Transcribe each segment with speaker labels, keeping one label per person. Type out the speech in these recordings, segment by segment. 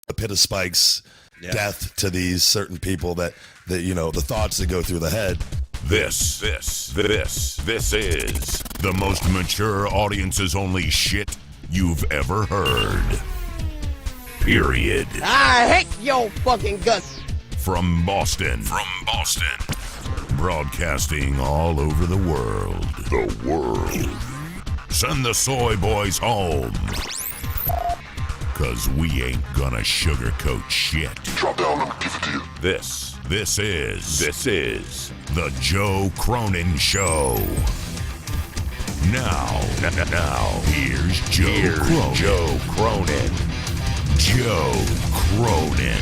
Speaker 1: the pit of spikes, death to these certain people that the thoughts that go through the head.
Speaker 2: This is the most mature audiences only shit you've ever heard. Period.
Speaker 3: I hate your fucking guts.
Speaker 2: From Boston. Broadcasting all over the world. Send the soy boys home. Cause we ain't gonna sugarcoat shit.
Speaker 4: Drop down, let me give it to you.
Speaker 2: This is the Joe Cronin Show. Now, here's Joe Cronin. Joe Cronin.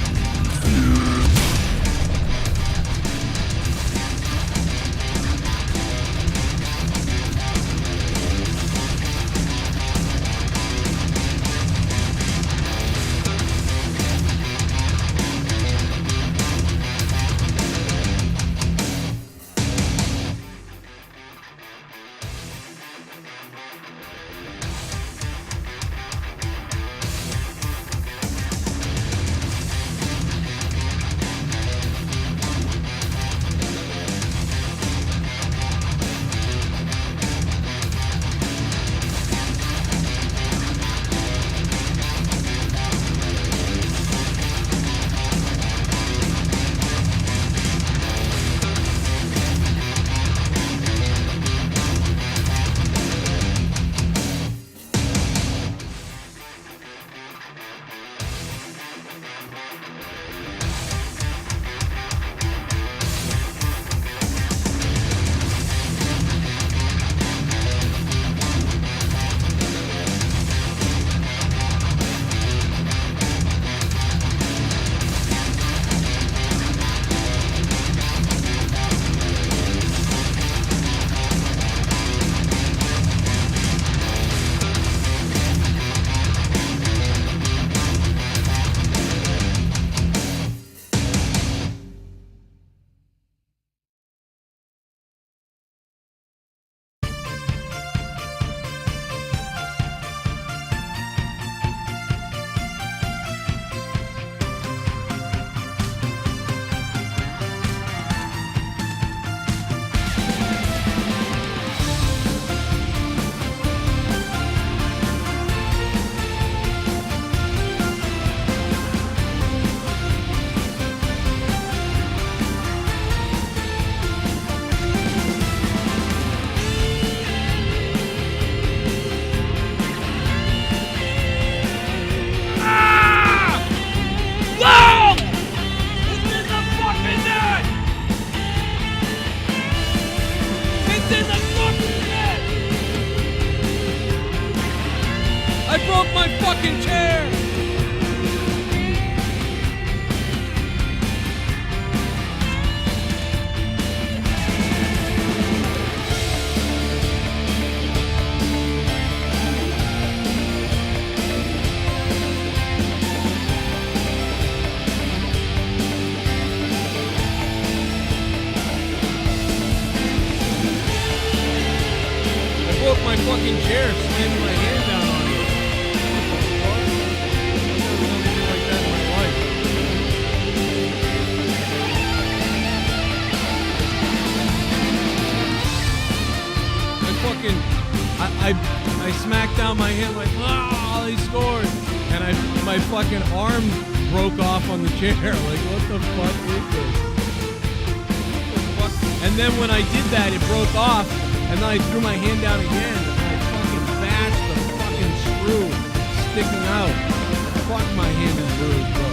Speaker 5: I smacked down my hand like, oh, he scored. And my fucking arm broke off on the chair. Like, what the fuck is this? What the fuck? And then when I did that, it broke off. And then I threw my hand down again. And I fucking bashed the fucking screw sticking out. Fuck, my hand is bruised, bro.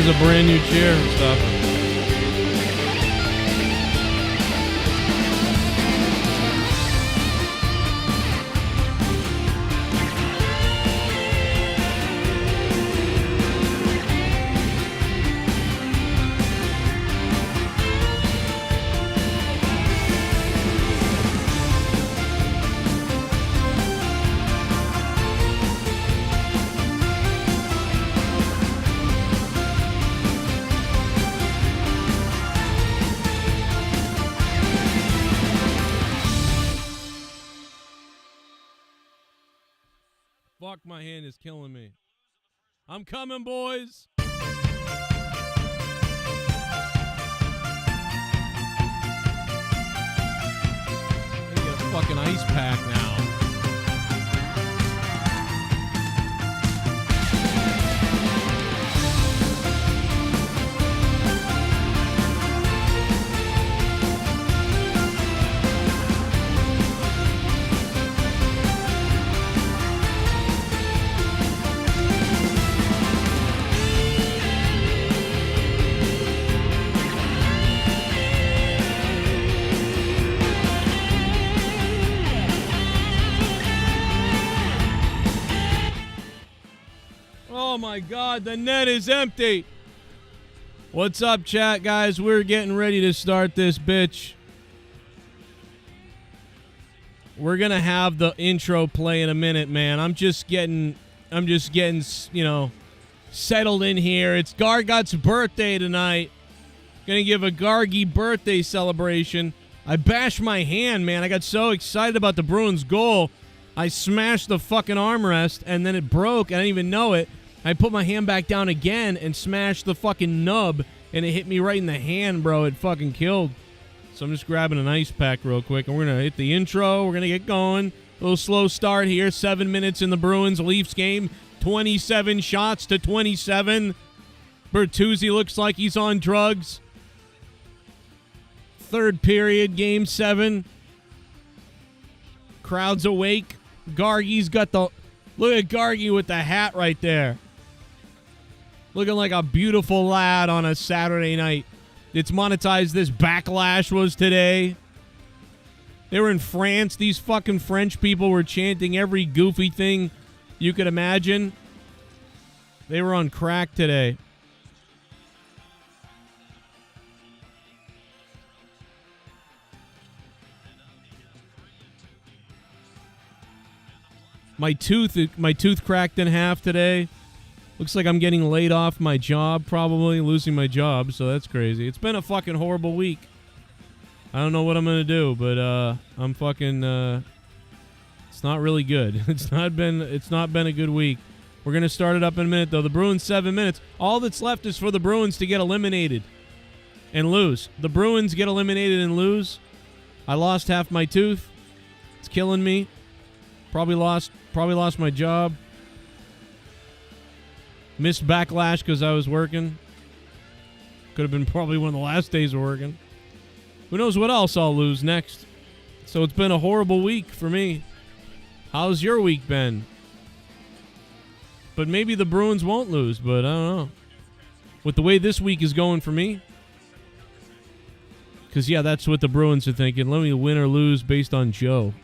Speaker 5: a brand new chair and stuff. Fuck, my hand is killing me. I'm coming, boys. I get a fucking ice pack now. Oh my God, the net is empty. What's up, chat, guys? We're getting ready to start this bitch. We're gonna have the intro play in a minute, man. I'm just getting, you know, settled in here. It's Gargut's birthday tonight. Gonna give a Gargy birthday celebration. I bashed my hand, man. I got so excited about the Bruins goal. I smashed the fucking armrest, and then it broke. I didn't even know it. I put my hand back down again and smashed the fucking nub, and it hit me right in the hand, bro. It fucking killed. So I'm just grabbing an ice pack real quick, and we're going to hit the intro. We're going to get going. A little slow start here. 7 minutes in the Bruins-Leafs game. 27 shots to 27. Bertuzzi looks like he's on drugs. Third period, game 7. Crowd's awake. Gargy's got the... Look at Gargy with the hat right there. Looking like a beautiful lad on a Saturday night. It's Monetize. This backlash was today. They were in France. These fucking French people were chanting every goofy thing you could imagine. They were on crack today. My tooth cracked in half today. Looks like I'm getting laid off my job, probably losing my job, so that's crazy. It's been a fucking horrible week. I don't know what I'm going to do, but I'm fucking it's not really good. It's not been a good week. We're going to start it up in a minute though. The Bruins 7 minutes. All that's left is for the Bruins to get eliminated and lose. The Bruins get eliminated and lose. I lost half my tooth. It's killing me. Probably lost my job. Missed backlash because I was working. Could have been probably one of the last days of working. Who knows what else I'll lose next. So it's been a horrible week for me. How's your week been? But maybe the Bruins won't lose, but I don't know. With the way this week is going for me. Because, yeah, that's what the Bruins are thinking. Let me win or lose based on Joe.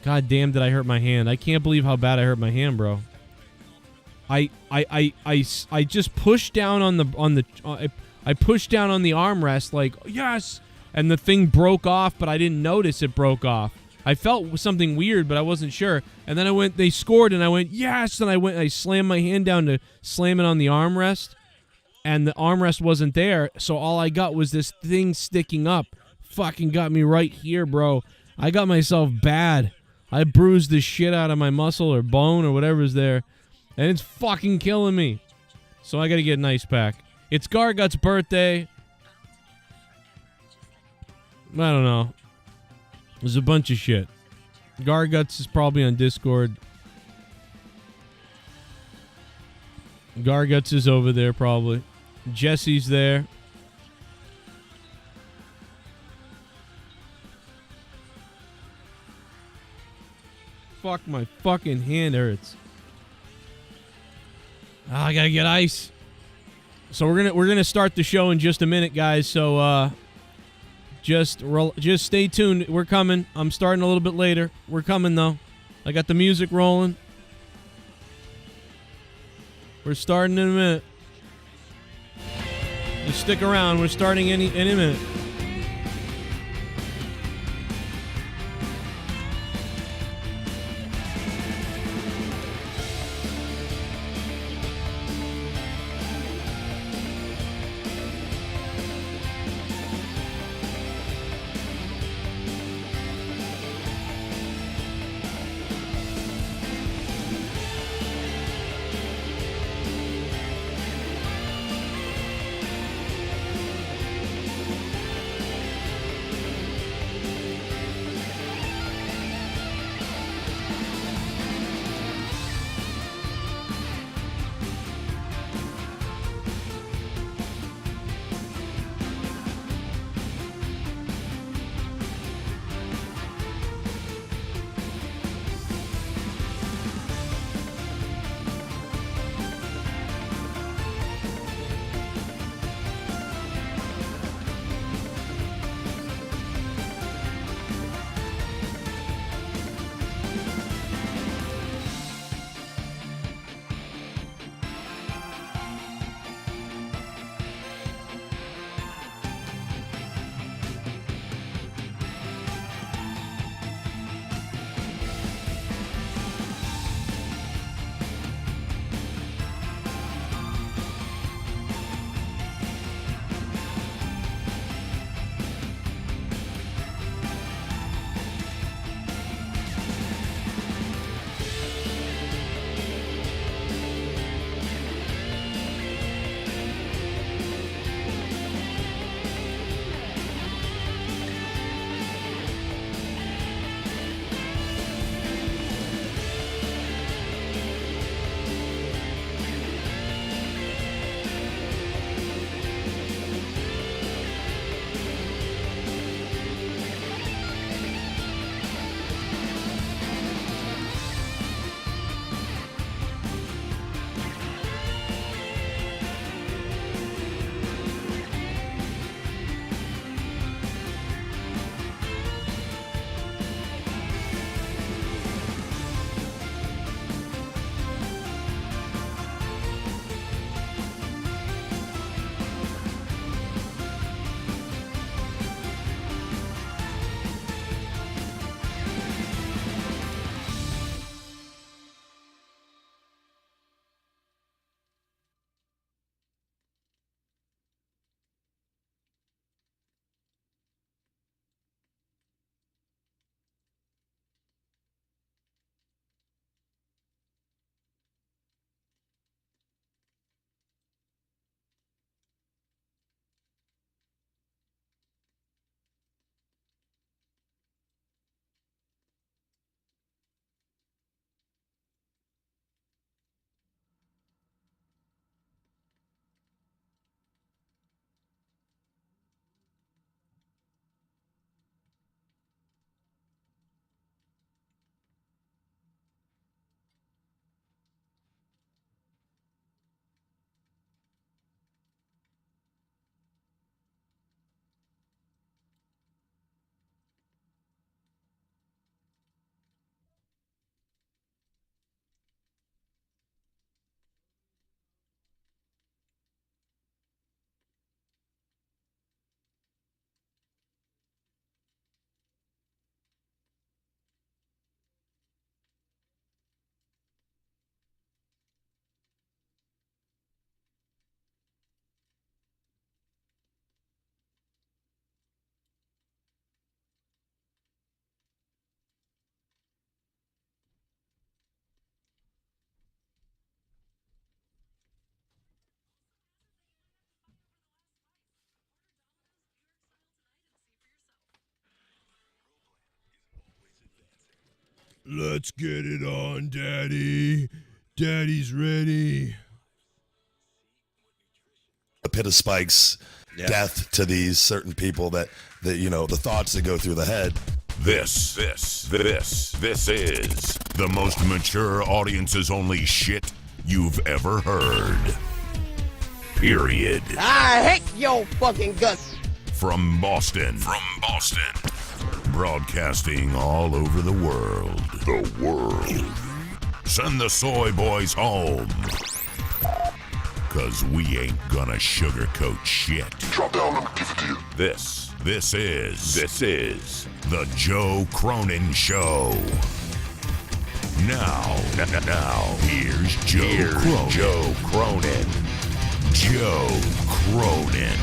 Speaker 5: God damn, did I hurt my hand. I can't believe how bad I hurt my hand, bro. I just pushed down I pushed down on the armrest like, yes, and the thing broke off, but I didn't notice it broke off. I felt something weird, but I wasn't sure. And then they scored, and I went, yes, and I slammed my hand down to slam it on the armrest, and the armrest wasn't there, so all I got was this thing sticking up. Fucking got me right here, bro. I got myself bad. I bruised the shit out of my muscle or bone or whatever's there. And it's fucking killing me. So I gotta get an ice pack. It's Gargut's birthday. I don't know. There's a bunch of shit. Garguts is probably on Discord. Garguts is over there probably. Jesse's there. Fuck, my fucking hand hurts. Oh, I gotta get ice. So we're gonna start the show in just a minute, guys. So just stay tuned. We're coming. I'm starting a little bit later. We're coming though. I got the music rolling. We're starting in a minute. Just stick around. We're starting any minute. Let's get it on, Daddy. Daddy's ready.
Speaker 1: A pit of spikes, death to these certain people that you know, the thoughts that go through the head.
Speaker 2: This is the most mature audiences only shit you've ever heard. period.
Speaker 3: I hate your fucking guts.
Speaker 2: From Boston. Broadcasting all over the world. Send the soy boys home. 'Cause we ain't gonna sugarcoat shit.
Speaker 4: Drop down, let me give it to you.
Speaker 2: This is the Joe Cronin Show. Now, here's Joe Cronin. Joe Cronin.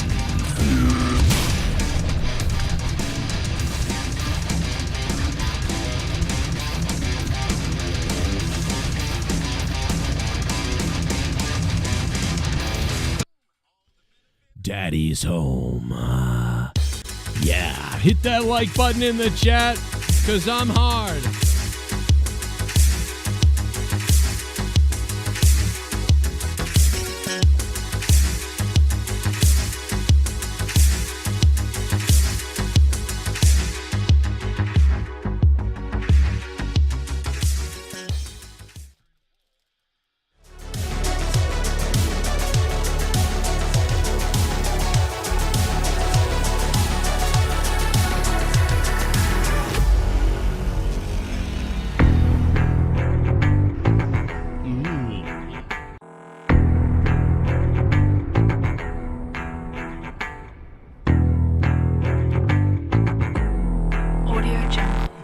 Speaker 5: Daddy's home. Yeah, hit that like button in the chat, cause I'm hard.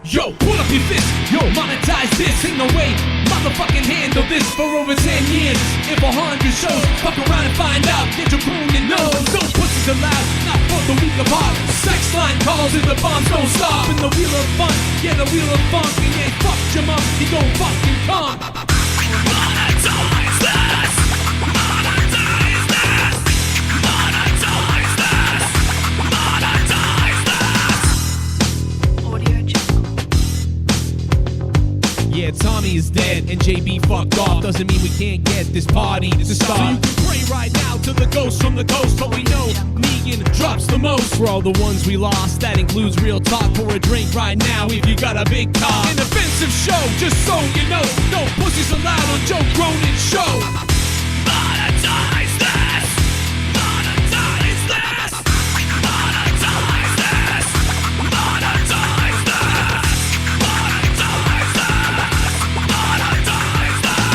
Speaker 6: Yo, pull up your fist, yo, monetize this. Ain't no way, motherfucking handle this for over 10 years. If 100 shows, fuck around and find out. Get your Cronin nose, those pussies allowed, not for the weak of heart. Sex line calls and the bombs don't stop. In the wheel of fun, yeah, the wheel of funk. And yeah, fuck your mom, he gon' fucking come. Monetize this, monetize this, monetize this, monetize this. Audio Jungle. Yeah, Tommy is dead and JB fucked off. Doesn't mean we can't get this party to start. So you can pray right now to the ghost from the coast, but we know Negan drops the most. For all the ones we lost, that includes real talk. Pour a drink right now if you got a big car. An offensive show, just so you know. No pussies allowed on Joe Cronin Show. Monetize this. Monetize this. Monetize this. Monetize this. Monetize this. Monetize this.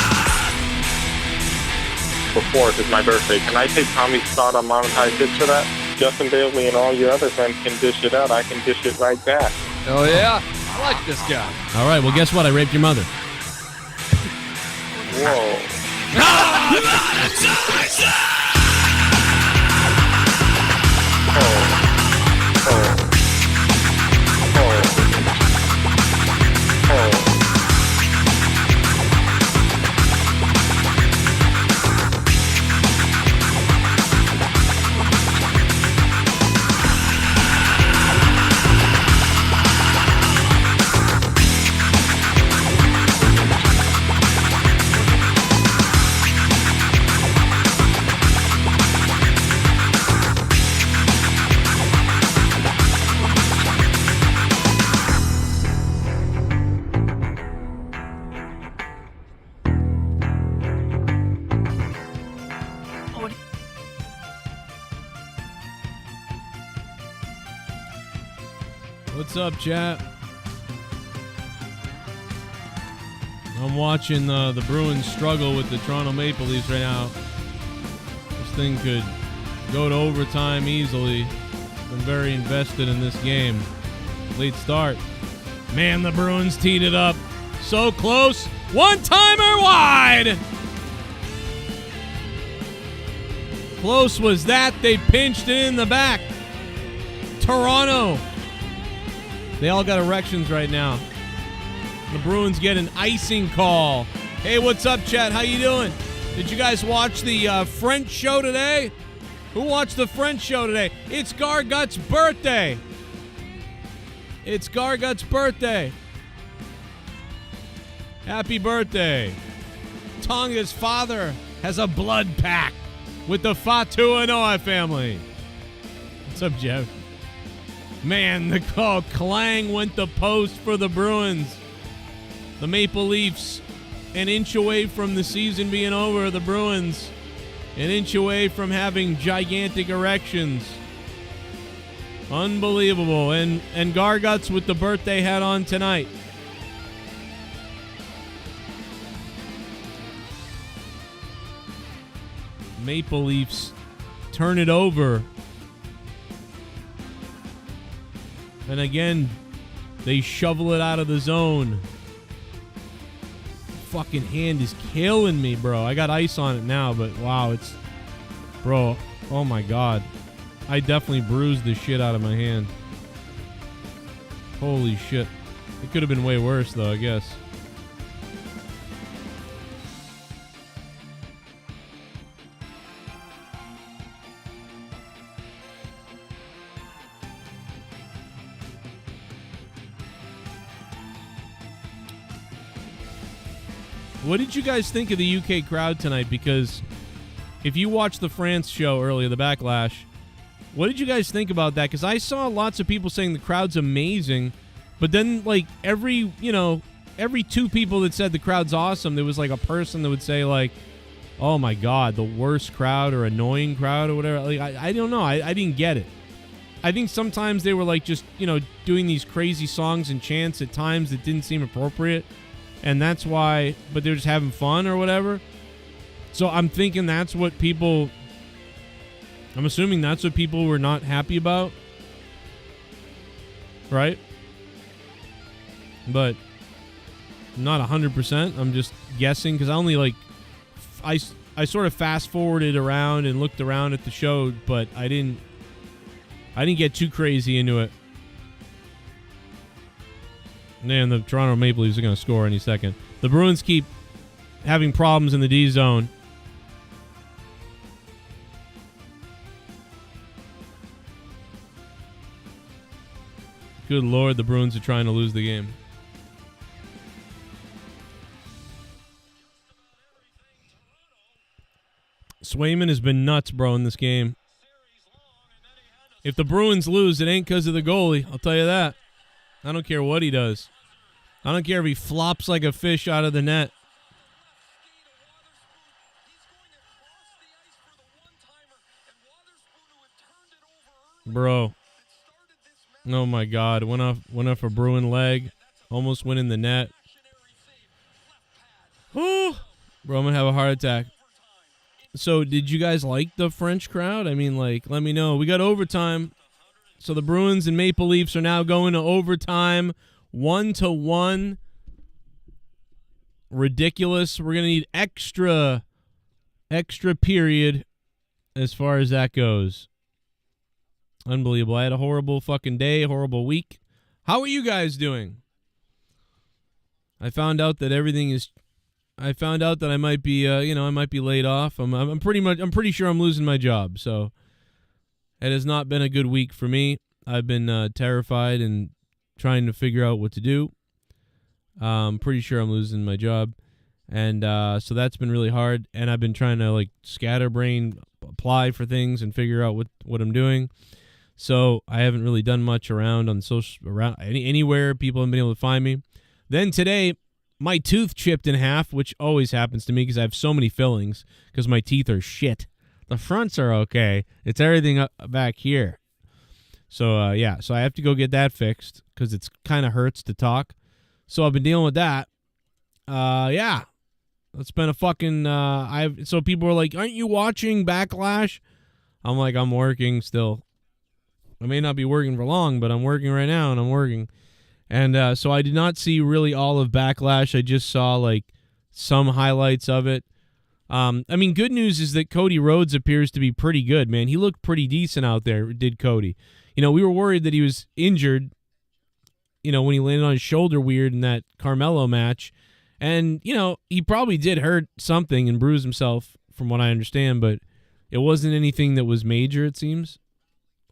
Speaker 7: Before it's my birthday. Can I take Tommy's spot on Monetize It for that? Justin Bailey and all your other friends can dish it out. I can dish it right back.
Speaker 8: Oh yeah, I like this guy.
Speaker 5: All right, well, guess what? I raped your mother.
Speaker 7: Whoa.
Speaker 5: What's up, chat? I'm watching the Bruins struggle with the Toronto Maple Leafs right now. This thing could go to overtime easily. I'm very invested in this game. Late start. Man, the Bruins teed it up. So close. One-timer wide. Close was that. They pinched it in the back. Toronto. They all got erections right now. The Bruins get an icing call. Hey, what's up, chat? How you doing? Did you guys watch the French show today? Who watched the French show today? It's Gargut's birthday. It's Gargut's birthday. Happy birthday. Tonga's father has a blood pact with the Fatu Anoa family. What's up, Jeff? Man, the clang went the post for the Bruins. The Maple Leafs, an inch away from the season being over. The Bruins An inch away from having gigantic erections. Unbelievable. And Garguts with the birthday hat on tonight. Maple Leafs turn it over. And again, they shovel it out of the zone. Fucking hand is killing me, bro. I got ice on it now, but wow, it's... Bro, oh my God. I definitely bruised the shit out of my hand. Holy shit. It could have been way worse, though, I guess. What did you guys think of the UK crowd tonight? Because if you watched the France show earlier, the Backlash, what did you guys think about that? Because I saw lots of people saying the crowd's amazing, but then, like, every two people that said the crowd's awesome, there was, like, a person that would say, like, oh, my God, the worst crowd or annoying crowd or whatever. Like, I don't know. I didn't get it. I think sometimes they were, like, just, doing these crazy songs and chants at times that didn't seem appropriate. And that's why, but they're just having fun or whatever. So I'm thinking that's what I'm assuming that's what people were not happy about. Right? But not 100%. I'm just guessing because I only I sort of fast forwarded around and looked around at the show, but I didn't get too crazy into it. Man, the Toronto Maple Leafs are going to score any second. The Bruins keep having problems in the D zone. Good Lord, the Bruins are trying to lose the game. Swayman has been nuts, bro, in this game. If the Bruins lose, it ain't because of the goalie. I'll tell you that. I don't care what he does. I don't care if he flops like a fish out of the net. Bro. Oh my God. Went off a Bruin leg. Almost went in the net. Oh, bro, I'm going to have a heart attack. So did you guys like the French crowd? I mean, like, let me know. We got overtime. So the Bruins and Maple Leafs are now going to overtime, 1-1. Ridiculous. We're going to need extra period as far as that goes. Unbelievable. I had a horrible fucking day, horrible week. How are you guys doing? I found out that I might be, I might be laid off. I'm pretty sure I'm losing my job. So it has not been a good week for me. I've been terrified and trying to figure out what to do. I'm pretty sure I'm losing my job. And so that's been really hard. And I've been trying to, like, scatterbrain, apply for things and figure out what I'm doing. So I haven't really done much around anywhere. People haven't been able to find me. Then today, my tooth chipped in half, which always happens to me because I have so many fillings because my teeth are shit. The fronts are okay. It's everything up back here. So, so I have to go get that fixed because it kind of hurts to talk. So I've been dealing with that. It's been a fucking... So people were like, aren't you watching Backlash? I'm like, I'm working still. I may not be working for long, but I'm working right now, and I'm working. And so I did not see really all of Backlash. I just saw, like, some highlights of it. Good news is that Cody Rhodes appears to be pretty good, man. He looked pretty decent out there, did Cody. We were worried that he was injured, when he landed on his shoulder weird in that Carmelo match. And, he probably did hurt something and bruise himself, from what I understand, but it wasn't anything that was major, it seems.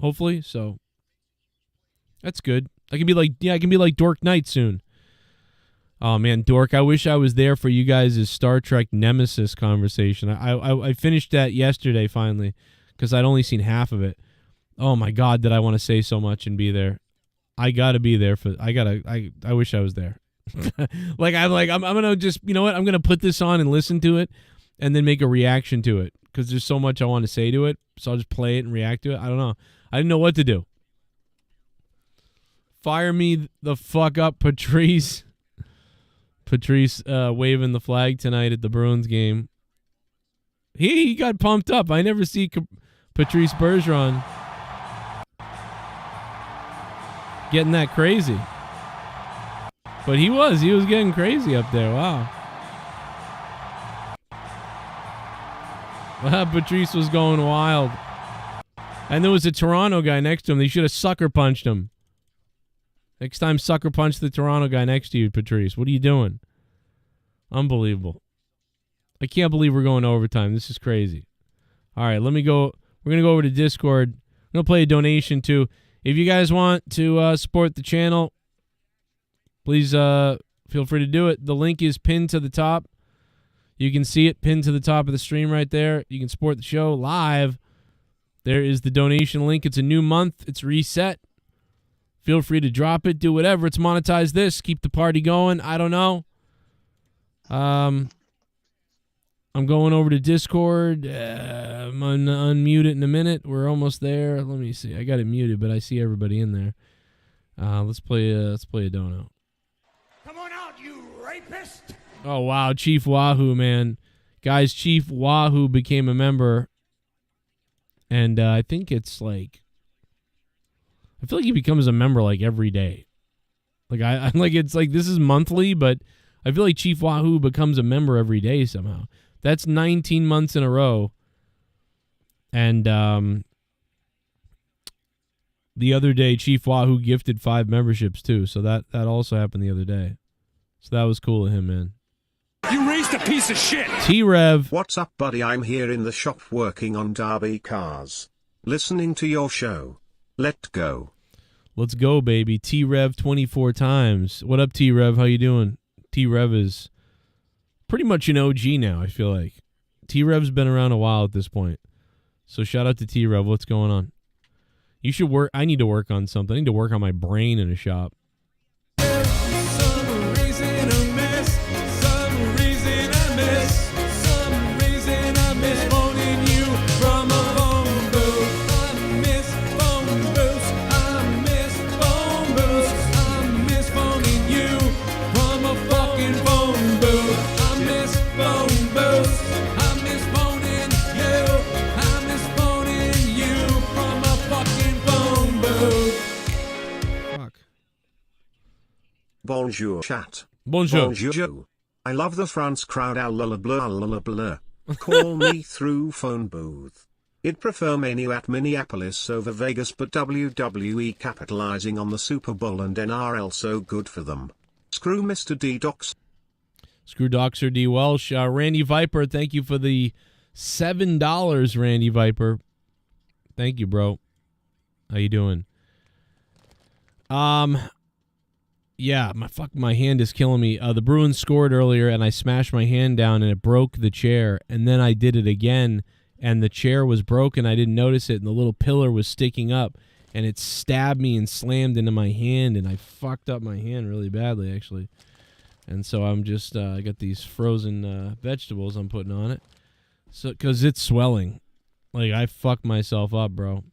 Speaker 5: Hopefully, so that's good. I can be like Dork Knight soon. Oh man, Dork, I wish I was there for you guys' Star Trek Nemesis conversation. I finished that yesterday finally because I'd only seen half of it. Oh my God, did I want to say so much and be there? I gotta be there I wish I was there. I'm gonna just, I'm gonna put this on and listen to it and then make a reaction to it because there's so much I want to say to it. So I'll just play it and react to it. I don't know. I didn't know what to do. Fire me the fuck up, Patrice. Patrice waving the flag tonight at the Bruins game. He got pumped up. I never see Patrice Bergeron getting that crazy. But he was getting crazy up there. Wow. Patrice was going wild. And there was a Toronto guy next to him. They should have sucker punched him. Next time, sucker punch the Toronto guy next to you, Patrice. What are you doing? Unbelievable. I can't believe we're going to overtime. This is crazy. All right, let me go. We're going to go over to Discord. I'm going to play a donation, too. If you guys want to support the channel, please feel free to do it. The link is pinned to the top. You can see it pinned to the top of the stream right there. You can support the show live. There is the donation link. It's a new month. It's reset. Feel free to drop it. Do whatever. It's monetize this. Keep the party going. I don't know. I'm going over to Discord. I'm going to unmute it in a minute. We're almost there. Let me see. I got it muted, but I see everybody in there. Let's play a dono.
Speaker 4: Come on out, you rapist!
Speaker 5: Oh, wow. Chief Wahoo, man. Guys, Chief Wahoo became a member. And I think it's like, I feel like he becomes a member like every day. Like I'm like, it's like this is monthly, but I feel like Chief Wahoo becomes a member every day somehow. That's 19 months in a row. And the other day, Chief Wahoo gifted 5 memberships too. So that also happened the other day. So that was cool of him, man.
Speaker 4: You raised a piece of shit!
Speaker 5: T-Rev.
Speaker 9: What's up, buddy? I'm here in the shop working on derby cars. Listening to your show. Let's go.
Speaker 5: Let's go, baby. T-Rev 24 times. What up, T-Rev? How you doing? T-Rev is pretty much an OG now, I feel like. T-Rev's been around a while at this point. So shout out to T-Rev. What's going on? You should work. I need to work on something. I need to work on my brain in a shop.
Speaker 9: Bonjour, chat.
Speaker 5: Bonjour.
Speaker 9: Bonjour. I love the France crowd. Blah, blah, blah. Call me through phone booth. I'd prefer Manu at Minneapolis over Vegas, but WWE capitalizing on the Super Bowl and NRL so good for them. Screw Mr. D. Docs.
Speaker 5: Screw Doxer D. Welsh. Randy Viper, thank you for the $7, Randy Viper. Thank you, bro. How you doing? Yeah, my hand is killing me. The Bruins scored earlier, and I smashed my hand down, and it broke the chair. And then I did it again, and the chair was broken. I didn't notice it, and the little pillar was sticking up, and it stabbed me and slammed into my hand, and I fucked up my hand really badly, actually. And so I'm just, I got these frozen vegetables I'm putting on it, so because it's swelling. Like, I fucked myself up, bro.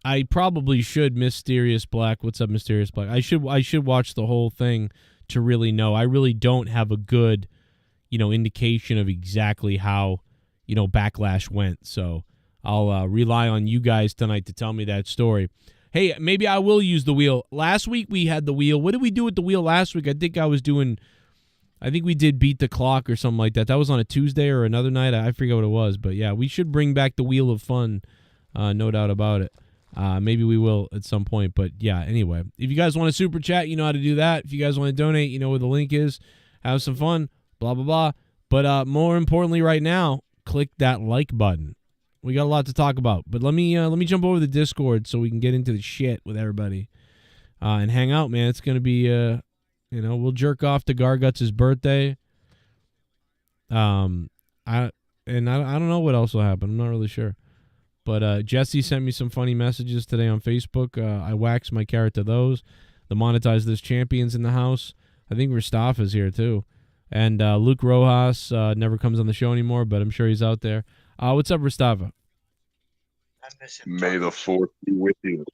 Speaker 5: I probably should Mysterious Black. What's up, Mysterious Black? I should watch the whole thing to really know. I really don't have a good, indication of exactly how, Backlash went. So I'll rely on you guys tonight to tell me that story. Hey, maybe I will use the wheel. Last week we had the wheel. What did we do with the wheel last week? I think we did Beat the Clock or something like that. That was on a Tuesday or another night. I forget what it was. But yeah, we should bring back the Wheel of Fun. No doubt about it. Maybe we will at some point, but yeah, anyway. If you guys want to super chat, you know how to do that. If you guys want to donate, you know where the link is. Have some fun, blah, blah, blah. But more importantly right now, click that like button. We got a lot to talk about, but let me jump over the Discord so we can get into the shit with everybody and hang out, man. It's going to be, we'll jerk off to Garguts' birthday. I don't know what else will happen. I'm not really sure. But Jesse sent me some funny messages today on Facebook. I waxed my carrot to those. The Monetize This champions in the house. I think Rastaf is here too. And Luke Rojas never comes on the show anymore, but I'm sure he's out there. What's up, Ristava?
Speaker 10: May the force be with you.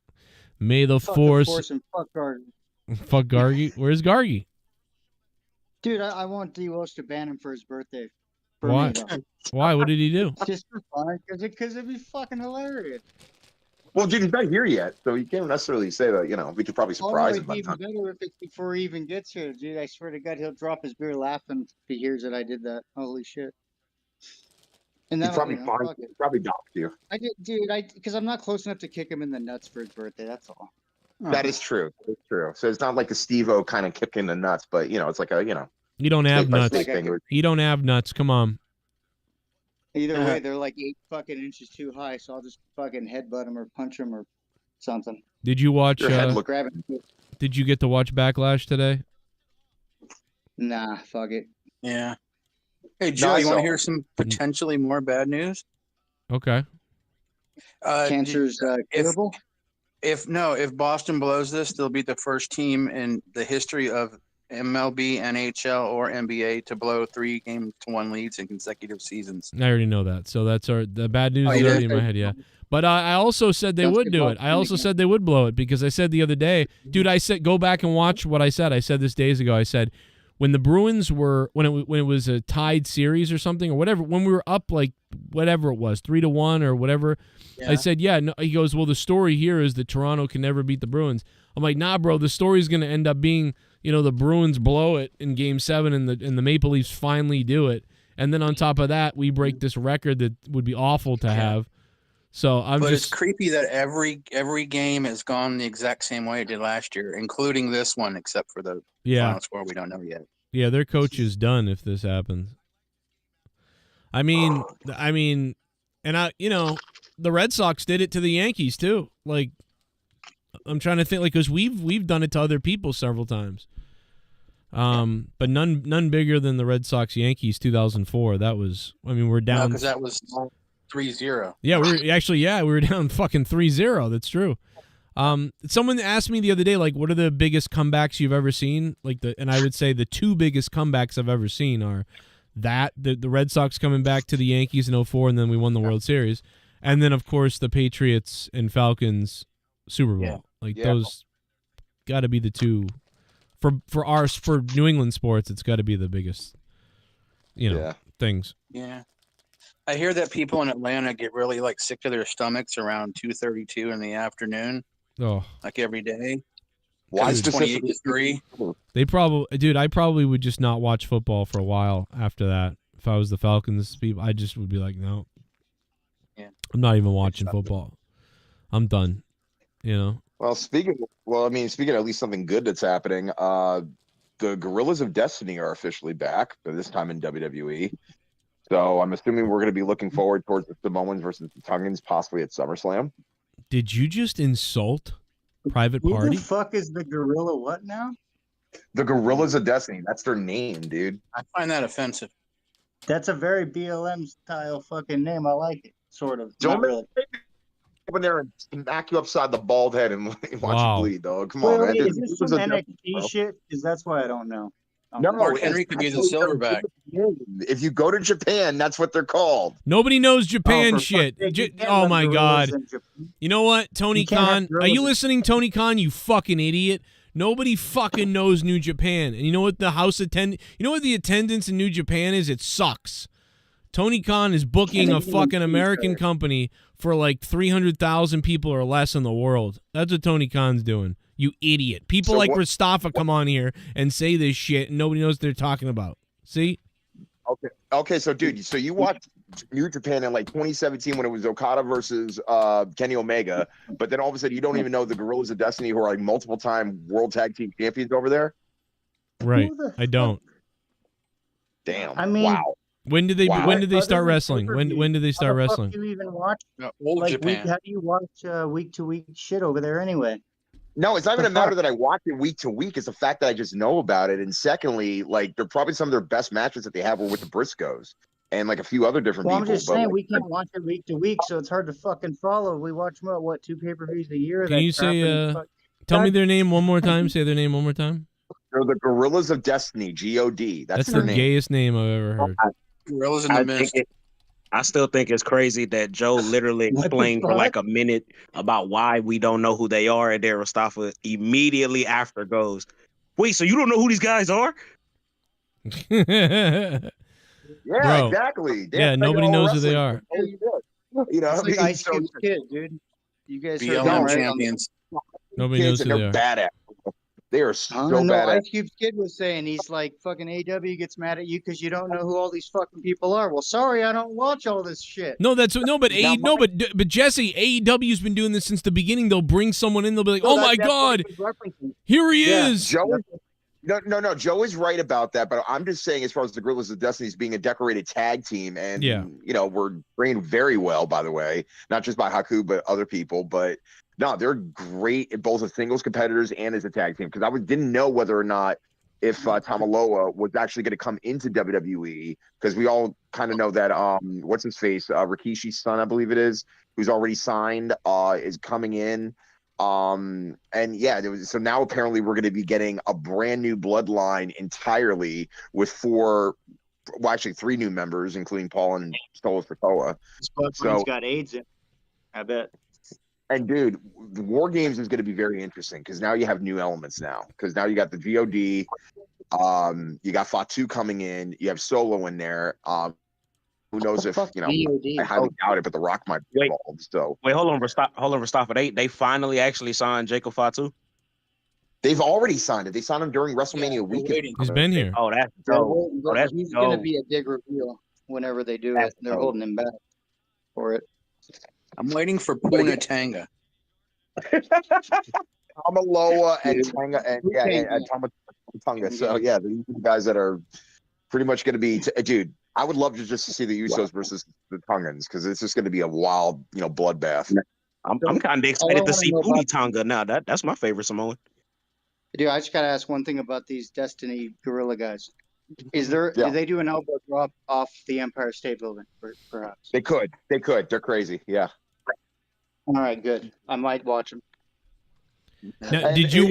Speaker 5: May the
Speaker 11: Fuck
Speaker 5: force.
Speaker 11: The force and fuck Gargi.
Speaker 5: Fuck Gargi. Where's Gargi?
Speaker 11: Dude, I want D-Welsh to ban him for his birthday. For
Speaker 5: Why?
Speaker 11: Me, though.
Speaker 5: Why? What did he do?
Speaker 11: Just for fun, because it'd be fucking hilarious.
Speaker 10: Well, dude, he's not here yet, so you can't necessarily say that. We could probably surprise him.
Speaker 11: It'd be even better if it's before he even gets here, dude. I swear to God, he'll drop his beer laughing if he hears that I did that. Holy shit! And
Speaker 10: He'd probably probably dox you.
Speaker 11: I did, dude. Because I'm not close enough to kick him in the nuts for his birthday. That's all.
Speaker 10: That is true. That's true. So it's not like a Steve-O kind of kick in the nuts, but it's like a
Speaker 5: You don't have nuts.
Speaker 10: thing.
Speaker 5: You don't have nuts. Come on.
Speaker 11: Either way, they're like 8 fucking inches too high, so I'll just fucking headbutt him or punch him or something.
Speaker 5: Did you watch?
Speaker 11: Grab it.
Speaker 5: Did you get to watch Backlash today?
Speaker 11: Nah, fuck it.
Speaker 12: Yeah. Hey, Joe, you want to hear some potentially more bad news?
Speaker 5: Okay.
Speaker 11: Cancer's curable?
Speaker 12: If Boston blows this, they'll be the first team in the history of MLB, NHL, or NBA to blow 3-1 leads in consecutive seasons.
Speaker 5: I already know that. So that's the bad news is already in my head, yeah. But I also said they would do it. I also said they would blow it because I said the other day, dude, I said go back and watch what I said. I said this days ago. I said when the Bruins were when it was a tied series or something or whatever, when we were up like whatever it was, 3-1 or whatever, I said, yeah, no. He goes, well, the story here is that Toronto can never beat the Bruins. I'm like, nah, bro, the story's going to end up being, the Bruins blow it in Game 7 and the Maple Leafs finally do it. And then on top of that, we break this record that would be awful to have. So But
Speaker 12: it's creepy that every game has gone the exact same way it did last year, including this one, except for the final score we don't know yet.
Speaker 5: Yeah, their coach is done if this happens. I mean, and the Red Sox did it to the Yankees too. Like, I'm trying to think, like, because we've done it to other people several times. But none bigger than the Red Sox Yankees 2004. That was, we're down
Speaker 12: because that was 3-0.
Speaker 5: Yeah, we were down fucking 3-0. That's true. Someone asked me the other day, like, what are the biggest comebacks you've ever seen? And I would say the 2 biggest comebacks I've ever seen are the Red Sox coming back to the Yankees in 2004, and then we won the World Series, and then of course the Patriots and Falcons Super Bowl. Those got to be the 2 for New England sports. It's got to be the biggest, things.
Speaker 12: Yeah. I hear that people in Atlanta get really sick to their stomachs around 2:32 in the afternoon.
Speaker 5: Oh,
Speaker 12: like every day.
Speaker 10: Why
Speaker 12: it's 28 degree?
Speaker 5: They I probably would just not watch football for a while after that. If I was the Falcons people, I just would be like, no.
Speaker 12: Yeah.
Speaker 5: I'm not even watching football. I'm done.
Speaker 10: Well, speaking of at least something good that's happening, the Gorillas of Destiny are officially back, but this time in WWE. So I'm assuming we're going to be looking forward towards the Samoans versus the Tongans possibly at SummerSlam.
Speaker 5: Did you just insult Private Party?
Speaker 11: Who the fuck is the Gorilla what now?
Speaker 10: The Gorillas of Destiny. That's their name, dude.
Speaker 12: I find that offensive.
Speaker 11: That's a very BLM style fucking name. I like it, sort of.
Speaker 10: Don't
Speaker 11: Not really.
Speaker 10: Go in there and smack you upside the bald head and watch you bleed, dog. Come
Speaker 11: Wait,
Speaker 10: on, man.
Speaker 11: is this some NXT shit? Because that's why I don't know.
Speaker 10: No,
Speaker 12: Mark Henry could be the silverback.
Speaker 10: If you go to Japan, that's what they're called.
Speaker 5: Nobody knows Japan shit. Oh my God. You know what, Tony Khan? Are you listening, Tony Khan? You fucking idiot. Nobody fucking knows New Japan. And you know what the attendance in New Japan is? It sucks. Tony Khan is booking a fucking American company for like 300,000 people or less in the world. That's what Tony Khan's doing. You idiot. People like Mustafa come on here and say this shit and nobody knows what they're talking about. See?
Speaker 10: Okay, so dude, so you watched New Japan in like 2017 when it was Okada versus Kenny Omega, but then all of a sudden you don't even know the Gorillas of Destiny who are like multiple time world tag team champions over there?
Speaker 5: Right. I don't.
Speaker 10: Damn.
Speaker 11: I mean,
Speaker 10: wow.
Speaker 5: When did they start wrestling? When did they start wrestling?
Speaker 11: How do you even watch?
Speaker 12: Japan.
Speaker 11: How do you watch week to week shit over there anyway?
Speaker 10: No, it's not even a matter that I watch it week to week. It's the fact that I just know about it. And secondly, like they're probably some of their best matches that they have were with the Briscoes and like a few other different people.
Speaker 11: I'm just saying we can't watch it week to week, so it's hard to fucking follow. We watch what 2 pay-per-views a year.
Speaker 5: Can you say? Tell me their name one more time. Say their name one more time.
Speaker 10: They're the Gorillas of Destiny, God. That's
Speaker 5: the
Speaker 10: their name.
Speaker 5: gayest name I've ever heard.
Speaker 12: Gorillas in the Mist.
Speaker 13: I still think it's crazy that Joe literally explained for like a minute about why we don't know who they are, and then Mustafa immediately after goes, "Wait, so you don't know who these guys are?"
Speaker 10: Yeah,
Speaker 5: Bro.
Speaker 10: exactly.
Speaker 5: Yeah, nobody knows who they are.
Speaker 10: You know,
Speaker 11: It's
Speaker 10: I
Speaker 11: like
Speaker 10: mean,
Speaker 11: Ice Cube's kid, dude. You guys heard
Speaker 12: BLM
Speaker 11: that, right?
Speaker 12: champions.
Speaker 5: Nobody knows
Speaker 10: kids,
Speaker 5: who
Speaker 10: and
Speaker 5: they
Speaker 10: they're
Speaker 5: are.
Speaker 10: badass. They are so
Speaker 11: No,
Speaker 10: badass.
Speaker 11: Ice Cube's kid was saying he's like fucking AW gets mad at you because you don't know who all these fucking people are. Well, sorry, I don't watch all this shit.
Speaker 5: No, but Jesse, AEW's been doing this since the beginning. They'll bring someone in, they'll be like, "Oh my god, here he is."
Speaker 10: Joe No, Joe is right about that, but I'm just saying, as far as the Gorillas of Destiny being a decorated tag team, and we're trained very well, by the way, not just by Haku, but other people. But no, they're great at both as singles competitors and as a tag team. Because I didn't know whether or not if Tamaloa was actually going to come into WWE, because we all kind of know that what's his face, Rikishi's son, I believe it is, who's already signed, is coming in. And yeah, so now apparently we're going to be getting a brand new bloodline entirely with three new members, including Paul and Stola Fatoa.
Speaker 11: So got AIDS in, I bet.
Speaker 10: And dude, the War Games is going to be very interesting because now you have new elements now. Because now you got the VOD, you got Fatu coming in, you have Solo in there. Who knows if I highly doubt it, but The Rock might be involved. So
Speaker 13: wait, hold on, Mustafa. They finally actually signed Jacob Fatu.
Speaker 10: They've already signed it. They signed him during WrestleMania weekend.
Speaker 5: He's been here.
Speaker 13: Oh, that's dope.
Speaker 11: He's going to be a big reveal whenever they do it. They're holding him back for it.
Speaker 12: I'm waiting for Puna Tanga.
Speaker 10: Tamaloa and Tanga and Tonga. So yeah, these are the guys that are pretty much going to be. Dude, I would love to see the Usos versus the Tongans because it's just going to be a wild, bloodbath.
Speaker 13: I'm kind of excited to see Booty Tonga now. That's my favorite Samoan.
Speaker 11: Dude, I just got to ask one thing about these Destiny Gorilla guys. Did they do an elbow drop off the Empire State Building, perhaps?
Speaker 10: They could. They're crazy. Yeah.
Speaker 11: All right, good. I might watch them.
Speaker 5: Now, did you?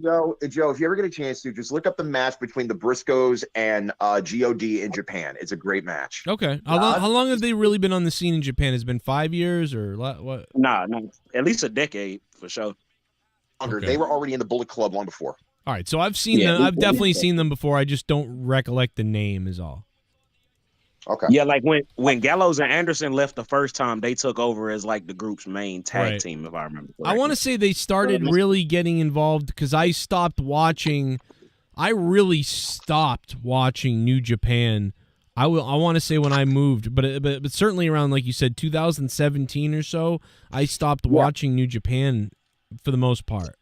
Speaker 10: Joe, if you ever get a chance to, just look up the match between the Briscoes and God in Japan. It's a great match.
Speaker 5: Okay. How long have they really been on the scene in Japan? Has it been 5 years or what?
Speaker 13: Nah, at least a decade for sure.
Speaker 10: Longer.
Speaker 5: Okay.
Speaker 10: They were already in the Bullet Club long before.
Speaker 5: All right, so I've seen them. I've definitely seen them before. I just don't recollect the name, is all.
Speaker 10: Okay.
Speaker 13: Yeah, like when Gallows and Anderson left the first time, they took over as like the group's main tag team, if I remember correctly.
Speaker 5: I want to say they started really getting involved because I stopped watching. I really stopped watching New Japan. I want to say when I moved, but certainly around, like you said, 2017 or so, I stopped watching New Japan for the most part.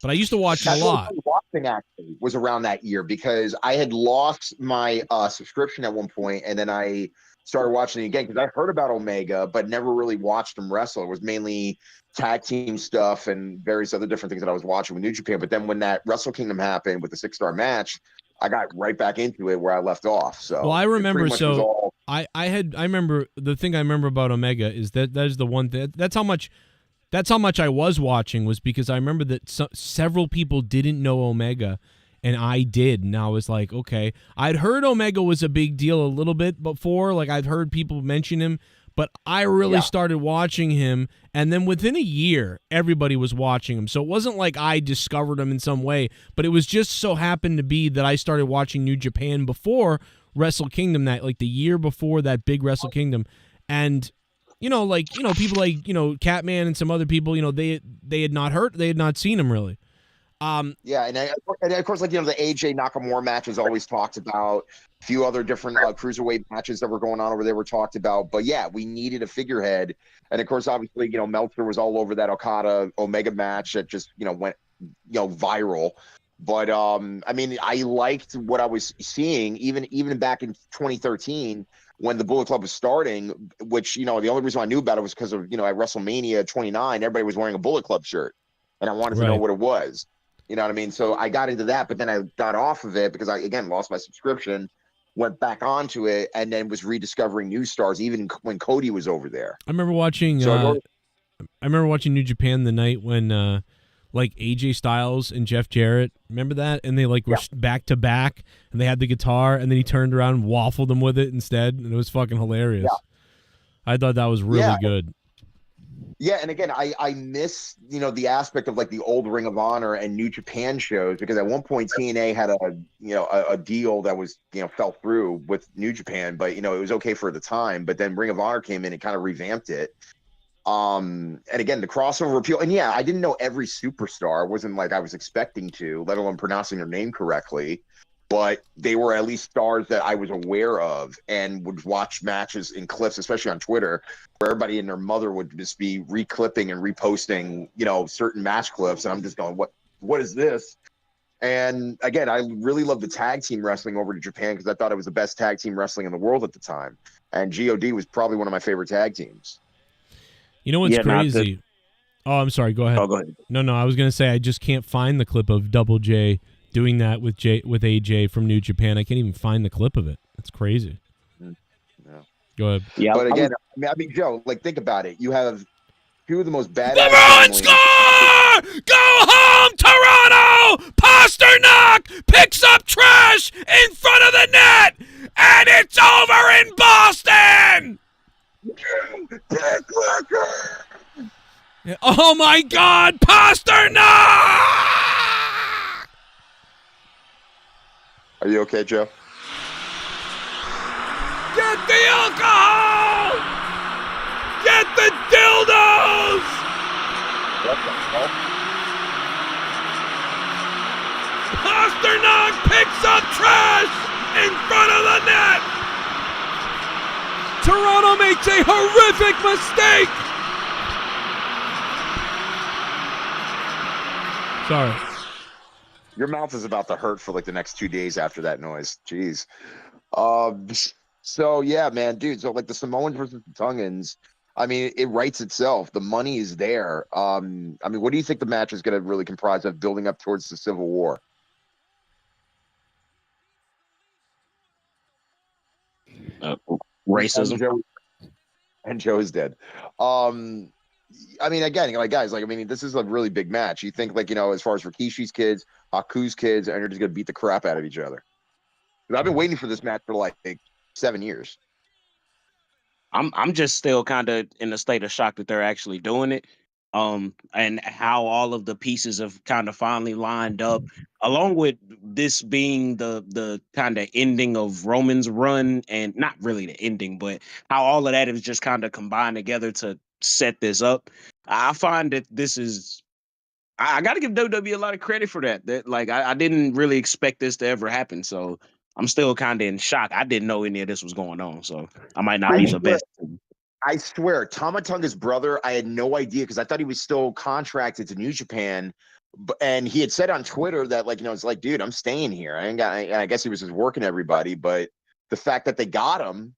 Speaker 5: But I used to watch it a lot.
Speaker 10: Watching actually was around that year because I had lost my subscription at one point, and then I started watching it again because I heard about Omega, but never really watched them wrestle. It was mainly tag team stuff and various other different things that I was watching with New Japan. But then when that Wrestle Kingdom happened with the 6-star match, I got right back into it where I left off. So
Speaker 5: well, I remember. So I remember the thing I remember about Omega is that is the one thing. That's how much I was watching, was because I remember that several people didn't know Omega, and I did. And I was like, okay. I'd heard Omega was a big deal a little bit before. Like, I'd heard people mention him, but I really started watching him. And then within a year, everybody was watching him. So it wasn't like I discovered him in some way, but it was just so happened to be that I started watching New Japan before Wrestle Kingdom, the year before that big Wrestle Kingdom. And people like, Catman and some other people, they had not seen him really.
Speaker 10: And of course, the AJ Nakamura match was always talked about. A few other different cruiserweight matches that were going on over there were talked about. But yeah, we needed a figurehead. And of course, obviously, Meltzer was all over that Okada Omega match that just, went, viral. But I liked what I was seeing even back in 2013. When the Bullet Club was starting, which, the only reason I knew about it was because of, at WrestleMania 29, everybody was wearing a Bullet Club shirt. And I wanted to know what it was. You know what I mean? So I got into that, but then I got off of it because I, again, lost my subscription, went back onto it, and then was rediscovering new stars, even when Cody was over there.
Speaker 5: I remember watching New Japan the night when like AJ Styles and Jeff Jarrett. Remember that? And they like were back to back, and they had the guitar, and then he turned around and waffled them with it instead, and it was fucking hilarious. I thought that was really good.
Speaker 10: Yeah, and again, I miss, you know, the aspect of like the old Ring of Honor and New Japan shows, because at one point TNA had a deal that was, you know, fell through with New Japan, but you know, it was okay for the time, but then Ring of Honor came in and kind of revamped it. And again, the crossover appeal, and yeah, I didn't know every superstar. It wasn't like I was expecting to, let alone pronouncing their name correctly. But they were at least stars that I was aware of and would watch matches in clips, especially on Twitter, where everybody and their mother would just be reclipping and reposting, you know, certain match clips. And I'm just going, what is this? And again, I really love the tag team wrestling over to Japan because I thought it was the best tag team wrestling in the world at the time. And GOD was probably one of my favorite tag teams.
Speaker 5: You know what's crazy? Oh, I'm sorry. Go ahead.
Speaker 13: Oh, go ahead.
Speaker 5: No, I was gonna say I just can't find the clip of Double J doing that with AJ from New Japan. I can't even find the clip of it. That's crazy.
Speaker 10: Yeah.
Speaker 5: Go ahead.
Speaker 10: Yeah, but again, I mean, Joe, like, think about it. You have two of the most badass.
Speaker 6: The Bruins score! Go home, Toronto! Pasternak picks up trash in front of the net, and it's over in Boston. Oh my God, Pasternak!
Speaker 10: Are you okay, Joe?
Speaker 6: Get the alcohol! Get the dildos! Pasternak picks up trash in front of the net! Toronto makes a horrific mistake!
Speaker 5: Sorry.
Speaker 10: Your mouth is about to hurt for like the next 2 days after that noise. Jeez. So yeah, man, dude. So like the Samoans versus the Tongans, I mean, it writes itself. The money is there. I mean, what do you think the match is going to really comprise of, building up towards the Civil War?
Speaker 13: Racism.
Speaker 10: And Joe's dead. I mean, again, like, guys, like, I mean, this is a really big match. You think, like, you know, as far as Rikishi's kids, Haku's kids, and they're just gonna beat the crap out of each other. I've been waiting for this match for like 7 years.
Speaker 13: I'm just still kind of in a state of shock that they're actually doing it. And how all of the pieces have kind of finally lined up, along with this being the kind of ending of Roman's run, and not really the ending, but how all of that is just kind of combined together to set this up. I find that this is, I got to give WWE a lot of credit for that. That like I didn't really expect this to ever happen, so I'm still kind of in shock. I didn't know any of this was going on, so I might not be the best.
Speaker 10: I swear, Tama Tonga's brother, I had no idea because I thought he was still contracted to New Japan. And he had said on Twitter that, like, you know, it's like, dude, I'm staying here. I guess he was just working everybody. But the fact that they got him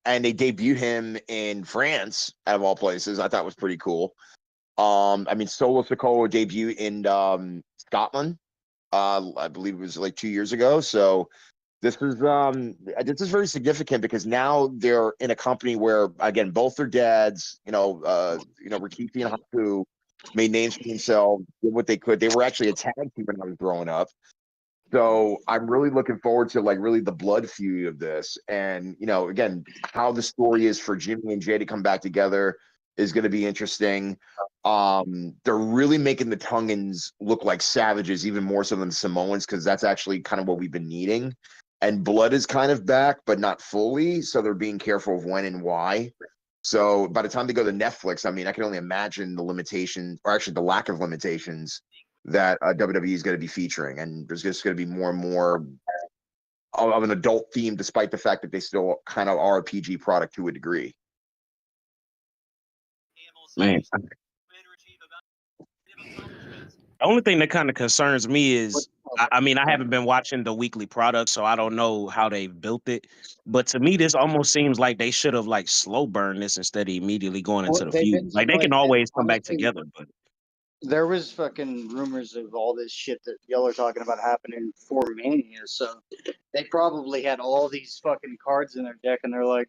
Speaker 10: and they debuted him in France, out of all places, I thought was pretty cool. I mean, Solo Sikoa debuted in Scotland. I believe it was like 2 years ago. So this is very significant because now they're in a company where, again, both their dads, Rikishi and Haku, made names for themselves, did what they could. They were actually a tag team when I was growing up. So I'm really looking forward to like really the blood feud of this. And, you know, again, how the story is for Jimmy and Jay to come back together is going to be interesting. They're really making the Tongans look like savages, even more so than the Samoans, because that's actually kind of what we've been needing. And blood is kind of back, but not fully. So they're being careful of when and why. So by the time they go to Netflix, I mean, I can only imagine the limitations, or actually the lack of limitations, that WWE is going to be featuring. And there's just going to be more and more of an adult theme, despite the fact that they still kind of are a PG product to a degree.
Speaker 13: Man. The only thing that kind of concerns me is, I mean, I haven't been watching the weekly product, so I don't know how they built it. But to me, this almost seems like they should have like slow burned this instead of immediately going into the feud. Like they can always come back together, but
Speaker 11: there was fucking rumors of all this shit that y'all are talking about happening for Mania, so they probably had all these fucking cards in their deck, and they're like,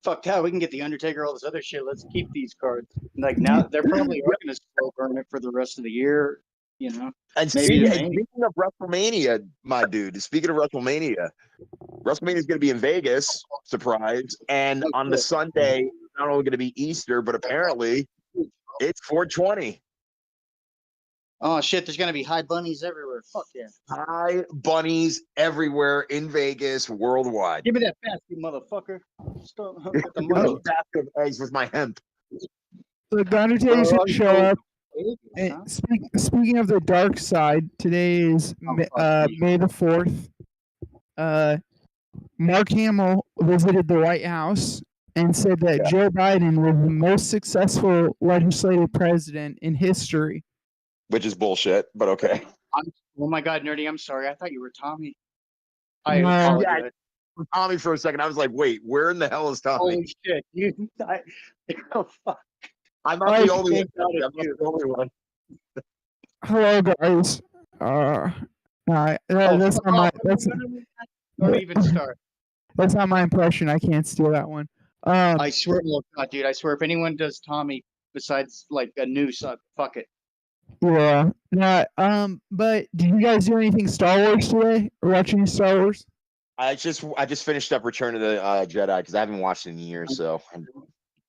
Speaker 11: fuck that. We can get the Undertaker, all this other shit. Let's keep these cards. Like now, they're probably are going to slow burn it for the rest of the year. You know,
Speaker 10: And
Speaker 11: maybe
Speaker 10: speaking of WrestleMania, my dude. Speaking of WrestleMania is going to be in Vegas. Surprise! And on the Sunday, it's not only going to be Easter, but apparently it's 420.
Speaker 11: Oh shit! There's gonna be high bunnies everywhere. Fuck yeah!
Speaker 10: High bunnies everywhere in Vegas, worldwide.
Speaker 11: Give me that basket, motherfucker. Start with the
Speaker 10: Give me
Speaker 11: money.
Speaker 10: a basket of eggs with my hemp.
Speaker 14: The Undertaker's gonna show up. And speaking of the dark side, today is May the 4th. Mark Hamill visited the White House and said that Joe Biden was the most successful legislative president in history.
Speaker 10: Which is bullshit, but okay.
Speaker 11: Oh my god, nerdy! I'm sorry. I thought you were Tommy.
Speaker 14: No.
Speaker 11: Apologize.
Speaker 10: Tommy for a second. I was like, wait, where in the hell is Tommy?
Speaker 11: Holy shit! Oh fuck!
Speaker 10: I'm not the only one. I'm not the only one.
Speaker 14: Hello, guys. That's not my.
Speaker 11: Don't even start.
Speaker 14: That's not my impression. I can't steal that one.
Speaker 11: I swear, look, dude. I swear, if anyone does Tommy besides like a noose, fuck it.
Speaker 14: Yeah. But did you guys do anything Star Wars today? Or watching Star Wars?
Speaker 10: I just finished up Return of the Jedi because I haven't watched it in years. So.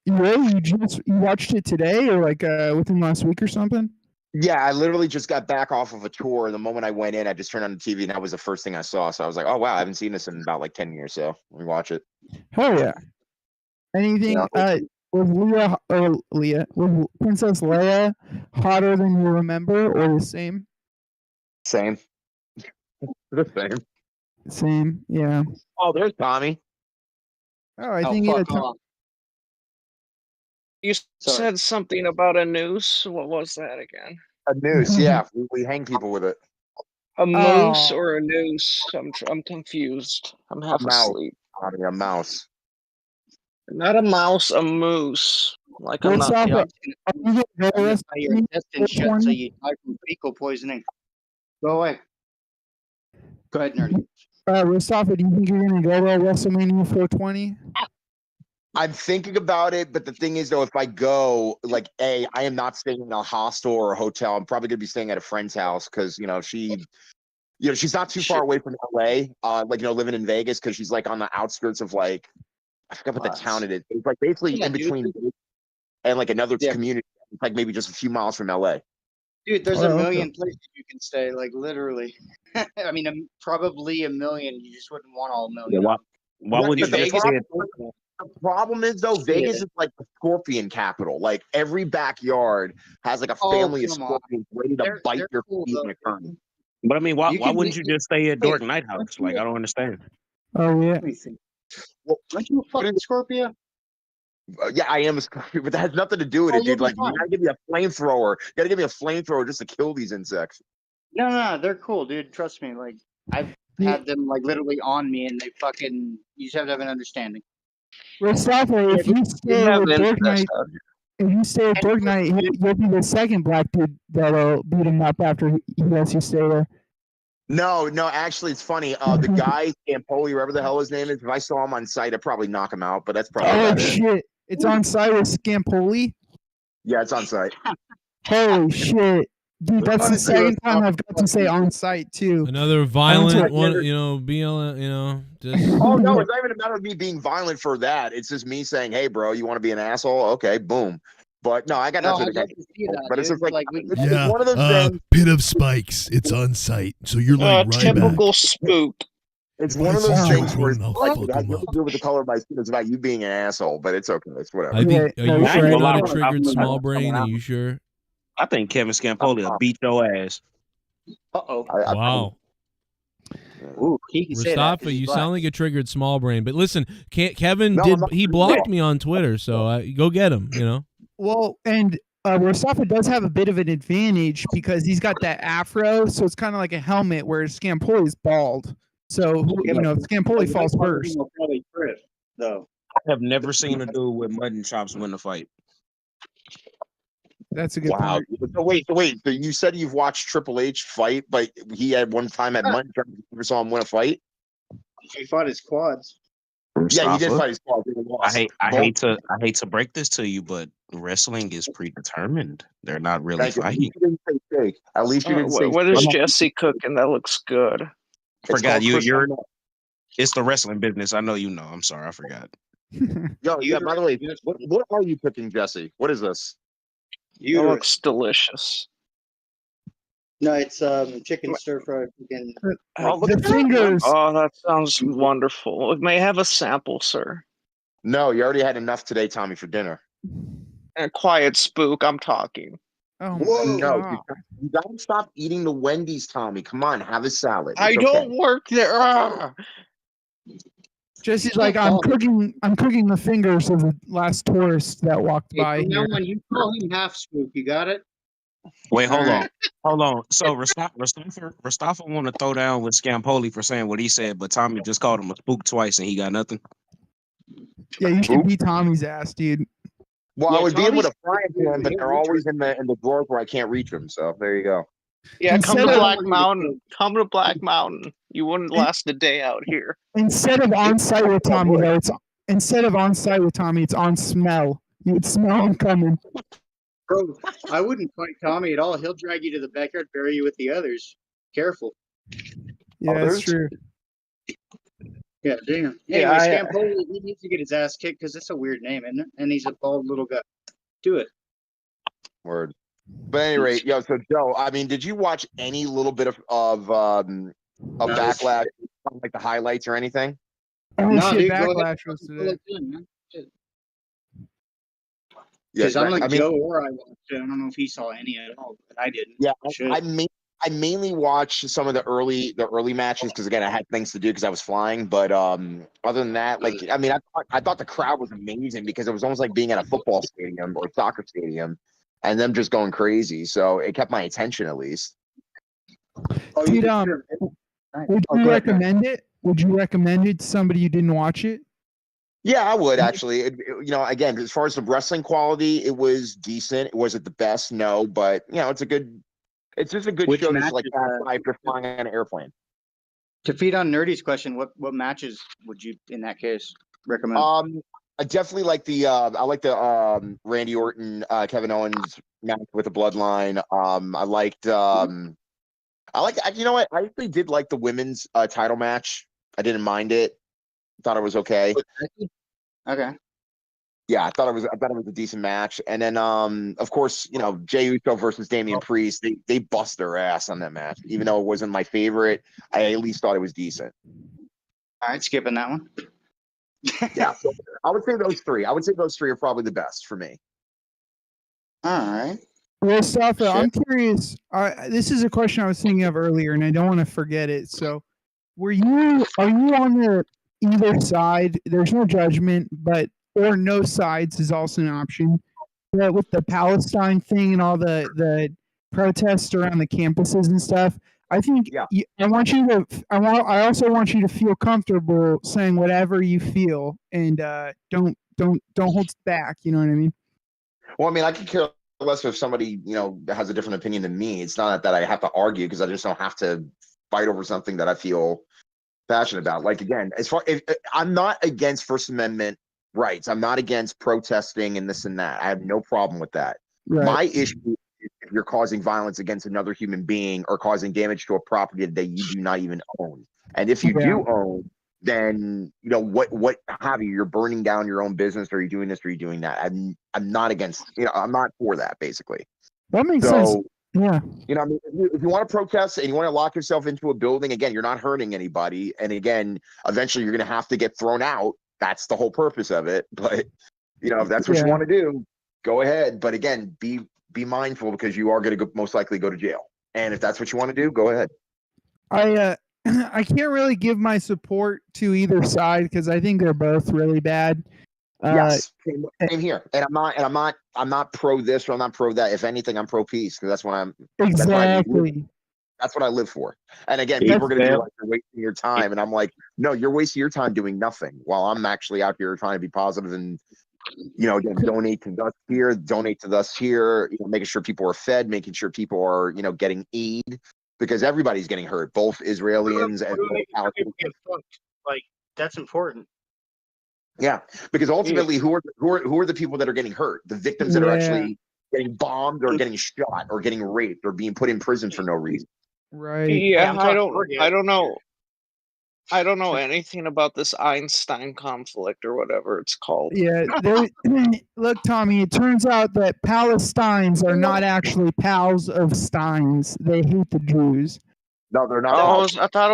Speaker 14: Really? You watched it today, or like within last week or something?
Speaker 10: Yeah, I literally just got back off of a tour. The moment I went in, I just turned on the TV, and that was the first thing I saw. So I was like, "Oh wow, I haven't seen this in about like 10 years." So let me watch it.
Speaker 14: Hell yeah! Anything? Was Princess Leia hotter than you remember, or the same?
Speaker 10: Same. The same.
Speaker 14: Same. Yeah.
Speaker 10: Oh, there's Tommy.
Speaker 14: Oh, I think
Speaker 8: you said something about a noose. What was that again?
Speaker 10: A noose, yeah. We hang people with it.
Speaker 8: A moose or a noose? I'm confused. I'm half asleep.
Speaker 10: A mouse.
Speaker 8: Not a mouse, a moose. Like a nut.
Speaker 11: Your intestines shut so you die from fecal poisoning. Go away. Go ahead, nerdy.
Speaker 14: Mustafa, do you think you're gonna go to WrestleMania 420?
Speaker 10: I'm thinking about it, but the thing is, though, if I go, like, I am not staying in a hostel or a hotel. I'm probably gonna be staying at a friend's house because she's not too far away from LA. Living in Vegas because she's like on the outskirts of like, I forgot what the town it is. It's like basically in between and like another community. It's like maybe just a few miles from LA.
Speaker 11: Dude, there's a million places you can stay, like literally. I mean, probably a million. You just wouldn't want all million.
Speaker 13: Yeah, why would you
Speaker 10: Vegas? The problem is, though, Vegas is like the scorpion capital. Like every backyard has like a family of scorpions ready to bite your feet in a turn.
Speaker 13: But I mean, why wouldn't you just stay at Dork Night House? Like, I don't understand.
Speaker 14: Oh yeah.
Speaker 10: Well,
Speaker 11: aren't you a fucking Scorpio?
Speaker 10: Yeah, I am a Scorpio, but that has nothing to do with it, dude. Like, you gotta give me a flamethrower. You gotta give me a flamethrower just to kill these insects.
Speaker 11: No, they're cool, dude. Trust me. Like, I've had them like literally on me, and they fucking. You just have to have an understanding.
Speaker 14: Mustafa, if you stay at Dork Night, you'll be the second black dude that'll beat him up after he lets you stay there.
Speaker 10: No, actually, it's funny. The guy, Scampoli, whoever the hell his name is, if I saw him on site, I'd probably knock him out, but that's probably about
Speaker 14: shit. It's on site with Scampoli?
Speaker 10: Yeah, it's on site.
Speaker 14: Holy shit. Dude, that's the second time I've got to say on site, too.
Speaker 5: Another violent one, just...
Speaker 10: Oh, no, it's not even a matter of me being violent for that. It's just me saying, hey, bro, you want to be an asshole? Okay, boom. But no, I got nothing against it. But it's just like it's one of those things.
Speaker 1: Pit of spikes. It's on site, so you're like right
Speaker 8: typical spook.
Speaker 10: It's one of those things where it's like, it has nothing to do with the color of my skin. It's about you being an asshole, but it's okay. It's whatever.
Speaker 5: I think, are you sure you're not a triggered small brain? Are you sure?
Speaker 13: I think Kevin Scampoli will beat your ass.
Speaker 5: Wow.
Speaker 11: Ooh, he can say that
Speaker 5: Mustafa, you sound like a triggered small brain. But listen, Kevin he blocked me on Twitter, so go get him,
Speaker 14: Well, and Mustafa does have a bit of an advantage because he's got that afro, so it's kind of like a helmet, whereas Scampoli is bald. So, if Scampoli falls first.
Speaker 11: Though.
Speaker 13: I have never seen a dude with mutton chops win a fight.
Speaker 14: That's a good point.
Speaker 10: So wait. So you said you've watched Triple H fight, but he had one time at mutton chops. You never saw him win a fight?
Speaker 11: He fought his quads.
Speaker 10: Yeah, he did
Speaker 13: Mustafa,
Speaker 10: fight his claws.
Speaker 13: I hate to break this to you, but wrestling is predetermined. They're not really
Speaker 10: Thank you. At
Speaker 13: fighting.
Speaker 10: least you didn't say steak. At least you didn't say
Speaker 8: What is
Speaker 10: steak.
Speaker 8: Jesse cooking? That looks good.
Speaker 13: Forgot
Speaker 10: called
Speaker 13: you're. It's the wrestling business. I know you know. I'm sorry, I forgot.
Speaker 10: Yo, yeah. By the way, what are you cooking, Jesse? What is this?
Speaker 8: That looks delicious.
Speaker 11: No, it's chicken stir fry. Chicken.
Speaker 8: Oh,
Speaker 11: The fingers.
Speaker 8: Oh, that sounds wonderful. May I have a sample, sir?
Speaker 10: No, you already had enough today, Tommy, for dinner.
Speaker 8: Quiet, spook. I'm talking.
Speaker 14: Oh
Speaker 10: Whoa, no,
Speaker 14: God.
Speaker 10: you gotta stop eating the Wendy's, Tommy. Come on, have a salad.
Speaker 8: I
Speaker 10: It's
Speaker 8: don't
Speaker 10: okay.
Speaker 8: work there.
Speaker 14: Jesse's like, I'm cooking the fingers of the last tourist that walked by
Speaker 11: From now
Speaker 14: here.
Speaker 11: on, you call him half spook. You got it?
Speaker 13: Wait, hold
Speaker 11: All
Speaker 13: on. So Mustafa want to throw down with Scampoli for saying what he said, but Tommy just called him a spook twice and he got nothing.
Speaker 14: Yeah, you should beat Tommy's ass, dude.
Speaker 10: Well,
Speaker 11: Yeah,
Speaker 10: I would be able
Speaker 11: Tommy's-
Speaker 10: to find them, but they're always in the drawers where I can't reach them. So there you go.
Speaker 8: Yeah, come
Speaker 14: Instead
Speaker 8: to
Speaker 14: of-
Speaker 8: Black Mountain. Come to Black Mountain. You wouldn't last a day out here.
Speaker 14: Instead of on site with Tommy, though, it's on smell. You would smell him coming.
Speaker 11: Bro, I wouldn't fight Tommy at all. He'll drag you to the backyard, bury you with the others. Careful.
Speaker 14: Yeah, that's true.
Speaker 11: Yeah, damn.
Speaker 8: Yeah,
Speaker 11: Anyway, Scampoli, he needs to get his ass kicked because it's a weird name, isn't it? And he's a bald little guy. Do it.
Speaker 10: Word. But at any rate, yo, so Joe, I mean, did you watch any little bit of Backlash, like the highlights or anything?
Speaker 14: Oh
Speaker 11: No,
Speaker 14: shit,
Speaker 11: dude, go ahead.
Speaker 14: Backlash was today.
Speaker 11: Because
Speaker 10: Yeah,
Speaker 11: I'm like
Speaker 10: I mean-
Speaker 11: Joe or I watched it. I don't know if he saw any at all, but I didn't.
Speaker 10: Yeah,
Speaker 11: Should.
Speaker 10: I mainly watched some of the early matches because again I had things to do because I was flying. But other than that, like I mean, I thought the crowd was amazing because it was almost like being at a football stadium or soccer stadium, and them just going crazy. So it kept my attention at least.
Speaker 14: Dude, would you recommend it? Would you recommend it to somebody who didn't watch it?
Speaker 10: Yeah, I would actually. You know, again, as far as the wrestling quality, it was decent. Was it the best? No, but you know, it's just a good
Speaker 11: Which
Speaker 10: show. Just
Speaker 11: match
Speaker 10: like
Speaker 11: is
Speaker 10: if you're flying on an airplane.
Speaker 11: To feed on Nerdy's question, what matches would you, in that case, recommend?
Speaker 10: I definitely like the Randy Orton, Kevin Owens match with the Bloodline. You know what? I actually did like the women's title match. I didn't mind it. Thought it was okay.
Speaker 11: Okay.
Speaker 10: Yeah, I thought it was a decent match. And then of course, you know, Jey Uso versus Damian Priest, they bust their ass on that match. Even though it wasn't my favorite, I at least thought it was decent.
Speaker 11: All right, skipping that one.
Speaker 10: Yeah. So I would say those three. I would say those three are probably the best for me.
Speaker 11: All right.
Speaker 14: Well, Safa, I'm curious. This is a question I was thinking of earlier, and I don't want to forget it. So, are you on the either side? There's no judgment, or no sides is also an option. But with the Palestine thing and all the protests around the campuses and stuff, I think I also want you to feel comfortable saying whatever you feel, and don't hold back. You know what I mean?
Speaker 10: Well, I mean, I could care less if somebody, you know, has a different opinion than me. It's not that I have to argue because I just don't have to fight over something that I feel passionate about. Like again, I'm not against First Amendment rights. I'm not against protesting and this and that. I have no problem with that.
Speaker 14: Right.
Speaker 10: My issue is if you're causing violence against another human being or causing damage to a property that you do not even own. And if you do own, then you know what have you? You're burning down your own business, or you're doing this, or you're doing that. I'm not against. You know, I'm not for that. Basically,
Speaker 14: that makes sense. Yeah.
Speaker 10: You know, I mean, if you want to protest and you want to lock yourself into a building, again, you're not hurting anybody. And again, eventually you're going to have to get thrown out. That's the whole purpose of it. But, you know, if that's what you want to do, go ahead. But again, be mindful because you are going to most likely go to jail. And if that's what you want to do, go ahead.
Speaker 14: I can't really give my support to either side because I think they're both really bad.
Speaker 10: Yes, same here. And I'm not pro this or I'm not pro that. If anything, I'm pro peace because that's what I'm.
Speaker 14: Exactly.
Speaker 10: That's what I live for. And again, people are going to be like, you're wasting your time. And I'm like, no, you're wasting your time doing nothing while I'm actually out here trying to be positive and, you know, again, donate to us here, donate to us here, you know, making sure people are fed, making sure people are, you know, getting aid because everybody's getting hurt, both Israelis and
Speaker 11: like that's important.
Speaker 10: Yeah, because ultimately, who are the people that are getting hurt? The victims that are actually getting bombed or getting shot or getting raped or being put in prison for no reason.
Speaker 14: Right.
Speaker 8: Yeah, I don't know anything about this Einstein conflict or whatever it's called.
Speaker 14: Yeah, look, Tommy, it turns out that Palestinians are not actually pals of Steins. They hate the Jews.
Speaker 10: No, they're not.
Speaker 8: Oh, I thought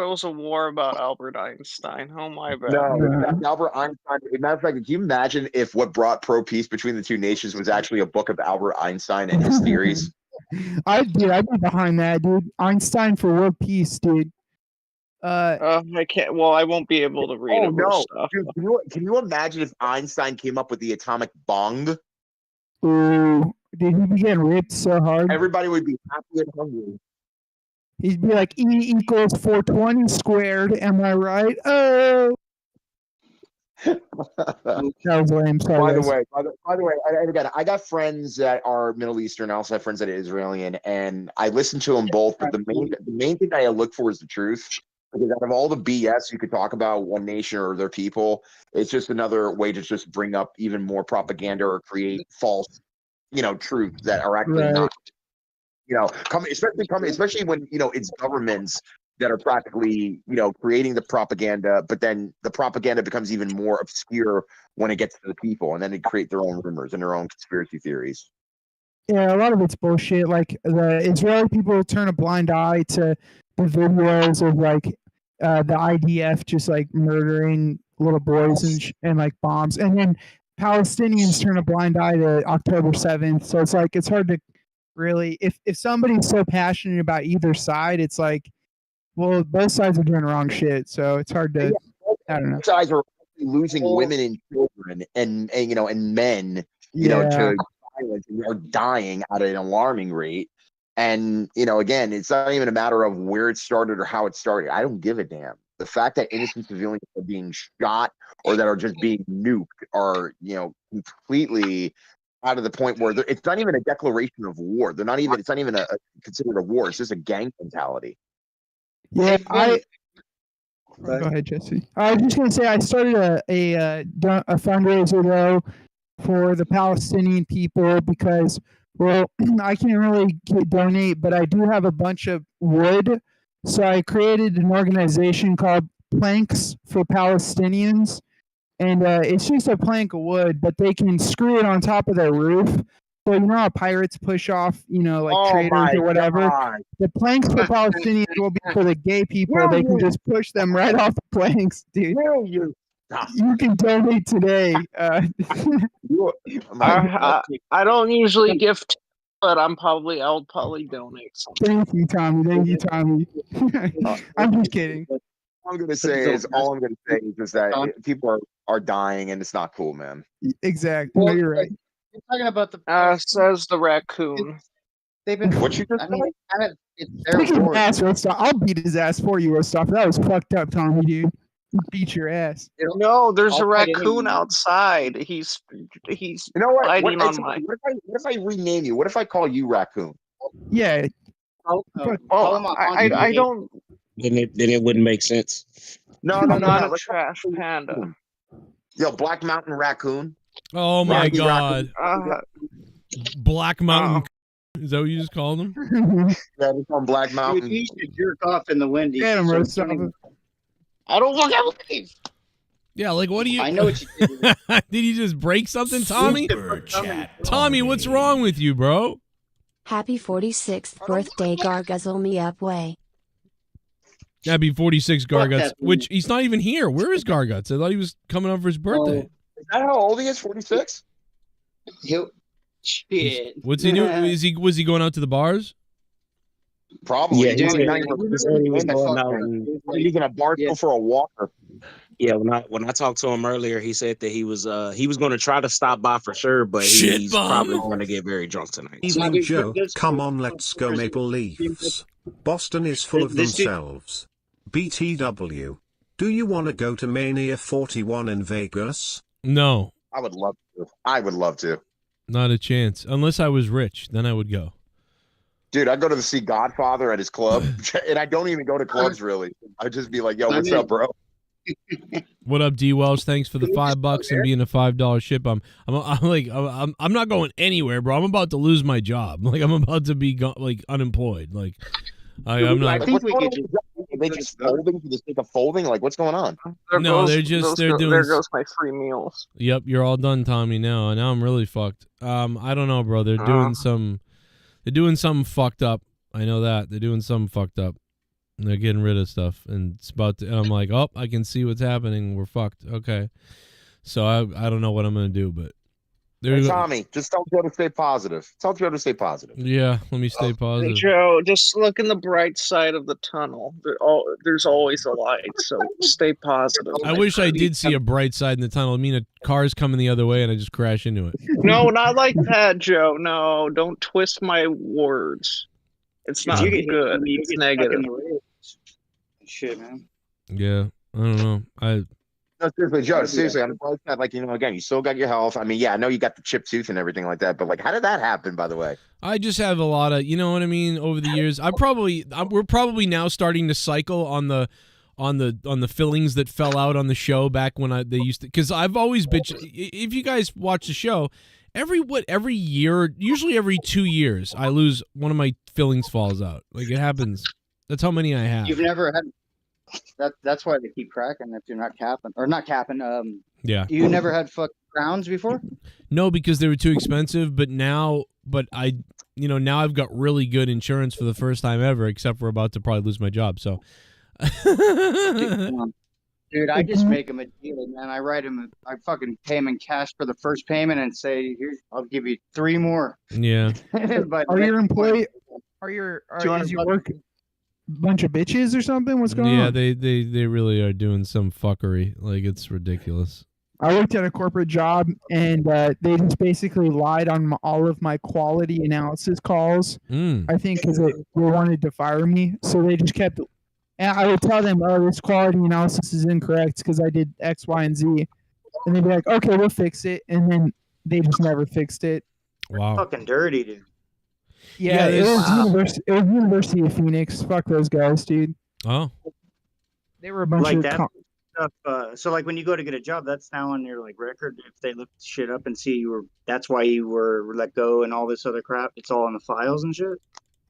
Speaker 8: it was a war about Albert Einstein. Oh my bad.
Speaker 10: No, Albert Einstein. As a matter of fact, can you imagine if what brought pro peace between the two nations was actually a book of Albert Einstein and his theories?
Speaker 14: I'd be behind that, dude. Einstein for world peace, dude.
Speaker 8: I can't. Well, I won't be able to read stuff.
Speaker 10: Dude, can you imagine if Einstein came up with the atomic bomb?
Speaker 14: Ooh, dude, he'd be getting ripped so hard.
Speaker 10: Everybody would be happy and hungry.
Speaker 14: He'd be like, E equals 420 squared. Am I right? Oh. That was lame. Sorry,
Speaker 10: By the way, again, I got friends that are Middle Eastern. I also have friends that are Israeli, and I listen to them both. But the main thing I look for is the truth. Because out of all the BS you could talk about one nation or their people, it's just another way to just bring up even more propaganda or create false, truths that are actually not. Especially when it's governments that are practically creating the propaganda, but then the propaganda becomes even more obscure when it gets to the people, and then they create their own rumors and their own conspiracy theories.
Speaker 14: Yeah, a lot of it's bullshit. Like the Israeli people turn a blind eye to the videos of like the IDF just like murdering little boys and like bombs, and then Palestinians turn a blind eye to October 7th. So it's like it's hard to really, if somebody's so passionate about either side, it's like, well, both sides are doing wrong shit. So it's hard to, I don't know.
Speaker 10: Both sides are losing women and children and men, to violence, and are dying at an alarming rate. And, again, it's not even a matter of where it started or how it started. I don't give a damn. The fact that innocent civilians are being shot or that are just being nuked are, completely out of the point where it's not even a declaration of war. It's not even considered a war. It's just a gang mentality.
Speaker 14: Yeah, go ahead, Jesse. I was just gonna say I started a fundraiser though for the Palestinian people because, well, I can't really donate, but I do have a bunch of wood, so I created an organization called Planks for Palestinians, and it's just a plank of wood, but they can screw it on top of their roof. So you know how pirates push off, traders or whatever?
Speaker 10: God.
Speaker 14: The planks for Palestinians will be for the gay people. They can just push them right off the planks, dude. You can donate today.
Speaker 8: I don't usually gift, but I'll probably donate something.
Speaker 14: Thank you, Tommy. I'm just kidding.
Speaker 10: All I'm gonna say is that people are dying and it's not cool, man.
Speaker 14: Exactly. No, you're right.
Speaker 11: You're talking about the
Speaker 8: says the raccoon.
Speaker 11: They've been.
Speaker 10: What you just
Speaker 11: it's
Speaker 14: Kick his ass, Rostov. I'll beat his ass for you, Rostov. That was fucked up, Tommy, dude. He beat your ass.
Speaker 8: No, there's a raccoon outside. He's
Speaker 10: You know what?
Speaker 8: fighting on my.
Speaker 10: What if I rename you? What if I call you Raccoon?
Speaker 14: Yeah.
Speaker 8: I don't.
Speaker 13: Then it wouldn't make sense.
Speaker 10: No,
Speaker 8: I'm not a
Speaker 10: Let's-
Speaker 8: trash panda.
Speaker 10: Yo, Black Mountain Raccoon.
Speaker 5: Oh my
Speaker 10: Rocky
Speaker 5: God.
Speaker 10: Raccoon.
Speaker 5: Black Mountain. Is that what you just called him?
Speaker 10: Yeah, we call him Black Mountain.
Speaker 11: Dude, he should jerk off in the wind.
Speaker 14: Get him, Rostov.
Speaker 8: I don't want to leave.
Speaker 5: Yeah, like what do you?
Speaker 11: I know what you did.
Speaker 5: Did you just break something, Tommy? Tommy, what's wrong with you, bro?
Speaker 15: Happy 46th birthday, Garguzzle me up way.
Speaker 5: Happy 46 Garguts,
Speaker 11: that
Speaker 5: which he's not even here. Where is Garguts? I thought he was coming up for his birthday.
Speaker 10: Is that how old he is? 46?
Speaker 11: Shit.
Speaker 5: What's he doing? Was he going out to the bars?
Speaker 10: Probably.
Speaker 13: Yeah,
Speaker 10: He's
Speaker 13: he was going out
Speaker 10: using a bar stool for a walker.
Speaker 13: Yeah, when I talked to him earlier, he said that he was going to try to stop by for sure, but
Speaker 5: Shit,
Speaker 13: he's
Speaker 5: bum.
Speaker 13: probably going to get very drunk tonight.
Speaker 9: Evening Joe, come on, let's go Maple Leafs. Boston is full of themselves. BTW. Do you want to go to Mania 41 in Vegas?
Speaker 5: No,
Speaker 10: I would love to.
Speaker 5: not a chance. Unless I was rich, then I would go.
Speaker 10: Dude, I'd go to see Godfather at his club, and I don't even go to clubs really. I'd just be like, "Yo, what's up, bro?"
Speaker 5: What up, D Welsh? Thanks for the $5 and being a $5 ship. I'm not going anywhere, bro. I'm about to lose my job. Like I'm about to be unemployed. Like I'm not.
Speaker 10: I think we could just. Are they just folding for the sake of folding? Like what's going on?
Speaker 5: They're doing.
Speaker 8: There goes my free meals.
Speaker 5: Yep, you're all done, Tommy. Now I'm really fucked. I don't know, bro. They're doing something fucked up. I know that they're doing something fucked up. And they're getting rid of stuff, and it's about to. And I'm like, oh, I can see what's happening. We're fucked. Okay, so I don't know what I'm gonna do, but
Speaker 10: hey, Tommy, just tell Joe to stay positive. Tell Joe to stay positive.
Speaker 5: Yeah, let me stay positive.
Speaker 8: Hey, Joe, just look in the bright side of the tunnel. There's always a light, so stay positive.
Speaker 5: I wish I did see a bright side in the tunnel. I mean, a car's coming the other way, and I just crash into it.
Speaker 8: No, not like that, Joe. No, don't twist my words. It's not good. It's negative.
Speaker 11: Shit, man.
Speaker 5: Yeah, I don't know.
Speaker 10: No, seriously, Joe. Seriously, on the bright side, like again, you still got your health. I mean, yeah, I know you got the chipped tooth and everything like that, but like, how did that happen? By the way,
Speaker 5: I just have a lot of, you know what I mean. Over the years, we're probably now starting to cycle on the fillings that fell out on the show back when they used to. Because I've always bitched. If you guys watch the show, every year, usually every 2 years, I lose one of my fillings falls out. Like it happens. That's how many I have.
Speaker 11: You've never had. That's why they keep cracking if you're not capping or not capping.
Speaker 5: Yeah.
Speaker 11: You never had crowns before?
Speaker 5: No, because they were too expensive. But now I've got really good insurance for the first time ever. Except we're about to probably lose my job. So.
Speaker 11: Dude, I just make him a deal, man. I write him. I fucking pay him in cash for the first payment and say, "Here, I'll give you 3 more."
Speaker 5: Yeah.
Speaker 11: But
Speaker 14: are your employee? Is your work bunch of bitches or something? What's going on?
Speaker 5: Yeah, they really are doing some fuckery. Like it's ridiculous.
Speaker 14: I worked at a corporate job, and they just basically lied on all of my quality analysis calls. I think because they wanted to fire me, so they just kept. And I would tell them, "Oh, this quality analysis is incorrect because I did X, Y, and Z," and they'd be like, "Okay, we'll fix it," and then they just never fixed it.
Speaker 5: Wow,
Speaker 11: fucking dirty, dude.
Speaker 14: Yeah, it was University of Phoenix. Fuck those guys, dude.
Speaker 5: Oh,
Speaker 14: they were a bunch
Speaker 11: like
Speaker 14: of
Speaker 11: that stuff. So, like, when you go to get a job, that's now on your record. If they look shit up and see that's why you were let go and all this other crap. It's all in the files and shit.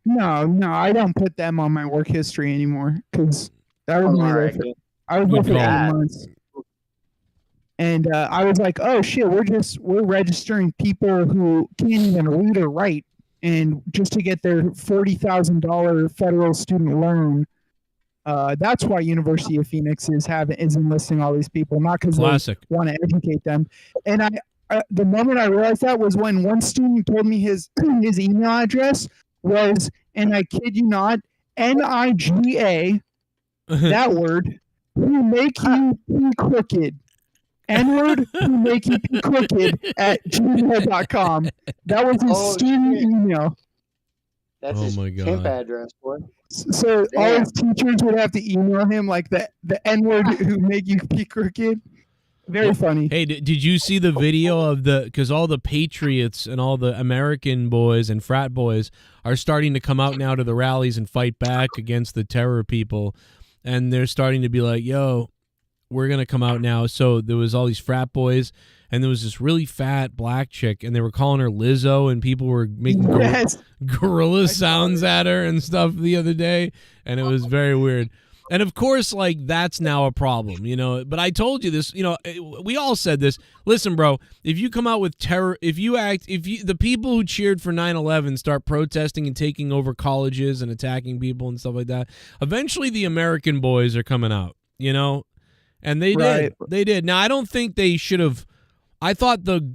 Speaker 14: No, I don't put them on my work history anymore because that was I was there for 8 months. And I was like, oh shit, we're registering people who can't even read or write, and just to get their $40,000 federal student loan. That's why University of Phoenix is enlisting all these people, not because they want to educate them. And the moment I realized that was when one student told me his email address was, and I kid you not, NIGA, that word, who make you be crooked. N-word, who make you be crooked at gmail.com. That was his student email.
Speaker 11: That's his pimp address, boy.
Speaker 14: So all his teachers would have to email him like the N-word who make you be crooked. Very funny.
Speaker 5: Hey, did you see the video of because all the patriots and all the American boys and frat boys are starting to come out now to the rallies and fight back against the terror people, and they're starting to be like, yo, we're going to come out now. So there was all these frat boys, and there was this really fat black chick, and they were calling her Lizzo, and people were making gorilla sounds at her and stuff the other day, and it was very weird. And of course, like, that's now a problem, but I told you this, we all said this. Listen, bro, if you come out with terror, the people who cheered for 9/11 start protesting and taking over colleges and attacking people and stuff like that, eventually the American boys are coming out, and they did. Now, I don't think they should have. I thought the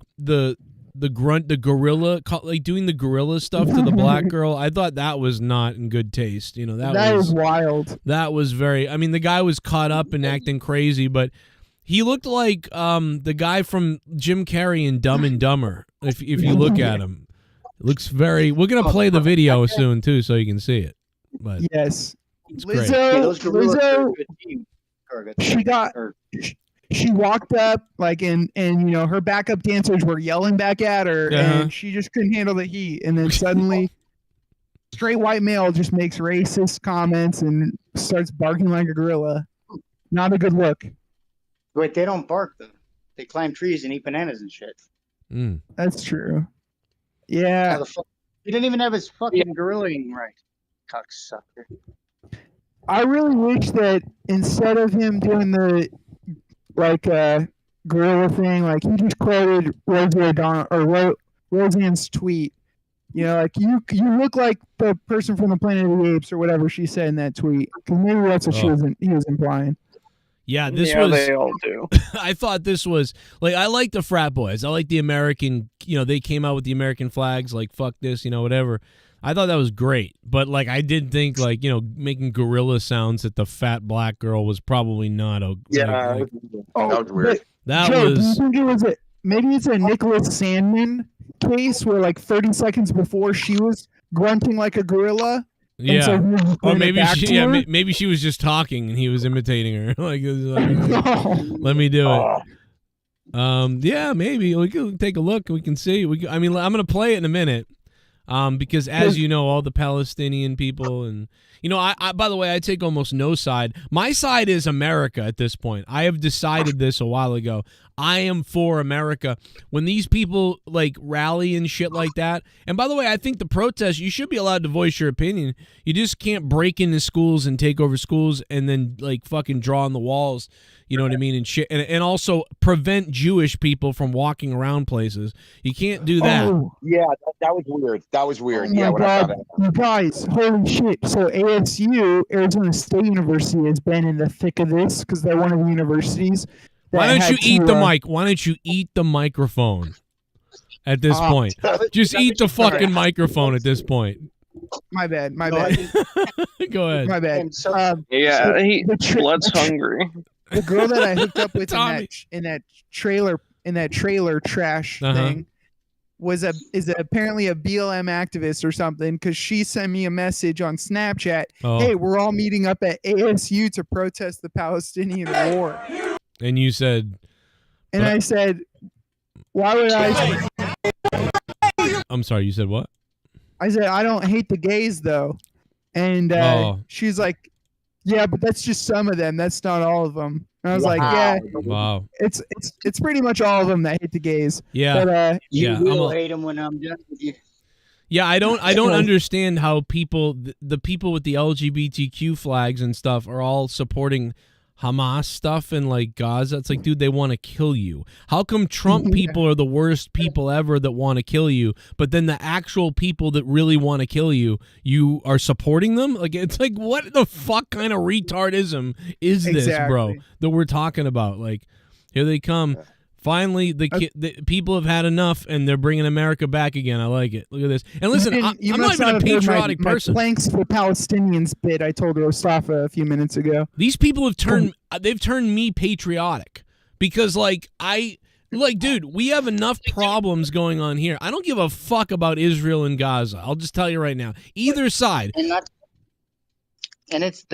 Speaker 5: gorilla, like doing the gorilla stuff to the black girl, I thought that was not in good taste. That
Speaker 14: was wild.
Speaker 5: That was very. I mean, the guy was caught up and acting crazy, but he looked like the guy from Jim Carrey in Dumb and Dumber. If you look at him, it looks very. We're gonna play the video soon too, so you can see it. But
Speaker 14: yes,
Speaker 5: it's great.
Speaker 14: Lizzo, she walked up and her backup dancers were yelling back at her, and she just couldn't handle the heat. And then suddenly, straight white male just makes racist comments and starts barking like a gorilla. Not a good look.
Speaker 11: Wait, they don't bark though. They climb trees and eat bananas and shit.
Speaker 14: That's true. Yeah.
Speaker 11: How the fuck? He didn't even have his fucking gorilla eating right. Cocksucker.
Speaker 14: I really wish that instead of him doing the gorilla thing, like he just quoted Rosie O'Donnell or Roseanne's tweet. You know, like you look like the person from the Planet of the Apes or whatever she said in that tweet. Because maybe that's what he was implying.
Speaker 6: Yeah, this
Speaker 8: Yeah,
Speaker 6: was.
Speaker 8: they all do.
Speaker 6: I thought this was like I like the frat boys. I like the American. You know, they came out with the American flags. Like fuck this, you know, whatever. I thought that was great, but like I did think like making gorilla sounds at the fat black girl was probably not a
Speaker 10: that was weird.
Speaker 6: That
Speaker 14: Joe,
Speaker 6: was.
Speaker 14: do you think it was maybe it's a Nicholas Sandman case where like 30 seconds before she was grunting like a gorilla?
Speaker 6: Yeah, or maybe
Speaker 14: maybe
Speaker 6: she was just talking and he was imitating her. like let me do it. Yeah, maybe we can take a look. We can see. I mean, I'm gonna play it in a minute. Because as you know, all the Palestinian people and I by the way, I take almost no side. My side is America at this point. I have decided this a while ago. I am for America. When these people like rally and shit like that, and by the way, I think the protest, you should be allowed to voice your opinion. You just can't break into schools and take over schools and then like fucking draw on the walls. You know what I mean? And shit, and also prevent Jewish people from walking around places. You can't do that.
Speaker 14: Oh.
Speaker 10: Yeah, that was weird. That was weird.
Speaker 14: Oh
Speaker 10: yeah,
Speaker 14: my
Speaker 10: when I saw
Speaker 14: God,
Speaker 10: that.
Speaker 14: you guys, holy shit. So ASU, Arizona State University, has been in the thick of this because they're one of the universities.
Speaker 6: Why don't you eat the mic? Why don't you eat the microphone at this point? Just eat the fucking microphone at this point.
Speaker 14: My bad.
Speaker 6: Go ahead.
Speaker 14: My bad.
Speaker 8: Blood's hungry.
Speaker 14: The girl that I hooked up with in that trailer trash thing is apparently a BLM activist or something because she sent me a message on Snapchat. Hey, we're all meeting up at ASU to protest the Palestinian war.
Speaker 6: And you said,
Speaker 14: and I said, why would I?
Speaker 6: I'm sorry. You said what?
Speaker 14: I said I don't hate the gays though, and she's like, yeah, but that's just some of them. That's not all of them. And I was like, yeah,
Speaker 6: wow,
Speaker 14: it's pretty much all of them that hate the gays.
Speaker 6: Yeah,
Speaker 14: but,
Speaker 11: you will hate them when I'm done with you.
Speaker 6: Yeah, I don't understand how the people with the LGBTQ flags and stuff are all supporting Hamas stuff in like Gaza. It's like, dude, they want to kill you. How come Trump people are the worst people ever that want to kill you, but then the actual people that really want to kill you, you are supporting them? Like, it's like, what the fuck kind of retardism is this, bro, that we're talking about? Like, here they come. Finally, the people have had enough, and they're bringing America back again. I like it. Look at this. And listen, I'm not even a patriotic person.
Speaker 14: My planks for Palestinians bit I told Rostafa a few minutes ago.
Speaker 6: These people have turned me patriotic because, dude, we have enough problems going on here. I don't give a fuck about Israel and Gaza. I'll just tell you right now. Either side.
Speaker 11: And this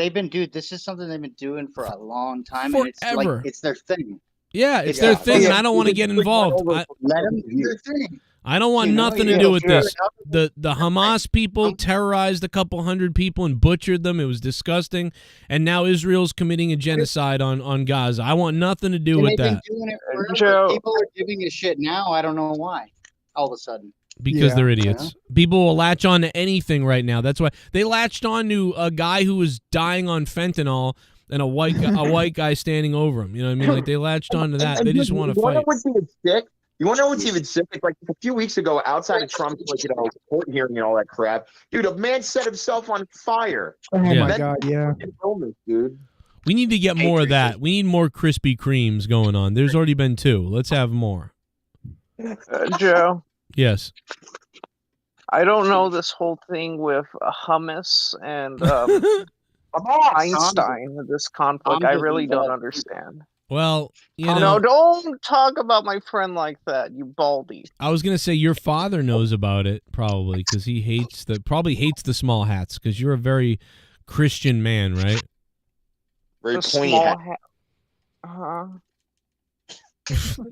Speaker 11: is something they've been doing for a long time.
Speaker 6: Forever.
Speaker 11: And it's their thing.
Speaker 6: Yeah, it's their thing, and I don't want to get involved.
Speaker 11: Let them do their thing.
Speaker 6: I don't want nothing to do with this. The Hamas people terrorized a couple hundred people and butchered them. It was disgusting. And now Israel's committing a genocide on Gaza. I want nothing to do with that.
Speaker 11: Doing it forever. People are giving a shit now. I don't know why. All of a sudden.
Speaker 6: Because they're idiots. People will latch on to anything right now. That's why they latched on to a guy who was dying on fentanyl and a white guy standing over him. You know what I mean? Like, they latched on to that. They just want to fight.
Speaker 10: You want to know what's even sick? It's like a few weeks ago, outside of Trump's court hearing and all that crap, dude, a man set himself on fire.
Speaker 14: Oh my God, yeah.
Speaker 10: Dude.
Speaker 6: We need to get more of that. We need more Krispy Kremes going on. There's already been 2. Let's have more.
Speaker 8: Joe.
Speaker 6: Yes.
Speaker 8: I don't know this whole thing with hummus and Einstein, this conflict. I really don't understand.
Speaker 6: Well, you know.
Speaker 8: No, don't talk about my friend like that, you baldy.
Speaker 6: I was going to say your father knows about it, probably, because he hates the small hats, because you're a very Christian man, right?
Speaker 10: Very pointy hat.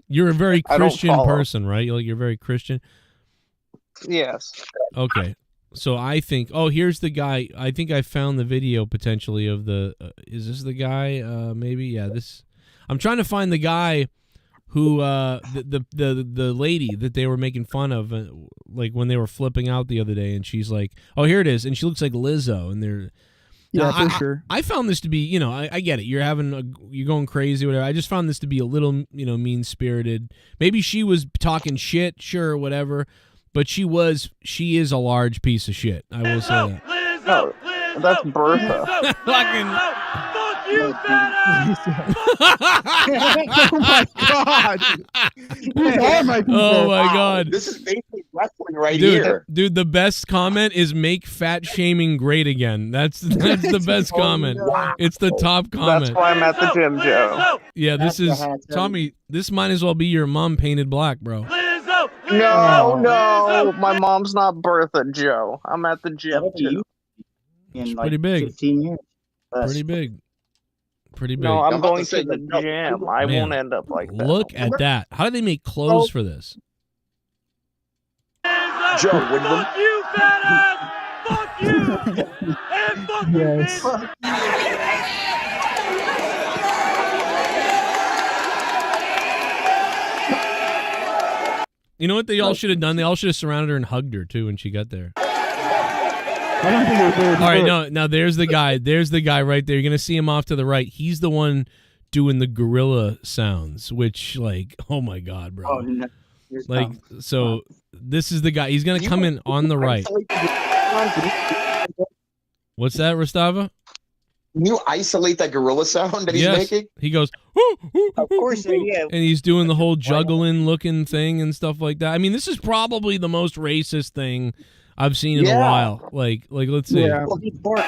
Speaker 6: You're a very Christian person, right? You're very Christian?
Speaker 8: Yes.
Speaker 6: Okay. So I think, here's the guy. I think I found the video potentially of the, is this the guy? Maybe, yeah, this.
Speaker 5: I'm trying to find the guy who the lady that they were making fun of, like when they were flipping out the other day, and she's like, "Oh, here it is," and she looks like Lizzo, and they're.
Speaker 14: Yeah,
Speaker 5: Now,
Speaker 14: for sure.
Speaker 5: I found this to be, you know, I get it. You're going crazy, whatever. I just found this to be a little, you know, mean spirited. Maybe she was talking shit, sure, whatever. But she is a large piece of shit. I will say that.
Speaker 8: No, that's Bertha.
Speaker 5: Fucking.
Speaker 4: Fuck you,
Speaker 14: Oh my god! These are my people.
Speaker 5: Oh my god!
Speaker 10: This is basically wrestling right
Speaker 5: Dude,
Speaker 10: here.
Speaker 5: dude, the best comment is "make fat shaming great again." That's the best comment. It's the top comment.
Speaker 8: That's why I'm at the gym, Joe.
Speaker 5: Yeah, this is Tommy. This might as well be your mom painted black, bro.
Speaker 8: No, my mom's not Bertha, Joe. I'm at the gym too.
Speaker 11: In like
Speaker 5: Pretty big.
Speaker 11: 15 years.
Speaker 5: Pretty big. Pretty big.
Speaker 8: No, I'm
Speaker 10: about to
Speaker 8: going
Speaker 10: say
Speaker 8: to the
Speaker 10: that-
Speaker 8: gym. I
Speaker 5: Man,
Speaker 8: won't end up like that.
Speaker 5: Look at that. How do they make clothes for this?
Speaker 10: Joe, when
Speaker 4: Fuck you, fat ass! Fuck you! And fuck you,
Speaker 14: Yes.
Speaker 4: bitch!
Speaker 5: You know what they all should have done? They all should have surrounded her and hugged her too when she got there.
Speaker 14: I don't think they would.
Speaker 5: All right, now there's the guy. There's the guy right there. You're gonna see him off to the right. He's the one doing the gorilla sounds, which, like, oh my god, bro.
Speaker 11: Oh, no. Here's
Speaker 5: Like,
Speaker 11: Tom.
Speaker 5: so this is the guy. He's gonna come in on the right. What's that, Rostava?
Speaker 10: Can you isolate that gorilla sound that he's
Speaker 5: Yes.
Speaker 10: making?
Speaker 5: He goes,
Speaker 11: Of course, yeah.
Speaker 5: and he's doing the whole juggling looking thing and stuff like that. I mean, this is probably the most racist thing I've seen in a while. Like let's see.
Speaker 14: Yeah.
Speaker 11: Well, he's bored.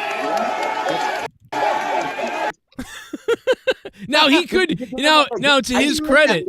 Speaker 5: Now he could now to his credit,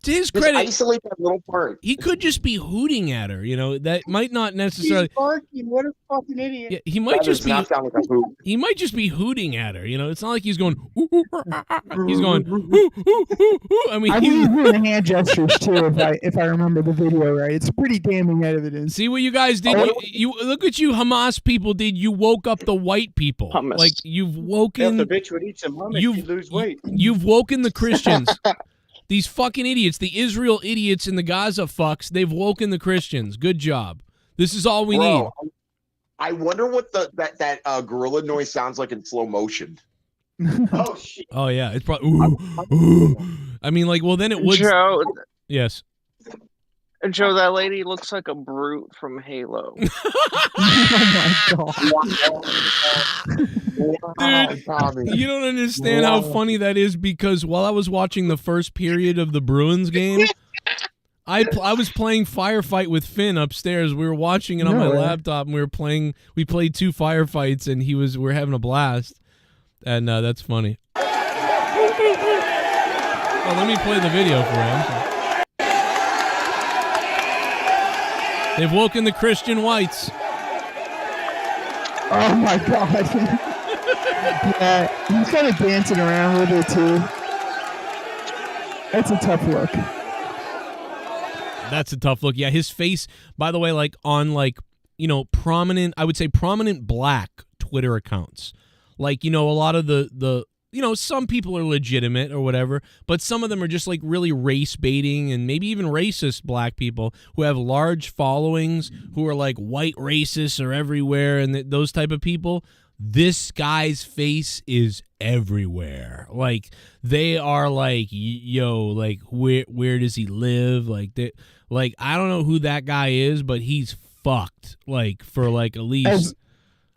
Speaker 10: Just isolate that little part.
Speaker 5: he could just be hooting at her. You know, that might not necessarily.
Speaker 11: He's barking. What a fucking idiot.
Speaker 5: Yeah, he might
Speaker 10: That
Speaker 5: just
Speaker 10: does
Speaker 5: be.
Speaker 10: not sound like a hoot.
Speaker 5: He might just be hooting at her. You know, it's not like he's going. "Ooh, ooh, ah, ah, ah." He's going. "Ooh, ooh, ooh, ooh." I mean,
Speaker 14: I think he's doing hand gestures too, if I remember the video right. It's pretty damning evidence.
Speaker 5: see what you guys did. You look at you Hamas people did. You woke up the white people.
Speaker 8: Hummus.
Speaker 5: Like you've
Speaker 11: If
Speaker 5: woken.
Speaker 11: the bitch would eat some hummus, she'd lose weight.
Speaker 5: You've woken the Christians. These fucking idiots, the Israel idiots and the Gaza fucks, they've woken the Christians. Good job. This is all we need.
Speaker 10: I wonder what that gorilla noise sounds like in slow motion.
Speaker 11: Oh, shit.
Speaker 5: Oh yeah, it's probably. Ooh, ooh. I mean, like, well, then it would.
Speaker 8: Joe,
Speaker 5: Yes.
Speaker 8: Joe, that lady looks like a brute from Halo.
Speaker 14: Oh my god.
Speaker 5: Dude, you don't understand how funny that is, because while I was watching the first period of the Bruins game, I was playing Firefight with Finn upstairs. We were watching it on my laptop, and we played 2 firefights, and we're having a blast. And that's funny. Oh, let me play the video for him. They've woken the Christian whites.
Speaker 14: Oh my god. Yeah, he's kind of dancing around with it too. That's a tough look.
Speaker 5: That's a tough look. Yeah, his face, by the way, like on prominent, I would say prominent black Twitter accounts. Like, a lot of the some people are legitimate or whatever, but some of them are just like really race baiting and maybe even racist black people who have large followings who are like white racists are everywhere and those type of people. This guy's face is everywhere. Like, they are like, yo, like, where does he live? Like, I don't know who that guy is, but he's fucked. Like, for like at least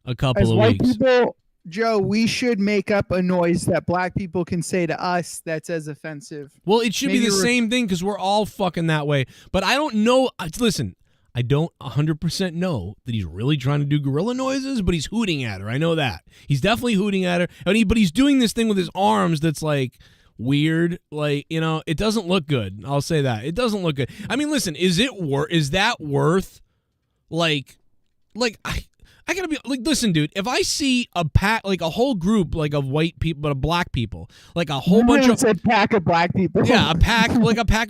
Speaker 5: a couple of
Speaker 14: white
Speaker 5: weeks.
Speaker 14: People, Joe, we should make up a noise that black people can say to us that's as offensive.
Speaker 5: Well, it should be the same thing because we're all fucking that way. But I don't know. Listen, I don't 100% know that he's really trying to do gorilla noises, but he's hooting at her. I know that. He's definitely hooting at her. But he's doing this thing with his arms that's like weird. Like, it doesn't look good. I'll say that. It doesn't look good. I mean, listen, is that worth I gotta be like, listen, dude. If I see a whole group of white people, but of black people, like a whole bunch of
Speaker 14: pack of black people,
Speaker 5: yeah, a pack of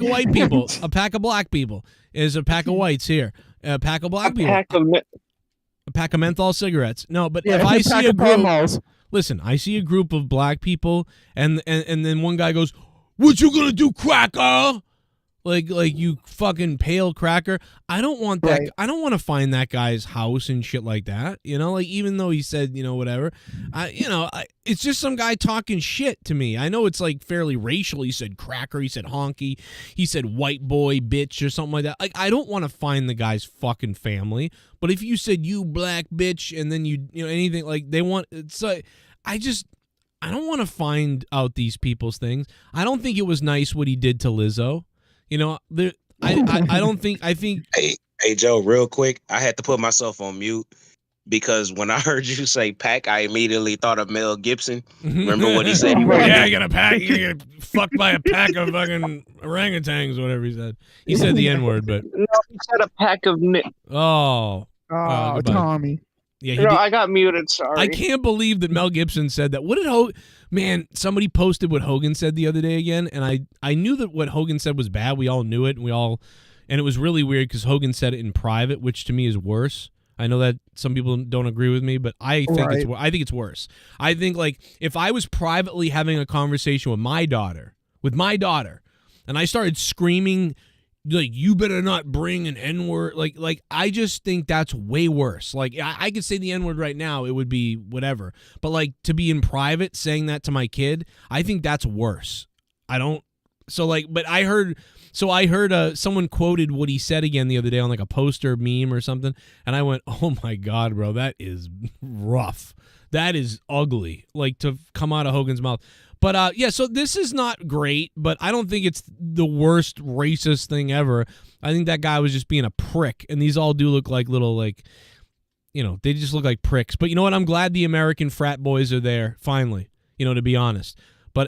Speaker 5: white people, a pack of black people is a pack of whites here, a pack of black people, a pack of menthol cigarettes. No, but if I see a group, listen, I see a group of black people, and then one guy goes, "What you gonna do, cracker?" Like you fucking pale cracker. I don't want that. Right. I don't want to find that guy's house and shit like that. You know, like even though he said, you know, whatever, it's just some guy talking shit to me. I know it's like fairly racial. He said cracker. He said honky. He said white boy bitch or something like that. Like I don't want to find the guy's fucking family. But if you said you black bitch and then you know anything like they want, it's like I don't want to find out these people's things. I don't think it was nice what he did to Lizzo. You know, I don't think. I think.
Speaker 13: Hey, Joe, real quick, I had to put myself on mute because when I heard you say pack, I immediately thought of Mel Gibson. Remember what he said?
Speaker 5: Yeah, I got a pack. You get fucked by a pack of fucking orangutans, whatever he said. He said the N-word, but
Speaker 8: no, he said a pack of.
Speaker 14: Tommy.
Speaker 5: Yeah,
Speaker 8: I got muted. Sorry.
Speaker 5: I can't believe that Mel Gibson said that. What did Man, somebody posted what Hogan said the other day again, and I knew that what Hogan said was bad. We all knew it, and it was really weird because Hogan said it in private, which to me is worse. I know that some people don't agree with me, but I think it's worse. I think like if I was privately having a conversation with my daughter, and I started screaming, like, you better not bring an N-word. Like I just think that's way worse. Like I could say the N-word right now, it would be whatever. But like to be in private saying that to my kid, I think that's worse. But I heard someone quoted what he said again the other day on like a poster meme or something. And I went, oh my God, bro, that is rough. That is ugly. Like to come out of Hogan's mouth. But, so this is not great, but I don't think it's the worst racist thing ever. I think that guy was just being a prick, and these all do look like little, like, you know, they just look like pricks. But you know what? I'm glad the American frat boys are there, finally, you know, to be honest.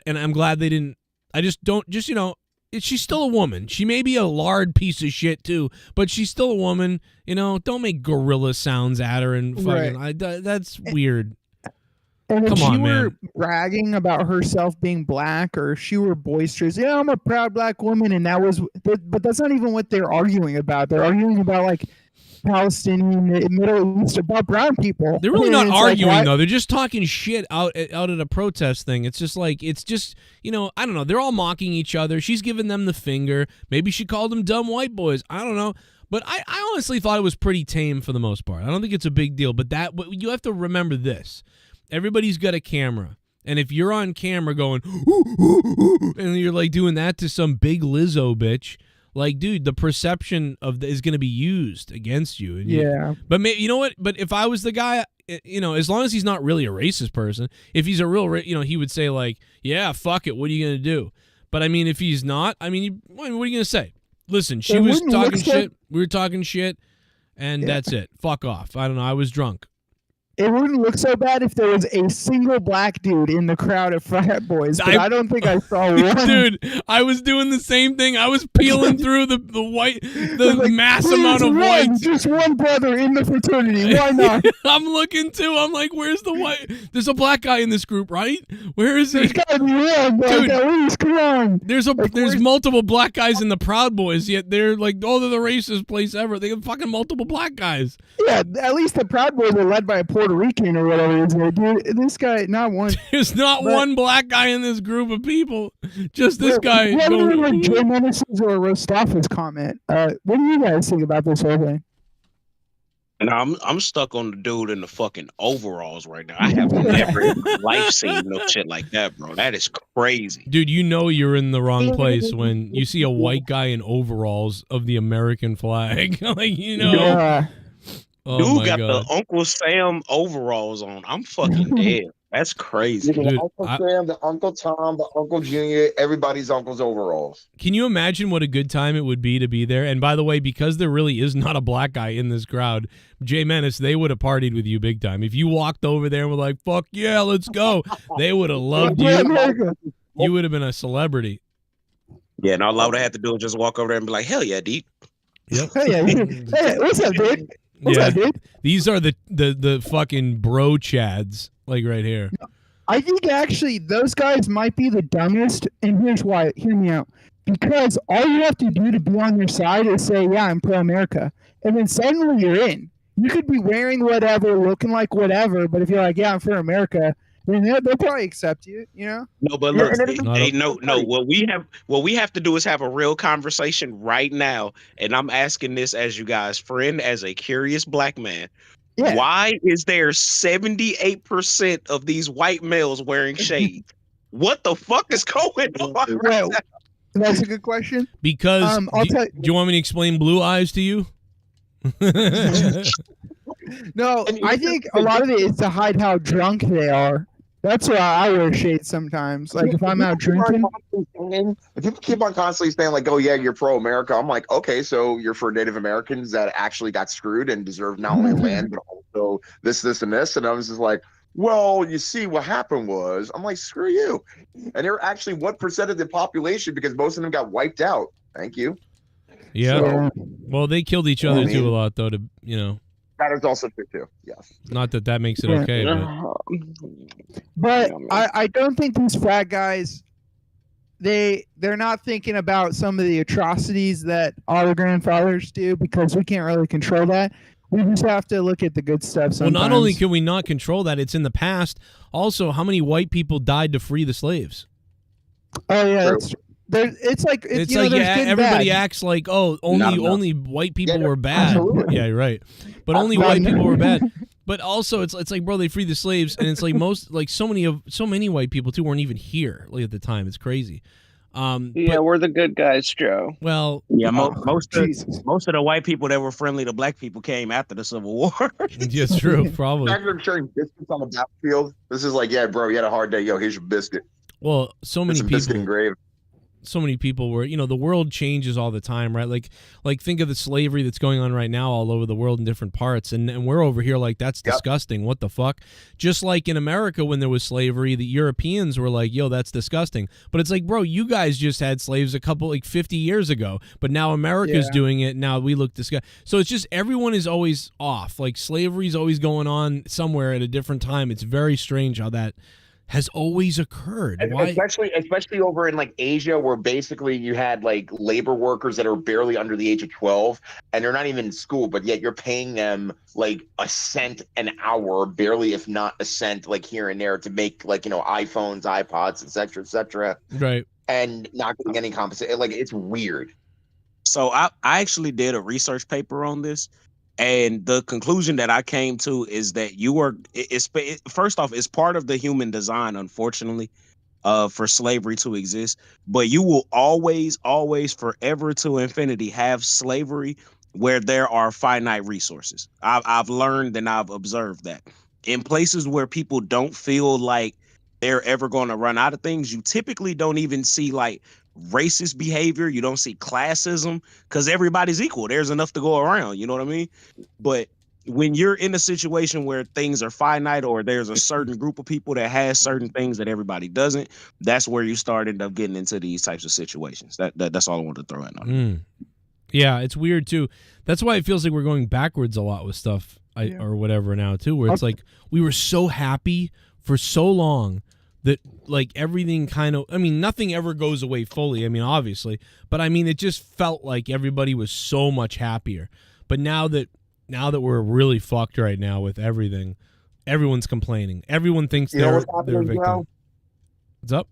Speaker 5: And I'm glad they didn't, she's still a woman. She may be a lard piece of shit, too, but she's still a woman. You know, don't make gorilla sounds at her and fucking,
Speaker 14: Right.
Speaker 5: That's weird.
Speaker 14: And if
Speaker 5: Come
Speaker 14: she
Speaker 5: on,
Speaker 14: were
Speaker 5: man.
Speaker 14: bragging about herself being black, or if she were boisterous, yeah, I'm a proud black woman, and but that's not even what they're arguing about. They're arguing about like Palestinian, Middle East, about brown people.
Speaker 5: They're really not
Speaker 14: And it's
Speaker 5: arguing
Speaker 14: like,
Speaker 5: though. They're just talking shit out at a protest thing. It's just you know, I don't know. They're all mocking each other. She's giving them the finger. Maybe she called them dumb white boys. I don't know. But I honestly thought it was pretty tame for the most part. I don't think it's a big deal. But you have to remember this. Everybody's got a camera. And if you're on camera going, ooh, ooh, ooh, and you're like doing that to some big Lizzo bitch, like, dude, the perception is going to be used against you. And
Speaker 14: yeah.
Speaker 5: But you know what? But if I was the guy, you know, as long as he's not really a racist person, if he's a real, you know, he would say like, yeah, fuck it. What are you going to do? But I mean, if he's not, I mean, what are you going to say? Listen, she was talking shit. We were talking shit. And that's it. Fuck off. I don't know. I was drunk.
Speaker 14: It wouldn't look so bad if there was a single black dude in the crowd of frat boys, but I don't think I saw one.
Speaker 5: Dude, I was doing the same thing. I was peeling through the like, mass amount of whites.
Speaker 14: Just one brother in the fraternity. Why not?
Speaker 5: I'm looking too. I'm like, where's the white? There's a black guy in this group, right? Where is he?
Speaker 14: There's gotta be one, dude. At least, come on.
Speaker 5: There's multiple black guys in the Proud Boys, yet they're like, they're the racist place ever. They have fucking multiple black guys.
Speaker 14: Yeah, at least the Proud Boys are led by a Puerto Rican or whatever it is. Dude, this guy, not one.
Speaker 5: There's not one black guy in this group of people. Just this guy.
Speaker 14: What do you like Jay Menace's or Rostafa's comment? What do you guys think about this whole thing?
Speaker 13: And I'm stuck on the dude in the fucking overalls right now. I have never in my life seen no shit like that, bro. That is crazy.
Speaker 5: Dude, you know you're in the wrong place when you see a white guy in overalls of the American flag. Like, you know.
Speaker 14: Yeah.
Speaker 5: Oh
Speaker 13: Dude got the Uncle Sam overalls on. I'm fucking dead. That's crazy.
Speaker 10: Dude, Uncle Sam, the Uncle Tom, the Uncle Junior, everybody's uncle's overalls.
Speaker 5: Can you imagine what a good time it would be to be there? And by the way, because there really is not a black guy in this crowd, Jay Menace, they would have partied with you big time. If you walked over there and were like, fuck yeah, let's go, they would have loved you. You would have been a celebrity.
Speaker 13: Yeah, and all I would have had to do was just walk over there and be like, hell yeah, Deep.
Speaker 5: Yep.
Speaker 14: Hey, hey, what's up, dude? What's up, dude?
Speaker 5: These are the fucking bro chads, like right here.
Speaker 14: I think actually those guys might be the dumbest, and here's why. Hear me out. Because all you have to do to be on their side is say, yeah, I'm pro-America. And then suddenly you're in. You could be wearing whatever, looking like whatever, but if you're like, yeah, I'm for America, then they'll probably accept you. You know.
Speaker 13: No, but look, no. What we have to do is have a real conversation right now, and I'm asking this as you guys' friend, as a curious black man.
Speaker 14: Yeah.
Speaker 13: Why is there 78% of these white males wearing shades? What the fuck is going on?
Speaker 14: Well, that's a good question.
Speaker 5: Because do you want me to explain blue eyes to you?
Speaker 14: No, I think a lot of it is to hide how drunk they are. That's why I wear shades sometimes. Like if I'm out drinking.
Speaker 10: If people keep on constantly saying like, "Oh yeah, you're pro-America," I'm like, okay, so you're for Native Americans that actually got screwed and deserve not only land but also this, and this. And I was just like, well, you see, what happened was, I'm like, screw you. And they're actually what percent of the population, because most of them got wiped out. Thank you.
Speaker 5: Yeah.
Speaker 10: So,
Speaker 5: well, they killed each other too a lot, though. To
Speaker 10: that is also true too. Yes.
Speaker 5: Not that makes it okay.
Speaker 14: But I don't think these frat guys, they're not thinking about some of the atrocities that our grandfathers do, because we can't really control that. We just have to look at the good stuff sometimes.
Speaker 5: Well, not only can we not control that, it's in the past. Also, how many white people died to free the slaves?
Speaker 14: Oh yeah, it's like
Speaker 5: everybody acts like only white people were bad.
Speaker 10: Absolutely.
Speaker 5: Yeah, right. But only white people were bad. But also, it's like, bro, they freed the slaves, and it's like so many white people too weren't even here at the time. It's crazy.
Speaker 8: We're the good guys, Joe.
Speaker 5: Well,
Speaker 13: yeah, most of the white people that were friendly to black people came after the Civil War.
Speaker 5: Yeah, it's true, probably.
Speaker 10: After sharing biscuits on the battlefield, this is like, yeah, bro, you had a hard day. Yo, here's your biscuit.
Speaker 5: Well, so many people.
Speaker 10: Biscuit engraved.
Speaker 5: So many people were, the world changes all the time, right? Like think of the slavery that's going on right now all over the world in different parts. And we're over here like, that's disgusting. What the fuck? Just like in America, when there was slavery, the Europeans were like, yo, that's disgusting. But it's like, bro, you guys just had slaves 50 years ago, but now America's doing it. Now we look disgusting. So it's just, everyone is always off. Like slavery's always going on somewhere at a different time. It's very strange how that has always occurred. Why?
Speaker 10: Especially over in like Asia, where basically you had like labor workers that are barely under the age of 12, and they're not even in school, but yet you're paying them like a cent an hour, barely, if not a cent, like here and there, to make like iPhones, iPods, etc.,
Speaker 5: right?
Speaker 10: And not getting any compensation. Like, it's weird.
Speaker 13: So I actually did a research paper on this. And the conclusion that I came to is that first off, it's part of the human design, unfortunately, for slavery to exist. But you will always, forever to infinity have slavery where there are finite resources. I've learned and I've observed that. In places where people don't feel like they're ever going to run out of things, you typically don't even see like racist behavior. You don't see classism, because everybody's equal. There's enough to go around. You know what I mean? But when you're in a situation where things are finite, or there's a certain group of people that has certain things that everybody doesn't, that's where you start end up getting into these types of situations. That's all I wanted to throw in on.
Speaker 5: Yeah, it's weird too. That's why it feels like we're going backwards a lot with stuff or whatever now too, where it's like we were so happy for so long that like everything nothing ever goes away fully. I mean, obviously, but I mean, it just felt like everybody was so much happier. But now that we're really fucked right now with everything, everyone's complaining. Everyone thinks they're a victim.
Speaker 10: Joe?
Speaker 5: What's up?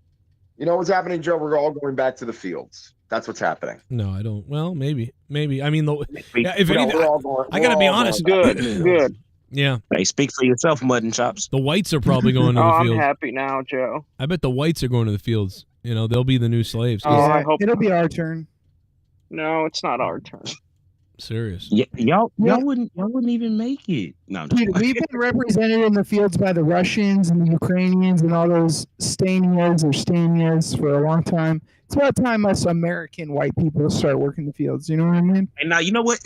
Speaker 10: You know what's happening, Joe? We're all going back to the fields. That's what's happening.
Speaker 5: No, I don't. Well, maybe. I mean,
Speaker 10: if anything,
Speaker 5: I gotta be honest.
Speaker 8: Good.
Speaker 5: Yeah.
Speaker 13: Hey, speak for yourself, Mud and Chops.
Speaker 5: The whites are probably going to the fields.
Speaker 8: I'm happy now, Joe.
Speaker 5: I bet the whites are going to the fields. They'll be the new slaves.
Speaker 8: I hope
Speaker 14: it'll be our turn.
Speaker 8: No, it's not our turn.
Speaker 5: Serious.
Speaker 13: Yeah, y'all wouldn't even make it. No,
Speaker 14: dude, we've been represented in the fields by the Russians and the Ukrainians and all those Stanias for a long time. It's about time us American white people start working the fields. You know what I mean?
Speaker 13: And now, you know what?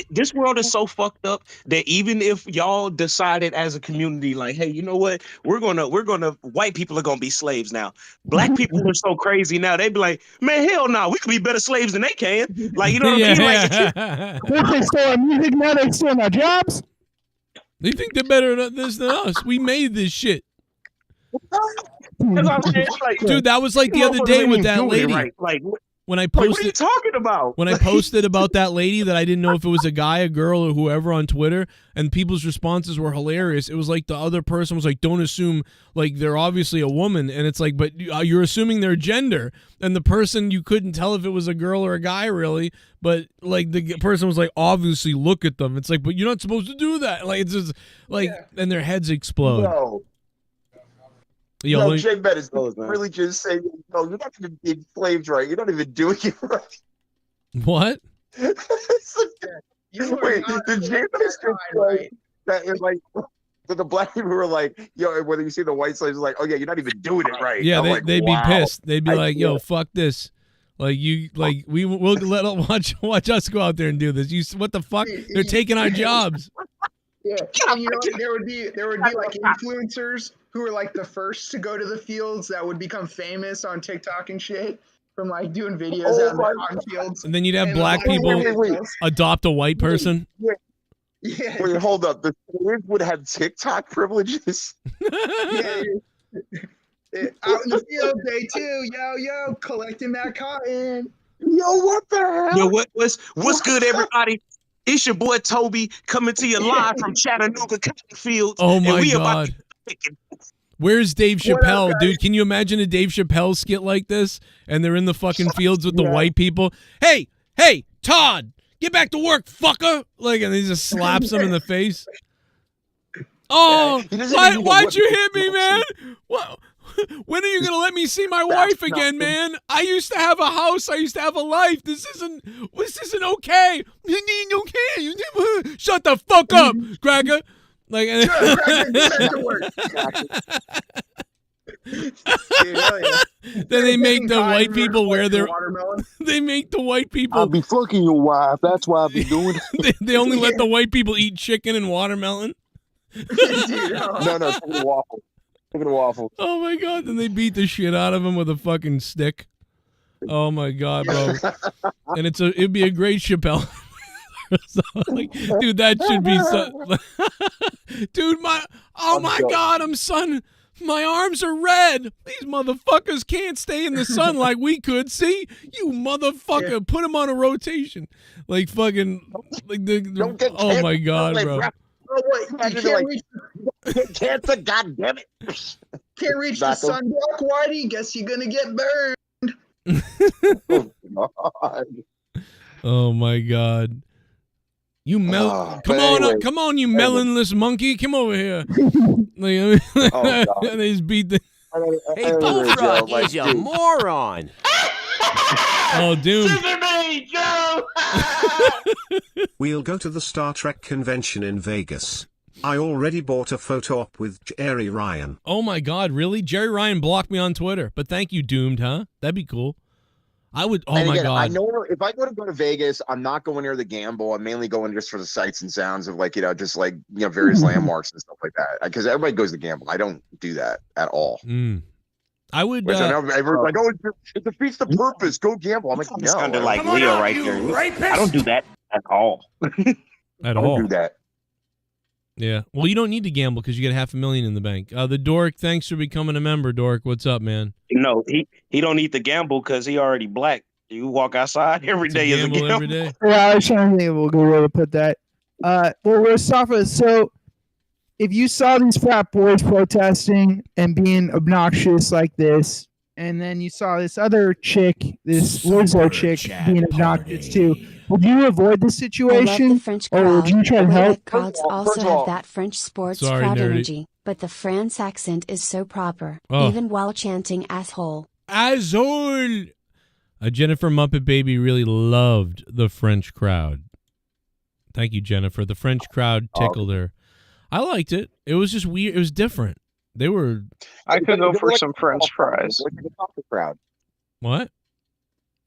Speaker 13: This world is so fucked up that even if y'all decided as a community, like, hey, you know what? We're gonna white people are gonna be slaves now. Black people are so crazy now. They be like, man, hell no, we could be better slaves than they can. Like, you know what I mean? Like,
Speaker 14: they stole our music, now they're stealing our jobs.
Speaker 5: They think they're better at this than us. We made this shit.
Speaker 13: Like,
Speaker 5: dude, that was like the other day with that lady.
Speaker 13: Right. Like,
Speaker 5: when I
Speaker 10: Like, what are you
Speaker 5: posted
Speaker 10: talking about?
Speaker 5: when I posted about that lady that I didn't know if it was a guy, a girl, or whoever on Twitter, and people's responses were hilarious. It was like the other person was like, "Don't assume like they're obviously a woman," and it's like, "But you're assuming their gender." And the person, you couldn't tell if it was a girl or a guy, really. But like the person was like, "Obviously, look at them." It's like, "But you're not supposed to do that." Like it's just like, and their heads explode.
Speaker 10: No.
Speaker 5: Yo,
Speaker 10: Jay Bet is really just saying, no, you're not even being flamed right. You're not even doing it right.
Speaker 5: what?
Speaker 10: It's like, wait, did Jay Bet just say that is like that the black people were like, yo, whether you see the white slaves, like, oh yeah, you're not even doing it right.
Speaker 5: Yeah,
Speaker 10: I'm
Speaker 5: they'd
Speaker 10: wow.
Speaker 5: be pissed. They'd be like, "Yo,
Speaker 10: can't.
Speaker 5: fuck this." Like we'll watch us go out there and do this. What the fuck? They're taking our jobs.
Speaker 16: Yeah, and, you know, there would be like influencers who were like the first to go to the fields that would become famous on TikTok and shit from like doing videos out in the cotton fields.
Speaker 5: And then you'd have black people adopt a white person.
Speaker 16: Yeah.
Speaker 10: Wait, hold up. The slaves would have TikTok privileges.
Speaker 16: Yeah. Out in the field, day 2, yo, collecting that cotton.
Speaker 10: Yo, what the hell?
Speaker 13: Yo, what's good, everybody? It's your boy Toby coming to you live from Chattanooga Cotton Fields.
Speaker 5: Oh my
Speaker 13: and we
Speaker 5: God. Where's Dave Chappelle, dude? Can you imagine a Dave Chappelle skit like this? And they're in the fucking fields with the white people. Hey, Todd, get back to work, fucker! Like, and he just slaps him in the face. Oh, why'd you hit me, man? What? When are you gonna let me see my wife again, man? I used to have a house. I used to have a life. This isn't okay. Shut the fuck up, Gregor. Like,
Speaker 16: get back to work.
Speaker 5: Then they make the white people wear their. They make the white people.
Speaker 17: I'll be fucking your wife. That's why I'll be doing it.
Speaker 5: they only let the white people eat chicken and watermelon.
Speaker 10: No, chicken and waffle. Chicken and waffle.
Speaker 5: Oh my God! Then they beat the shit out of him with a fucking stick. Oh my God, bro! And it'd be a great Chappelle. So, like, dude, that should be so. Dude, my God, my arms are red. These motherfuckers can't stay in the sun like we could. See, you motherfucker, put them on a rotation, like fucking, like the. Oh my God, bro.
Speaker 16: Oh wait, you can't reach
Speaker 10: cancer, goddamn it!
Speaker 16: Can't reach the sunblock, Whitey. Guess you're gonna get burned.
Speaker 5: Oh my God! You come on, you melonless monkey, come over here. They just beat the.
Speaker 3: Hey, Bullfrog is a moron.
Speaker 5: Oh, dude.
Speaker 9: We'll go to the Star Trek convention in Vegas. I already bought a photo op with Jerry Ryan.
Speaker 5: Oh my God, really? Jerry Ryan blocked me on Twitter, but thank you, Doomed, huh? That'd be cool. I would. Oh my God!
Speaker 10: I know if I go to Vegas, I'm not going near the gamble. I'm mainly going just for the sights and sounds of just various landmarks and stuff like that. Because everybody goes to gamble. I don't do that at all.
Speaker 5: I would.
Speaker 10: Which I know everyone's like, oh, it defeats the purpose. Go gamble. I'm like,
Speaker 13: It's
Speaker 10: no.
Speaker 13: kind of like Leo right there. I don't do that at all.
Speaker 5: At
Speaker 10: I
Speaker 5: all.
Speaker 10: don't do that.
Speaker 5: Yeah. Well, you don't need to gamble because you get $500,000 in the bank. The Dork, thanks for becoming a member, Dork. What's up, man?
Speaker 13: No, he don't need to gamble because he already black. You walk outside every day is a gamble.
Speaker 5: Every day.
Speaker 14: Yeah, I was trying to think of a good way to put that. Well, Mustafa, so if you saw these frat boys protesting and being obnoxious like this, and then you saw this other chick, this Lizzo chick, being obnoxious too, would you avoid the situation,
Speaker 15: I love the French
Speaker 14: or would you try to
Speaker 15: The
Speaker 14: help?
Speaker 15: white crowds also have that French sports
Speaker 5: Sorry,
Speaker 15: crowd
Speaker 5: nerdy.
Speaker 15: energy, but the France accent is so proper,
Speaker 5: Oh.
Speaker 15: even while chanting asshole.
Speaker 5: Azul. Jennifer Muppet Baby really loved the French crowd. Thank you, Jennifer. The French crowd tickled her. I liked it. It was just weird. It was different. They were.
Speaker 8: I could go for some French fries.
Speaker 10: It's like a soccer crowd.
Speaker 5: What?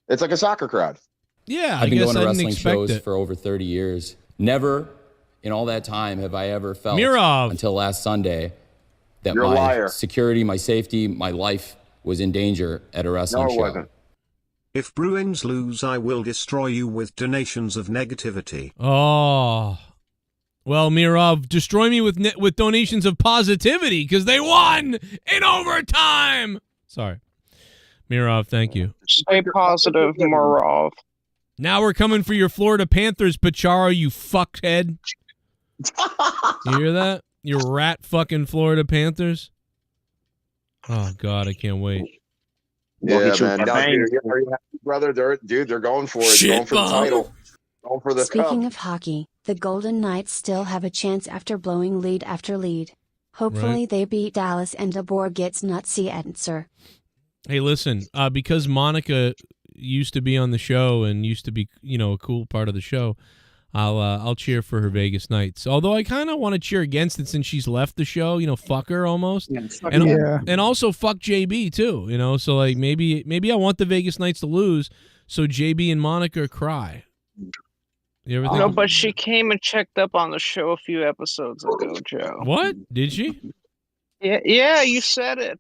Speaker 10: It's like a soccer crowd.
Speaker 5: Yeah,
Speaker 18: I've been
Speaker 5: I guess
Speaker 18: going to
Speaker 5: I didn't
Speaker 18: wrestling
Speaker 5: expect
Speaker 18: shows
Speaker 5: it.
Speaker 18: for over 30 years. Never in all that time have I ever felt
Speaker 5: Mirov.
Speaker 18: until last Sunday that
Speaker 10: You're a
Speaker 18: my
Speaker 10: liar.
Speaker 18: security, my safety, my life was in danger at a wrestling
Speaker 10: No, it
Speaker 18: show.
Speaker 10: wasn't.
Speaker 9: If Bruins lose, I will destroy you with donations of negativity.
Speaker 5: Oh. Well, Mirov, destroy me with donations of positivity because they won in overtime. Sorry. Mirov, thank you.
Speaker 8: Stay positive, Morov.
Speaker 5: Now we're coming for your Florida Panthers, Pacharo, you fuckhead. You hear that? You rat fucking Florida Panthers. Oh, God, I can't wait.
Speaker 10: Yeah, man. No, dude, brother, they're going for it. Going for the title. Going for the
Speaker 15: Speaking
Speaker 10: cup.
Speaker 15: of hockey, the Golden Knights still have a chance after blowing lead after lead. Hopefully they beat Dallas and DeBoer gets nutsy answer.
Speaker 5: Hey, listen, because Monica used to be on the show and used to be, a cool part of the show, I'll cheer for her Vegas Knights. Although I kind of want to cheer against it since she's left the show, fuck her almost. And also fuck JB too, so like maybe I want the Vegas Knights to lose so JB and Monica cry. You ever think
Speaker 8: No, but she came and checked up on the show a few episodes ago, Joe.
Speaker 5: What? Did she?
Speaker 8: Yeah, you said it.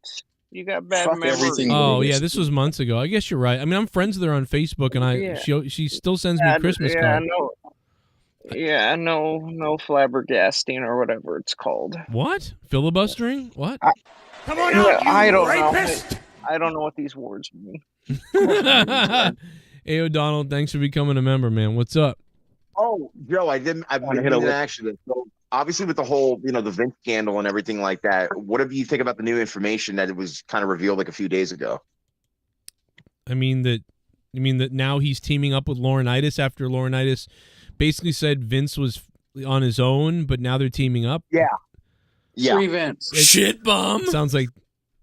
Speaker 8: You got bad memory.
Speaker 5: Oh yeah, this was months ago. I guess you're right. I mean, I'm friends with her on Facebook, and she still sends me Christmas cards.
Speaker 8: No flabbergasting or whatever it's called.
Speaker 5: What? Filibustering? What?
Speaker 8: Come on out, I don't know. I don't know what these words mean.
Speaker 5: Hey O'Donnell, thanks for becoming a member, man. What's up?
Speaker 10: Oh, Joe, I didn't actually. So obviously, with the whole, the Vince scandal and everything like that, what do you think about the new information that it was kind of revealed like a few days ago?
Speaker 5: You mean that now he's teaming up with Laurinaitis after Laurinaitis basically said Vince was on his own, but now they're teaming up?
Speaker 10: Yeah.
Speaker 12: Free Vince.
Speaker 5: Shit bomb. Sounds like.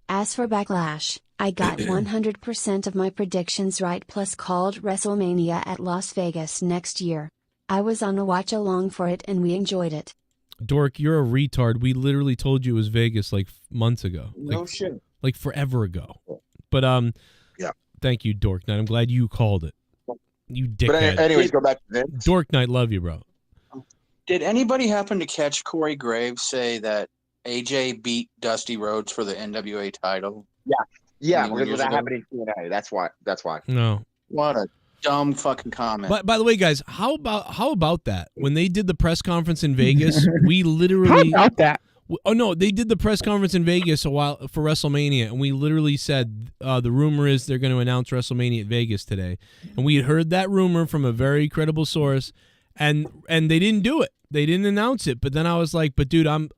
Speaker 15: As for Backlash, I got 100% of my predictions right plus called WrestleMania at Las Vegas next year. I was on a watch along for it and we enjoyed it.
Speaker 5: Dork, you're a retard. We literally told you it was Vegas like months ago.
Speaker 10: No shit.
Speaker 5: Like forever ago. But
Speaker 10: yeah.
Speaker 5: Thank you, Dork Knight. I'm glad you called it. You dickhead.
Speaker 10: But anyways, go back to Vince.
Speaker 5: Dork Knight, love you, bro.
Speaker 12: Did anybody happen to catch Corey Graves say that AJ beat Dusty Rhodes for the NWA title?
Speaker 10: Yeah, because that happened in TNA. That's why.
Speaker 5: No.
Speaker 12: What a dumb fucking comment.
Speaker 5: But by the way, guys, how about that? When they did the press conference in Vegas, we literally
Speaker 14: How about that?
Speaker 5: Oh no, they did the press conference in Vegas a while for WrestleMania, and we literally said the rumor is they're going to announce WrestleMania at Vegas today, and we had heard that rumor from a very credible source, and they didn't do it. They didn't announce it, but then I was like, but dude, I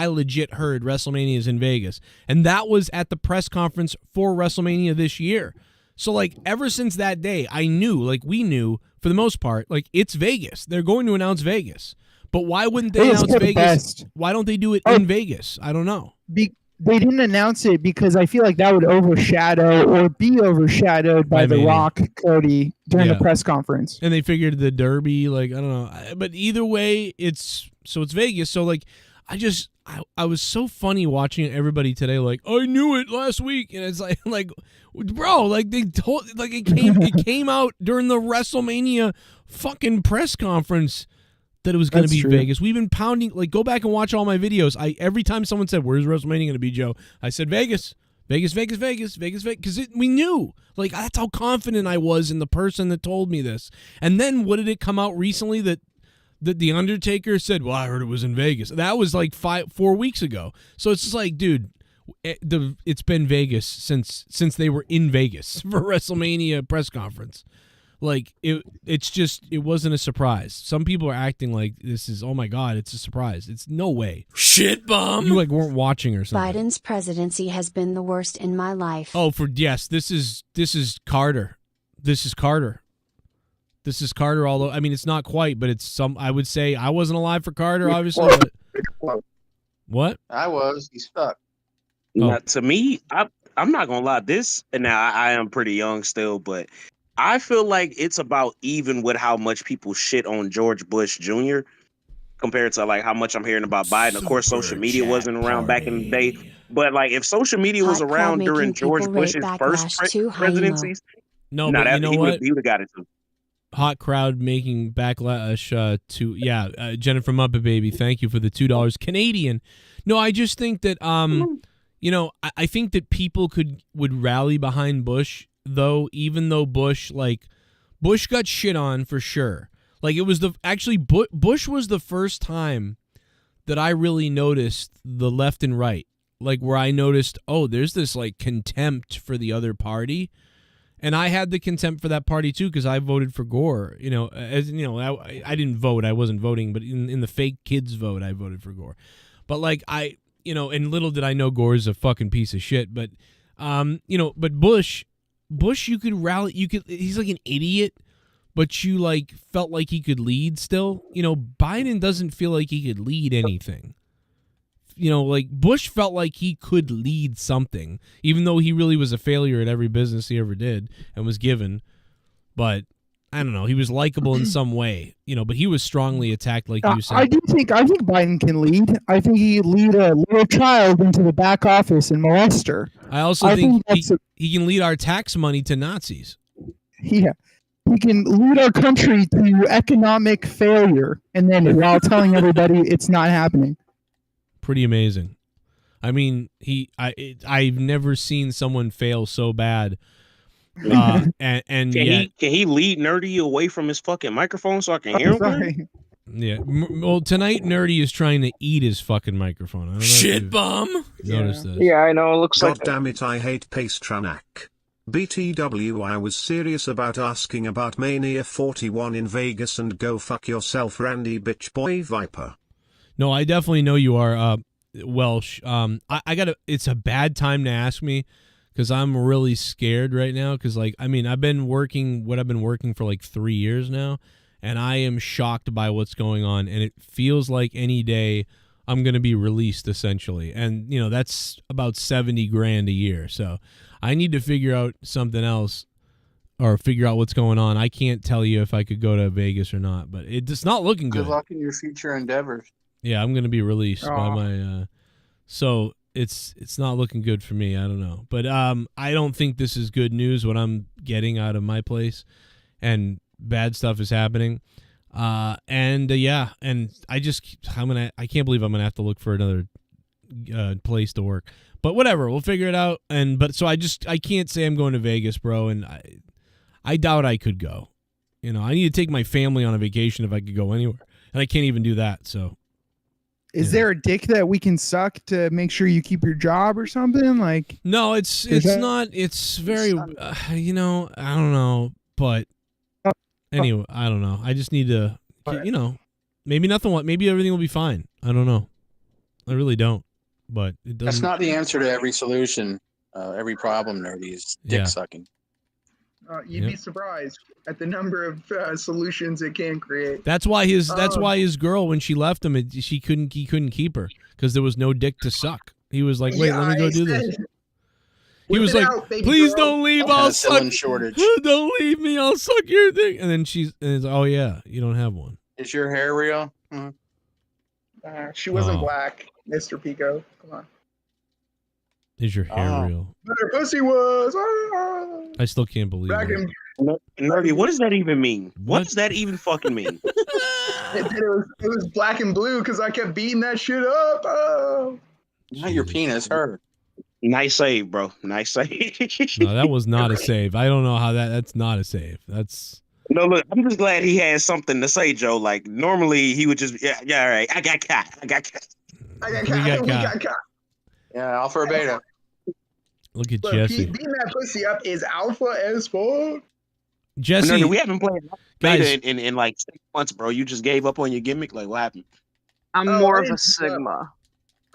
Speaker 5: legit heard WrestleMania is in Vegas, and that was at the press conference for WrestleMania this year. So like ever since that day, I knew, like we knew for the most part, like it's Vegas. They're going to announce Vegas. But why wouldn't they announce Vegas? Why don't they do it in Vegas? I don't know.
Speaker 14: They didn't announce it because I feel like that would overshadow or be overshadowed by The Rock, Cody during the press conference.
Speaker 5: And they figured the Derby, like, I don't know. But either way, it's Vegas. So like, I was so funny watching everybody today. Like, I knew it last week, and it's like, bro, like they told, like it came out during the WrestleMania fucking press conference that it was going to be Vegas. We've been pounding, like, go back and watch all my videos. Every time someone said, where's WrestleMania going to be, Joe? I said, Vegas, because we knew. Like, that's how confident I was in the person that told me this. And then what did it come out recently that The Undertaker said, well, I heard it was in Vegas. That was like 4 weeks ago. So it's just like, dude, it's been Vegas since they were in Vegas for WrestleMania press conference. Like it wasn't a surprise. Some people are acting like this is, oh my God, it's a surprise. It's no way. Shit bomb. You like weren't watching or something.
Speaker 15: Biden's presidency has been the worst in my life.
Speaker 5: Oh, this is Carter. This is Carter. Although I mean it's not quite, but it's some. I would say I wasn't alive for Carter, obviously. But, what?
Speaker 12: I was. He's stuck.
Speaker 13: Now, to me, I'm not gonna lie. And now I am pretty young still, but I feel like it's about even with how much people shit on George Bush Jr. compared to like how much I'm hearing about Biden. Of course, social media wasn't around back in the day, but like if social media was around during George Bush's first presidencies,
Speaker 5: no, but you know what?
Speaker 13: He would have got it too.
Speaker 5: Hot crowd making backlash to Jennifer Muppet Baby. Thank you for the $2 Canadian. No, I just think that I think that people would rally behind Bush. Though, even though Bush got shit on for sure. Like it was Bush was the first time that I really noticed the left and right like where I noticed, oh, there's this like contempt for the other party. And I had the contempt for that party too, because I voted for Gore. You know, as you know, I didn't vote. I wasn't voting, but in the fake kids vote, I voted for Gore. But like and little did I know Gore's a fucking piece of shit. But but Bush, you could rally. He's like an idiot, but you like felt like he could lead still. You know, Biden doesn't feel like he could lead anything. You know, like Bush felt like he could lead something, even though he really was a failure at every business he ever did and was given. But I don't know, he was likable in some way, but he was strongly attacked, like you said.
Speaker 14: I think Biden can lead. I think he could lead a little child into the back office and molest her.
Speaker 5: I also think he can lead our tax money to Nazis.
Speaker 14: Yeah. He can lead our country to economic failure, and then while telling everybody it's not happening.
Speaker 5: Pretty amazing. I mean, I've never seen someone fail so bad. And
Speaker 13: can he lead Nerdy away from his fucking microphone so I can hear him?
Speaker 14: Sorry.
Speaker 5: Yeah. Well, tonight Nerdy is trying to eat his fucking microphone. I don't know
Speaker 3: Shit bum.
Speaker 5: Notice this.
Speaker 8: Yeah, I know. It looks
Speaker 9: God
Speaker 8: like.
Speaker 9: damn it! I hate Pastranac. BTW, I was serious about asking about Mania 41 in Vegas, and go fuck yourself, Randy bitch boy Viper.
Speaker 5: No, I definitely know you are, Welsh. I gotta. It's a bad time to ask me because I'm really scared right now. Because I've been working for like 3 years now, and I am shocked by what's going on, and it feels like any day I'm gonna be released essentially, and that's about $70,000 a year. So I need to figure out something else, or figure out what's going on. I can't tell you if I could go to Vegas or not, but it's not looking good.
Speaker 12: Good luck in your future endeavors.
Speaker 5: Yeah, I'm gonna be released by my. So it's not looking good for me. I don't know, but I don't think this is good news. What I'm getting out of my place, and bad stuff is happening. And I can't believe I'm gonna have to look for another place to work. But whatever, we'll figure it out. I can't say I'm going to Vegas, bro. And I doubt I could go. I need to take my family on a vacation if I could go anywhere, and I can't even do that. So.
Speaker 14: Is there a dick that we can suck to make sure you keep your job or something? Like,
Speaker 5: no, it's not. It's very, I don't know, but anyway, I don't know. I just need to, maybe nothing. Maybe everything will be fine. I don't know. I really don't. But it doesn't.
Speaker 12: That's not the answer to every solution, every problem. Nerdy is dick sucking.
Speaker 16: You'd be surprised at the number of solutions it can create.
Speaker 5: That's why his girl, when she left him, he couldn't keep her because there was no dick to suck. He was like, wait, let me go do this. He was like, please don't leave. I'll suck. Don't leave me. I'll suck your dick. And then it's oh yeah, you don't have one.
Speaker 12: Is your hair real?
Speaker 16: She wasn't black, Mr. Pico. Come on.
Speaker 5: Is your hair real?
Speaker 16: But her pussy was.
Speaker 5: I still can't believe it.
Speaker 13: Nerdy, what does that even mean? What does that even fucking mean?
Speaker 16: it was black and blue because I kept beating that shit up. Oh.
Speaker 12: Not your penis, her.
Speaker 13: Nice save, bro. Nice save.
Speaker 5: No, that was not a save. I don't know how that's not a save. That's.
Speaker 13: No, look, I'm just glad he has something to say, Joe. Like, normally he would just, yeah, all right. I got caught.
Speaker 16: We got caught.
Speaker 12: Yeah, alpha or beta.
Speaker 5: Look at Jesse.
Speaker 16: Beating that pussy up is alpha as fuck.
Speaker 5: Jesse,
Speaker 13: we haven't played beta in like 6 months, bro. You just gave up on your gimmick. Like, what happened?
Speaker 8: I'm more of a Sigma.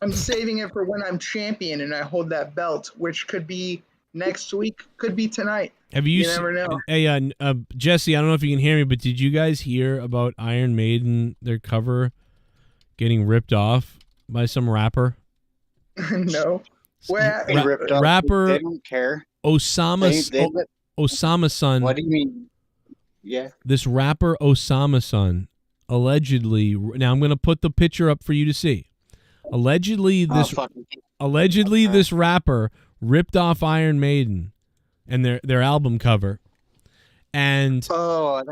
Speaker 16: I'm saving it for when I'm champion and I hold that belt, which could be next week, could be tonight. You never know.
Speaker 5: Hey, Jesse, I don't know if you can hear me, but did you guys hear about Iron Maiden, their cover getting ripped off by some rapper?
Speaker 16: No.
Speaker 5: Rapper
Speaker 19: They don't care.
Speaker 5: Osama Son.
Speaker 19: What do you mean? Yeah.
Speaker 5: This rapper Osama Son allegedly. Now I'm going to put the picture up for you to see. Allegedly, this rapper ripped off Iron Maiden and their album cover, and so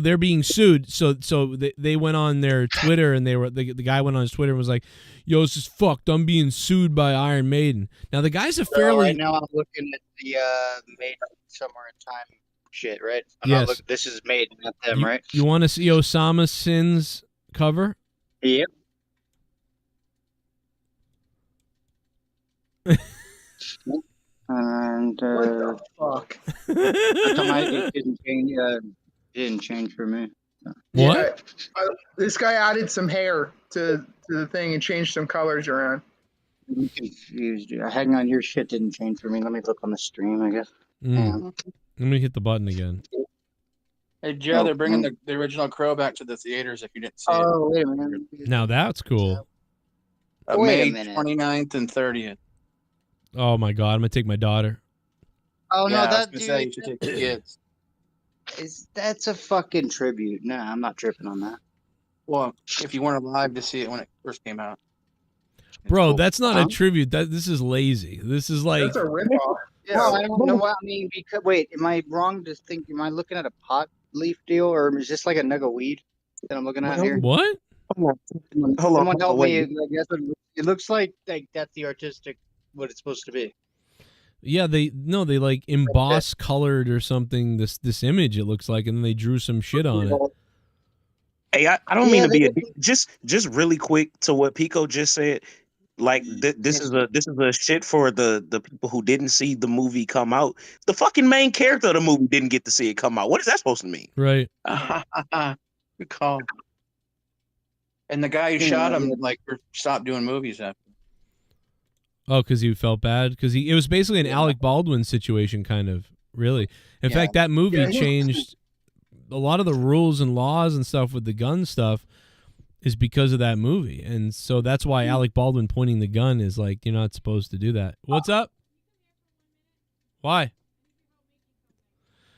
Speaker 5: they're being sued. So they went on their Twitter, and the guy went on his Twitter and was like, "Yo, this is fucked. I'm being sued by Iron Maiden." Now the guy's a fairly.
Speaker 19: Right now I'm looking at the Maiden Somewhere in Time shit, right?
Speaker 5: Yes.
Speaker 19: This is Maiden, not them, right?
Speaker 5: You want to see Osama Sin's cover?
Speaker 19: Yep.
Speaker 11: And
Speaker 16: Fuck.
Speaker 11: how come it didn't change? Didn't change for me.
Speaker 16: Yeah, this guy added some hair to the thing and changed some colors around.
Speaker 11: I'm confused. Dude. Hang on, your shit didn't change for me. Let me look on the stream, I guess.
Speaker 5: Let me hit the button again.
Speaker 12: Hey, Joe, they're bringing the original Crow back to the theaters if you didn't see it.
Speaker 11: Oh, wait a minute.
Speaker 5: Now that's cool.
Speaker 12: May 29th and 30th.
Speaker 5: Oh my god, I'm gonna take my daughter.
Speaker 11: Oh
Speaker 12: Yeah,
Speaker 11: no, that
Speaker 12: I was gonna say,
Speaker 11: dude.
Speaker 12: you should take the kids.
Speaker 11: That's a fucking tribute. Nah, I'm not tripping on that.
Speaker 12: Well, if you weren't alive to see it when it first came out.
Speaker 5: Bro, that's not a tribute. This is lazy. This is like
Speaker 16: That's a ripoff. Yeah.
Speaker 11: No, I don't know what I mean. Because wait, am I wrong to think? Am I looking at a pot leaf deal, or is this like a nug of weed that I'm looking at here?
Speaker 5: What?
Speaker 11: Someone help me. Like, that's what it looks like that's the artistic what it's supposed to be.
Speaker 5: Yeah, they like emboss colored or something this image it looks like, and then they drew some shit on it.
Speaker 13: Hey, I don't mean to be just really quick to what Pico just said. Like this is a shit for the people who didn't see the movie come out. The fucking main character of the movie didn't get to see it come out. What is that supposed to mean?
Speaker 5: Right.
Speaker 12: Good call. And the guy who shot him stopped doing movies after.
Speaker 5: Oh, because he felt bad? Because it was basically an Alec Baldwin situation, kind of, really. In fact, that movie changed a lot of the rules and laws and stuff with the gun stuff is because of that movie. And so that's why Alec Baldwin pointing the gun is like, you're not supposed to do that. What's up? Why?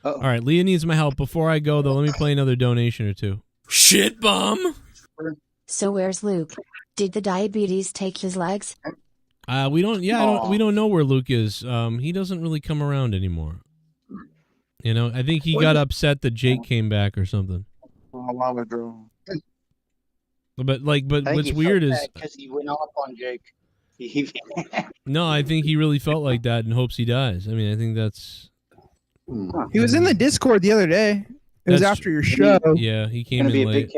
Speaker 5: All right, Leah needs my help. Before I go, though, let me play another donation or two. Shit bum!
Speaker 15: So where's Luke? Did the diabetes take his legs?
Speaker 5: We don't. Yeah, we don't know where Luke is. He doesn't really come around anymore. You know, I think he got upset that Jake came back or something. But what's weird is
Speaker 11: because he went off on Jake.
Speaker 5: no, I think he really felt like that and hopes he dies. I mean, I think that's.
Speaker 14: He was in the Discord the other day. It was after your show.
Speaker 5: Yeah, he came in late.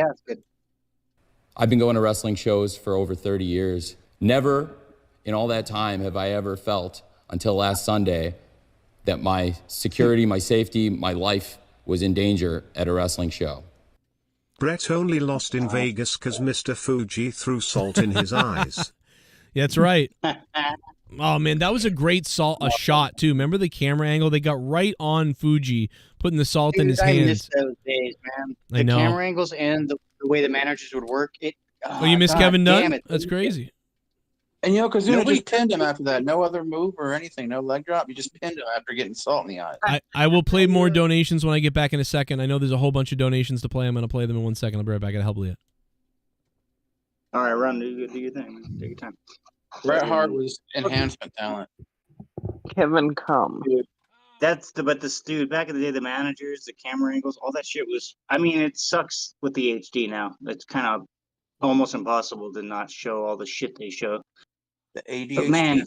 Speaker 18: I've been going to wrestling shows for over 30 years. Never in all that time have I ever felt until last Sunday that my security, my safety, my life was in danger at a wrestling show.
Speaker 9: Brett only lost in Vegas because Mr. Fuji threw salt in his eyes.
Speaker 5: Yeah, that's right. Oh man, that was a great shot too. Remember the camera angle? They got right on Fuji, putting the salt in his hands.
Speaker 11: I miss those days, man. The camera angles and the way the managers would work.
Speaker 5: You miss Kevin Dunn? That's crazy.
Speaker 12: And Yokozuna just pinned him after that. No other move or anything. No leg drop. You just pinned him after getting salt in the eye.
Speaker 5: I will play more donations when I get back in a second. I know there's a whole bunch of donations to play. I'm going to play them in 1 second. I'll be right back. I got to help Leah.
Speaker 11: All right, run. Do your thing. Take your time.
Speaker 12: Bret Hart was enhancement talent.
Speaker 8: Kevin come.
Speaker 11: But this dude back in the day, the managers, the camera angles, all that shit was. I mean, it sucks with the HD now. It's kind of almost impossible to not show all the shit they show.
Speaker 12: The ADHD.
Speaker 11: But man,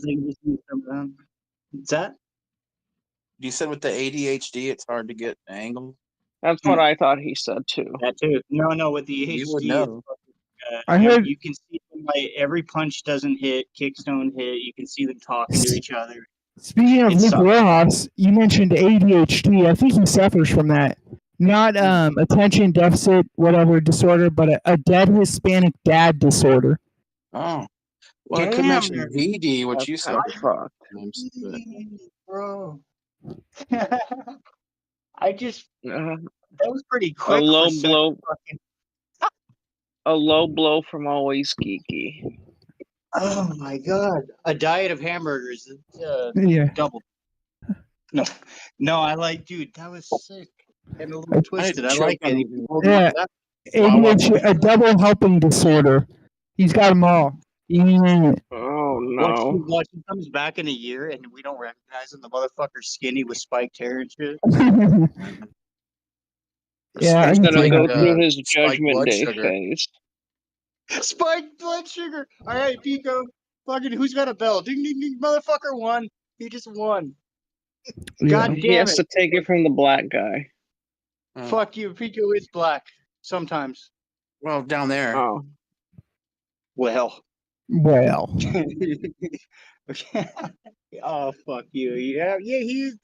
Speaker 11: what's that?
Speaker 12: You said with the ADHD, it's hard to get angles.
Speaker 8: That's what I thought he said too.
Speaker 11: That too. No, with the
Speaker 12: You would
Speaker 11: HD,
Speaker 12: know.
Speaker 14: I heard
Speaker 11: you can see them, like every punch doesn't hit, kicks don't hit. You can see them talking to each other.
Speaker 14: Speaking of
Speaker 11: It
Speaker 14: Nick
Speaker 11: sucks.
Speaker 14: Rojas, you mentioned ADHD. I think he suffers from that. Not attention deficit, whatever disorder, but a dead Hispanic dad disorder.
Speaker 12: Oh. Well, I could
Speaker 11: Damn,
Speaker 12: mention
Speaker 11: man.
Speaker 12: VD, what you said.
Speaker 11: Bro. I just that was pretty quick.
Speaker 8: A low
Speaker 11: for such
Speaker 8: blow.
Speaker 11: fucking-
Speaker 8: A low blow from Always Geeky.
Speaker 11: Oh my god! A diet of hamburgers.
Speaker 14: Yeah.
Speaker 11: Double. No, I like, dude. That was sick. And a little twisted. I like it.
Speaker 14: Yeah. ADHD, a double helping disorder. He's got them all. Yeah.
Speaker 8: Oh no!
Speaker 11: Watch, he comes back in a year and we don't recognize him. The motherfucker's skinny with spiked hair and shit.
Speaker 14: Yeah,
Speaker 8: He's gonna go
Speaker 12: like,
Speaker 8: through his
Speaker 12: spiked
Speaker 8: Judgment
Speaker 12: blood
Speaker 8: Day
Speaker 12: sugar.
Speaker 8: phase.
Speaker 11: Spiked blood sugar. All right, Pico. Fucking who's got a bell? Ding ding ding. Motherfucker won. He just won. God
Speaker 8: He
Speaker 11: damn
Speaker 8: has
Speaker 11: it.
Speaker 8: to take it from the black guy.
Speaker 11: Fuck you. Pico is black. Sometimes.
Speaker 12: Well, down there.
Speaker 8: Oh,
Speaker 11: Well.
Speaker 14: Well.
Speaker 11: Oh, fuck you. Yeah, he's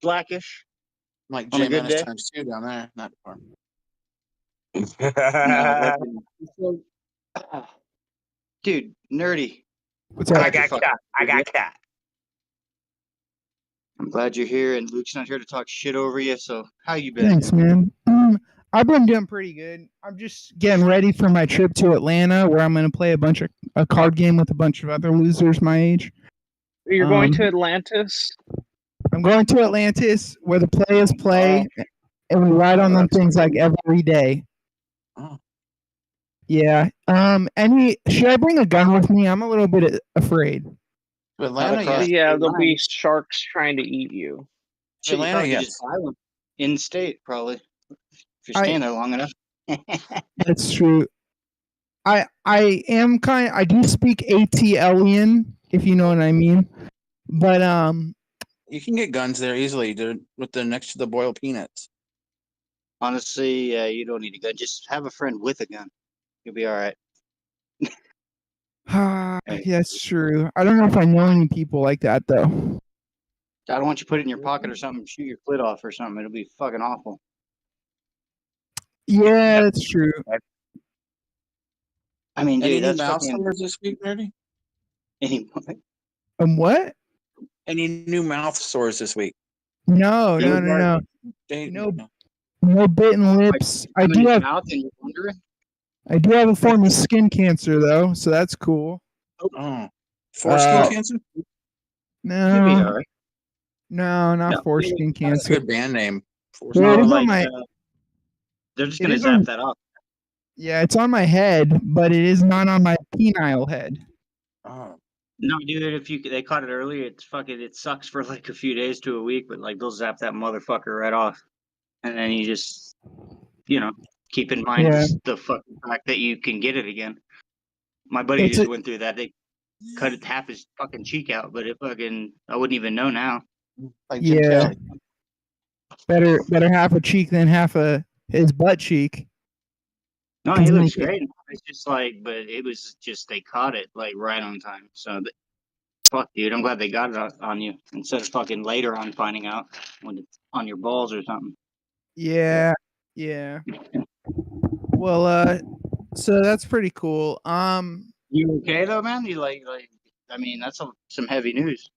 Speaker 11: blackish.
Speaker 12: Like
Speaker 11: On a
Speaker 12: J
Speaker 11: good
Speaker 12: Menace
Speaker 11: day.
Speaker 12: times 2 down there, not far.
Speaker 11: No, dude, nerdy.
Speaker 14: What's up?
Speaker 13: I got cat. I got cat.
Speaker 11: I'm glad you're here, and Luke's not here to talk shit over you. So, how you been?
Speaker 14: Thanks, man. I've been doing pretty good. I'm just getting ready for my trip to Atlanta, where I'm going to play a card game with a bunch of other losers my age.
Speaker 8: You're going to Atlantis?
Speaker 14: I'm going to Atlantis, where the players play, and we ride on them things like every day.
Speaker 12: Oh.
Speaker 14: Yeah. Should I bring a gun with me? I'm a little bit afraid.
Speaker 12: Atlanta,
Speaker 8: yeah, there'll be sharks trying to eat you.
Speaker 11: Shit,
Speaker 12: Atlanta,
Speaker 11: you
Speaker 12: yes.
Speaker 11: just buy one in state, probably. If you're
Speaker 14: I-
Speaker 11: staying there long enough.
Speaker 14: That's true. I do speak ATLian, if you know what I mean. But
Speaker 12: You can get guns there easily. They're next to the boiled peanuts.
Speaker 11: Honestly, you don't need a gun. Just have a friend with a gun. You'll be all right.
Speaker 14: yeah, that's true. I don't know if I know any people like that though.
Speaker 11: I don't want you to put it in your pocket or something, shoot your clit off or something. It'll be fucking awful.
Speaker 14: Yeah, that's true.
Speaker 11: I mean,
Speaker 12: Any
Speaker 11: dude,
Speaker 12: new
Speaker 11: that's
Speaker 12: mouth
Speaker 11: fucking...
Speaker 12: sores this week, Nerdy?
Speaker 11: Any
Speaker 14: What?
Speaker 12: Any new mouth sores this week?
Speaker 14: No. No bitten lips. I do have
Speaker 11: mouth and you're wondering?
Speaker 14: I do have a form of skin cancer though, so that's cool.
Speaker 12: Oh. Foreskin cancer?
Speaker 14: No.
Speaker 11: You'll be all right.
Speaker 14: No, not
Speaker 11: No,
Speaker 14: foreskin
Speaker 12: That's a
Speaker 14: cancer.
Speaker 12: good band name.
Speaker 14: Yeah, it is
Speaker 11: like,
Speaker 14: on my,
Speaker 11: they're just
Speaker 14: it
Speaker 11: gonna
Speaker 14: is
Speaker 11: zap
Speaker 14: on-
Speaker 11: that off.
Speaker 14: yeah, it's on my head, but it is not on my penile head.
Speaker 12: Oh.
Speaker 11: No, dude, they caught it earlier, it sucks for like a few days to a week, but like they'll zap that motherfucker right off. And then you just, keep in mind
Speaker 14: Yeah.
Speaker 11: the fucking fact that you can get it again. My buddy
Speaker 14: It's
Speaker 11: just
Speaker 14: a-
Speaker 11: went through that. They cut half his fucking cheek out, but I wouldn't even know now.
Speaker 12: Like Jim
Speaker 14: Yeah.
Speaker 12: Kelly.
Speaker 14: Better half a cheek than half his butt cheek.
Speaker 11: No,
Speaker 14: Cause
Speaker 11: he
Speaker 14: then
Speaker 11: looks
Speaker 14: he can-
Speaker 11: great. It's just like, but it was just they caught it like right on time. So, fuck, dude, I'm glad they got it on you instead of fucking later on finding out when it's on your balls or something.
Speaker 14: Yeah. Well, so that's pretty cool.
Speaker 11: You okay though, man? You like? I mean, that's some heavy news.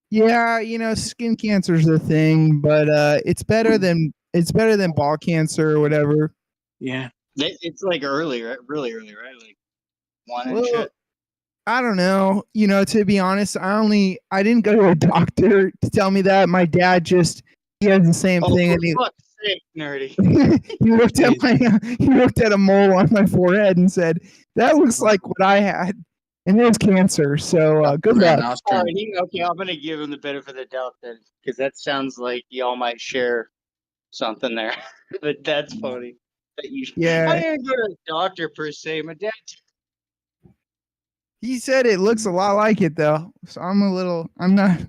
Speaker 14: Yeah, skin cancer's a thing, but it's better than ball cancer or whatever.
Speaker 12: Yeah.
Speaker 11: It's like early, right? Really early, right? Like one and
Speaker 14: Well,
Speaker 11: shit.
Speaker 14: I don't know. To be honest, I didn't go to a doctor to tell me that. My dad he has the same thing. And
Speaker 11: For fuck's sake, nerdy.
Speaker 14: he looked at a mole on my forehead and said, "That looks like what I had," and it was cancer. So good luck.
Speaker 11: All right, okay, I'm gonna give him the benefit of the doubt then, because that sounds like y'all might share something there. But that's funny. That you,
Speaker 14: Yeah.
Speaker 11: I didn't go to a doctor per se. My dad.
Speaker 14: He said it looks a lot like it though, so I'm not.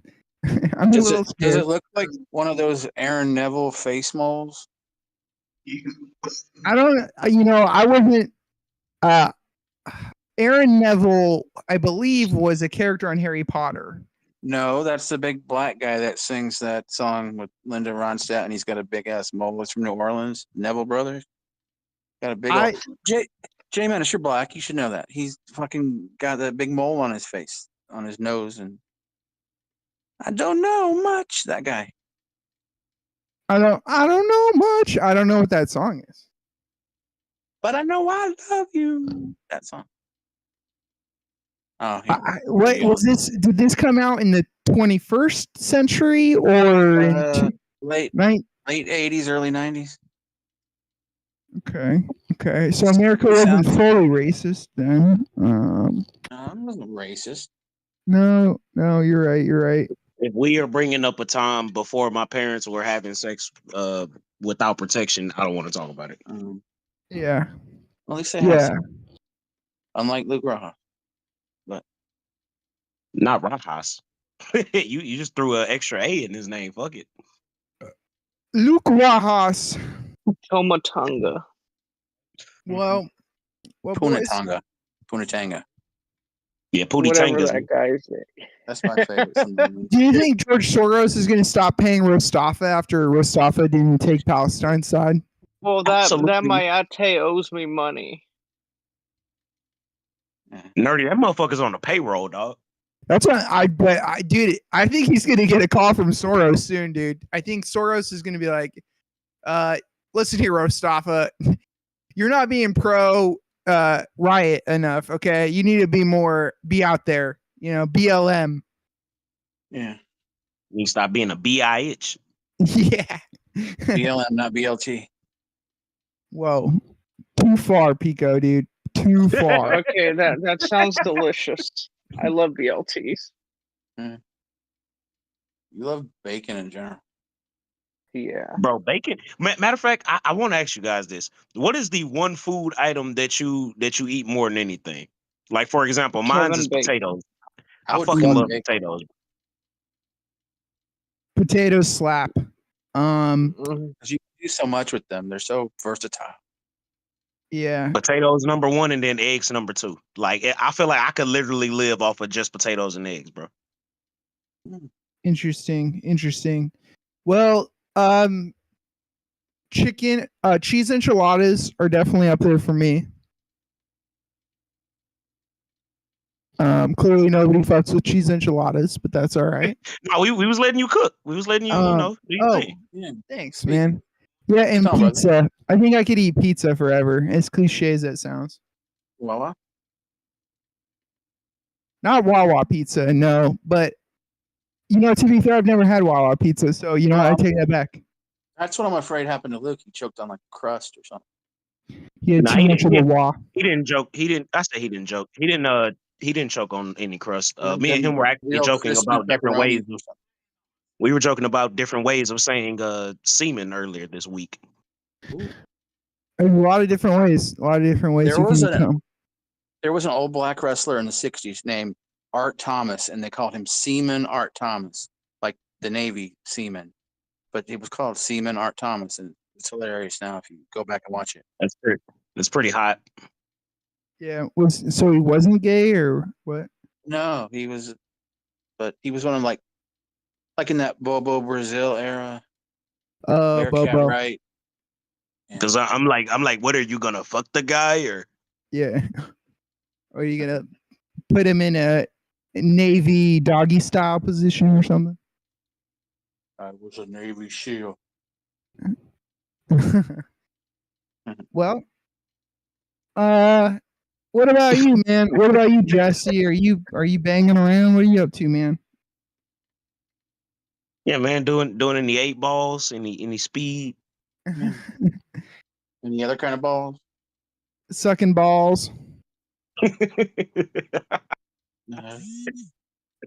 Speaker 14: I'm a little
Speaker 12: Does
Speaker 14: scared.
Speaker 12: it look like one of those Aaron Neville face moles?
Speaker 14: I don't. I wasn't. Aaron Neville, I believe, was a character on Harry Potter.
Speaker 12: No, that's the big black guy that sings that song with Linda Ronstadt, and he's got a big ass mole. It's from New Orleans, Neville Brothers. Got a big old J Menace, you're black. You should know that. He's fucking got that big mole on his face, on his nose, and I don't know much. That guy.
Speaker 14: I don't know much. I don't know what that song is.
Speaker 12: But I know I love you. That song. Oh,
Speaker 14: What was this? Did this come out in the 21st century or in
Speaker 12: late 80s, early 90s?
Speaker 14: Okay. So America wasn't fully racist then.
Speaker 12: No, I wasn't racist.
Speaker 14: No, you're right.
Speaker 13: If we are bringing up a time before my parents were having sex without protection, I don't want to talk about it.
Speaker 14: Yeah.
Speaker 12: At least they have some. Unlike Luke Rojas. But
Speaker 13: not Rojas. you just threw an extra A in his name. Fuck it.
Speaker 14: Luke Rojas.
Speaker 8: Tomatonga.
Speaker 14: Well, boys,
Speaker 12: Punatanga.
Speaker 13: Yeah, Pootie
Speaker 8: Whatever
Speaker 13: Tangas.
Speaker 8: that guy's name.
Speaker 12: That's my favorite.
Speaker 14: Do you think George Soros is going to stop paying Mustafa after Mustafa didn't take Palestine's side?
Speaker 8: Well, that Mayate owes me money.
Speaker 13: Nerdy, that motherfucker's on the payroll, dog.
Speaker 14: That's what dude, I think he's going to get a call from Soros soon, dude. I think Soros is going to be like, listen here, Mustafa, you're not being pro riot enough, okay? You need to be out there, BLM.
Speaker 12: Yeah.
Speaker 13: You stop being a BIH.
Speaker 14: Yeah.
Speaker 12: BLM, not BLT.
Speaker 14: Whoa. Too far, Pico, dude. Too far.
Speaker 8: Okay, that sounds delicious. I love BLTs.
Speaker 12: You love bacon in general.
Speaker 8: Yeah.
Speaker 13: Bro, bacon. Matter of fact, I want to ask you guys this. What is the one food item that you eat more than anything? Like, for example, mine is potatoes. I fucking love potatoes.
Speaker 14: Potatoes slap.
Speaker 12: You do so much with them. They're so versatile.
Speaker 14: Yeah.
Speaker 13: Potatoes number 1 and then eggs number 2. Like, I feel like I could literally live off of just potatoes and eggs, bro.
Speaker 14: Interesting. Well, cheese enchiladas are definitely up there for me. Clearly nobody fucks with cheese enchiladas, but that's all right.
Speaker 13: No, we was letting you cook. We was letting you, do your thing.
Speaker 14: Yeah. Thanks, man. Yeah, and pizza. I think I could eat pizza forever, as cliche as that sounds.
Speaker 12: Wawa?
Speaker 14: Not Wawa pizza, no. But, to be fair, I've never had Wawa pizza, so, I take that back.
Speaker 12: That's what I'm afraid happened to Luke. He choked on like crust or something.
Speaker 14: He had too much of a wah.
Speaker 13: He didn't joke. I said he didn't joke. He didn't choke on any crust. Me and him were actually joking about different ways. We were joking about different ways of saying semen earlier this week.
Speaker 14: There's a lot of different ways.
Speaker 12: There was an old black wrestler in the 60s named Art Thomas, and they called him Seaman Art Thomas, like the Navy seaman. But it was called Seaman Art Thomas, and it's hilarious now if you go back and watch it.
Speaker 13: That's pretty hot.
Speaker 14: Yeah. So he wasn't gay or what?
Speaker 12: No, he was, but he was one of like in that Bobo Brazil era.
Speaker 14: Bobo.
Speaker 12: Right.
Speaker 13: Because I'm like, what are you gonna fuck the guy or?
Speaker 14: Yeah. Or are you gonna put him in a Navy doggy style position or something?
Speaker 12: I was a Navy SEAL.
Speaker 14: Well, what about you, man? What about you, Jesse? Are you banging around? What are you up to, man?
Speaker 13: Yeah, man, doing any 8 balls, any speed.
Speaker 12: Any other kind of balls?
Speaker 14: Sucking balls.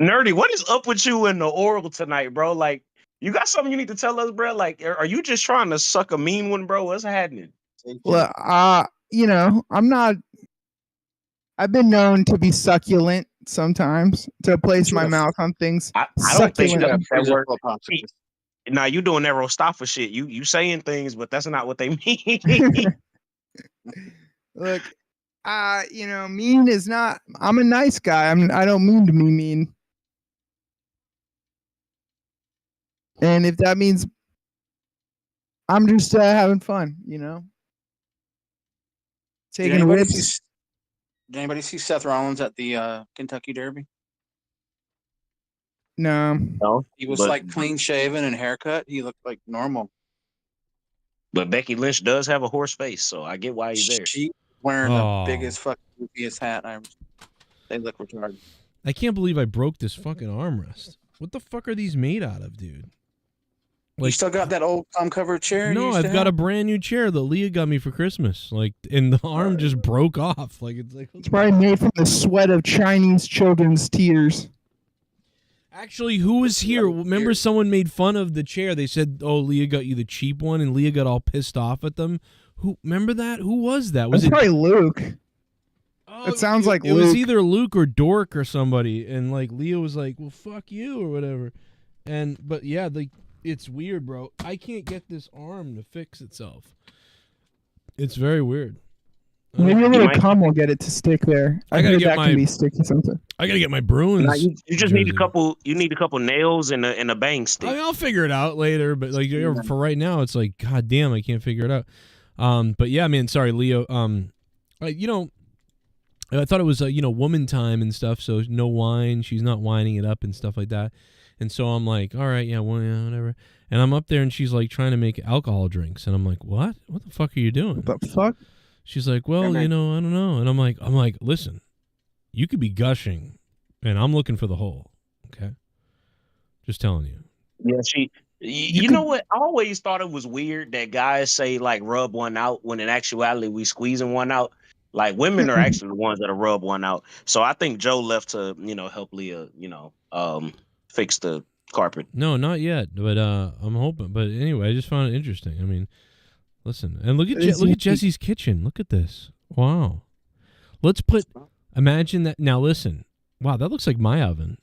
Speaker 13: Nerdy, what is up with you and the oral tonight, bro? Like, you got something you need to tell us, bro? Like, are you just trying to suck a mean one, bro? What's happening?
Speaker 14: Well, I'm not. I've been known to be succulent sometimes, to place my mouth on things.
Speaker 13: I don't think that works. Now you doing that Rostafa shit. You saying things, but that's not what they mean.
Speaker 14: Look, mean is not. I'm a nice guy. I don't mean to be mean. And if that means I'm just having fun, taking whips.
Speaker 12: Did anybody see Seth Rollins at the Kentucky Derby?
Speaker 14: No.
Speaker 12: He was like clean shaven and haircut. He looked like normal.
Speaker 13: But Becky Lynch does have a horse face, so I get why he's there.
Speaker 12: She's wearing the biggest fucking goofiest hat. They look retarded.
Speaker 5: I can't believe I broke this fucking armrest. What the fuck are these made out of, dude?
Speaker 12: Like, you still got that old covered chair?
Speaker 5: No, I've got a brand new chair that Leah got me for Christmas. Like, and the arm just broke off. Like,
Speaker 14: it's probably made from the sweat of Chinese children's tears.
Speaker 5: Actually, who was here? Remember, someone made fun of the chair. They said, "Oh, Leah got you the cheap one," and Leah got all pissed off at them. Remember that? Who was that?
Speaker 14: Was it probably Luke? Oh, it sounds like
Speaker 5: it
Speaker 14: Luke.
Speaker 5: was either Luke or Dork or somebody, and like Leah was like, "Well, fuck you" or whatever. But yeah, it's weird, bro. I can't get this arm to fix itself. It's very weird.
Speaker 14: Maybe a little cum will get it to stick there. I heard that can be sticky sometimes.
Speaker 5: I gotta get my Bruins.
Speaker 13: Nah, you just need a couple. You need a couple nails and a bang stick.
Speaker 5: I mean, I'll figure it out later, but like for right now, it's like, god damn, I can't figure it out. But yeah, man, sorry, Leo. You know, I thought it was woman time and stuff, so no wine. She's not winding it up and stuff like that. And so I'm like, all right, yeah, well, yeah, whatever. And I'm up there, and she's like trying to make alcohol drinks, and I'm like, what? What the fuck are you doing?
Speaker 14: What the fuck?
Speaker 5: She's like, well, I don't know. And I'm like, listen, you could be gushing, and I'm looking for the hole. Okay, just telling you.
Speaker 13: Yeah, You know what? I always thought it was weird that guys say like rub one out when in actuality we squeezing one out. Like women are actually the ones that rub one out. So I think Joe left to help Leah fix the carpet.
Speaker 5: No, not yet, but I'm hoping. But anyway, I just found it interesting. I mean, listen, and look at Jesse's kitchen. Look at this. Wow. Imagine that. Now listen. Wow, that looks like my oven.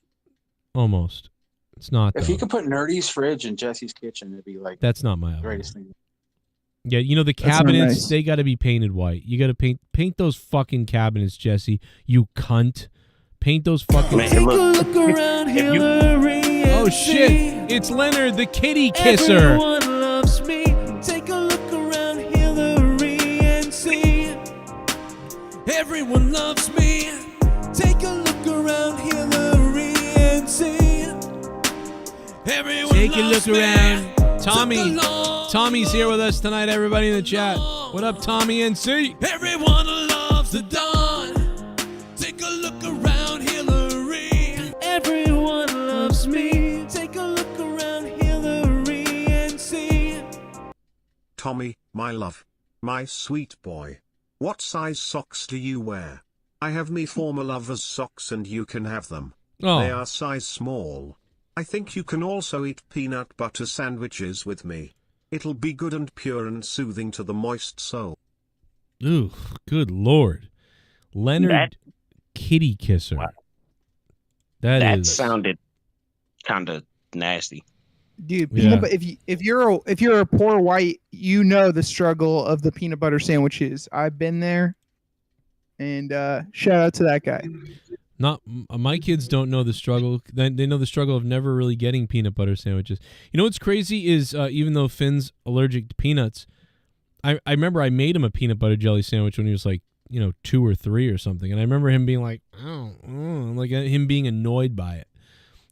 Speaker 5: Almost. It's not.
Speaker 12: If you could put Nerdy's fridge in Jesse's kitchen, it'd be like
Speaker 5: that's not my oven.
Speaker 12: Greatest thing.
Speaker 5: Yeah, the cabinets, they got to be painted white. You got to paint those fucking cabinets, Jesse. You cunt. Paint those fucking.
Speaker 4: Take a look around Hillary.
Speaker 5: Oh shit! It's Leonard, the kitty kisser.
Speaker 4: Everyone loves me. Take a look around Hillary and see. Everyone loves me. Take a look around Hillary and see. Everyone
Speaker 5: Take a
Speaker 4: loves
Speaker 5: look
Speaker 4: me.
Speaker 5: around. Tommy's here with us tonight, everybody in the chat. What up, Tommy NC?
Speaker 4: Everyone loves the Don. Take a look around Hillary. Everyone loves me. Take a look around Hillary and see.
Speaker 9: Tommy, my love. My sweet boy. What size socks do you wear? I have me former lover's socks and you can have them.
Speaker 5: Oh.
Speaker 9: They are size small. I think you can also eat peanut butter sandwiches with me. It'll be good and pure and soothing to the moist soul.
Speaker 5: Ooh, good lord. Leonard kitty kisser.
Speaker 13: Wow.
Speaker 5: That
Speaker 13: sounded kind of nasty.
Speaker 14: Dude,
Speaker 5: Yeah.
Speaker 14: if you're a poor white, you know the struggle of the peanut butter sandwiches. I've been there, and shout out to that guy.
Speaker 5: Not my kids don't know the struggle. They know the struggle of never really getting peanut butter sandwiches. You know what's crazy is even though Finn's allergic to peanuts, I remember I made him a peanut butter jelly sandwich when he was like 2 or 3 or something, and I remember him being like, like him being annoyed by it,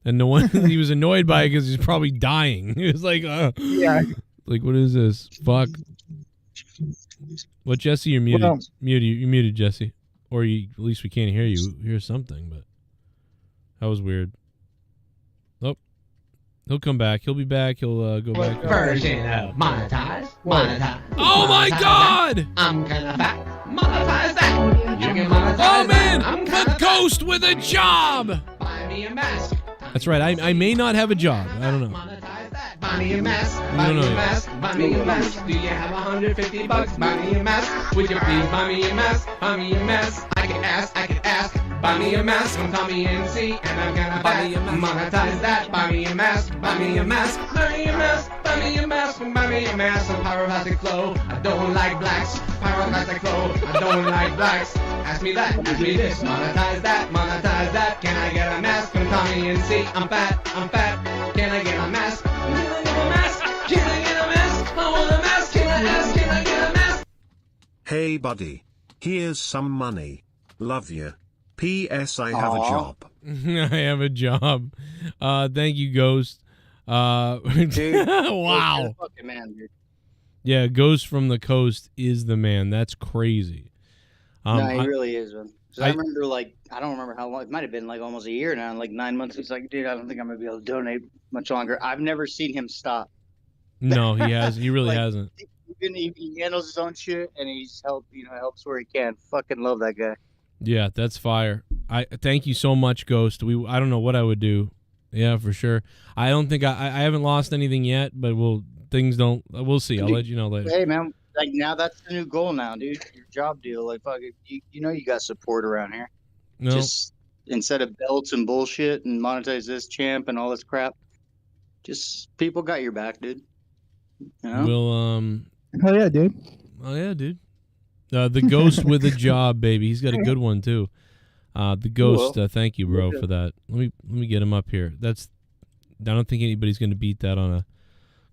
Speaker 5: and no one he was annoyed by it because he's probably dying. He was like,
Speaker 14: yeah,
Speaker 5: like what is this? Fuck. What, Jesse? You're muted.
Speaker 14: Well,
Speaker 5: You're muted, Jesse. Or at least we can't hear you. Hear something, but that was weird. Oh, he'll come back. He'll be back. He'll go back.
Speaker 4: Version of monetize.
Speaker 5: Oh my God!
Speaker 4: I'm kinda fat. Monetize that. You can monetize
Speaker 5: Oh man,
Speaker 4: that. I'm
Speaker 5: the
Speaker 4: kinda
Speaker 5: ghost with a job.
Speaker 4: Buy me a mask.
Speaker 5: That's right. I may not have a job. I don't know.
Speaker 4: Buy me a mask.
Speaker 5: You
Speaker 4: Buy
Speaker 5: don't
Speaker 4: me
Speaker 5: know
Speaker 4: a
Speaker 5: yet.
Speaker 4: mask. Buy me a mask. Do you have $150? Buy me a mask. Would you please buy me a mask? Buy me a mask. I can ask. Buy me a mask. I'm Tommy NC and I'm gonna buy monetize that. Buy me a mask. Buy me a mask. Buy me a mask. Buy me a mask. Buy me a mask. Some pyroclastic flow. I don't like blacks. Pyroclastic flow. I don't like blacks. Ask me that. Ask me this. Monetize that. Monetize that. Can I get a mask from Tommy NC? I'm fat. Can I get a mask? Can I get a mask? Can I get a mask? I want a mask. Can I ask? Can I get a mask?
Speaker 9: Hey buddy. Here's some money. Love you. P.S. I have a job.
Speaker 5: I have a job. Thank you, Ghost.
Speaker 19: Dude,
Speaker 5: wow.
Speaker 19: Fucking man, dude.
Speaker 5: Yeah, Ghost from the Coast is the man. That's crazy.
Speaker 19: No, he really is, man. 'Cause I remember, I don't remember how long. It might have been like almost a year now, like 9 months. He's like, dude, I don't think I'm gonna be able to donate much longer. I've never seen him stop.
Speaker 5: No, he has. He really hasn't.
Speaker 19: He handles his own shit, and he's helps where he can. Fucking love that guy.
Speaker 5: Yeah, that's fire. I thank you so much, Ghost. I don't know what I would do. Yeah, for sure. I don't think I haven't lost anything yet, but we'll see. I'll let you know later.
Speaker 19: Hey, man, like now that's the new goal now, dude. Your job deal, like fuck it, you know you got support around here.
Speaker 5: No.
Speaker 19: Just instead of belts and bullshit and monetize this champ and all this crap, just people got your back, dude. You know?
Speaker 5: We'll
Speaker 14: Hell yeah, dude.
Speaker 5: Oh yeah, dude. The Ghost with a job, baby. He's got a good one too. The Ghost. Thank you, bro, for that. Let me get him up here. I don't think anybody's gonna beat that on a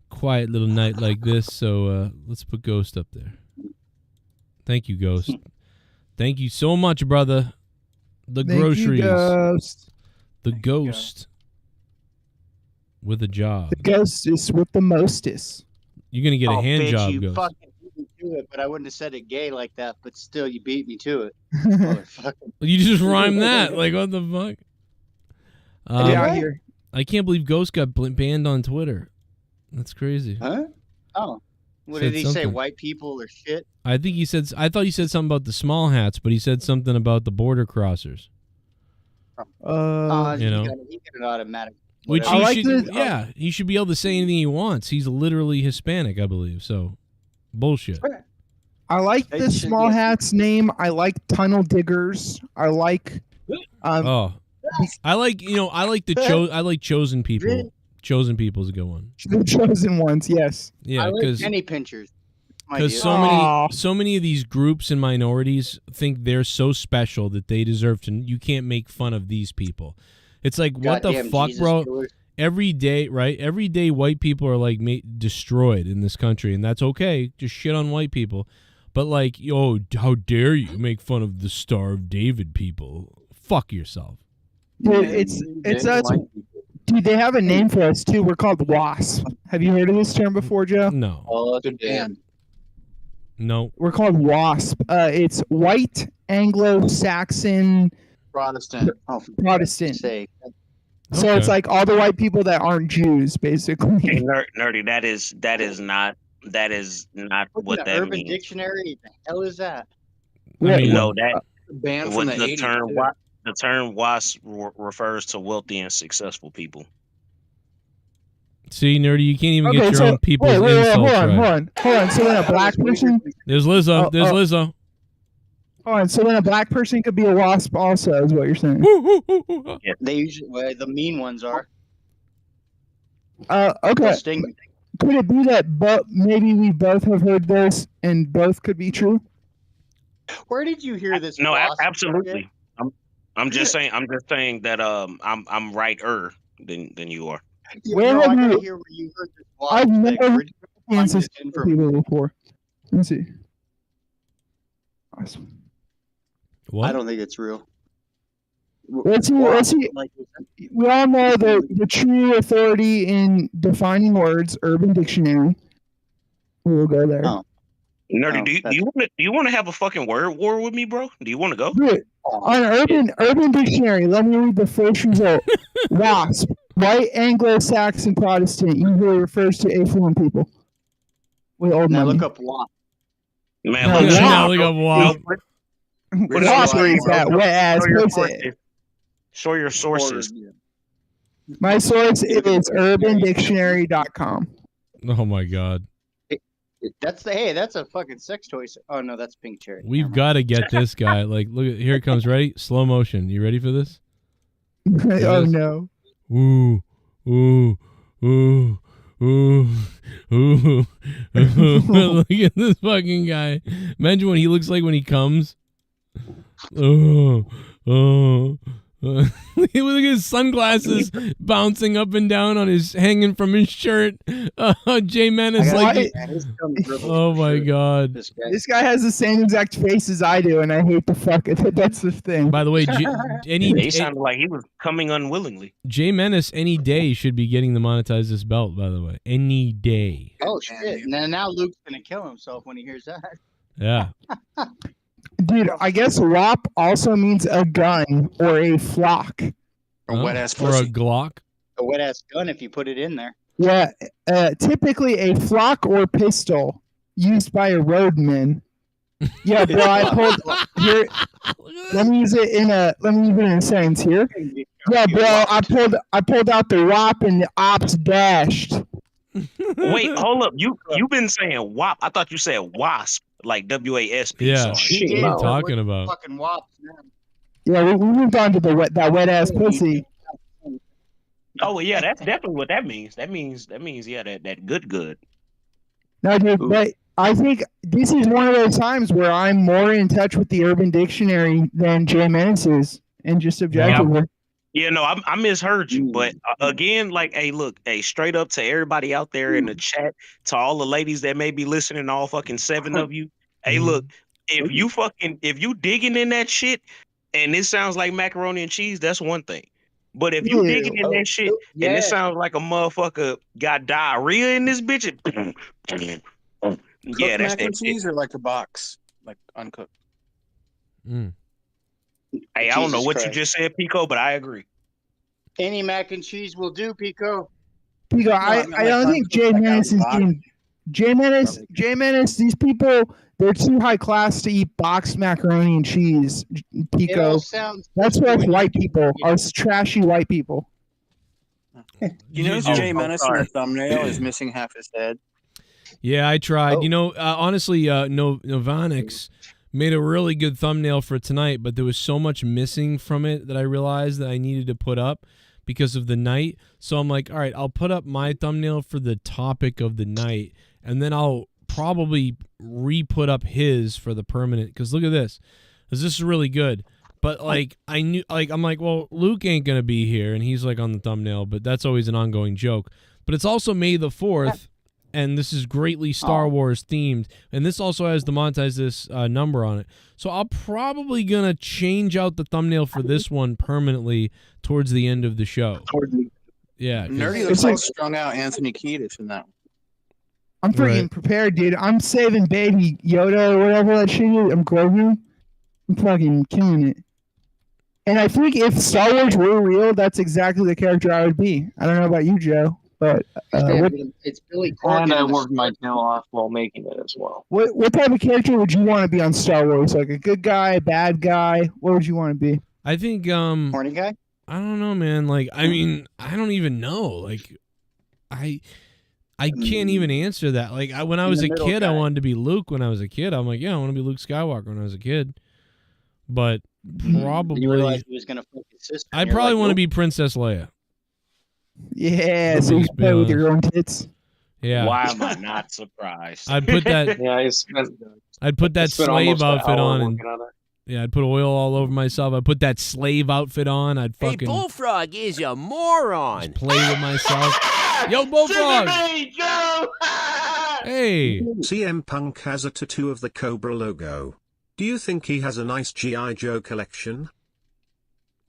Speaker 5: quiet little night like this. So let's put Ghost up there. Thank you, Ghost. Thank you so much, brother. The groceries.
Speaker 14: Ghost.
Speaker 5: The Ghost with a job.
Speaker 14: The Ghost is with the mostest.
Speaker 5: You're gonna get a hand
Speaker 19: bitch,
Speaker 5: job,
Speaker 19: you
Speaker 5: Ghost.
Speaker 19: fucking beat me to it, but I wouldn't have said it gay like that. But still, you beat me to it. Motherfucker.
Speaker 5: You just rhymed that. Like, what the fuck?
Speaker 14: Here.
Speaker 5: I can't believe Ghost got banned on Twitter. That's crazy.
Speaker 19: Huh? Oh. What
Speaker 5: Said
Speaker 19: did he say?
Speaker 5: something.
Speaker 19: White people or shit?
Speaker 5: I think he said. I thought he said something about the small hats, but he said something about the border crossers.
Speaker 19: You know, he got an automatic.
Speaker 5: Which
Speaker 19: whatever.
Speaker 5: he should. Yeah, he should be able to say anything he wants. He's literally Hispanic, I believe. So, bullshit.
Speaker 14: I like the small hats name. I like tunnel diggers. I like.
Speaker 5: I like I like I like chosen people. Chosen people is a good one.
Speaker 14: The chosen ones, yes.
Speaker 5: Yeah,
Speaker 19: I like
Speaker 5: because
Speaker 19: penny pinchers.
Speaker 5: Because so many of these groups and minorities think they're so special that they deserve to. You can't make fun of these people. It's like, what the
Speaker 19: Goddamn
Speaker 5: fuck,
Speaker 19: Jesus
Speaker 5: bro?
Speaker 19: killers.
Speaker 5: Every day, right? Every day, white people are like destroyed in this country, and that's okay. Just shit on white people. But like, yo, how dare you make fun of the Star of David people? Fuck yourself.
Speaker 14: Dude, it's us. Dude, they have a name for us too. We're called WASP. Have you heard of this term before, Joe?
Speaker 5: No.
Speaker 19: Oh, damn.
Speaker 5: No.
Speaker 14: We're called WASP. It's White Anglo-Saxon
Speaker 12: Protestant.
Speaker 14: Protestant.
Speaker 19: Say.
Speaker 14: So it's like all the white people that aren't Jews, basically.
Speaker 13: Hey, nerdy, that is not what
Speaker 19: the
Speaker 13: that
Speaker 19: Urban
Speaker 13: means.
Speaker 19: Dictionary? The hell is that?
Speaker 5: I mean,
Speaker 13: No, that
Speaker 12: Banned
Speaker 13: what
Speaker 12: from the
Speaker 13: the
Speaker 12: 80s.
Speaker 13: term
Speaker 12: too.
Speaker 13: the term WASP refers to wealthy and successful people.
Speaker 5: See, nerdy, you can't even get your
Speaker 14: so
Speaker 5: own people's
Speaker 14: wait,
Speaker 5: insults
Speaker 14: hold on.
Speaker 5: right.
Speaker 14: So then a black person.
Speaker 5: There's Lizzo. There's Lizzo.
Speaker 14: Hold on. So then a black person could be a WASP, also, is what you're saying.
Speaker 13: Yeah.
Speaker 19: They usually, well, the mean ones are.
Speaker 14: Okay.
Speaker 19: Sting.
Speaker 14: Could it be that maybe we both have heard this and both could be true?
Speaker 19: Where did you hear this?
Speaker 13: No,
Speaker 19: WASP
Speaker 13: absolutely. I'm just saying that I'm righter than you are.
Speaker 14: Where have
Speaker 19: I gotta
Speaker 14: you?
Speaker 19: hear where you heard this WASP
Speaker 14: I've
Speaker 19: thing.
Speaker 14: never
Speaker 19: Where did you find
Speaker 14: answered
Speaker 19: this info?
Speaker 14: people before. Let's see.
Speaker 5: What?
Speaker 19: I don't think it's real.
Speaker 14: Let's see. We all know the true authority in defining words, Urban Dictionary. We'll go there.
Speaker 19: Oh.
Speaker 13: Nerdy, do you want to have a fucking word war with me, bro? Do you want to go?
Speaker 14: Dude, on Urban Dictionary, let me read the first result. WASP, white Anglo-Saxon Protestant, usually refers to affluent people with old
Speaker 19: Now
Speaker 14: money.
Speaker 19: look up WASP.
Speaker 13: Man,
Speaker 14: No,
Speaker 13: look,
Speaker 14: WASP.
Speaker 5: Look up WASP.
Speaker 14: WASP is that wet ass pussy.
Speaker 13: Show your sources.
Speaker 14: My source is urbandictionary.com.
Speaker 5: Oh my god.
Speaker 19: That's a fucking sex toy. Oh no, that's pink cherry.
Speaker 5: We've got to get this guy. Like, look, here it comes. Ready? Slow motion. You ready for this?
Speaker 14: Oh no.
Speaker 5: Ooh, ooh, ooh, ooh, ooh. Look at this fucking guy. Imagine what he looks like when he comes. Oh, oh. Look at his sunglasses bouncing up and down on his, hanging from his shirt. Jay Menace, like, oh my god,
Speaker 14: This guy has the same exact face as I do, and I hate the fuck. That's the thing.
Speaker 5: By the way,
Speaker 13: He sounded like he was coming unwillingly.
Speaker 5: Jay Menace any day should be getting the Monetize this belt. By the way, any day.
Speaker 19: Oh shit! Now Luke's gonna kill himself when he hears that.
Speaker 5: Yeah.
Speaker 14: Dude, I guess WAP also means a gun or a flock.
Speaker 12: A wet ass
Speaker 5: or a
Speaker 12: pussy.
Speaker 5: Glock.
Speaker 19: A wet ass gun if you put it in there.
Speaker 14: Yeah, typically a flock or pistol used by a roadman. Yeah, bro, I pulled here. Let me use it in a sentence here. Yeah, bro, I pulled out the WAP and the ops dashed.
Speaker 13: Wait, hold up. You've been saying WAP. I thought you said WASP, like WASP.
Speaker 5: Yeah.
Speaker 13: Sorry.
Speaker 5: What are you talking about?
Speaker 19: Fucking WAP.
Speaker 14: Yeah, we moved on to that wet ass pussy.
Speaker 13: Oh yeah, that's definitely what that means. That means yeah, that good.
Speaker 14: No, dude, but I think this is one of those times where I'm more in touch with the Urban Dictionary than Jay Menace is, and just objectively.
Speaker 13: Yeah, no, I misheard you, but again, like, hey, look, hey, straight up to everybody out there in the chat, to all the ladies that may be listening, all fucking 7 of you, hey, look, if you digging in that shit, and it sounds like macaroni and cheese, that's one thing. But if you digging in that shit, and it sounds like a motherfucker got diarrhea in this bitch, yeah,
Speaker 12: Cooked
Speaker 13: that's
Speaker 12: mac and
Speaker 13: that shit.
Speaker 12: cheese or like a box, like uncooked.
Speaker 13: Hey, I don't know
Speaker 19: Jesus
Speaker 13: what you
Speaker 19: Christ.
Speaker 13: just said, Pico, but I agree.
Speaker 19: Any mac and cheese will do, Pico.
Speaker 14: Pico, I don't think Jay Menace is getting Jay Menace. These people, they're too high class to eat boxed macaroni and cheese. Pico, that's for us white people, us trashy white people.
Speaker 12: You notice Jay Menace in the thumbnail is missing half his head.
Speaker 6: Yeah, I tried. You know, honestly, Novanix made a really good thumbnail for tonight, but there was so much missing from it that I realized that I needed to put up because of the night. So I'm like, all right, I'll put up my thumbnail for the topic of the night, and then I'll probably re-put up his for the permanent. Because look at this. Because this is really good. But, like, I'm like, well, Luke ain't going to be here, and he's, like, on the thumbnail, but that's always an ongoing joke. But it's also May the 4th, and this is greatly Star Wars themed, and this also has the Monetize this number on it. So I'm probably going to change out the thumbnail for this one permanently towards the end of the show. Yeah.
Speaker 12: Nerdy looks like strung out Anthony Kiedis in that one.
Speaker 14: I'm freaking prepared, dude. I'm saving Baby Yoda or whatever that shit is. I'm Grogu. I'm fucking killing it. And I think if Star Wars were real, that's exactly the character I would be. I don't know about you, Joe, but
Speaker 19: It's Billy Corgan.
Speaker 8: And I worked my tail off while making it as well.
Speaker 14: what type of character would you want to be on Star Wars? Like a good guy, a bad guy? What would you want to be?
Speaker 6: I think
Speaker 19: horny guy.
Speaker 6: I don't know, man. Like, I mean, I don't even know. Like, I can't even answer that. Like, when I was a kid, I wanted to be Luke. When I was a kid, I'm like, yeah, I want to be Luke Skywalker when I was a kid. But probably
Speaker 19: You realized he was gonna fuck his sister.
Speaker 6: I'd probably want to be Princess Leia.
Speaker 14: Yeah, so you play with your own tits.
Speaker 6: Yeah.
Speaker 13: Why am I not surprised?
Speaker 6: I'd put that. I'd put that slave outfit on, and yeah, I'd put oil all over myself. I'd put that slave outfit on. I'd
Speaker 3: Hey,
Speaker 6: fucking
Speaker 3: Bullfrog is a moron.
Speaker 6: play with myself. Yo, Bullfrog. Hey.
Speaker 9: CM Punk has a tattoo of the Cobra logo. Do you think he has a nice G.I. Joe collection?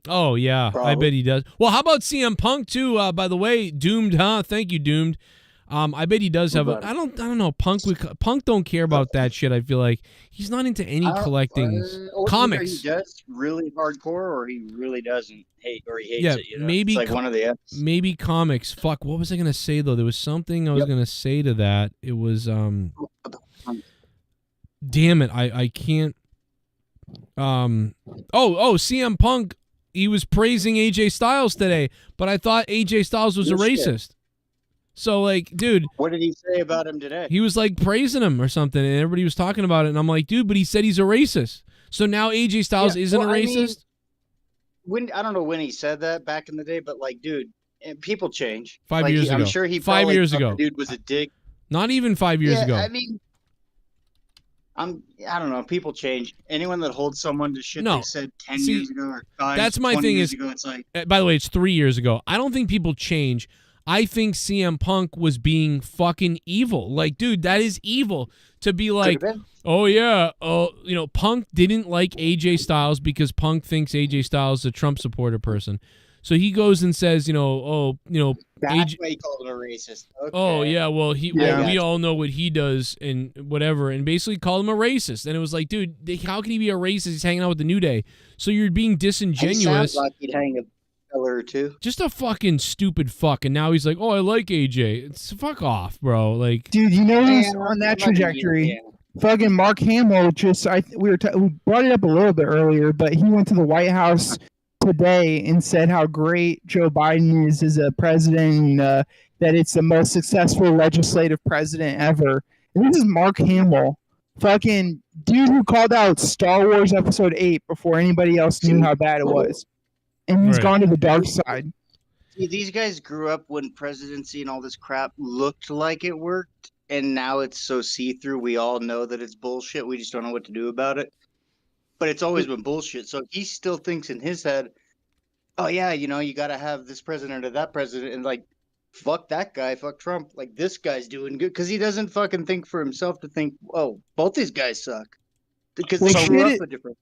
Speaker 6: Oh, yeah, I bet he does. Well, how about CM Punk, too? By the way, Doomed, huh? Thank you, Doomed. I bet he does have a... I don't know. Punk don't care about that shit, I feel like. He's not into any collecting comics.
Speaker 19: He does really hardcore, or he really doesn't hate, or he hates
Speaker 6: Yeah,
Speaker 19: it. You know?
Speaker 6: maybe
Speaker 19: it's like one of the F's.
Speaker 6: maybe comics. Fuck, what was I going to say, though? There was something I was going to say to that. It was... Damn it, I can't... CM Punk... He was praising AJ Styles today, but I thought AJ Styles was a racist. So, like, dude.
Speaker 19: What did he say about him today?
Speaker 6: He was, like, praising him or something, and everybody was talking about it, and I'm like, dude, but he said he's a racist. So now AJ Styles isn't a racist?
Speaker 19: I don't know when he said that back in the day, but, like, dude, people change.
Speaker 6: 5 years ago.
Speaker 19: I'm sure he
Speaker 6: 5 years
Speaker 19: thought
Speaker 6: ago.
Speaker 19: the dude was a dick.
Speaker 6: Not even 5 years ago.
Speaker 19: I mean, I don't know. People change. Anyone that holds someone to shit they said 10 years ago or 5,
Speaker 6: that's my
Speaker 19: 20
Speaker 6: thing
Speaker 19: years
Speaker 6: is,
Speaker 19: ago, it's like...
Speaker 6: by the way, it's 3 years ago. I don't think people change. I think CM Punk was being fucking evil. Like, dude, that is evil to be like, oh, yeah, Punk didn't like AJ Styles because Punk thinks AJ Styles is a Trump supporter person. So he goes and says,
Speaker 19: That's why he called him a racist. Okay.
Speaker 6: Oh, yeah, well, we all know what he does and whatever, and basically called him a racist. And it was like, dude, how can he be a racist? He's hanging out with the New Day. So you're being disingenuous.
Speaker 19: He sounds like he'd hang a fella or two.
Speaker 6: Just a fucking stupid fuck. And now he's like, oh, I like AJ. It's fuck off, bro. Like,
Speaker 14: dude, you know who's on that trajectory? Fucking Mark Hamill we brought it up a little bit earlier, but he went to the White House today and said how great Joe Biden is as a president, and that it's the most successful legislative president ever. And this is Mark Hamill, fucking dude who called out Star Wars Episode 8 before anybody else knew how bad it was. And he's gone to the dark side.
Speaker 19: See, these guys grew up when presidency and all this crap looked like it worked, and now it's so see-through. We all know that it's bullshit. We just don't know what to do about it. But it's always been bullshit. So he still thinks in his head, oh yeah, you know, you got to have this president or that president, and like, fuck that guy, fuck Trump. Like, this guy's doing good because he doesn't fucking think for himself to think, oh, both these guys suck because they grew up a different.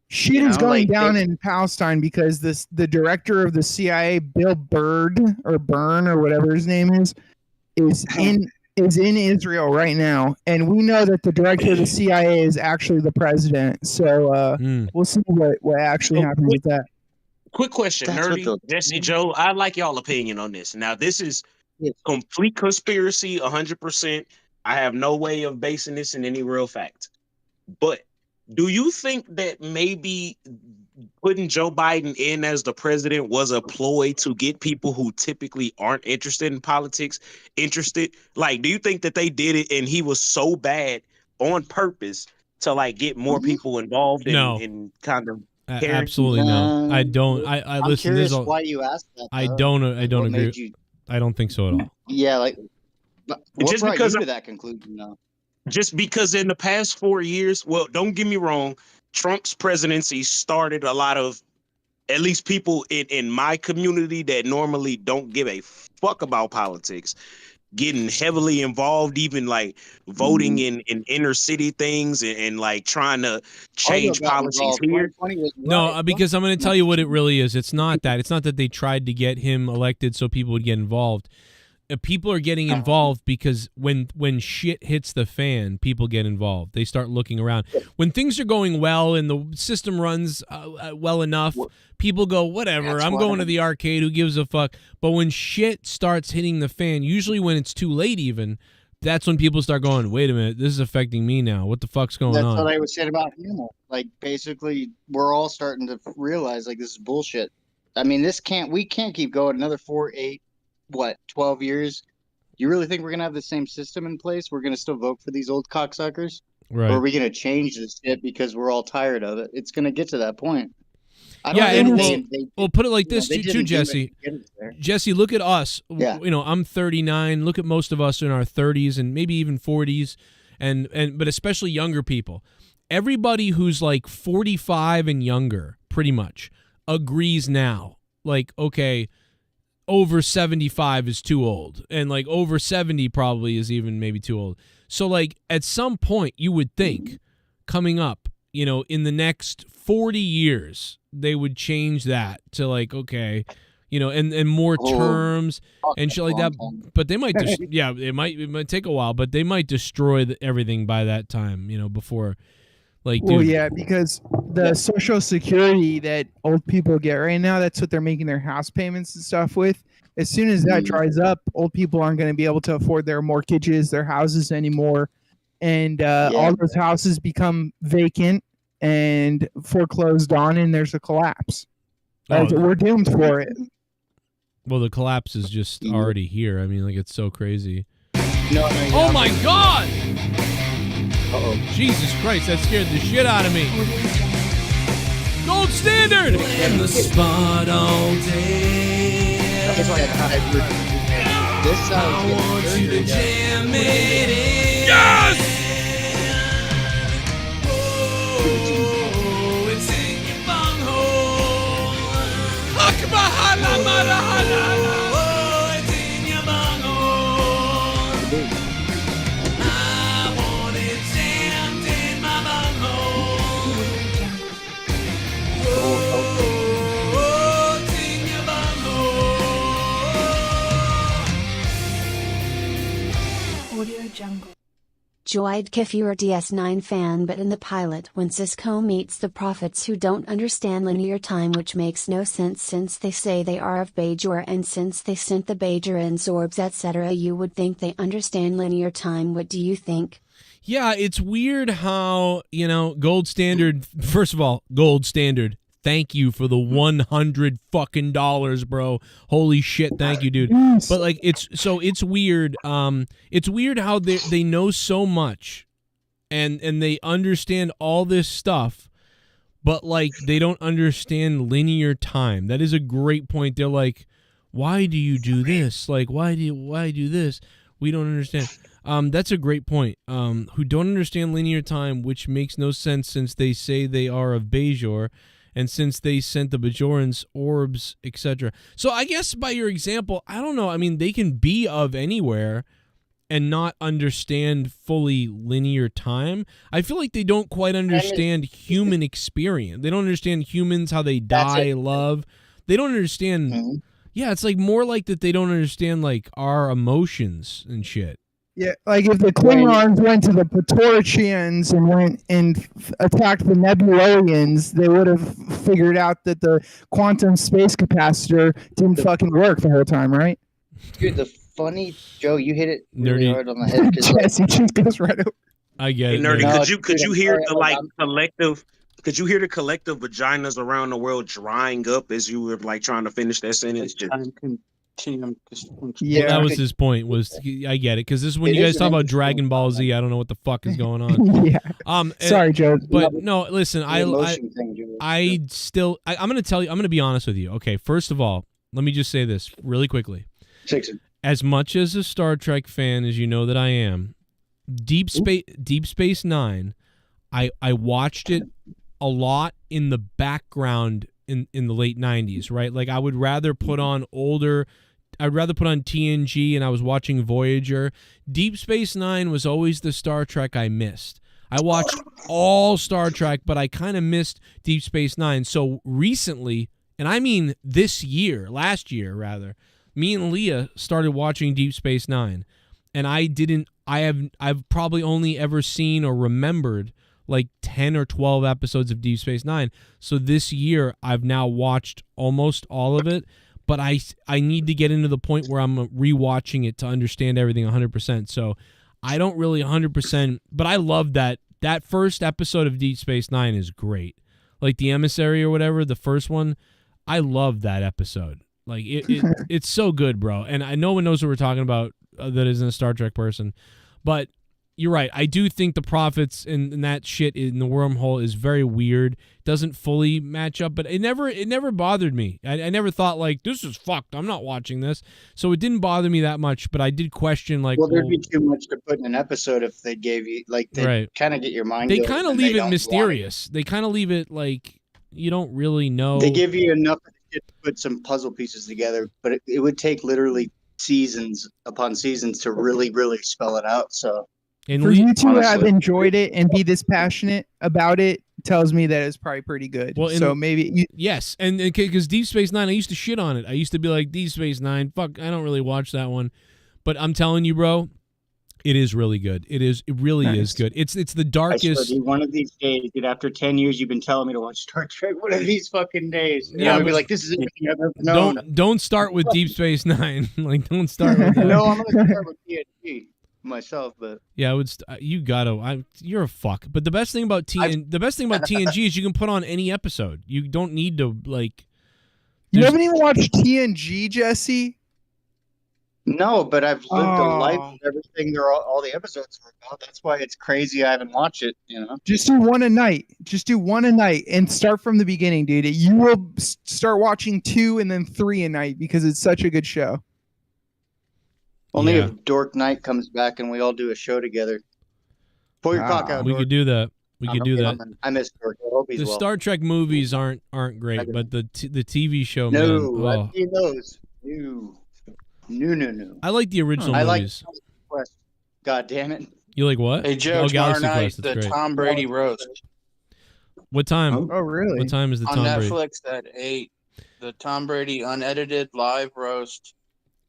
Speaker 14: Shit is going down in Palestine because the director of the CIA, Bill Byrne or whatever his name is in Israel right now, and we know that the director of the CIA is actually the president. So we'll see what actually happens with that.
Speaker 13: Quick question, Nerdy, Jesse, Joe. I'd like y'all opinion on this. Now, this is complete conspiracy, 100%. I have no way of basing this in any real fact. But do you think that maybe putting Joe Biden in as the president was a ploy to get people who typically aren't interested in politics interested? Like, do you think that they did it and he was so bad on purpose to like get more people involved in kind of
Speaker 5: absolutely no. I don't. I
Speaker 19: I'm
Speaker 5: listen.
Speaker 19: curious
Speaker 5: There's
Speaker 19: why you asked that.
Speaker 5: I
Speaker 19: though.
Speaker 5: don't
Speaker 19: What
Speaker 5: agree.
Speaker 19: made you-
Speaker 5: I don't think so at all.
Speaker 19: Yeah, like, but what
Speaker 13: Just
Speaker 19: brought
Speaker 13: because
Speaker 19: you
Speaker 13: I-
Speaker 19: to that conclusion, though?
Speaker 13: Just because in the past 4 years, well, don't get me wrong, Trump's presidency started a lot of, at least people in my community that normally don't give a fuck about politics, getting heavily involved, even like voting in inner city things and like trying to change policies here.
Speaker 5: No, because I'm going to tell you what it really is. It's not that. It's not that they tried to get him elected so people would get involved. People are getting involved because when shit hits the fan, people get involved. They start looking around. When things are going well and the system runs well enough, people go, whatever, I'm going to the arcade, who gives a fuck? But when shit starts hitting the fan, usually when it's too late even, that's when people start going, wait a minute, this is affecting me now. What the fuck's going on?
Speaker 19: That's what I was saying about him. Like, basically, we're all starting to realize, like, this is bullshit. I mean, we can't keep going another 12 years. You really think we're going to have the same system in place? We're going to still vote for these old cocksuckers?
Speaker 5: Right.
Speaker 19: Or are we going to change this shit because we're all tired of it? It's going to get to that point.
Speaker 5: Yeah, and we'll put it like this too, Jesse. Jesse, look at us.
Speaker 19: Yeah.
Speaker 5: You know, I'm 39. Look at most of us in our 30s and maybe even 40s, but especially younger people. Everybody who's like 45 and younger, pretty much, agrees now. Like, okay, over 75 is too old, and like over 70 probably is even maybe too old. So like at some point you would think coming up, you know, in the next 40 years they would change that to like, okay, you know, and more terms and shit like that. But they might just it might take a while, but they might destroy everything by that time, you know, before like dude.
Speaker 14: Well, yeah, because the Social Security that old people get right now, that's what they're making their house payments and stuff with. As soon as that dries up, old people aren't going to be able to afford their mortgages, their houses anymore. And all those houses become vacant and foreclosed on, and there's a collapse. We're doomed for it.
Speaker 5: Well, the collapse is just already here. I mean, like, it's so crazy.
Speaker 19: Oh
Speaker 5: my God! Jesus Christ, that scared the shit out of me. Gold standard!
Speaker 6: In the spot all day.
Speaker 19: That's why this sounds
Speaker 6: I want you to jam it in.
Speaker 5: Yes!
Speaker 6: Oh, it's in your bunghole. Oh, it's in your bunghole. I want it jammed in my bunghole. Oh, it's in your bunghole.
Speaker 15: Audio Jungle. Joyed if you're a DS9 fan, but in the pilot when Cisco meets the prophets who don't understand linear time, which makes no sense since they say they are of Bajor, and since they sent the Bajor and Zorbs etc., you would think they understand linear time. What do you think?
Speaker 5: Yeah, it's weird how, you know, Gold Standard, first of all, Gold Standard, thank you for the $100 fucking dollars, bro. Holy shit, thank you, dude. But like, it's weird. It's weird how they know so much, and they understand all this stuff, but like they don't understand linear time. That is a great point. They're like, why do you do this? Like, why do this? We don't understand. That's a great point. Who don't understand linear time, which makes no sense since they say they are of Bajor, and since they sent the Bajorans orbs, etc. So I guess by your example, I don't know. I mean, they can be of anywhere and not understand fully linear time. I feel like they don't quite understand human experience. They don't understand humans, how they die, love. They don't understand. Yeah, it's like more like that they don't understand like our emotions and shit.
Speaker 14: Yeah, like if the Klingons went to the Patricians and went and attacked the Nebulonians, they would have figured out that the quantum space capacitor didn't fucking work the whole time, right?
Speaker 19: Dude, the funny Joe, you hit it really hard on the head.
Speaker 14: Jesse just goes right over.
Speaker 5: I get
Speaker 13: Hey,
Speaker 5: it.
Speaker 13: Nerdy,
Speaker 5: Nerdy.
Speaker 13: could you hear the like collective? Could you hear the collective vaginas around the world drying up as you were like trying to finish that sentence?
Speaker 5: Yeah, that was his point. Was I get it because this is when you guys talk about Dragon Ball Z. I don't know what the fuck is going on.
Speaker 14: Yeah. Sorry, Joe.
Speaker 5: But no, listen. I'm gonna tell you. I'm gonna be honest with you. Okay, first of all, let me just say this really quickly. As much as a Star Trek fan as you know that I am, Deep Space Nine, I watched it a lot in the background in the late 90s, right? Like I would rather put on TNG and I was watching Voyager. Deep Space Nine was always the Star Trek I missed. I watched all Star Trek, but I kind of missed Deep Space Nine. So recently, and I mean last year rather, me and Leah started watching Deep Space Nine. And I've probably only ever seen or remembered like 10 or 12 episodes of Deep Space Nine. So this year I've now watched almost all of it, but I need to get into the point where I'm rewatching it to understand everything 100%. So I don't really 100%, but I love that first episode of Deep Space Nine is great. Like the Emissary or whatever, the first one, I love that episode. Like it's so good, bro. And no one knows what we're talking about that isn't a Star Trek person, but you're right. I do think the prophets and that shit in the wormhole is very weird. Doesn't fully match up, but it never bothered me. I never thought like this is fucked. I'm not watching this, so it didn't bother me that much. But I did question like,
Speaker 19: well, there'd be too much to put in an episode if they gave you like they kind of get your mind.
Speaker 5: They kind of leave it mysterious. They kind of leave it like you don't really know.
Speaker 19: They give you enough to put some puzzle pieces together, but it would take literally seasons upon seasons to really spell it out. So.
Speaker 14: And for you to have enjoyed it and be this passionate about it tells me that it's probably pretty good. Well, so maybe
Speaker 5: yes, and because Deep Space Nine, I used to shit on it. I used to be like Deep Space Nine, fuck, I don't really watch that one. But I'm telling you, bro, it is really good. It really is good. It's the darkest.
Speaker 19: I one of these days, dude. After 10 years, you've been telling me to watch Star Trek. One of these fucking days, yeah, I'll be like, this is everything I've ever known.
Speaker 5: Don't start with Deep Space Nine. Like, don't start with that.
Speaker 19: No, I'm gonna start with TNG. Myself, but
Speaker 5: yeah, I would. You're a fuck. But the best thing about TNG is you can put on any episode. You don't need to like.
Speaker 14: You haven't even watched TNG, Jesse?
Speaker 19: No, but I've lived a life of everything. All the episodes are about. That's why it's crazy. I haven't watched it. You know,
Speaker 14: just do one a night. Just do one a night and start from the beginning, dude. You will start watching 2 and then 3 a night because it's such a good show.
Speaker 19: Only if Dork Knight comes back and we all do a show together. Pull your cock out.
Speaker 5: We could do that.
Speaker 19: I miss Dork. I hope he's
Speaker 5: the Star Trek movies aren't great, but the TV show.
Speaker 19: No,
Speaker 5: man,
Speaker 19: I've seen those. No.
Speaker 5: I like the original movies.
Speaker 19: Like God damn it!
Speaker 5: You like what?
Speaker 12: Hey Joe, tomorrow night the Tom Brady roast.
Speaker 5: What time?
Speaker 14: Oh really?
Speaker 5: What time is the
Speaker 12: on
Speaker 5: Tom
Speaker 12: Netflix at 8? The Tom Brady unedited live roast.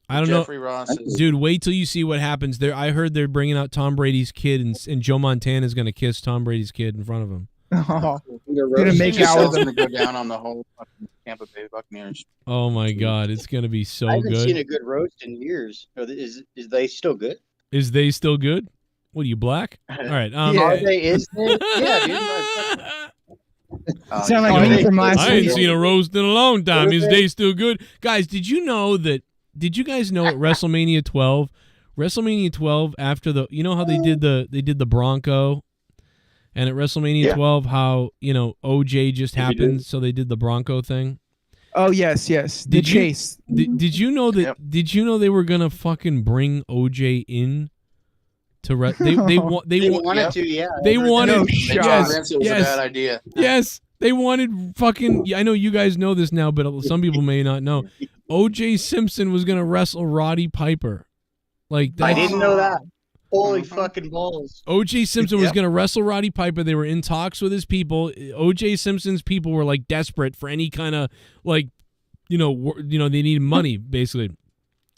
Speaker 5: I don't
Speaker 12: Jeffrey
Speaker 5: know,
Speaker 12: Ross's.
Speaker 5: Dude. Wait till you see what happens there. I heard they're bringing out Tom Brady's kid, and Joe Montana is going to kiss Tom Brady's kid in front of him.
Speaker 14: Oh, gonna make out with
Speaker 12: them to go down on the whole fucking Tampa Bay Buccaneers.
Speaker 5: Oh my God, it's going to be so good.
Speaker 19: I haven't seen a good roast in years. Is they still good?
Speaker 5: Is they still good? What are you, black? All right.
Speaker 19: Are they? Is they? Yeah, dude.
Speaker 14: Sound like me from last week.
Speaker 5: I ain't seen a roast in a long time. Is they still good? Guys, did you guys know at WrestleMania 12? WrestleMania 12 after you know how they did the Bronco, and at WrestleMania 12 how OJ just happened, so they did the Bronco thing.
Speaker 14: Oh yes. Did you know that?
Speaker 5: Did you know they were gonna fucking bring OJ in They
Speaker 19: wanted to, yeah.
Speaker 5: They wanted.
Speaker 12: Vince, it was a bad idea.
Speaker 5: Yes, they wanted fucking. I know you guys know this now, but some people may not know. O.J. Simpson was gonna wrestle Roddy Piper. Like
Speaker 19: I didn't know that. Holy fucking balls!
Speaker 5: O.J. Simpson was gonna wrestle Roddy Piper. They were in talks with his people. O.J. Simpson's people were like desperate for any kind of like, they needed money basically.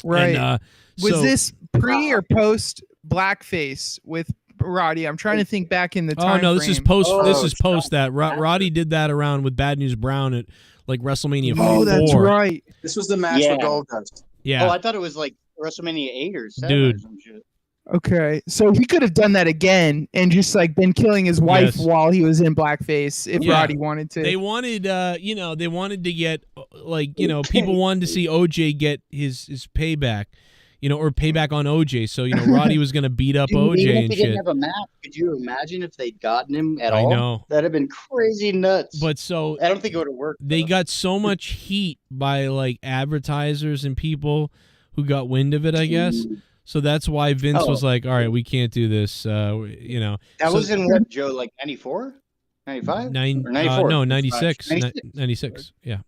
Speaker 14: Right.
Speaker 5: And,
Speaker 14: was this pre or post blackface with Roddy? I'm trying to think back in the time.
Speaker 5: Oh no, this is post.
Speaker 14: frame.
Speaker 5: This is post that. Roddy did that around with Bad News Brown at like WrestleMania 4.
Speaker 14: Oh, that's right.
Speaker 12: This was the match with Goldust.
Speaker 5: Yeah.
Speaker 19: Oh, I thought it was like WrestleMania 8 or 7
Speaker 5: Dude.
Speaker 19: or some shit.
Speaker 14: Okay, so he could have done that again and just like been killing his wife
Speaker 5: Yes.
Speaker 14: while he was in blackface if
Speaker 5: Yeah.
Speaker 14: Roddy wanted to.
Speaker 5: They wanted, they wanted to get, people wanted to see OJ get his payback, or payback on OJ. So, Roddy was going to beat up
Speaker 19: Dude,
Speaker 5: OJ
Speaker 19: even if
Speaker 5: and
Speaker 19: they
Speaker 5: shit.
Speaker 19: didn't have a match, could you imagine if they'd gotten him at
Speaker 5: I
Speaker 19: all?
Speaker 5: know.
Speaker 19: That'd have been crazy nuts.
Speaker 5: But so
Speaker 19: I don't think it would have worked.
Speaker 5: they got so much heat by like advertisers and people who got wind of it, I guess. So that's why Vince was like, all right, we can't do this,
Speaker 19: That was in what, Joe, like 94? 95? Or 94?
Speaker 5: 96. 96, yeah.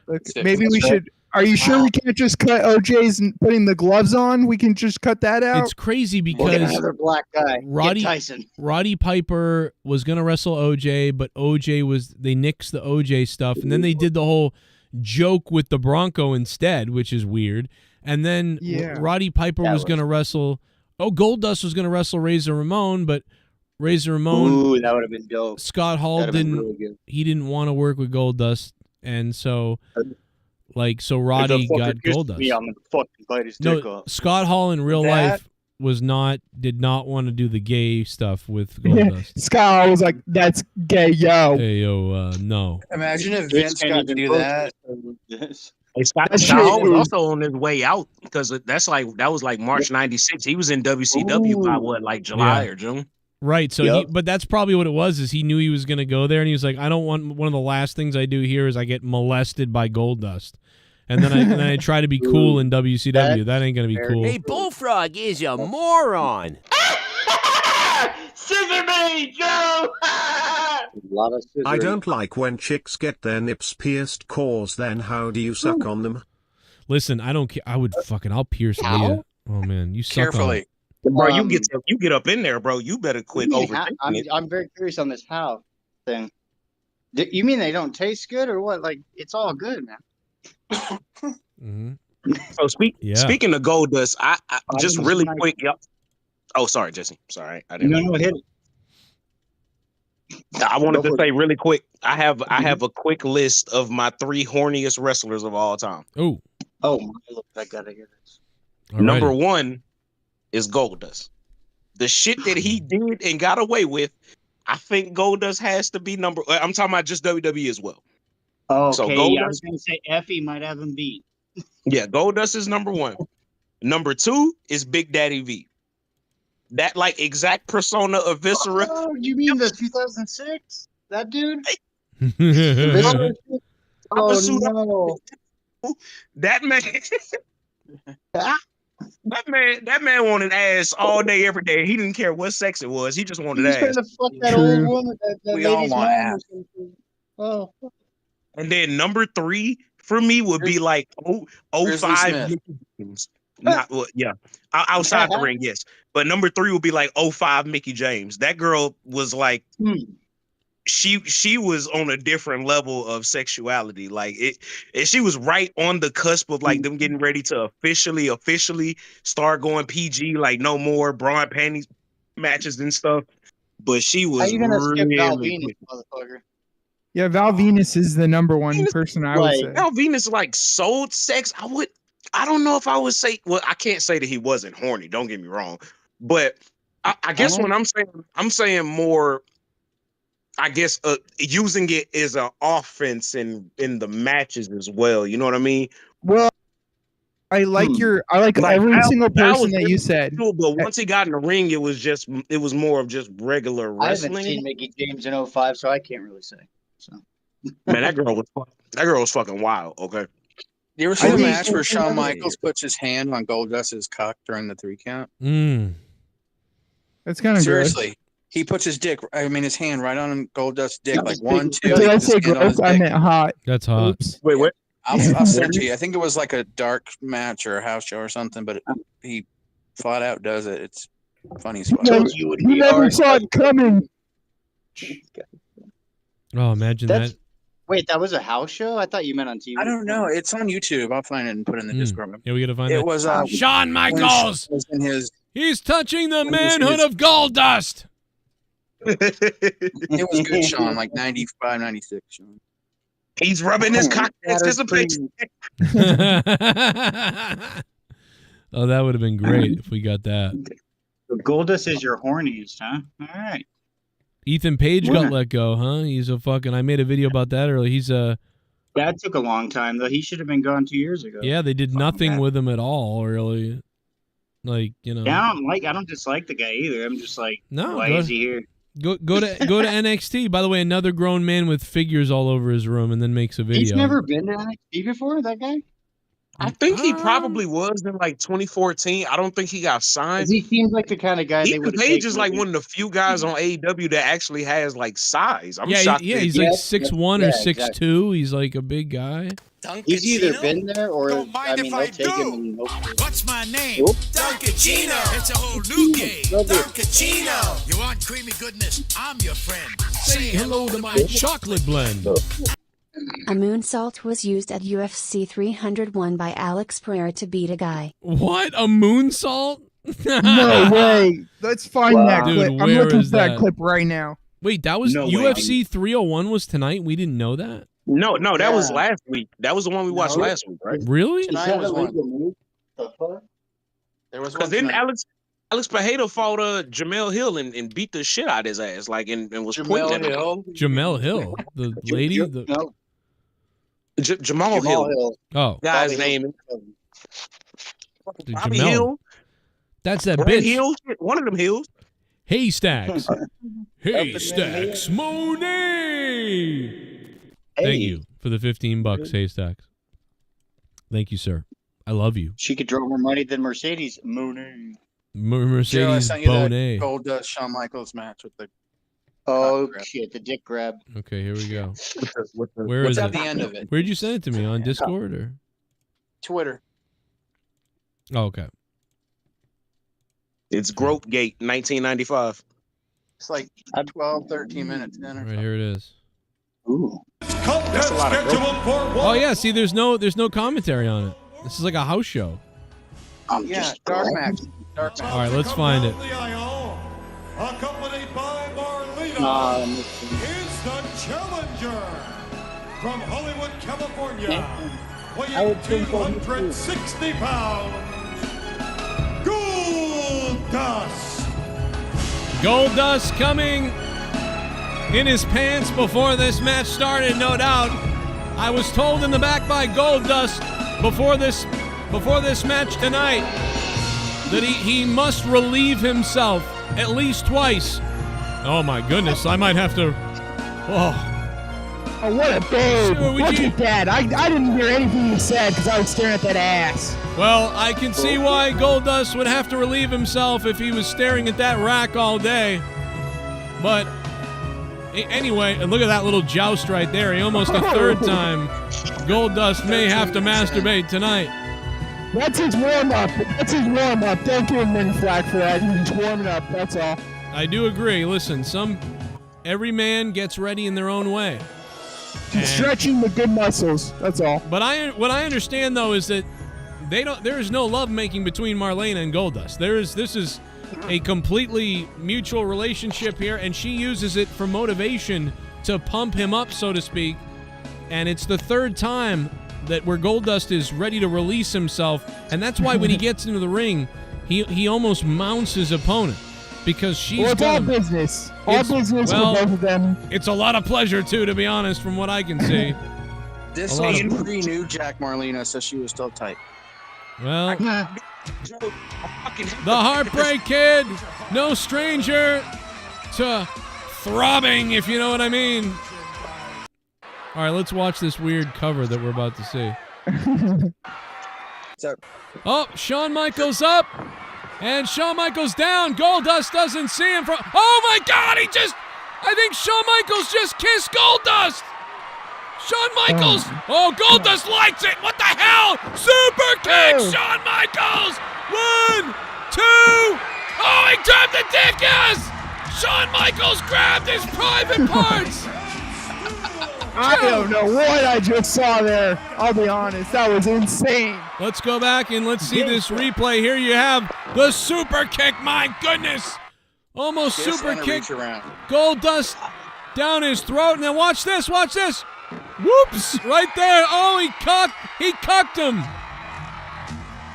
Speaker 14: Look, maybe we should. Are you sure we can't just cut OJ's and putting the gloves on? We can just cut that out.
Speaker 5: It's crazy
Speaker 19: We'll get
Speaker 5: because
Speaker 19: another black guy.
Speaker 5: Roddy
Speaker 19: Get Tyson.
Speaker 5: Roddy Piper was gonna wrestle OJ, but they nixed the OJ stuff, and then they did the whole joke with the Bronco instead, which is weird. And then Roddy Piper was gonna wrestle. Oh, Goldust was gonna wrestle Razor Ramon, but Razor Ramon.
Speaker 19: Ooh, that would have been dope.
Speaker 5: Scott Hall
Speaker 19: That'd have been
Speaker 5: didn't.
Speaker 19: really good.
Speaker 5: He didn't want to work with Goldust, and so Roddy got Goldust.
Speaker 19: Me, I'm gonna fucking bite his dick off.
Speaker 5: Scott Hall in real
Speaker 19: That-
Speaker 5: life did not want to do the gay stuff with Goldust.
Speaker 14: Scott was like, "That's gay, yo."
Speaker 5: Hey yo, no.
Speaker 12: Imagine if Vince got to do that.
Speaker 13: Hey, Scott Hall was also on his way out because that was like March '96. He was in WCW by what, like July or June?
Speaker 5: Right. So but that's probably what it was. Is he knew he was going to go there, and he was like, I don't want one of the last things I do here is I get molested by Goldust, and then I try to be cool in WCW. That ain't going to be cool.
Speaker 3: Hey, Bullfrog is a moron.
Speaker 19: Scissor me, Joe!
Speaker 9: I don't like when chicks get their nips pierced, cause then how do you suck on them?
Speaker 5: Listen, I don't care. I'll pierce Leah. Oh man, you suck
Speaker 12: Carefully.
Speaker 13: Bro, you get up in there, bro. You better quit overthinking it.
Speaker 19: I'm very curious on this how thing. You mean they don't taste good or what? Like, it's all good, man.
Speaker 13: So speaking of Goldust, I just really quick. Oh, sorry, Jesse. Sorry, I didn't.
Speaker 19: No, hit it.
Speaker 13: I wanted to say really quick. I have a quick list of my 3 horniest wrestlers of all time.
Speaker 5: Oh,
Speaker 19: I gotta hear this.
Speaker 13: Number 1 is Goldust. The shit that he did and got away with, I think Goldust has to be number. I'm talking about just WWE as well.
Speaker 19: Oh,
Speaker 13: so
Speaker 19: okay.
Speaker 13: Goldust,
Speaker 19: I was gonna say Effie might have him beat.
Speaker 13: Yeah, Goldust is number 1. Number 2 is Big Daddy V. That like exact persona of Viscera.
Speaker 19: Oh, you mean the 2006? That dude?
Speaker 13: No. That man. That man wanted ass all day, every day. He didn't care what sex it was. He just wanted ass.
Speaker 19: Trying to fuck that old woman. That
Speaker 12: We all
Speaker 19: lady's
Speaker 12: want
Speaker 19: mom or
Speaker 12: ass.
Speaker 19: something. Oh.
Speaker 13: And then number 3 for me would be like 05 Mickey James. Not what? Yeah, outside the ring, yes. But number 3 would be like 05 Mickey James. That girl was like, she was on a different level of sexuality. Like she was right on the cusp of like them getting ready to officially start going PG. Like no more bra and panties matches and stuff. But she was.
Speaker 19: How you gonna skip Val
Speaker 13: really
Speaker 19: Venus, motherfucker?
Speaker 14: Yeah, Val Venus is the number one person I would say.
Speaker 13: Val Venus like sold sex. I don't know if I would say. Well, I can't say that he wasn't horny. Don't get me wrong, but I guess when I'm saying more. I guess using it as an offense in the matches as well. You know what I mean?
Speaker 14: Well, I like every single person that you said.
Speaker 13: Cool, but once he got in the ring, it was more of just regular
Speaker 19: I
Speaker 13: wrestling.
Speaker 19: haven't seen Mickey James in 05, so I can't really say. So.
Speaker 13: Man, that girl was fucking wild. Okay.
Speaker 12: You ever see the match where Shawn Michaels puts his hand on Goldust's cock during the 3 count?
Speaker 14: That's kind of
Speaker 12: Seriously. He puts his hand right on Goldust's dick, like 1, 2.
Speaker 14: Did I say gross? I meant hot.
Speaker 5: That's hot.
Speaker 14: Oops.
Speaker 10: Wait, what?
Speaker 12: I'll send to you. I think it was like a dark match or a house show or something, but he flat out does it. It's funny as fuck.
Speaker 14: You never saw it coming.
Speaker 5: Oh, imagine that.
Speaker 19: Wait, that was a house show? I thought you meant on TV.
Speaker 12: I don't know. It's on YouTube. I'll find it and put it in the Discord.
Speaker 5: Yeah, we gotta find
Speaker 12: it.
Speaker 5: it.
Speaker 12: Was
Speaker 5: Shawn Michaels.
Speaker 12: Was in his.
Speaker 5: He's touching the manhood of Goldust.
Speaker 12: It was good, Sean. Like 95, 96, Sean.
Speaker 13: He's rubbing his cock in anticipation.
Speaker 5: Oh, that would have been great if we got that.
Speaker 19: Goldust is your horniest, huh? All right.
Speaker 5: Ethan Page got let go, huh? He's a fucking. I made a video about that earlier. He's a.
Speaker 19: That took a long time, though. He should have been gone 2 years ago.
Speaker 5: Yeah, they did nothing with him at all, really. Like, you know.
Speaker 19: Yeah, I don't dislike the guy either. I'm just like,
Speaker 5: no,
Speaker 19: why is he here?
Speaker 5: Go to NXT. By the way, another grown man with figures all over his room, and then makes a video.
Speaker 19: He's never been to NXT before, that guy?
Speaker 13: I think he probably was in like 2014. I don't think he got signed.
Speaker 19: He seems like the kind of guy they would.
Speaker 13: Page is like one of the few guys on AEW that actually has like size. I'm shocked.
Speaker 5: Yeah, he's like 6'1" or 6'2". Exactly. He's like a big guy.
Speaker 19: He's either been there or they'll take him. And
Speaker 20: What's my name? Duncachino. It's a whole new game. Duncachino. You want creamy goodness? I'm your friend.
Speaker 5: Say hello to my chocolate blend.
Speaker 15: A moonsault was used at UFC 301 by Alex Pereira to beat a guy.
Speaker 5: What? A moonsault?
Speaker 14: No way. Let's find that
Speaker 5: Dude,
Speaker 14: clip. I'm looking for that clip right now.
Speaker 5: Wait, that was UFC 301 was tonight? We didn't know that?
Speaker 13: No, that was last week. That was the one we watched last week, right?
Speaker 5: Really?
Speaker 12: Tonight was one. There was one.
Speaker 13: Because then Alex Pereira fought Jamel Hill and beat the shit out of his ass, like and was pointing at him.
Speaker 5: Jamel Hill, the lady.
Speaker 13: Jamal Hill.
Speaker 5: Oh,
Speaker 13: guy's name.
Speaker 5: Bobby
Speaker 13: Hill.
Speaker 5: That's that
Speaker 13: Brad
Speaker 5: bitch.
Speaker 13: Hill. One of them hills.
Speaker 5: Haystacks. Haystacks. Monet. Thank you for the $15, Haystacks. Thank you, sir. I love you.
Speaker 19: She could draw more money than Mercedes. Monet.
Speaker 5: Mercedes Bonet.
Speaker 12: Goldust Shawn Michaels match with the.
Speaker 19: Oh shit! The dick grab.
Speaker 5: Okay, here we go.
Speaker 12: Where is it? What's at the end of it?
Speaker 5: Where'd you send it to me? On Discord or
Speaker 12: Twitter?
Speaker 5: Oh, okay.
Speaker 13: It's Gropegate, 1995.
Speaker 12: It's like 12, 13 minutes in.
Speaker 5: Right here it is.
Speaker 19: Ooh.
Speaker 13: That's a lot of
Speaker 5: Oh yeah, see, there's no commentary on it. This is like a house show.
Speaker 12: Yeah, dark match. Dark match.
Speaker 5: All right, let's find it.
Speaker 20: Accompanied by Marlena is the challenger from Hollywood, California, weighing 260 pounds, Goldust.
Speaker 5: Goldust coming in his pants before this match started, no doubt. I was told in the back by Goldust before this match tonight that he must relieve himself at least twice. Oh my goodness, I might have to. Oh,
Speaker 14: what a babe!
Speaker 5: Sure,
Speaker 14: Look at that! I didn't hear anything you said because I was staring at that ass.
Speaker 5: Well, I can see why Goldust would have to relieve himself if he was staring at that rack all day. But anyway, and look at that little joust right there. He almost a third time. Goldust may have to masturbate tonight.
Speaker 14: That's his warm-up. That's his warm-up. Don't give him any flack for that. He's warming up, that's all.
Speaker 5: I do agree. Listen, every man gets ready in their own way.
Speaker 14: He's stretching the good muscles, that's all.
Speaker 5: But what I understand, though, is that there is no lovemaking between Marlena and Goldust. This is a completely mutual relationship here, and she uses it for motivation to pump him up, so to speak. And it's the third time that where Goldust is ready to release himself, and that's why when he gets into the ring, he almost mounts his opponent because she's
Speaker 14: well, it's all business. All business for both of them.
Speaker 5: It's a lot of pleasure too, to be honest, from what I can see.
Speaker 12: This Ian knew Jack Marlena, so she was still tight.
Speaker 5: Well, the Heartbreak Kid, no stranger to throbbing, if you know what I mean. All right, let's watch this weird cover that we're about to see. Oh, Shawn Michaels up. And Shawn Michaels down. Goldust doesn't see him. Oh my God! I think Shawn Michaels just kissed Goldust. Shawn Michaels. Oh, Goldust likes it. What the hell? Super kick, Shawn Michaels. 1, 2. Oh, he grabbed the dickus. Shawn Michaels grabbed his private parts.
Speaker 14: I don't know what I just saw there. I'll be honest. That was insane.
Speaker 5: Let's go back and let's see this replay. Here you have the super kick. My goodness. Almost super kick. Goldust down his throat. And then watch this. Watch this. Whoops. Right there. Oh, he cucked him.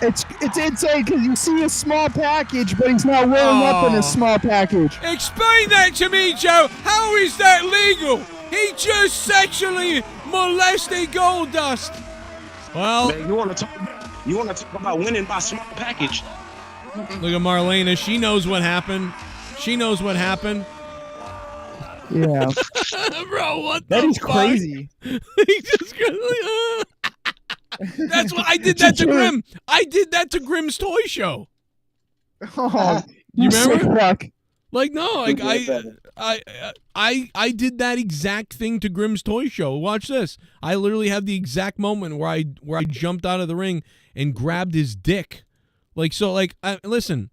Speaker 14: It's insane because you see a small package, but he's not rolling up in a small package.
Speaker 5: Explain that to me, Joe. How is that legal? He just sexually molested Goldust. Well,
Speaker 13: man, you want to talk about winning by small package?
Speaker 5: Look at Marlena. She knows what happened. She knows what happened.
Speaker 14: Yeah.
Speaker 5: Bro, what
Speaker 14: that
Speaker 5: the
Speaker 14: is
Speaker 5: fuck?
Speaker 14: crazy.
Speaker 5: He just That's what I did that to Grim. I did that to Grim's toy show.
Speaker 14: Oh,
Speaker 5: you remember?
Speaker 14: Fuck.
Speaker 5: Like no, like I did that exact thing to Grim's toy show. Watch this. I literally have the exact moment where I jumped out of the ring and grabbed his dick. Listen,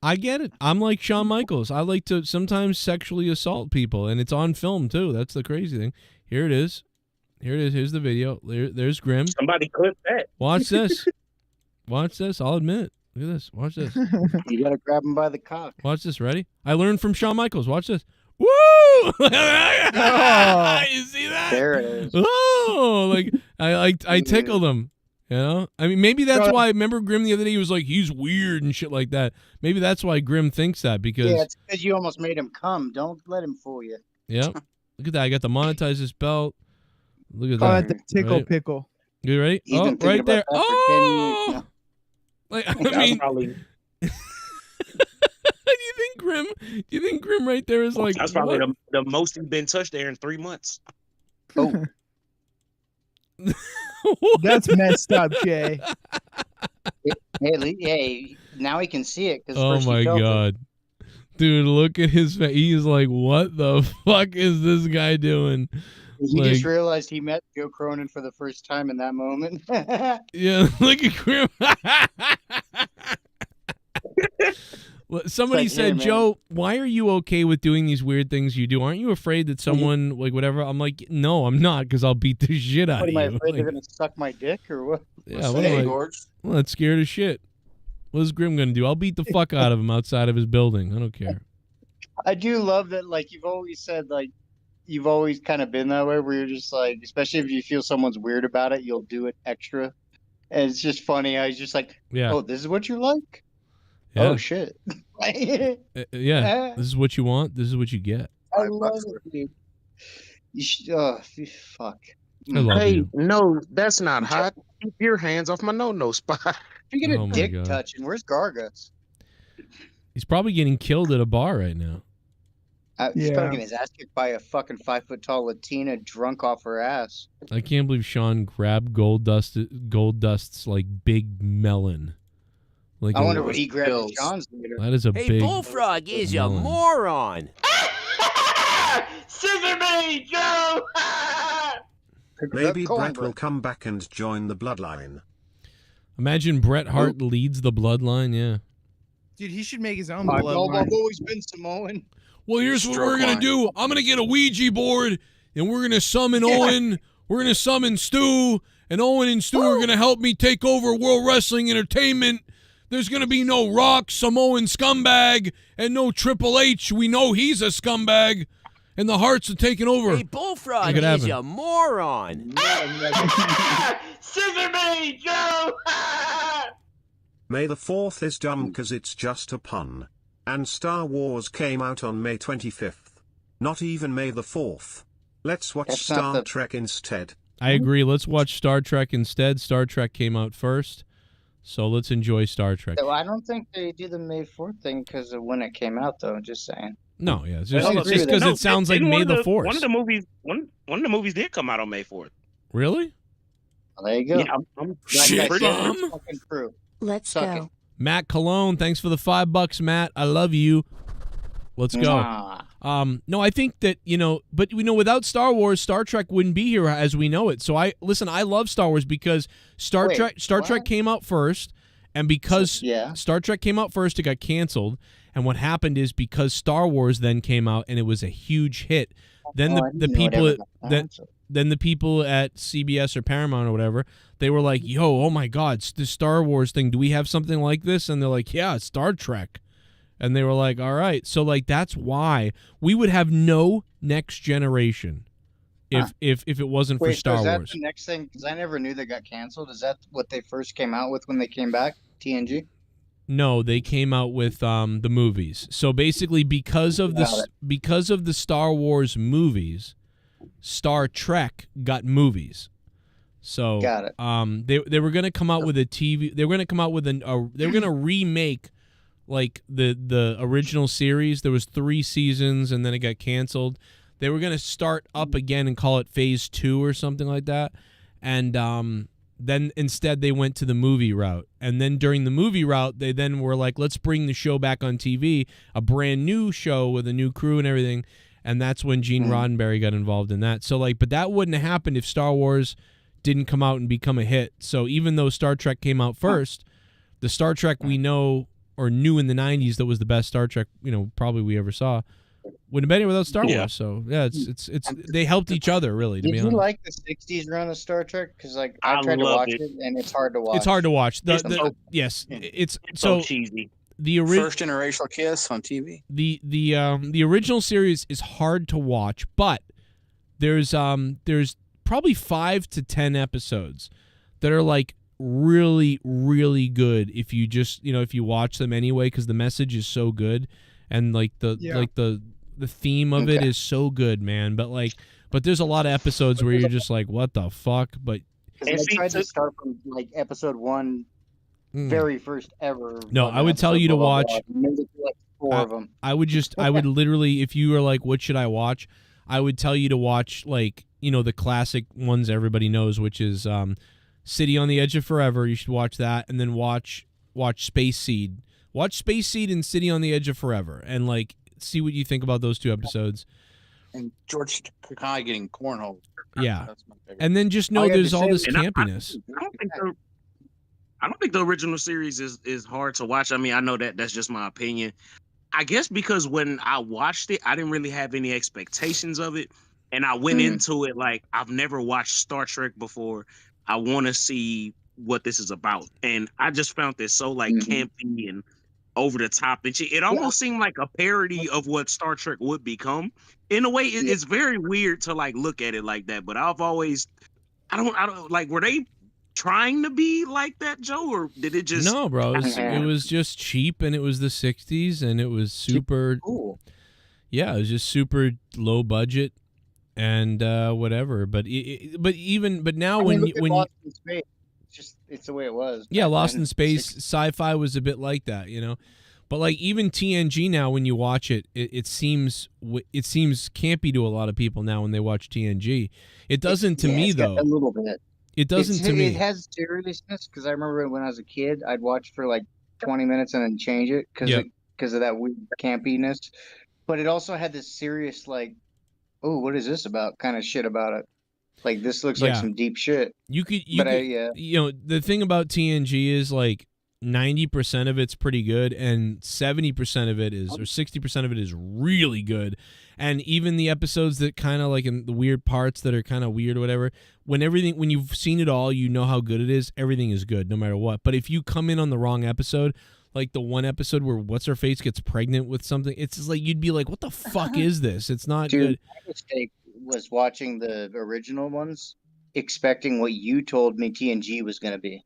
Speaker 5: I get it. I'm like Shawn Michaels. I like to sometimes sexually assault people, and it's on film too. That's the crazy thing. Here it is. Here it is. Here's the video. There's Grim.
Speaker 13: Somebody clip that.
Speaker 5: Watch this. Watch this. I'll admit it. Look at this. Watch this.
Speaker 19: You gotta grab him by the cock.
Speaker 5: Watch this. Ready? I learned from Shawn Michaels. Watch this. Woo! You see that?
Speaker 19: There it is.
Speaker 5: Oh, like I tickled him. You know? I mean, maybe that's why. Remember Grim the other day? He was like, he's weird and shit like that. Maybe that's why Grim thinks that because.
Speaker 19: Yeah, it's because you almost made him come. Don't let him fool you.
Speaker 5: Yeah. Look at that. I got the Monetize this belt. Look at that.
Speaker 14: Oh, at the tickle
Speaker 5: right?
Speaker 14: pickle.
Speaker 5: You ready? Oh, right there. Oh. Like, I mean,
Speaker 13: probably.
Speaker 5: Do you think Grim right there is like?
Speaker 13: That's probably the most he's been touched there in 3 months.
Speaker 19: Oh,
Speaker 14: that's messed up, Jay.
Speaker 19: Hey, now he can see it.
Speaker 5: Oh my God, dude! Look at his face. He's like, "What the fuck is this guy doing?"
Speaker 19: He just realized he met Joe Cronin for the first time in that moment.
Speaker 5: Yeah, look at Grim. Somebody said,
Speaker 19: hey,
Speaker 5: Joe, why are you okay with doing these weird things you do? Aren't you afraid that someone, like, whatever? I'm like, no, I'm not, because I'll beat the shit out of you.
Speaker 19: Am I afraid they're going to suck my dick, or what?
Speaker 5: Yeah, what am I? Well, that's scared as shit. What is Grim going to do? I'll beat the fuck out of him outside of his building. I don't care.
Speaker 19: I do love that, like, you've always said, like, you've always kind of been that way where you're just like, especially if you feel someone's weird about it, you'll do it extra. And it's just funny. I was just like, oh, this is what you like?
Speaker 5: Yeah.
Speaker 19: Oh, shit.
Speaker 5: Yeah. This is what you want. This is what you get.
Speaker 19: I love it, dude. You should, fuck.
Speaker 5: I love you.
Speaker 13: No, that's not hot. Keep your hands off my no-no spot.
Speaker 19: Speaking of dick touching, where's Gargas?
Speaker 5: He's probably getting killed at a bar right now.
Speaker 19: He's probably getting his ass kicked by a fucking 5-foot-tall Latina drunk off her ass.
Speaker 5: I can't believe Sean grabbed Goldust's like big melon. Like
Speaker 19: I wonder what he grabbed John's later.
Speaker 5: That is a big.
Speaker 3: Hey, Bullfrog is a moron.
Speaker 19: Scissor me, Joe!
Speaker 9: Maybe Brett will come back and join the bloodline.
Speaker 5: Imagine Bret Hart leads the bloodline. Yeah.
Speaker 14: Dude, he should make his own
Speaker 19: I've
Speaker 14: bloodline.
Speaker 19: always been Samoan.
Speaker 5: Well, here's what we're going to do. I'm going to get a Ouija board, and we're going to summon Owen. We're going to summon Stu, and Owen and Stu are going to help me take over World Wrestling Entertainment. There's going to be no Rock, Samoan scumbag, and no Triple H. We know he's a scumbag, and the Hearts are taking over.
Speaker 3: Hey, Bullfrog is a moron.
Speaker 19: Scissor me, Joe!
Speaker 9: May the 4th is dumb because it's just a pun. And Star Wars came out on May 25th. Not even May the 4th. Let's watch Star Trek instead.
Speaker 5: I agree. Let's watch Star Trek instead. Star Trek came out first. So let's enjoy Star Trek.
Speaker 19: So I don't think they do the May 4th thing because of when it came out, though. Just saying.
Speaker 5: No, yeah. It's just because it sounds like May the 4th.
Speaker 13: One of the movies did come out on May 4th.
Speaker 5: Really?
Speaker 19: Well, there you go.
Speaker 13: Yeah, I'm
Speaker 5: shit,
Speaker 19: Let's
Speaker 15: go.
Speaker 5: Matt Cologne, thanks for the $5, Matt. I love you. Let's go. No, I think that, but without Star Wars, Star Trek wouldn't be here as we know it. So I love Star Wars because Star Trek came out first, and because Star Trek came out first, it got canceled. And what happened is because Star Wars then came out and it was a huge hit, then the people at CBS or Paramount or whatever, they were like, "Yo, oh my God, the Star Wars thing. Do we have something like this?" And they're like, "Yeah, it's Star Trek." And they were like, "All right." So like that's why we would have no next generation if it wasn't for Star
Speaker 19: Wars. Is that
Speaker 5: Wars.
Speaker 19: the next thing? Because I never knew they got canceled. Is that what they first came out with when they came back? TNG?
Speaker 5: No, they came out with the movies. So basically, because of the Star Wars movies, Star Trek got movies. So
Speaker 19: got it.
Speaker 5: They were gonna come out with a TV. They were gonna come out with they were gonna remake like the original series. There was 3 seasons, and then it got canceled. They were gonna start up again and call it Phase 2 or something like that, and then instead they went to the movie route. And then during the movie route, they then were like, let's bring the show back on TV, a brand new show with a new crew and everything. And that's when Gene Roddenberry got involved in that. So like, but that wouldn't have happened if Star Wars didn't come out and become a hit. So even though Star Trek came out first, the Star Trek we know or knew in the 90s that was the best Star Trek, probably we ever saw, wouldn't have been here without Star Wars. So yeah, it's they helped each other really.
Speaker 19: Did you like the '60s run of Star Trek? Because like I tried to watch it and it's hard to watch.
Speaker 5: It's hard to watch. Yes, it's so
Speaker 13: cheesy.
Speaker 5: The
Speaker 12: first interracial kiss on TV.
Speaker 5: The original series is hard to watch, but there's probably 5 to 10 episodes that are like really really good if you just if you watch them anyway, because the message is so good. And like the theme of it is so good, man. But there's a lot of episodes where you're just like, what the fuck? But
Speaker 19: I tried to start from like episode 1, very first ever.
Speaker 5: No, I would tell you to watch.
Speaker 19: Maybe like 4 of them.
Speaker 5: I would literally, if you were like, what should I watch? I would tell you to watch like the classic ones everybody knows, which is City on the Edge of Forever. You should watch that, and then watch Space Seed. Watch Space Seed and City on the Edge of Forever, and like see what you think about those 2 episodes.
Speaker 12: And George Takei getting cornhole.
Speaker 5: Yeah, and then just know there's all this campiness.
Speaker 13: I don't think the original series is hard to watch. I mean, I know that's just my opinion. I guess because when I watched it, I didn't really have any expectations of it, and I went into it like I've never watched Star Trek before. I want to see what this is about, and I just found this so like campy and over the top and shit. It almost seemed like a parody of what Star Trek would become. In a way, it's very weird to like look at it like that. But I've always, I don't like. Were they trying to be like that, Joe, or did it just?
Speaker 5: No, bro. It was just cheap, and it was the '60s, and it was super
Speaker 19: cool.
Speaker 5: Yeah, it was just super low budget and whatever. But now when
Speaker 19: Lost in Space, it's the way it was.
Speaker 5: Yeah, Lost in Space, sci-fi was a bit like that, But like even TNG now, when you watch it, it seems campy to a lot of people now when they watch TNG. It doesn't to me though.
Speaker 19: A little bit.
Speaker 5: It doesn't to me.
Speaker 19: It has seriousness because I remember when I was a kid, I'd watch for like 20 minutes and then change it because of that weird campiness. But it also had this serious like, oh, what is this about? Kind of shit about it. Like this looks like some deep shit.
Speaker 5: The thing about TNG is like 90% of it's pretty good, and 70% of it is, or 60% of it is really good. And even the episodes that kind of like in the weird parts that are kind of weird or whatever, when you've seen it all, you know how good it is. Everything is good no matter what. But if you come in on the wrong episode, like the one episode where what's her face gets pregnant with something, it's just like you'd be like, what the fuck is this? It's not good.
Speaker 19: My mistake was watching the original ones, expecting what you told me TNG was going to be.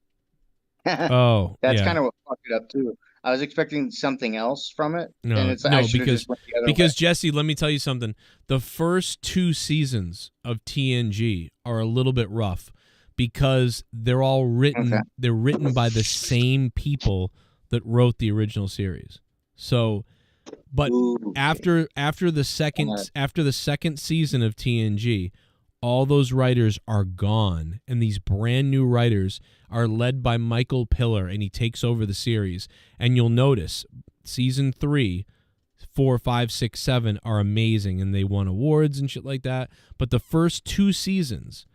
Speaker 5: Oh,
Speaker 19: that's kind of what fucked it up too. I was expecting something else from it.
Speaker 5: No,
Speaker 19: and it's,
Speaker 5: because Jesse, let me tell you something. The first 2 seasons of TNG are a little bit rough because they're all written. Okay. They're written by the same people that wrote the original series. So, but after the second season of TNG, all those writers are gone, and these brand new writers are led by Michael Piller, and he takes over the series. And you'll notice season 3, 4, 5, 6, 7 are amazing, and they won awards and shit like that. But the first 2 seasons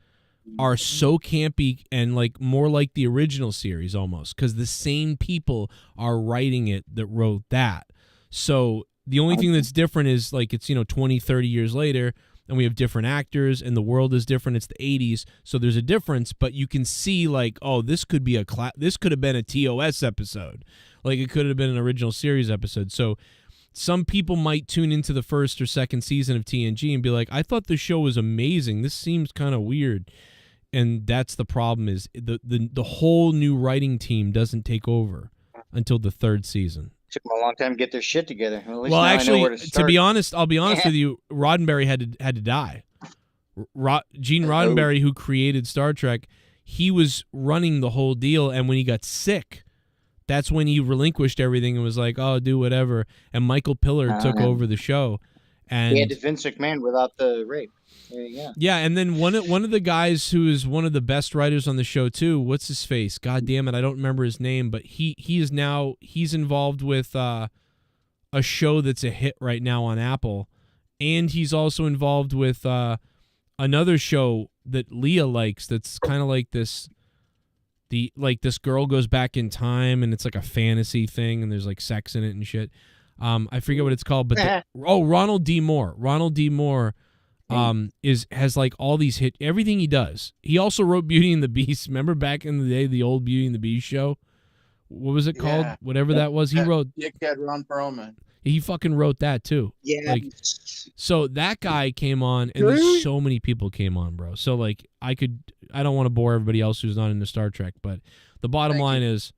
Speaker 5: are so campy and like more like the original series almost, because the same people are writing it that wrote that. So the only thing that's different is like it's 20, 30 years later, and we have different actors, and the world is different. It's the 80s, so there's a difference. But you can see like, oh, this could be this could have been a TOS episode, like it could have been an original series episode. So some people might tune into the first or second season of TNG and be like, I thought the show was amazing. This seems kind of weird. And that's the problem, is the whole new writing team doesn't take over until the 3rd season.
Speaker 19: Took them a long time to get their shit together.
Speaker 5: Well, actually, to be honest, I'll be honest with you, Roddenberry had to die. Gene Roddenberry, who created Star Trek, he was running the whole deal, and when he got sick, that's when he relinquished everything and was like, oh, do whatever. And Michael Piller took over the show. And
Speaker 19: he had Vince McMahon without the rape. There you go.
Speaker 5: Yeah, and then one of the guys who is one of the best writers on the show too, what's his face? God damn it, I don't remember his name, but he's involved with a show that's a hit right now on Apple, and he's also involved with another show that Leah likes that's kind of like this. This girl goes back in time, and it's like a fantasy thing, and there's like sex in it and shit. I forget what it's called, but Ronald D. Moore. Ronald D. Moore has like all these hit, everything he does. He also wrote Beauty and the Beast. Remember back in the day, the old Beauty and the Beast show? What was it called? Whatever that was. He wrote
Speaker 12: Dickhead Ron Perlman.
Speaker 5: He fucking wrote that too.
Speaker 19: Yeah.
Speaker 5: Like, so that guy came on, and there's so many people came on, bro. So like I don't want to bore everybody else who's not into Star Trek, but the bottom line is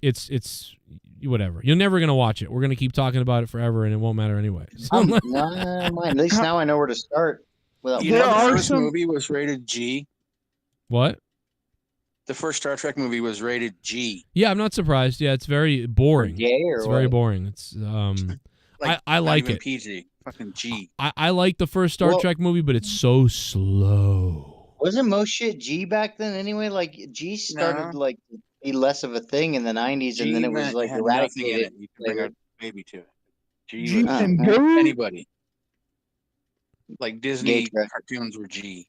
Speaker 5: it's whatever. You're never gonna watch it. We're gonna keep talking about it forever, and it won't matter anyway. So,
Speaker 19: At least now I know where to start. Well,
Speaker 12: the first movie was rated G.
Speaker 5: What?
Speaker 12: The first Star Trek movie was rated G.
Speaker 5: Yeah, I'm not surprised. Yeah, it's very boring. It's very boring. It's I like it.
Speaker 12: PG, fucking G.
Speaker 5: I like the first Star Trek movie, but it's so slow.
Speaker 19: Wasn't most shit G back then anyway? Like G started like to be less of a thing in the 90s, and then it was like eradicated.
Speaker 12: You can bring a baby to it.
Speaker 14: G
Speaker 12: was anybody. Like Disney cartoons were G.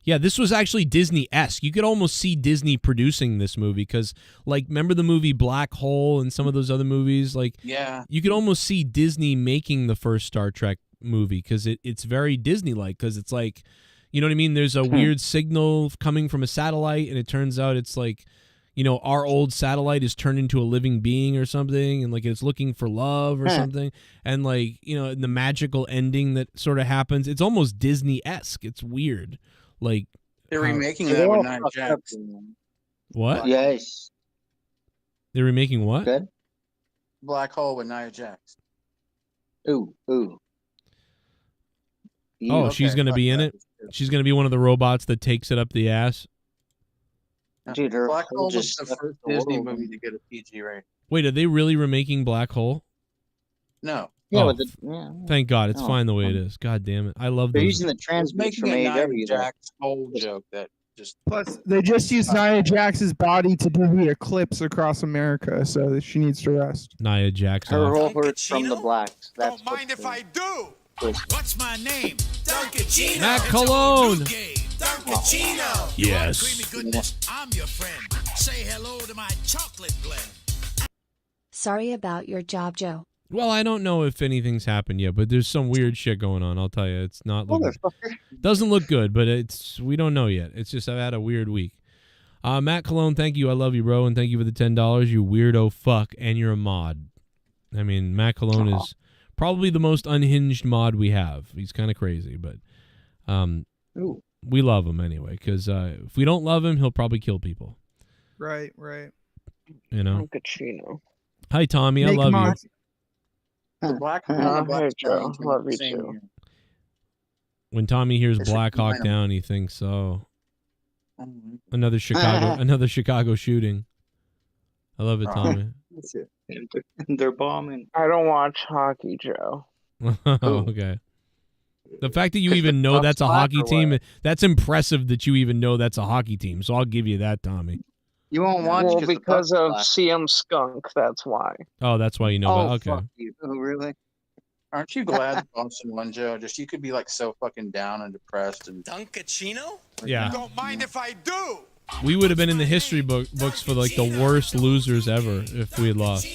Speaker 5: Yeah, this was actually Disney-esque. You could almost see Disney producing this movie because, like, remember the movie Black Hole and some of those other movies? Like,
Speaker 12: yeah,
Speaker 5: you could almost see Disney making the first Star Trek movie because it's very Disney-like, because it's like, you know what I mean? There's a weird signal coming from a satellite, and it turns out it's like, our old satellite is turned into a living being or something, and like it's looking for love or something, and like, the magical ending that sort of happens. It's almost Disney-esque. It's weird. Like
Speaker 12: they're remaking that with Nia Jax.
Speaker 5: What?
Speaker 19: Yes.
Speaker 5: They're remaking what?
Speaker 19: Good.
Speaker 12: Black Hole with Nia Jax.
Speaker 19: Ooh.
Speaker 5: Oh, she's gonna be in it. She's gonna be one of the robots that takes it up the ass.
Speaker 19: Dude, her
Speaker 12: Black Hole was
Speaker 19: just
Speaker 12: the first Disney movie to get a PG rating.
Speaker 5: Wait, are they really remaking Black Hole?
Speaker 12: No.
Speaker 19: Yeah,
Speaker 5: Thank God, it's fine the way it is. God damn it, I love.
Speaker 19: They're using the transmit from AEW.
Speaker 12: Jack's whole joke that just.
Speaker 14: Plus, they just used Nia Jax's body to do the eclipse across America, so she needs to rest.
Speaker 5: Nia Jax.
Speaker 19: Her whole hurts from the blacks. That's
Speaker 20: Don't mind if I do. What's my name? Duncachino.
Speaker 5: Matt Cologne.
Speaker 20: Duncachino.
Speaker 2: Yes.
Speaker 20: Creamy goodness, I'm your friend. Say hello to my chocolate blend.
Speaker 15: Sorry about your job, Joe.
Speaker 5: Well, I don't know if anything's happened yet, but there's some weird shit going on. I'll tell you, it's not looking, doesn't look good, but we don't know yet. It's just I've had a weird week. Matt Cologne, thank you. I love you, bro, and thank you for the $10. You weirdo fuck, and you're a mod. I mean, Matt Cologne is probably the most unhinged mod we have. He's kind of crazy, but we love him anyway, because if we don't love him, he'll probably kill people.
Speaker 14: Right.
Speaker 8: Duncachino.
Speaker 5: Hi, Tommy. I love you.
Speaker 12: The Black
Speaker 8: Hey, Joe. Love you too.
Speaker 5: When Tommy hears Black Hawk Down, he thinks, oh, another Chicago shooting. I love it, Tommy.
Speaker 19: They're bombing.
Speaker 8: I don't watch hockey, Joe.
Speaker 5: Okay. The fact that you even know that's a hockey team, that's impressive that you even know that's a hockey team. So I'll give you that, Tommy.
Speaker 19: You won't watch
Speaker 8: Well,
Speaker 19: the
Speaker 8: because
Speaker 19: puck's
Speaker 8: of
Speaker 19: black.
Speaker 8: CM Skunk, that's why.
Speaker 5: Oh, that's why you know
Speaker 19: Oh,
Speaker 5: about. Okay.
Speaker 19: fuck you. Oh, really?
Speaker 12: Aren't you glad Boston won, Joe? Just you could be like so fucking down and depressed and
Speaker 20: Duncachino?
Speaker 5: Yeah.
Speaker 20: Don't mind if I do.
Speaker 5: We would have been in the history books for like the worst losers ever if we had lost.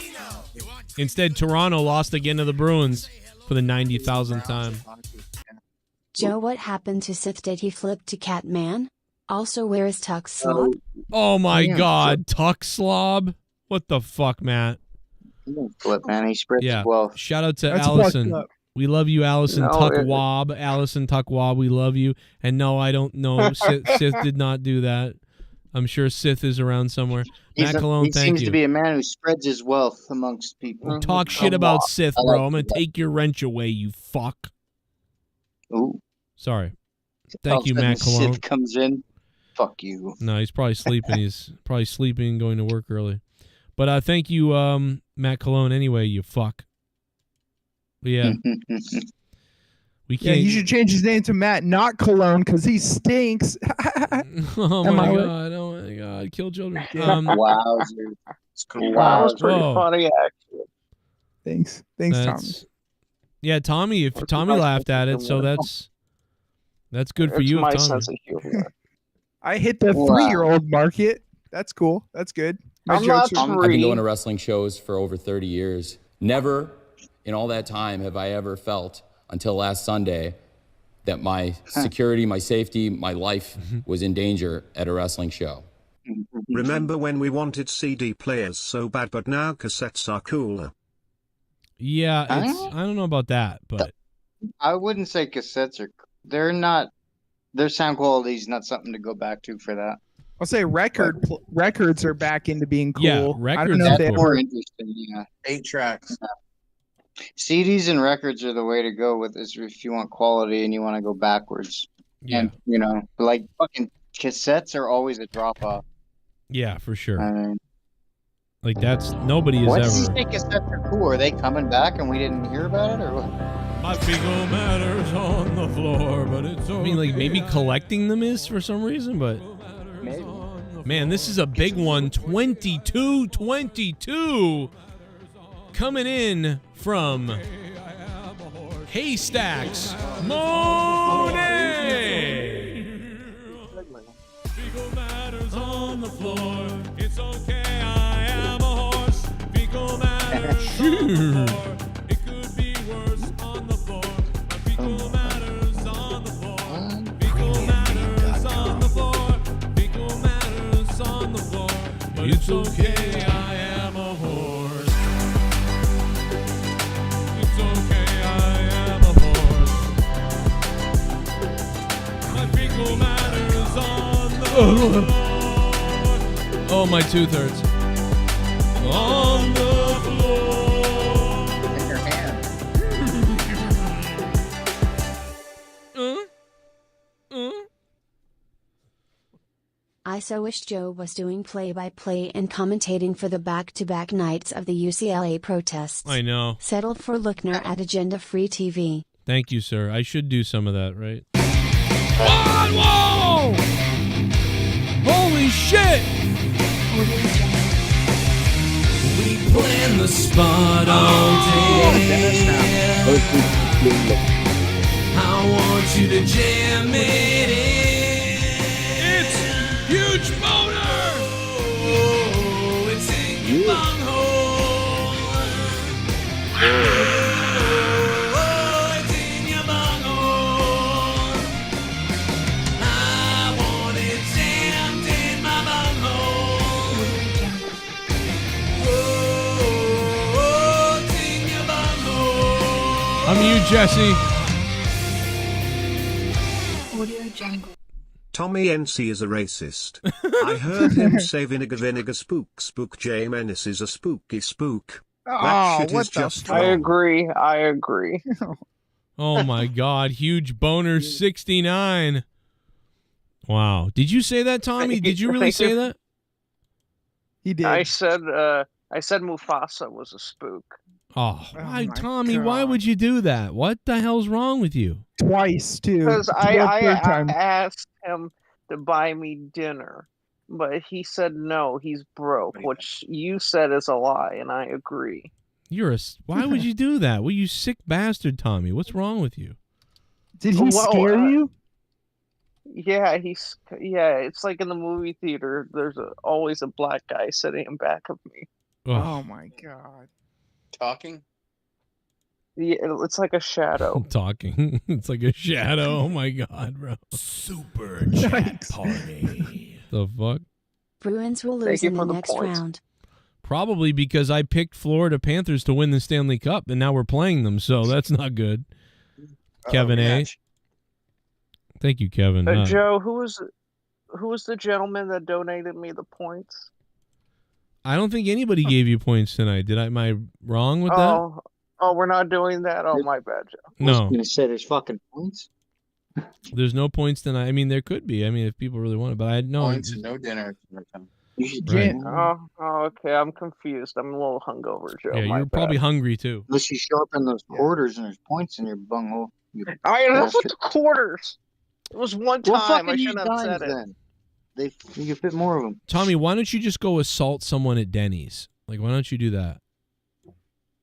Speaker 5: Instead, Toronto lost again to the Bruins for the 90,000th time.
Speaker 15: Joe, what happened to Sith? Did he flip to Catman? Also, where is Tuck Slob?
Speaker 5: Oh my God, Tuck Slob! What the fuck, Matt?
Speaker 19: He didn't flip, man. He spread his wealth.
Speaker 5: Shout out to
Speaker 19: That's
Speaker 5: Allison.
Speaker 19: fucked up.
Speaker 5: We love you, Allison
Speaker 19: No,
Speaker 5: Tuckwab. Allison Tuckwab, we love you. And no, I don't know. Sith did not do that. I'm sure Sith is around somewhere. Matt Cologne,
Speaker 19: he
Speaker 5: thank
Speaker 19: seems
Speaker 5: you.
Speaker 19: to be a man who spreads his wealth amongst people.
Speaker 5: Talk shit about Sith, bro. I'm going to take your wrench away, you fuck.
Speaker 19: Ooh.
Speaker 5: Sorry.
Speaker 19: All
Speaker 5: Thank
Speaker 19: of
Speaker 5: you,
Speaker 19: a sudden
Speaker 5: Matt Cologne.
Speaker 19: Sith comes in. Fuck you.
Speaker 5: No, he's probably sleeping. He's probably sleeping, going to work early. But thank you, Matt Cologne, anyway, you fuck. But yeah. We
Speaker 14: Yeah,
Speaker 5: can't.
Speaker 14: you should change his name to Matt, not Cologne, because he stinks.
Speaker 5: Oh
Speaker 14: Am
Speaker 5: my
Speaker 14: I right?
Speaker 5: God! Oh my God! Kill children.
Speaker 19: Wowzer.
Speaker 8: That was pretty
Speaker 5: Whoa.
Speaker 8: funny, actually.
Speaker 14: Thanks, Tommy.
Speaker 5: Yeah, Tommy. If Tommy laughed at it, so that's good for
Speaker 8: It's
Speaker 5: you,
Speaker 8: my
Speaker 5: Tommy.
Speaker 8: sense of humor.
Speaker 14: I hit the 3-year-old market. That's cool. That's good. My
Speaker 8: I'm
Speaker 14: jokes
Speaker 8: not
Speaker 14: are
Speaker 18: I've been going to wrestling shows for over 30 years. Never in all that time have I ever felt until last Sunday that my security, my safety, my life was in danger at a wrestling show.
Speaker 9: Remember when we wanted CD players so bad, but now cassettes are cooler?
Speaker 5: Yeah, it's. I don't know about that, but
Speaker 19: I wouldn't say cassettes are. They're not. Their sound quality is not something to go back to for that.
Speaker 14: I'll say records are back into being cool.
Speaker 5: Yeah,
Speaker 14: I don't
Speaker 5: records
Speaker 14: know
Speaker 5: are
Speaker 14: if they
Speaker 5: cool.
Speaker 19: More
Speaker 14: ever.
Speaker 19: interesting, yeah.
Speaker 12: 8 tracks.
Speaker 19: CDs and records are the way to go with this if you want quality and you want to go backwards.
Speaker 5: Yeah.
Speaker 19: And, like fucking cassettes are always a drop off.
Speaker 5: yeah, for sure. Like that's nobody has
Speaker 19: What does he
Speaker 5: ever.
Speaker 19: say cassettes are cool? Are they coming back and we didn't hear about it, or what?
Speaker 5: My fecal matter's on the floor, but it's. I mean, like maybe collecting them is for some reason, but.
Speaker 19: Maybe.
Speaker 5: Man, this is a big one. 22 coming in from Haystacks Monet. Fecal matter's on the floor. It's okay, I am a horse. Fecal matter's on the floor. It could be worse on the floor. My fecal matter's on the floor. Fecal matter's on the floor. Fecal matter's on the floor. But it's okay, I am a horse. It's okay, I am a horse. My fecal matter's on the floor. Oh, my 2/3. On the floor.
Speaker 19: In your hand.
Speaker 15: I so wish Joe was doing play-by-play and commentating for the back-to-back nights of the UCLA protests.
Speaker 5: I know.
Speaker 15: Settled for Lookner at Agenda Free TV.
Speaker 5: Thank you, sir. I should do some of that, right? Whoa! Holy shit! We plan the spot all day. I want you to jam it in. It's Huge Boner! Oh, it's in your bunghole. Oh, it's in your bunghole. I want it jammed in my bunghole. Oh, it's in your bunghole. I'm you, Jesse.
Speaker 9: Tommy NC is a racist. I heard him say vinegar spook J Menace is a spooky spook. That shit
Speaker 14: what
Speaker 9: is
Speaker 14: the
Speaker 9: just
Speaker 14: fuck?
Speaker 8: I
Speaker 9: wrong.
Speaker 8: agree.
Speaker 5: Oh my God, Huge Boner 69. Wow. Did you say that, Tommy? Did you really say that?
Speaker 14: He did.
Speaker 8: I said Mufasa was a spook.
Speaker 5: Oh, why,
Speaker 14: my
Speaker 5: Tommy? Why
Speaker 14: God.
Speaker 5: would you do that? What the hell's wrong with you?
Speaker 14: Twice too.
Speaker 8: Because
Speaker 14: It's
Speaker 8: I
Speaker 14: about third time.
Speaker 8: asked him to buy me dinner, but he said no, he's broke, which you said is a lie, and I agree.
Speaker 5: Why would you do that? Well, you sick bastard, Tommy. What's wrong with you?
Speaker 14: Did he scare you?
Speaker 8: Yeah, it's like in the movie theater, there's always a black guy sitting in back of me.
Speaker 14: Oh my God.
Speaker 12: Talking?
Speaker 8: Yeah, it's like a shadow.
Speaker 5: Talking. It's like a shadow. Oh my God, bro.
Speaker 2: Super chat party.
Speaker 5: The fuck?
Speaker 15: Bruins will
Speaker 8: Thank
Speaker 15: lose
Speaker 8: you
Speaker 15: in the
Speaker 8: for the
Speaker 15: next
Speaker 8: points.
Speaker 15: round.
Speaker 5: Probably because I picked Florida Panthers to win the Stanley Cup, and now we're playing them, so that's not good. Kevin A. Thank you, Kevin.
Speaker 8: Joe, who was the gentleman that donated me the points?
Speaker 5: I don't think anybody gave you points tonight. Am I wrong with that?
Speaker 8: Oh, we're not doing that. Oh, my bad, Joe.
Speaker 5: No.
Speaker 19: I was gonna say there's fucking points.
Speaker 5: There's no points tonight. I mean, there could be. I mean, if people really want it, but I no.
Speaker 12: Points and no dinner.
Speaker 5: Right.
Speaker 8: Oh, okay. I'm confused. I'm a little hungover, Joe.
Speaker 5: Yeah,
Speaker 8: my
Speaker 5: you're
Speaker 8: bad.
Speaker 5: probably hungry too.
Speaker 19: Unless you sharpen those quarters and there's points in your bunghole. You
Speaker 8: I enough with
Speaker 19: bastard.
Speaker 8: the quarters. It was one
Speaker 19: Well,
Speaker 8: time. I
Speaker 19: fucking
Speaker 8: shouldn't
Speaker 19: use
Speaker 8: have said
Speaker 19: dimes
Speaker 8: it.
Speaker 19: then. You can fit more of them.
Speaker 5: Tommy, why don't you just go assault someone at Denny's? Like, why don't you do that?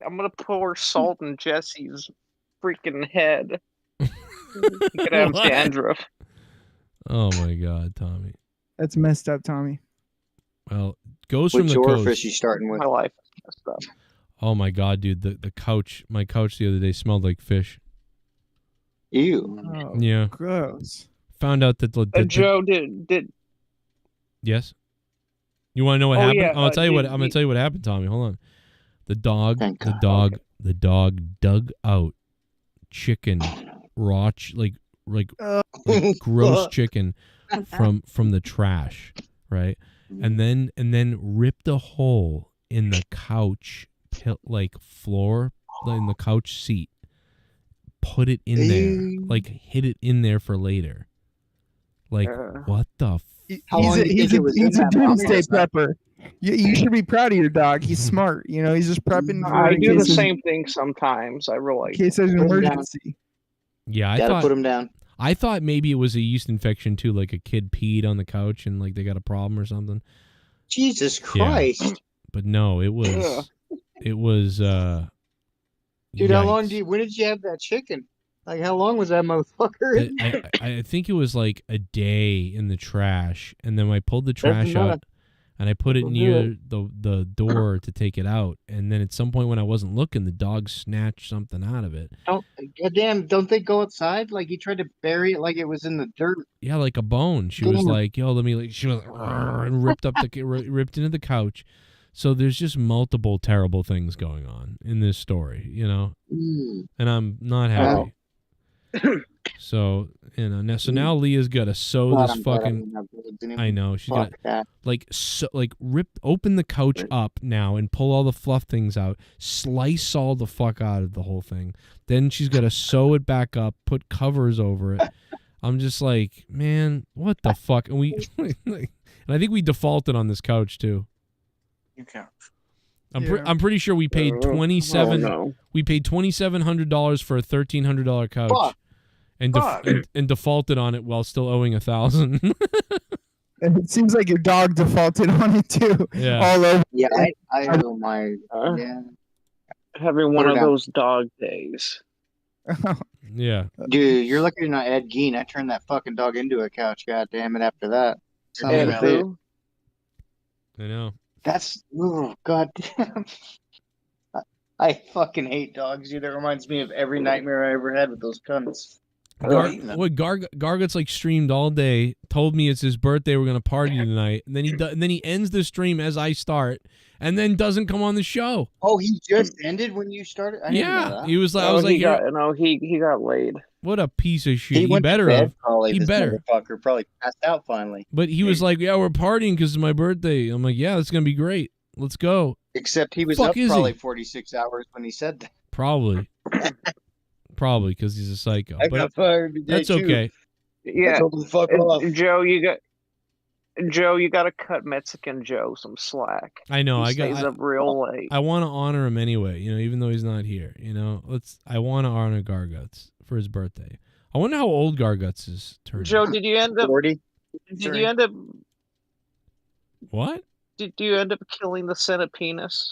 Speaker 8: I'm gonna pour salt in Jesse's freaking head. He could have
Speaker 5: What?
Speaker 8: dandruff.
Speaker 5: Oh my God, Tommy.
Speaker 14: That's messed up, Tommy.
Speaker 5: Well, goes from
Speaker 19: Which
Speaker 5: the
Speaker 19: orifice
Speaker 5: coast.
Speaker 19: you starting with?
Speaker 8: My life is messed up.
Speaker 5: Oh my God, dude, the couch, my couch the other day smelled like fish.
Speaker 19: Ew.
Speaker 14: Oh,
Speaker 5: Yeah.
Speaker 14: gross.
Speaker 5: Found out that
Speaker 8: Joe, did
Speaker 5: yes. You want to know what
Speaker 8: Oh,
Speaker 5: happened?
Speaker 8: yeah,
Speaker 5: I'll tell you what.
Speaker 8: did-
Speaker 5: I'm gonna tell you what happened, Tommy. Hold on. The dog dug out chicken, raw, like gross chicken from the trash, right? And then ripped a hole in the couch, floor, in the couch seat. Put it in there, like hid it in there for later. Like what the?
Speaker 14: He's a doomsday prepper. You should be proud of your dog. He's smart. You know, he's just prepping.
Speaker 8: I
Speaker 14: in
Speaker 8: do the
Speaker 14: case of-
Speaker 8: same thing sometimes. I realize.
Speaker 14: In case there's an
Speaker 19: Put him down.
Speaker 14: emergency.
Speaker 5: Yeah, I
Speaker 19: Gotta
Speaker 5: thought
Speaker 19: put him down.
Speaker 5: I thought maybe it was a yeast infection too, like a kid peed on the couch and like they got a problem or something.
Speaker 19: Jesus Christ.
Speaker 5: But no, it was
Speaker 19: Ugh. Dude, how long
Speaker 5: yikes.
Speaker 19: when did you have that chicken? Like, how long was that motherfucker?
Speaker 5: I think it was like a day in the trash, and then I pulled the trash
Speaker 19: not
Speaker 5: out and I put it near the door to take it out, and then at some point when I wasn't looking, the dog snatched something out of it.
Speaker 19: Goddamn, don't they go outside? Like, he tried to bury it like it was in the dirt.
Speaker 5: Yeah, like a bone. She was
Speaker 19: Damn.
Speaker 5: like, "Yo, let me." Like, she was and ripped ripped into the couch. So there's just multiple terrible things going on in this story, you know, and I'm not happy. So now Leah's got to sew
Speaker 19: God,
Speaker 5: this
Speaker 19: I'm glad I
Speaker 5: fucking.
Speaker 19: didn't have birds anymore.
Speaker 5: I know she's
Speaker 19: Fuck
Speaker 5: got
Speaker 19: that.
Speaker 5: open the couch up now and pull all the fluff things out, slice all the fuck out of the whole thing. Then she's got to sew it back up, put covers over it. I'm just like, man, what the fuck? And and I think we defaulted on this couch too.
Speaker 12: Okay.
Speaker 5: I'm pretty sure we paid We paid $2,700 for a $1,300 couch,
Speaker 19: Fuck.
Speaker 5: and defaulted on it while still owing $1,000.
Speaker 14: And it seems like your dog defaulted on it too.
Speaker 5: Yeah.
Speaker 14: All over.
Speaker 19: Yeah, I know my. Yeah.
Speaker 8: Having one
Speaker 19: Put her
Speaker 8: of
Speaker 19: down.
Speaker 8: those dog days.
Speaker 5: Yeah.
Speaker 19: Dude, you're lucky you're not Ed Gein. I turned that fucking dog into a couch. God damn it! After that, Son of a bitch.
Speaker 5: I know.
Speaker 19: That's god damn. I fucking hate dogs, dude. That reminds me of every nightmare I ever had with those cunts.
Speaker 5: Gargot's like streamed all day. Told me it's his birthday. We're gonna party tonight, and then he ends the stream as I start, and then doesn't come on the show.
Speaker 19: Oh, he just ended when you started. I didn't know that.
Speaker 5: He was like, I was like,
Speaker 8: he got laid.
Speaker 5: what a piece of shit.
Speaker 19: He went
Speaker 5: better
Speaker 19: to bed,
Speaker 5: have.
Speaker 19: probably.
Speaker 5: He
Speaker 19: This
Speaker 5: better.
Speaker 19: motherfucker probably passed out finally.
Speaker 5: But he was like, yeah, we're partying because it's my birthday. I'm like, yeah, it's gonna be great. Let's go.
Speaker 19: Except he was
Speaker 5: Fuck
Speaker 19: up
Speaker 5: is
Speaker 19: probably
Speaker 5: he?
Speaker 19: 46 hours when he said that.
Speaker 5: Probably. Probably because he's a psycho.
Speaker 19: I
Speaker 5: But
Speaker 19: got fired today,
Speaker 5: that's
Speaker 19: too.
Speaker 5: okay.
Speaker 8: Yeah,
Speaker 19: I told him to fuck off.
Speaker 8: Joe, you Joe, you gotta cut Mexican Joe some slack.
Speaker 5: I know.
Speaker 8: He stays up real late.
Speaker 5: I want to honor him anyway. You know, even though he's not here. You know, I want to honor Garguts for his birthday. I wonder how old Garguts is turning.
Speaker 8: Joe, did you end up?
Speaker 19: 40?
Speaker 8: Did you end up?
Speaker 5: What?
Speaker 8: Did you end up killing the centipenis?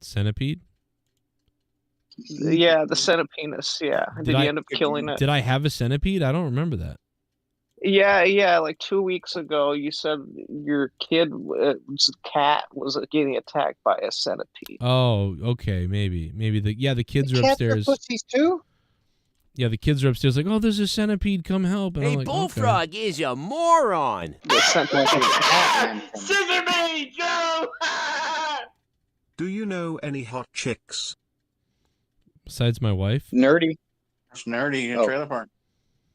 Speaker 5: Centipede?
Speaker 8: Yeah, the centipenis. Yeah. Did you end up killing it?
Speaker 5: Did I have a centipede? I don't remember that.
Speaker 8: Yeah. Like 2 weeks ago, you said your cat was getting attacked by a centipede.
Speaker 5: Oh, okay, maybe the kids are upstairs.
Speaker 19: Pussies too?
Speaker 5: Yeah, the kids are upstairs like, oh, there's a centipede, come help. And
Speaker 3: Hey,
Speaker 5: I'm like,
Speaker 3: Bullfrog is a moron.
Speaker 19: Scissor me, Joe!
Speaker 9: Do you know any hot chicks?
Speaker 5: Besides my wife?
Speaker 19: Nerdy.
Speaker 12: It's nerdy in a trailer park.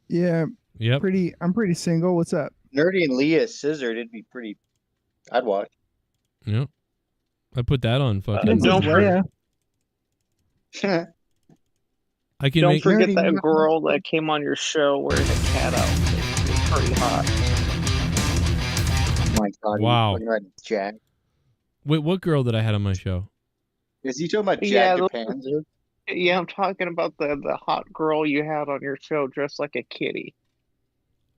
Speaker 14: Yeah.
Speaker 5: Yep.
Speaker 14: I'm pretty single. What's up?
Speaker 19: Nerdy and Leah scissored. It'd be pretty. I'd watch.
Speaker 5: Yep. I put that on fucking.
Speaker 8: Don't forget.
Speaker 5: I can
Speaker 8: Don't
Speaker 5: make
Speaker 8: forget that girl that came on your show wearing a cat outfit. She was pretty hot.
Speaker 19: Oh my God.
Speaker 5: Wow.
Speaker 19: Jack.
Speaker 5: Wait, what girl did I had on my show?
Speaker 19: Is he talking about
Speaker 8: Yeah,
Speaker 19: Jack Japan?
Speaker 8: Yeah, I'm talking about the hot girl you had on your show dressed like a kitty.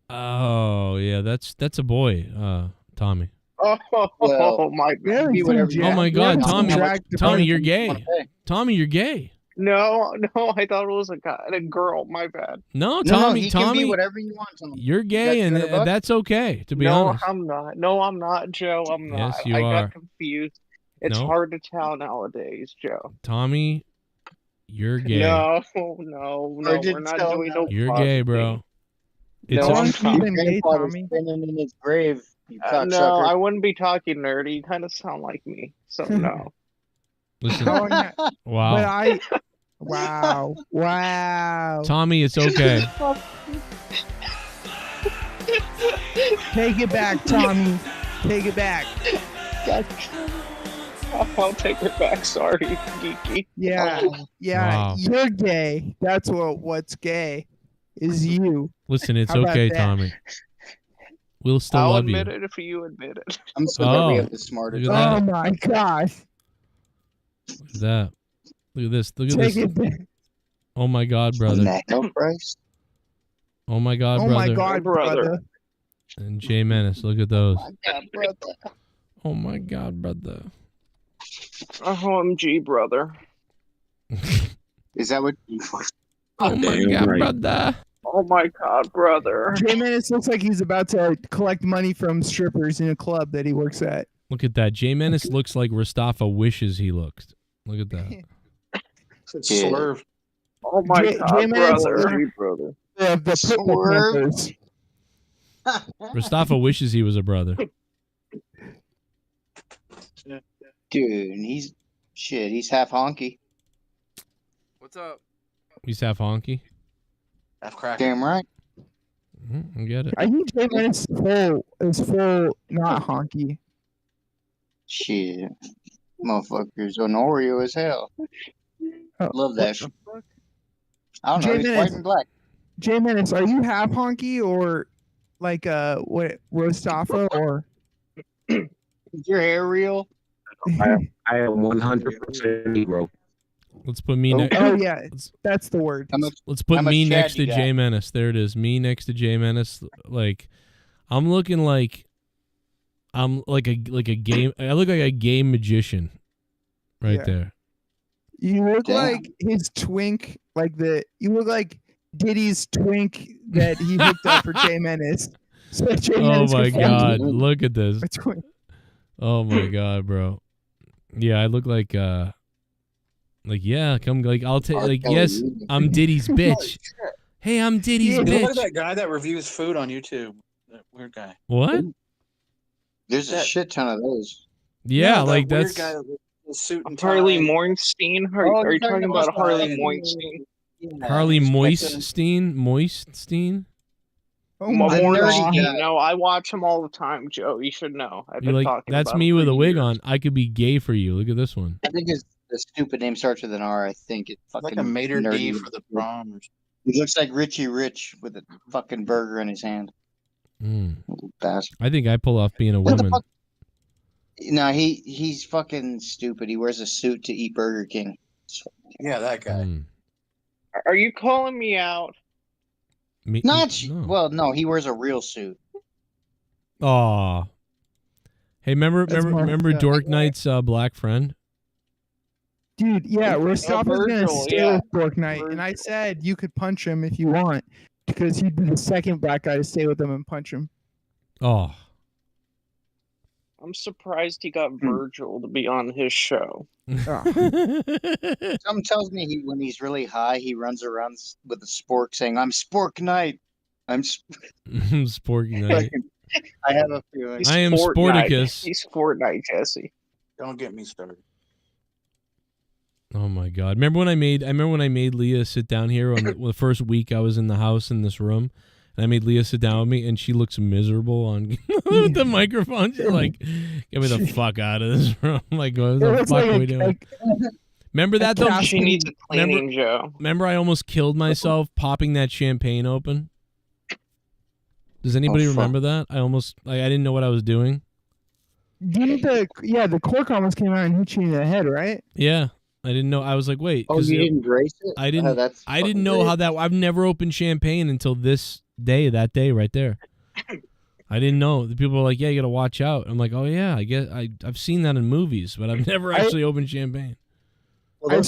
Speaker 5: Oh yeah, that's a boy, Tommy.
Speaker 8: Oh my God!
Speaker 5: Oh my God, Tommy, you're gay. Tommy, you're gay.
Speaker 8: No, I thought it was a guy, a girl. My bad.
Speaker 5: No, Tommy,
Speaker 19: he
Speaker 5: Tommy,
Speaker 19: can be whatever you want.
Speaker 5: you're gay, and that's okay. To be honest.
Speaker 8: I'm not. No, I'm not, Joe. I'm not.
Speaker 5: Yes, you
Speaker 8: I
Speaker 5: are.
Speaker 8: got confused. It's
Speaker 5: No.
Speaker 8: hard to tell nowadays, Joe.
Speaker 5: Tommy, you're gay.
Speaker 8: No, we're not doing no.
Speaker 5: You're gay, bro. It's
Speaker 8: No,
Speaker 5: a-
Speaker 8: I'm not.
Speaker 19: Spinning in his grave. You
Speaker 8: No,
Speaker 19: cocksucker.
Speaker 8: I wouldn't be talking nerdy. You kind of sound like me, so no.
Speaker 5: Listen,
Speaker 14: Oh, yeah.
Speaker 5: wow,
Speaker 14: Wow.
Speaker 5: Tommy, it's okay.
Speaker 14: Take it back, Tommy. Take it back.
Speaker 8: I'll take it back. Sorry, geeky.
Speaker 14: Yeah.
Speaker 5: Wow.
Speaker 14: You're gay. That's what's gay is you.
Speaker 5: Listen, it's
Speaker 14: How about
Speaker 5: okay,
Speaker 14: that?
Speaker 5: Tommy. We'll still
Speaker 8: I'll
Speaker 5: love you.
Speaker 8: admit it if you admit it.
Speaker 19: I'm so glad we
Speaker 5: Oh,
Speaker 19: have the smartest.
Speaker 5: look at
Speaker 14: Oh
Speaker 5: that.
Speaker 14: my God.
Speaker 5: Look at that. Look at this. Look at
Speaker 14: Take
Speaker 5: this.
Speaker 14: it back.
Speaker 5: Oh my God, brother.
Speaker 19: No price.
Speaker 5: Oh my God,
Speaker 14: Oh
Speaker 5: brother.
Speaker 14: my God, brother.
Speaker 5: And Jay Menace, look at those.
Speaker 8: brother.
Speaker 5: Oh my God, brother.
Speaker 8: OMG, brother.
Speaker 19: Is that what?
Speaker 5: Oh my God, brother.
Speaker 8: Oh my God, brother.
Speaker 14: Jay Menace looks like he's about to collect money from strippers in a club that he works at.
Speaker 5: Look at that. Jay Menace looks like Mustafa wishes he looked. Look at that.
Speaker 12: Swerve.
Speaker 8: Oh my
Speaker 14: Jay
Speaker 8: God,
Speaker 14: Menace
Speaker 8: brother.
Speaker 14: of the Purple Panthers.
Speaker 5: Mustafa wishes he was a brother.
Speaker 19: Dude, he's half honky.
Speaker 3: What's up?
Speaker 5: He's half honky.
Speaker 12: Half crack.
Speaker 19: Damn right.
Speaker 5: I get it.
Speaker 14: I think Jay Menace is full, not honky.
Speaker 19: Shit. Motherfuckers on Oreo as hell. Love that shit. I don't know,
Speaker 14: Jay
Speaker 19: he's
Speaker 14: Menace.
Speaker 19: white and black.
Speaker 14: Jay Menace, are you half honky or like what Rostafa or?
Speaker 19: Is your hair real?
Speaker 13: I am 100% Negro.
Speaker 5: Let's put me next.
Speaker 14: Oh yeah, that's the word.
Speaker 5: Let's put
Speaker 19: how much
Speaker 5: me
Speaker 19: Chad
Speaker 5: next to
Speaker 19: you got?
Speaker 5: Jay Menace. There it is. Me next to Jay Menace. Like, I'm looking like I'm like a game. I look like a game magician, right
Speaker 14: Yeah.
Speaker 5: there.
Speaker 14: You look
Speaker 19: Damn.
Speaker 14: like his twink, you look like Diddy's twink that he hooked up for Jay Menace. So that Jay
Speaker 5: Oh
Speaker 14: Menace
Speaker 5: my
Speaker 14: could find
Speaker 5: God!
Speaker 14: you.
Speaker 5: Look at this.
Speaker 14: A twink.
Speaker 5: Oh my God, bro. Yeah, I look like yeah, come like I'll take like yes, I'm Diddy's bitch. Hey, I'm Diddy's
Speaker 12: Look at
Speaker 5: bitch.
Speaker 12: that guy that reviews food on YouTube. That weird guy.
Speaker 5: What?
Speaker 19: There's a shit ton of those.
Speaker 5: Yeah,
Speaker 12: No, that
Speaker 5: like
Speaker 12: weird
Speaker 5: that's
Speaker 12: guy with the suit and
Speaker 8: Harley
Speaker 12: tie.
Speaker 8: Moinstein?
Speaker 19: Oh,
Speaker 8: Are you
Speaker 19: you're
Speaker 8: talking
Speaker 19: talking
Speaker 8: about
Speaker 19: about
Speaker 8: Harley
Speaker 19: that.
Speaker 8: Moinstein?
Speaker 19: Yeah,
Speaker 5: Harley
Speaker 19: he's
Speaker 5: Moiststein. Moiststein.
Speaker 14: Oh my
Speaker 8: Moinstein.
Speaker 14: God.
Speaker 8: No, I watch him all the time, Joe. You should know. I've
Speaker 5: You
Speaker 8: been
Speaker 5: like
Speaker 8: talking
Speaker 5: that's
Speaker 8: about
Speaker 5: me
Speaker 8: him
Speaker 5: with
Speaker 8: for
Speaker 5: a wig
Speaker 8: years.
Speaker 5: on. I could be gay for you. Look at this one.
Speaker 19: I think the stupid name starts with an R. I think it's fucking
Speaker 12: Like a Mater D
Speaker 19: nerdy.
Speaker 12: for the prom.
Speaker 19: He looks like Richie Rich with a fucking burger in his hand. Bastard.
Speaker 5: I think I pull off being a
Speaker 19: What the
Speaker 5: woman.
Speaker 19: fuck? No, he's fucking stupid. He wears a suit to eat Burger King.
Speaker 12: Yeah, that guy.
Speaker 8: Are you calling me out?
Speaker 19: Well, no, he wears a real suit.
Speaker 5: Aw. Hey, remember Dork Knight's black friend?
Speaker 14: Dude, yeah, Rostoppa's gonna
Speaker 8: Virgil,
Speaker 14: stay
Speaker 8: yeah.
Speaker 14: with Dork Knight, and I said you could punch him if you want, because he'd be the second black guy to stay with him and punch him.
Speaker 5: Oh.
Speaker 8: I'm surprised he got Virgil to be on his show.
Speaker 19: Something tells me when he's really high, he runs around with a spork saying, "I'm Spork Knight. I'm
Speaker 5: Spork Knight.
Speaker 19: I have a feeling.
Speaker 5: I am Sporticus.
Speaker 8: He's Fortnite, Jesse.
Speaker 12: Don't get me started.
Speaker 5: Oh my God! Remember when I made Leah sit down here on the first week I was in the house in this room, and I made Leah sit down with me, and she looks miserable on the microphone. She's like, "Get me the fuck out of this room!" I'm like, what the fuck are we doing? Remember that though?
Speaker 8: She needs a cleaning, Joe.
Speaker 5: Remember I almost killed myself popping that champagne open. Does anybody remember that? I didn't know what I was doing.
Speaker 14: Didn't the cork almost came out and hit you in the head, right?
Speaker 5: Yeah. I didn't know. I was like, wait.
Speaker 19: Oh, you didn't grace it?
Speaker 5: I didn't.
Speaker 19: That's
Speaker 5: I didn't know
Speaker 19: great.
Speaker 5: how that. I've never opened champagne until that day right there. I didn't know. The people were like, "Yeah, you got to watch out." I'm like, "Oh yeah, I guess I've seen that in movies, but I've never actually opened champagne."
Speaker 19: Well,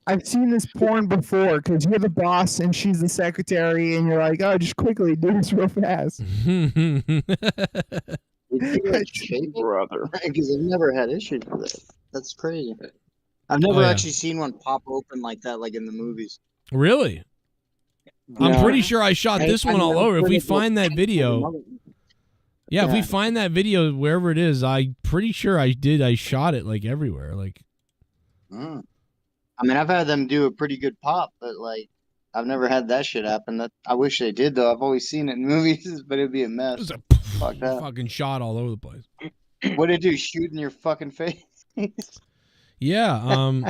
Speaker 14: I've seen this porn before because you're the boss and she's the secretary, and you're like, "Oh, just quickly do this real fast."
Speaker 8: Brother,
Speaker 19: because I've never had issues with it. That's crazy. I've never actually seen one pop open like that, like in the movies.
Speaker 5: Really? I'm pretty sure I shot this one all over. If we find that video, if we find that video wherever it is, I'm pretty sure I did. I shot it like everywhere. Like,
Speaker 19: I mean, I've had them do a pretty good pop, but like, I've never had that shit happen. I wish they did though. I've always seen it in movies, but it'd be a mess.
Speaker 5: It was
Speaker 19: Fuck that.
Speaker 5: fucking shot all over the place.
Speaker 19: What did it do? Shoot in your fucking face?
Speaker 5: Yeah. I'm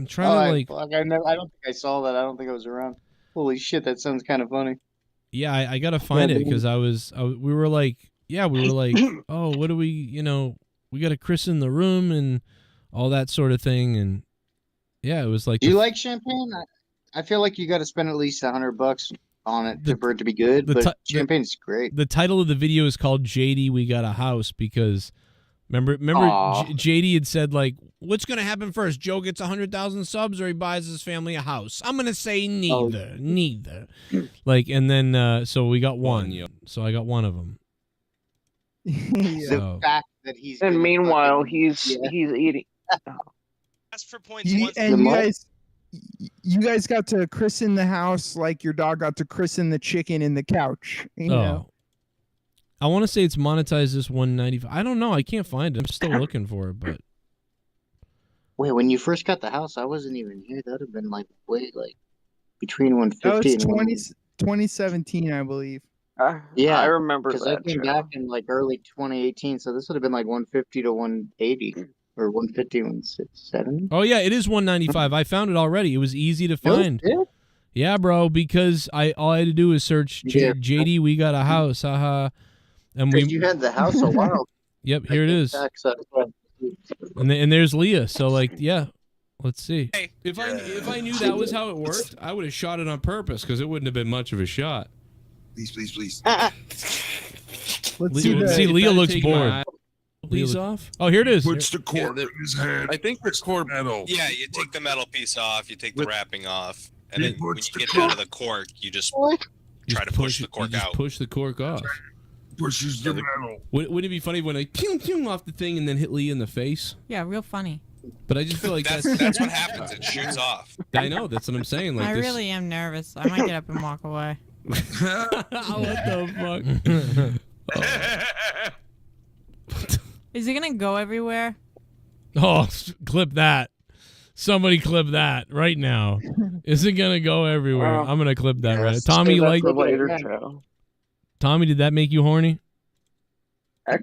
Speaker 5: trying to like.
Speaker 19: Fuck, I don't think I saw that. I don't think I was around. Holy shit, that sounds kind of funny.
Speaker 5: Yeah, I gotta find it because we were like, oh, what do we, we gotta christen the room and all that sort of thing, and yeah, it was like.
Speaker 19: Do you like champagne? I feel like you got to spend at least $100 on it for it to be good. But champagne's great.
Speaker 5: The title of the video is called "JD, We Got a House" because remember, JD had said like, what's gonna happen first? Joe gets 100,000 subs or he buys his family a house? I'm gonna say neither. Like, and then so we got one. So I got one of them.
Speaker 19: The fact that he's
Speaker 8: and meanwhile he's eating.
Speaker 21: Ask for points.
Speaker 14: You guys got to christen the house like your dog got to christen the chicken in the couch. You know?
Speaker 5: I want to say it's monetized this 195. I don't know. I can't find it. I'm still looking for it, but.
Speaker 19: Wait, when you first got the house, I wasn't even here. That would have been like between 150
Speaker 14: that was
Speaker 19: and
Speaker 14: 2017, I believe.
Speaker 19: Yeah,
Speaker 8: I remember
Speaker 19: because
Speaker 8: that.
Speaker 19: I came back in like early 2018, so this would have been like 150 to 180 or 150 to 170.
Speaker 5: Oh yeah, it is 195. I found it already. It was easy to find. Yeah, bro, because all I had to do was search JD. We got a house, haha. And
Speaker 19: you had the house a while.
Speaker 5: Yep, here it is. And there's Leah. So like, yeah, let's see.
Speaker 21: Hey,
Speaker 5: if I knew that was how it worked, I would have shot it on purpose because it wouldn't have been much of a shot.
Speaker 17: Please.
Speaker 14: Let's
Speaker 5: see. Leah looks bored. Leah's off. Oh, here it is.
Speaker 17: Puts the cork in his head.
Speaker 21: I think it's
Speaker 17: cork metal.
Speaker 21: Yeah, you take the metal piece off, you take the wrapping off, and then when you get it out of the cork, you just try to push the cork out.
Speaker 5: Push the cork off.
Speaker 17: Pushes the metal.
Speaker 5: Wouldn't it be funny when I pew off the thing and then hit Leah in the face?
Speaker 22: Yeah, real funny.
Speaker 5: But I just feel like
Speaker 21: that's what happens. It shoots off.
Speaker 5: I know. That's what I'm saying. Like
Speaker 22: I really am nervous. I might get up and walk away.
Speaker 5: What the fuck?
Speaker 22: Is it gonna go everywhere?
Speaker 5: Oh, clip that. Somebody clip that right now. Is it gonna go everywhere? I'm gonna clip that right. Tommy,
Speaker 8: later, Joe.
Speaker 5: Tommy, did that make you horny?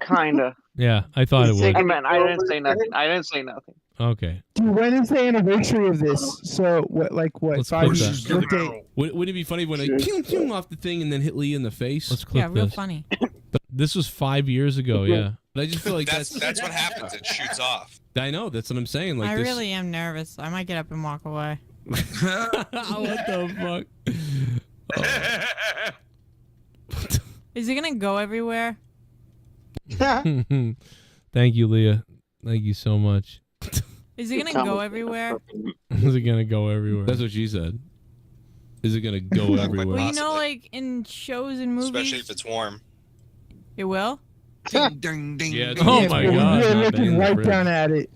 Speaker 8: Kinda.
Speaker 5: Yeah, I thought it would.
Speaker 8: I meant I didn't say nothing. I didn't say nothing.
Speaker 5: Okay.
Speaker 14: Dude, when is the anniversary of this? So what? Like what?
Speaker 5: Let's
Speaker 14: 5
Speaker 5: clip
Speaker 14: years?
Speaker 5: that.
Speaker 14: What date?
Speaker 6: Wouldn't it be funny when I pew pew off the thing and then hit Leah in the face?
Speaker 5: Let's clip
Speaker 22: Yeah, real
Speaker 5: this.
Speaker 22: funny.
Speaker 5: But this was 5 years ago, yeah. But I just feel like
Speaker 21: that's what happens. It shoots off.
Speaker 5: I know, that's what I'm saying. Like
Speaker 22: I
Speaker 5: this...
Speaker 22: really am nervous. I might get up and walk away.
Speaker 5: What the fuck?
Speaker 22: Is it gonna go everywhere?
Speaker 5: Thank you, Leah. Thank you so much.
Speaker 22: Is it gonna go everywhere?
Speaker 5: Is it gonna go everywhere? That's what she said. Is it gonna go everywhere?
Speaker 22: Well, you know, like in shows and movies.
Speaker 21: Especially if it's warm.
Speaker 22: It will.
Speaker 17: Ding, ding, ding.
Speaker 5: Yeah, oh my god.
Speaker 14: You're
Speaker 5: not
Speaker 14: looking
Speaker 5: banging the
Speaker 14: right
Speaker 5: fridge.
Speaker 14: down at it.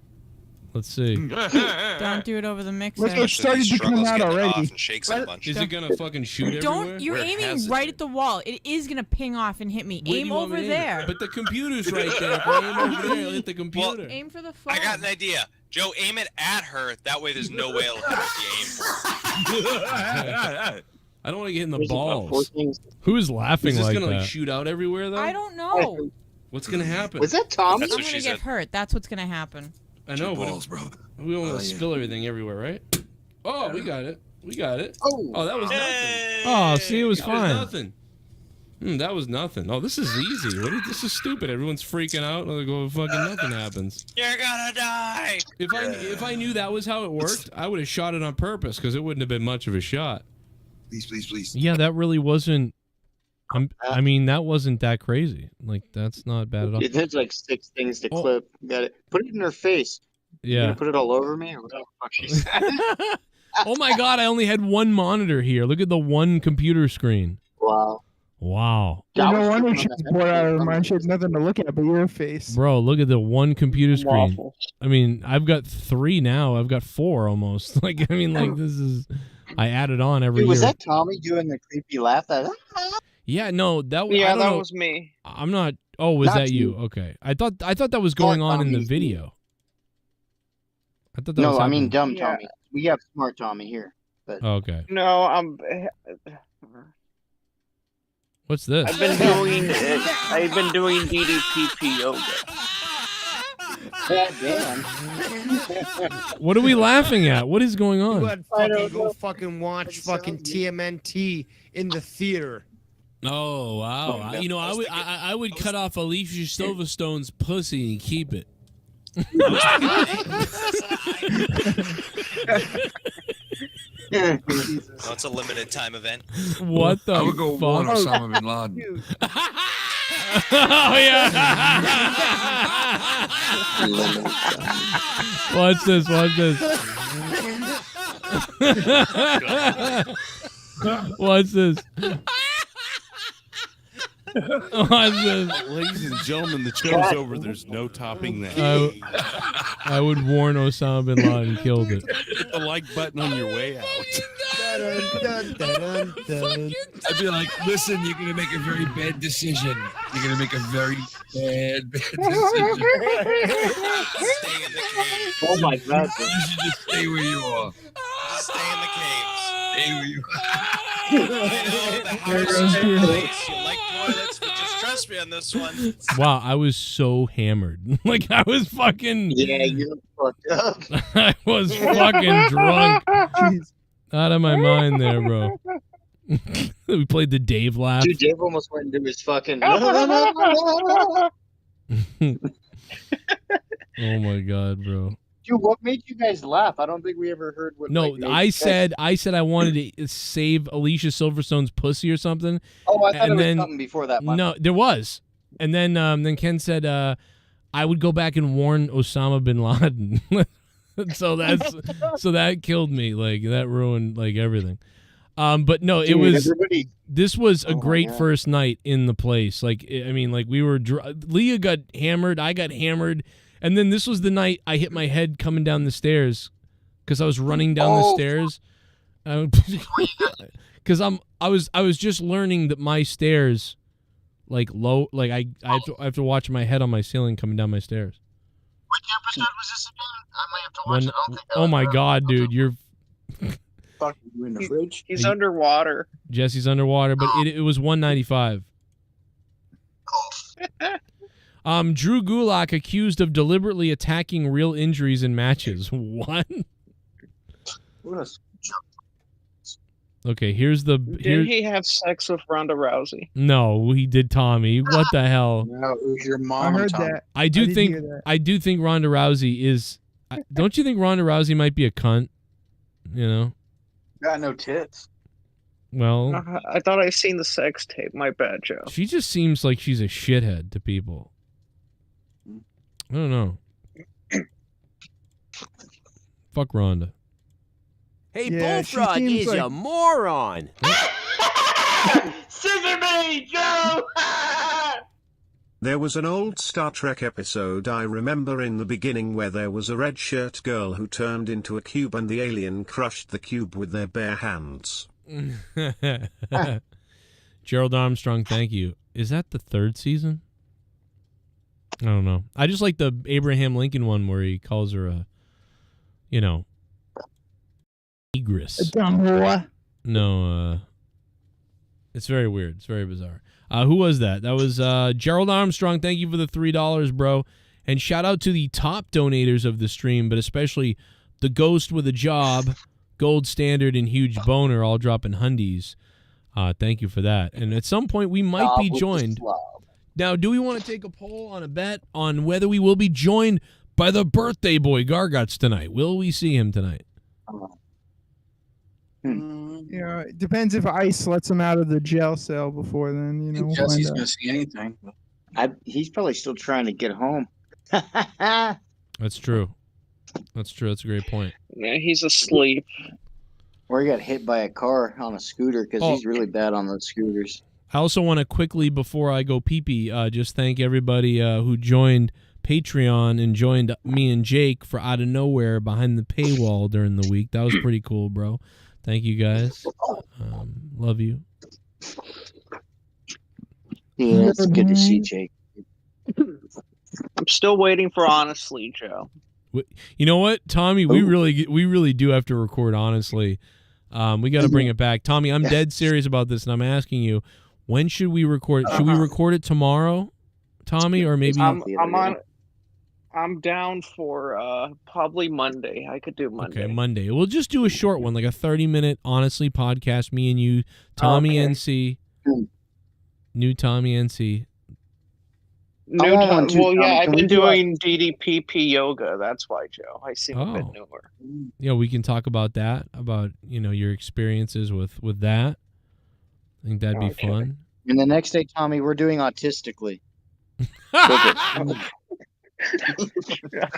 Speaker 5: Let's see.
Speaker 22: Don't do it over the mixer.
Speaker 14: Look, it started to come out already.
Speaker 5: Is it gonna fucking shoot everywhere?
Speaker 22: Don't. You're aiming right at the wall. It is gonna ping off and hit me.
Speaker 5: Where do
Speaker 22: Aim
Speaker 5: you want me
Speaker 22: over
Speaker 5: to aim?
Speaker 22: there.
Speaker 5: But the computer's right there. If I aim over there, I'll hit the computer.
Speaker 22: Aim for the phone.
Speaker 21: I got an idea. Joe, aim it at her. That way there's no way it'll hit the aim.
Speaker 5: I don't want to get in the balls. Who's laughing
Speaker 6: Is this
Speaker 5: like
Speaker 6: gonna
Speaker 5: that?
Speaker 6: like shoot out everywhere though?
Speaker 22: I don't know.
Speaker 6: What's gonna happen?
Speaker 19: Was that Tommy?
Speaker 22: I'm gonna get hurt. That's what's gonna happen.
Speaker 6: I know, but
Speaker 17: balls, bro.
Speaker 6: we don't want to spill everything everywhere, right? Oh, we got it. We got it.
Speaker 19: Oh,
Speaker 6: that was nothing.
Speaker 5: Oh, see, it was
Speaker 6: That
Speaker 5: fine.
Speaker 6: nothing. That was nothing. Oh, this is easy. This is stupid. Everyone's freaking out. Like, oh, fucking nothing happens.
Speaker 21: You're gonna die.
Speaker 6: If I knew that was how it worked, I would have shot it on purpose because it wouldn't have been much of a shot.
Speaker 17: Please, please, please.
Speaker 5: Yeah, that really wasn't. I mean, that wasn't that crazy. Like, that's not bad at all.
Speaker 19: There's like 6 things to clip. You got it. Put it in her face. You
Speaker 5: Yeah.
Speaker 19: gonna put it all over me or what the fuck she said?
Speaker 5: Oh my god, I only had one monitor here. Look at the one computer screen.
Speaker 19: Wow.
Speaker 5: Wow.
Speaker 14: No wonder she's bored out of her mind. She has nothing to look at but your face.
Speaker 5: Bro, look at the one computer screen.
Speaker 14: Waffle.
Speaker 5: I mean, I've got 3 now. I've got 4 almost. Like, I mean, like, this is. I add it on every
Speaker 19: Dude, was
Speaker 5: year.
Speaker 19: that Tommy doing the creepy laugh?
Speaker 5: Yeah, no, that was.
Speaker 8: Yeah,
Speaker 5: I don't
Speaker 8: that
Speaker 5: know.
Speaker 8: was me.
Speaker 5: I'm not. Oh, was
Speaker 19: Not
Speaker 5: that you?
Speaker 19: you.
Speaker 5: Okay. I thought that was going on in the
Speaker 19: Tommy's
Speaker 5: video. I thought that
Speaker 19: No,
Speaker 5: was
Speaker 19: I mean
Speaker 5: happening.
Speaker 19: dumb
Speaker 8: Yeah.
Speaker 19: Tommy. We have smart Tommy here. But
Speaker 5: Okay.
Speaker 8: No,
Speaker 5: What's this?
Speaker 8: I've been doing DDPP yoga.
Speaker 19: God damn.
Speaker 5: What are we laughing at? What is going
Speaker 1: You
Speaker 5: on?
Speaker 1: had fucking go fucking watch fucking TMNT in the theater.
Speaker 6: Oh wow! You know, I would cut off Alicia Silverstone's pussy and keep it.
Speaker 21: Well, it's a limited time event.
Speaker 5: What the
Speaker 17: I would go warn
Speaker 5: fuck?
Speaker 17: Osama bin Laden.
Speaker 5: Oh yeah! Watch this. Watch this. Watch this. Watch this.
Speaker 2: Ladies and gentlemen, the show's over. There's no topping that.
Speaker 5: I would warn Osama bin Laden killed it.
Speaker 2: Hit the like button on your way out.
Speaker 17: I'd be like, listen, you're going to make a very bad decision. You're going to make a very bad decision.
Speaker 21: Stay in the cave.
Speaker 19: Oh my god.
Speaker 17: You should just stay where you are.
Speaker 21: Just stay in the caves.
Speaker 17: Stay where you are.
Speaker 21: I know the house is your place. You like toilets, but just trust me on this one.
Speaker 5: Wow, I was so hammered. Like, I was fucking.
Speaker 19: Yeah, you're fucked up.
Speaker 5: I was fucking drunk. Out of my mind there, bro. We played the Dave laugh.
Speaker 19: Dude, Dave almost went into his fucking.
Speaker 5: Oh my god, bro.
Speaker 19: Dude, what made you guys laugh? I don't think we ever heard what.
Speaker 5: No,
Speaker 19: like, made
Speaker 5: I
Speaker 19: you
Speaker 5: said I wanted to save Alicia Silverstone's pussy or something.
Speaker 19: Oh, I thought
Speaker 5: and
Speaker 19: it was
Speaker 5: then,
Speaker 19: something before that.
Speaker 5: No, there was. And then Ken said I would go back and warn Osama bin Laden. so that killed me. Like, that ruined like everything. But no, it
Speaker 19: Dude,
Speaker 5: was.
Speaker 19: everybody-
Speaker 5: This was a
Speaker 19: Oh,
Speaker 5: great
Speaker 19: yeah.
Speaker 5: first night in the place. Like, I mean, like we were. Leah got hammered. I got hammered. And then this was the night I hit my head coming down the stairs because I was running down the stairs. Because I was just learning that my stairs, like low, like I have to watch my head on my ceiling coming down my stairs.
Speaker 19: What episode was this again? I might have to watch it. I don't think I
Speaker 5: Oh my
Speaker 19: remember.
Speaker 5: god, dude, you're
Speaker 19: Fuck you in the fridge.
Speaker 8: He's underwater.
Speaker 5: Jesse's underwater, but it was 195. Drew Gulak accused of deliberately attacking real injuries in matches. What? Okay, here's the.
Speaker 8: Did he have sex with Ronda Rousey?
Speaker 5: No, he did Tommy. What the hell?
Speaker 12: No, it was your mom.
Speaker 14: I heard
Speaker 12: Tom.
Speaker 14: that.
Speaker 5: I do
Speaker 14: didn't
Speaker 5: think
Speaker 14: hear that.
Speaker 5: I do think Ronda Rousey is. Don't you think Ronda Rousey might be a cunt? You know.
Speaker 12: Got no tits.
Speaker 5: Well,
Speaker 8: I thought I seen the sex tape. My bad, Joe.
Speaker 5: she just seems like she's a shithead to people. I don't know. Fuck Ronda.
Speaker 3: Hey,
Speaker 14: Yeah, she
Speaker 3: Bullfrog
Speaker 14: seems
Speaker 3: is
Speaker 14: like-
Speaker 3: a moron.
Speaker 8: Scissor me, Joe!
Speaker 9: There was an old Star Trek episode I remember in the beginning where there was a red shirt girl who turned into a cube and the alien crushed the cube with their bare hands.
Speaker 5: Gerald Armstrong, thank you. Is that the 3rd season? I don't know. I just like the Abraham Lincoln one where he calls her a, negress.
Speaker 14: A dumb whore.
Speaker 5: No, it's very weird. It's very bizarre. Who was that? That was Gerald Armstrong. Thank you for the $3, bro. And shout out to the top donators of the stream, but especially the Ghost with a Job, Gold Standard, and Huge Boner, all dropping hundies. Thank you for that. And at some point, we might be joined. Now, do we want to take a poll on a bet on whether we will be joined by the birthday boy Garguts tonight? Will we see him tonight?
Speaker 14: It depends if ICE lets him out of the jail cell before then. We'll
Speaker 12: Jesse's
Speaker 14: find
Speaker 12: gonna
Speaker 14: out.
Speaker 12: see anything.
Speaker 19: He's probably still trying to get home.
Speaker 5: That's true. That's true. That's a great point.
Speaker 8: Yeah, he's asleep.
Speaker 19: Or he got hit by a car on a scooter because he's really bad on those scooters.
Speaker 5: I also want to quickly, before I go pee-pee, just thank everybody who joined Patreon and joined me and Jake for Out of Nowhere behind the paywall during the week. That was pretty cool, bro. Thank you, guys. Love you.
Speaker 19: Yeah, it's good to see Jake.
Speaker 8: I'm still waiting for Honestly, Joe.
Speaker 5: You know what, Tommy? We really do have to record. Honestly, we got to bring it back, Tommy. I'm dead serious about this, and I'm asking you, when should we record it? Should we record it tomorrow, Tommy, or maybe?
Speaker 8: I'm down for probably Monday. I could do Monday.
Speaker 5: Okay, Monday. We'll just do a short one, like a 30-minute Honestly podcast. Me and you, Tommy NC, new Tommy NC.
Speaker 8: I've been doing DDPP yoga. That's why, Joe. I seem a bit newer.
Speaker 5: Yeah, we can talk about that, about your experiences with that. I think that'd be fun.
Speaker 19: And the next day, Tommy, we're doing Autistically.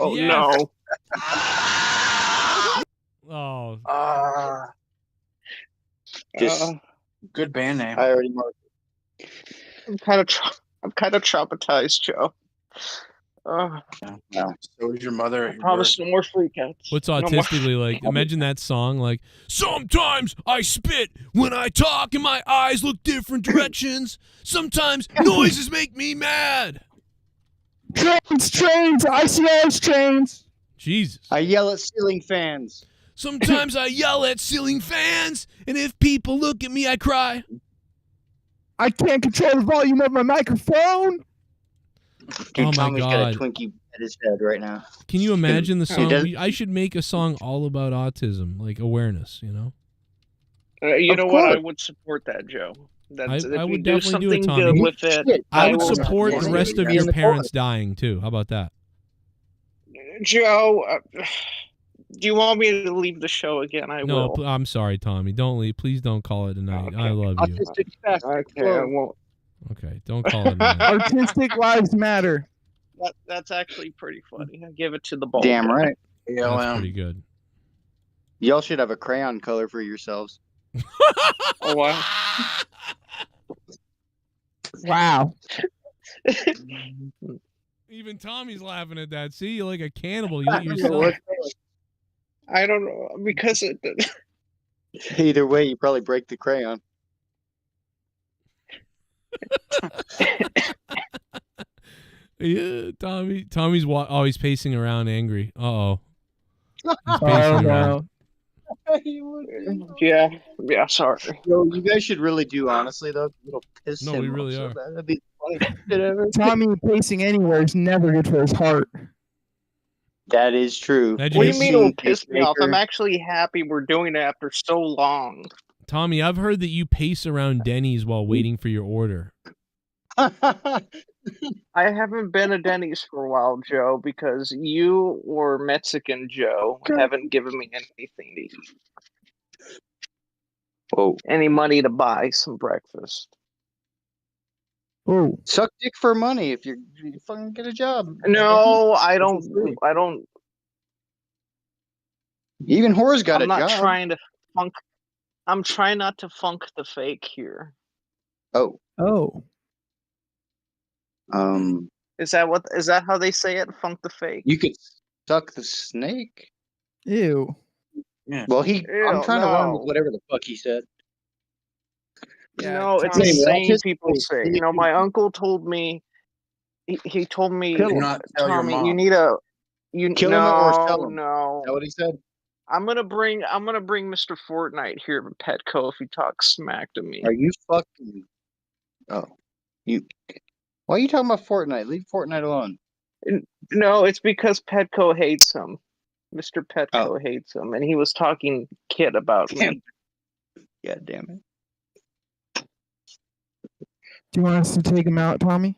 Speaker 8: Oh, no.
Speaker 5: Oh.
Speaker 19: Just
Speaker 12: good band name.
Speaker 19: I already marked it.
Speaker 8: I'm kind of traumatized, Joe.
Speaker 12: So is your mother.
Speaker 8: I promise no more freakouts.
Speaker 5: What's
Speaker 8: No more-
Speaker 5: Autistically like? Imagine that song, like, sometimes I spit when I talk and my eyes look different directions. Sometimes noises make me mad.
Speaker 14: Trains, ICOs, trains.
Speaker 5: Jesus.
Speaker 19: I yell at ceiling fans.
Speaker 5: Sometimes I yell at ceiling fans, and if people look at me, I cry.
Speaker 14: I can't control the volume of my microphone.
Speaker 19: Dude,
Speaker 5: Oh my
Speaker 19: Tommy's got
Speaker 5: God.
Speaker 19: a Twinkie at his head right now.
Speaker 5: Can you imagine the
Speaker 19: He
Speaker 5: song?
Speaker 19: does-
Speaker 5: I should make a song all about autism, like awareness,
Speaker 8: You
Speaker 19: Of
Speaker 8: know what? I
Speaker 19: course.
Speaker 8: would support that, Joe.
Speaker 5: I
Speaker 8: If
Speaker 5: would
Speaker 8: we
Speaker 5: definitely do
Speaker 8: something
Speaker 5: it,
Speaker 8: good
Speaker 5: Tommy.
Speaker 8: with it.
Speaker 5: I would
Speaker 8: will
Speaker 5: support the rest of your
Speaker 8: it.
Speaker 5: parents dying, too. How about that?
Speaker 8: Joe, do you want me to leave the show again? I
Speaker 5: No,
Speaker 8: will.
Speaker 5: I'm sorry, Tommy. Don't leave. Please don't call it a night. I love you.
Speaker 19: Autistic spastic
Speaker 8: Okay, I
Speaker 19: flow.
Speaker 8: won't.
Speaker 5: Okay, don't call it a night.
Speaker 14: Artistic lives matter.
Speaker 8: That's actually pretty funny. I give it to the ball.
Speaker 19: Damn right.
Speaker 5: That's pretty good.
Speaker 19: Y'all should have a crayon color for yourselves.
Speaker 8: Oh, wow.
Speaker 14: Wow.
Speaker 5: Even Tommy's laughing at that. See, you're like a cannibal. You eat yourself.
Speaker 8: I don't know because it.
Speaker 19: Either way, you probably break the crayon.
Speaker 5: Yeah, Tommy's he's pacing around angry. Uh-oh. He's
Speaker 14: Oh,
Speaker 5: pacing
Speaker 14: no.
Speaker 5: around.
Speaker 8: Yeah, sorry.
Speaker 19: Yo, you guys should really do honestly though. It'll piss
Speaker 5: No,
Speaker 19: him
Speaker 5: we
Speaker 19: off
Speaker 5: really
Speaker 19: so
Speaker 5: are.
Speaker 19: bad. That'd be
Speaker 14: Tommy pacing anywhere is never good for his heart.
Speaker 19: That is true.
Speaker 8: What do you mean it'll piss me off? I'm actually happy we're doing it after so long.
Speaker 6: Tommy, I've heard that you pace around Denny's while waiting for your order.
Speaker 8: I haven't been to Denny's for a while, Joe, because you or Mexican Joe haven't given me anything to eat. Any money to buy some breakfast.
Speaker 14: Oh,
Speaker 19: suck dick for money if you fucking get a job.
Speaker 8: No, I don't.
Speaker 19: Even whores got
Speaker 8: I'm
Speaker 19: a
Speaker 8: not
Speaker 19: job.
Speaker 8: trying to funk. I'm trying not to funk the fake here.
Speaker 19: Oh.
Speaker 8: Is that how they say it? Funk the fake.
Speaker 19: You could suck the snake.
Speaker 14: Ew.
Speaker 19: Yeah. Well, I'm trying to run with whatever the fuck he said.
Speaker 8: No, it's the same people say. You know, my uncle told me. He told me, Tommy, you need a.
Speaker 19: Kill him or sell him.
Speaker 8: No.
Speaker 19: Is that what he said?
Speaker 8: I'm gonna bring Mr. Fortnite here to Petco if he talks smack to me.
Speaker 19: Are you fucking? Oh, you. Why are you talking about Fortnite? Leave Fortnite alone.
Speaker 8: No, it's because Petco hates him. Mr. Petco hates him, and he was talking kid about me.
Speaker 19: God damn it.
Speaker 14: Do you want us to take him out, Tommy?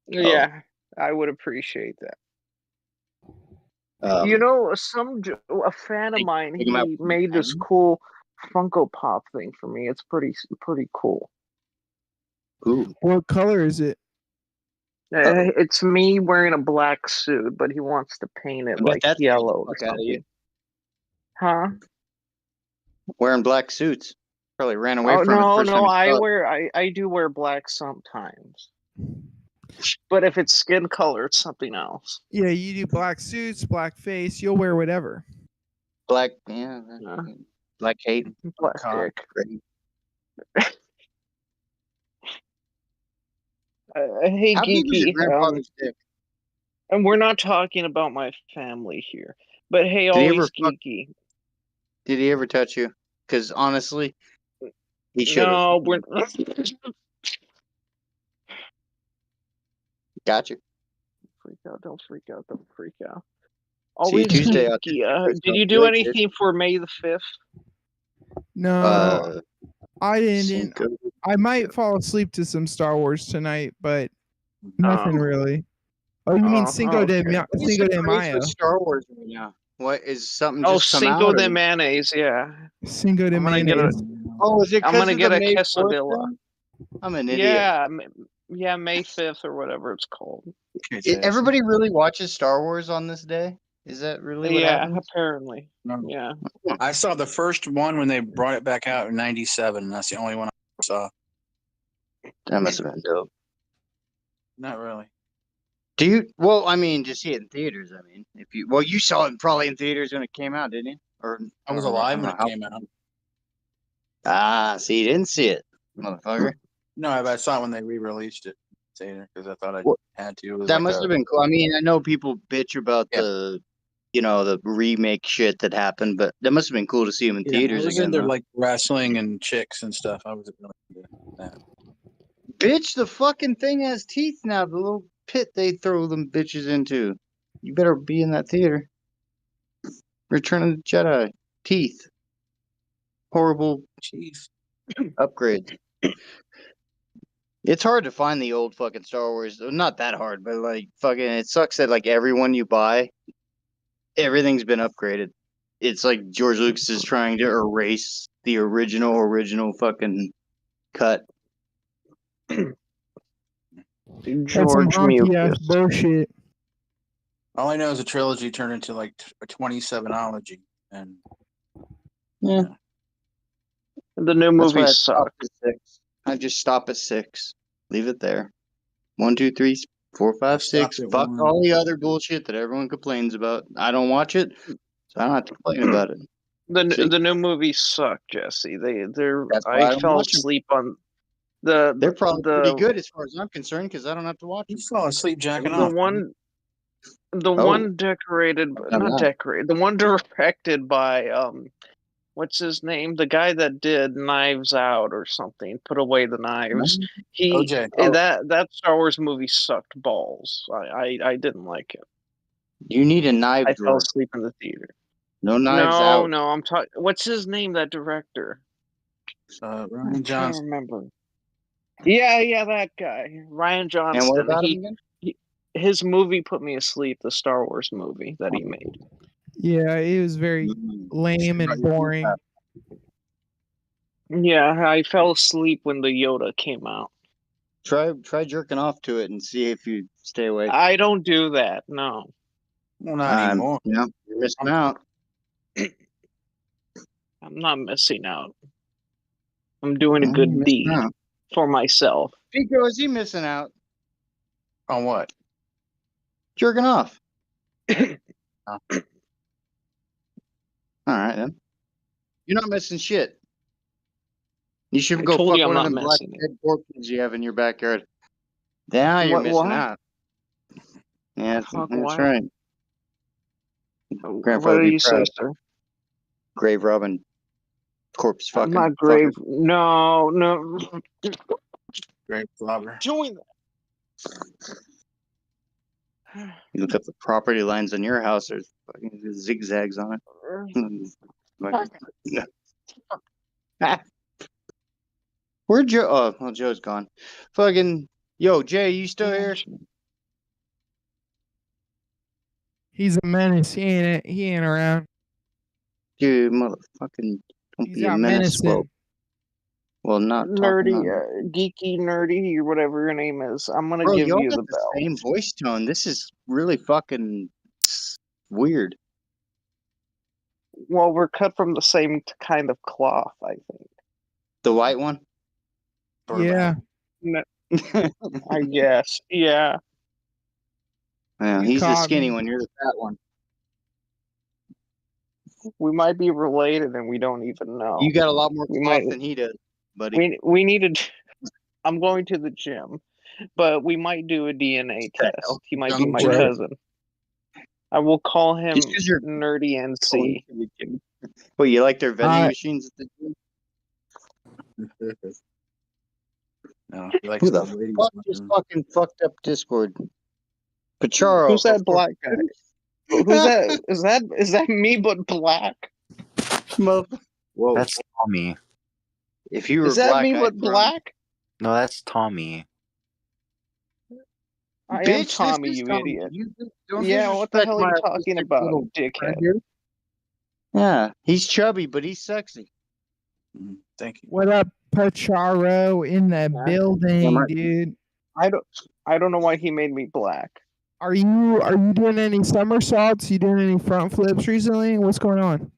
Speaker 8: Yeah, I would appreciate that. You know, a fan of mine, he made this cool Funko Pop thing for me. It's pretty cool.
Speaker 19: Ooh.
Speaker 14: What color is it?
Speaker 8: It's me wearing a black suit, but he wants to paint it like yellow or something. Huh?
Speaker 19: Wearing black suits. Probably ran away from it.
Speaker 8: No, I do wear black sometimes. But if it's skin color, it's something else.
Speaker 14: Yeah, you do black suits, black face. You'll wear whatever.
Speaker 19: Black, yeah. Black hate.
Speaker 8: Black
Speaker 19: dick.
Speaker 8: Hey,
Speaker 19: How big was your
Speaker 8: Geeky.
Speaker 19: grandfather's dick?
Speaker 8: And we're not talking about my family here. But hey,
Speaker 19: Did he
Speaker 8: always
Speaker 19: ever
Speaker 8: Geeky.
Speaker 19: Did he ever touch you? Because honestly, he should have.
Speaker 8: No, we're.
Speaker 19: Gotcha.
Speaker 8: Don't freak out.
Speaker 19: See
Speaker 8: Always
Speaker 19: you Tuesday.
Speaker 8: Geeky. Did you do anything for May the 5th?
Speaker 14: No, I didn't. I might fall asleep to some Star Wars tonight, but nothing really. Oh, you mean Cinco de Mayo?
Speaker 19: Star Wars right now. What is something?
Speaker 8: Oh,
Speaker 19: just come
Speaker 8: Cinco
Speaker 19: out,
Speaker 8: de
Speaker 19: or-
Speaker 8: Mayonnaise, yeah.
Speaker 14: Cinco de
Speaker 8: I'm gonna get
Speaker 14: Mayonnaise.
Speaker 19: Oh, is it?
Speaker 8: I'm gonna get a
Speaker 19: May 4th
Speaker 8: quesadilla.
Speaker 19: thing? I'm an idiot.
Speaker 8: Yeah, May 5th or whatever it's called.
Speaker 19: Everybody really watches Star Wars on this day? Is that really what happens?
Speaker 8: Apparently.
Speaker 12: No.
Speaker 8: Yeah.
Speaker 12: I saw the first one when they brought it back out in '97, and that's the only one I saw.
Speaker 19: That must have been dope.
Speaker 12: Not really.
Speaker 19: Do you? Well, I mean, just see it in theaters. I mean, you saw it probably in theaters when it came out, didn't you? Or
Speaker 12: I was alive when it came out.
Speaker 19: Ah, see, you didn't see it, motherfucker.
Speaker 12: No, I saw it when they re-released it because I thought I had to. It was
Speaker 19: That
Speaker 12: like
Speaker 19: must have been cool. I mean, I know people bitch about the remake shit that happened, but that must have been cool to see them in theaters
Speaker 12: I was
Speaker 19: again.
Speaker 12: into
Speaker 19: though.
Speaker 12: like wrestling and chicks and stuff. I wasn't really into that.
Speaker 19: Bitch, the fucking thing has teeth now. The little pit they throw them bitches into. You better be in that theater. Return of the Jedi. Teeth. Horrible upgrade. It's hard to find the old fucking Star Wars. Not that hard, but like fucking it sucks that like everyone you buy, everything's been upgraded. It's like George Lucas is trying to erase the original fucking cut.
Speaker 14: That's some honky ass bullshit.
Speaker 12: All I know is a trilogy turned into like a 27ology, and
Speaker 19: yeah.
Speaker 8: The new
Speaker 19: That's why
Speaker 8: movie
Speaker 19: I stopped
Speaker 8: sucked.
Speaker 19: at 6. I just stop at 6. Leave it there. 1, 2, 3, 4, 5, 6. Fuck all the other bullshit that everyone complains about. I don't watch it, so I don't have to complain about it.
Speaker 8: The new movies suck, Jesse.
Speaker 19: That's why I
Speaker 8: I
Speaker 19: don't
Speaker 8: fell
Speaker 19: watch 'em.
Speaker 8: asleep on the.
Speaker 19: They're probably pretty good as far as I'm concerned because I don't have to watch them.
Speaker 12: You fall asleep jacking
Speaker 8: The
Speaker 12: off.
Speaker 8: one decorated,
Speaker 19: I'm
Speaker 8: not
Speaker 19: not.
Speaker 8: decorated. The one directed by what's his name? The guy that did Knives Out or something. Put away the knives. That Star Wars movie sucked balls. I didn't like it.
Speaker 19: You need a knife
Speaker 8: I
Speaker 19: drawer.
Speaker 8: fell asleep in the theater.
Speaker 19: No knives out.
Speaker 8: No, I'm talking. What's his name? That director.
Speaker 12: Ryan
Speaker 8: I
Speaker 12: Johnson.
Speaker 8: can't remember. Yeah, that guy, Ryan Johnson.
Speaker 19: And what about him again?
Speaker 8: His movie put me asleep. The Star Wars movie that he made.
Speaker 14: Yeah, it was very lame and boring.
Speaker 8: Yeah, I fell asleep when the Yoda came out.
Speaker 19: Try jerking off to it and see if you stay awake.
Speaker 8: I don't do that. No.
Speaker 12: Well, not anymore.
Speaker 19: Yeah, you're missing out.
Speaker 8: I'm not missing out. I'm doing a good deed for myself.
Speaker 19: Pico, is he missing out?
Speaker 12: On what?
Speaker 19: Jerking off. All right, then. You're not missing shit. You should go fuck one of them black dead corpses you have in your backyard. Now you're missing out. Yeah, that's right.
Speaker 8: What do you say, sir?
Speaker 19: Grave robbing, corpse fucking.
Speaker 8: I'm not grave. No.
Speaker 12: Grave robber.
Speaker 8: Doing
Speaker 19: that. You look up the property lines on your house. There's fucking zigzags on it. Where'd Joe? Oh, well, Joe's gone. Fucking yo, Jay, you still here?
Speaker 14: He's a menace. He ain't around.
Speaker 19: Dude, motherfucking, don't
Speaker 14: He's
Speaker 19: be a
Speaker 14: out
Speaker 19: menace.
Speaker 14: menacing.
Speaker 19: Well, not
Speaker 8: nerdy, geeky, nerdy, or whatever your name is. I'm gonna give you the bell.
Speaker 19: Same voice tone. This is really fucking weird.
Speaker 8: Well, we're cut from the same kind of cloth, I think.
Speaker 19: The white one?
Speaker 14: Yeah.
Speaker 8: No, I guess. Yeah.
Speaker 19: Yeah, he's the skinny one. You're the fat one.
Speaker 8: We might be related and we don't even know.
Speaker 19: You got a lot more cloth than he does, buddy.
Speaker 8: We needed. I'm going to the gym, but we might do a DNA test. He might be my cousin. I will call him Nerdy NC.
Speaker 19: Well, you like their vending machines at the gym?
Speaker 12: No, he likes
Speaker 19: who the fuck just fucking fucked up Discord? Pacharo.
Speaker 8: Who's that black guy? Who's that? Is that me but black?
Speaker 19: Whoa,
Speaker 7: that's Tommy.
Speaker 19: If you were
Speaker 8: is that
Speaker 19: black,
Speaker 8: me but black?
Speaker 7: No, that's Tommy.
Speaker 8: I am Tommy, you idiot. Yeah, what the hell are you talking about, dickhead?
Speaker 19: Yeah, he's chubby, but he's sexy.
Speaker 12: Thank you.
Speaker 14: What up, Pacharo in the building, dude?
Speaker 8: I don't know why he made me black.
Speaker 14: Are you doing any somersaults? You doing any front flips recently? What's going on?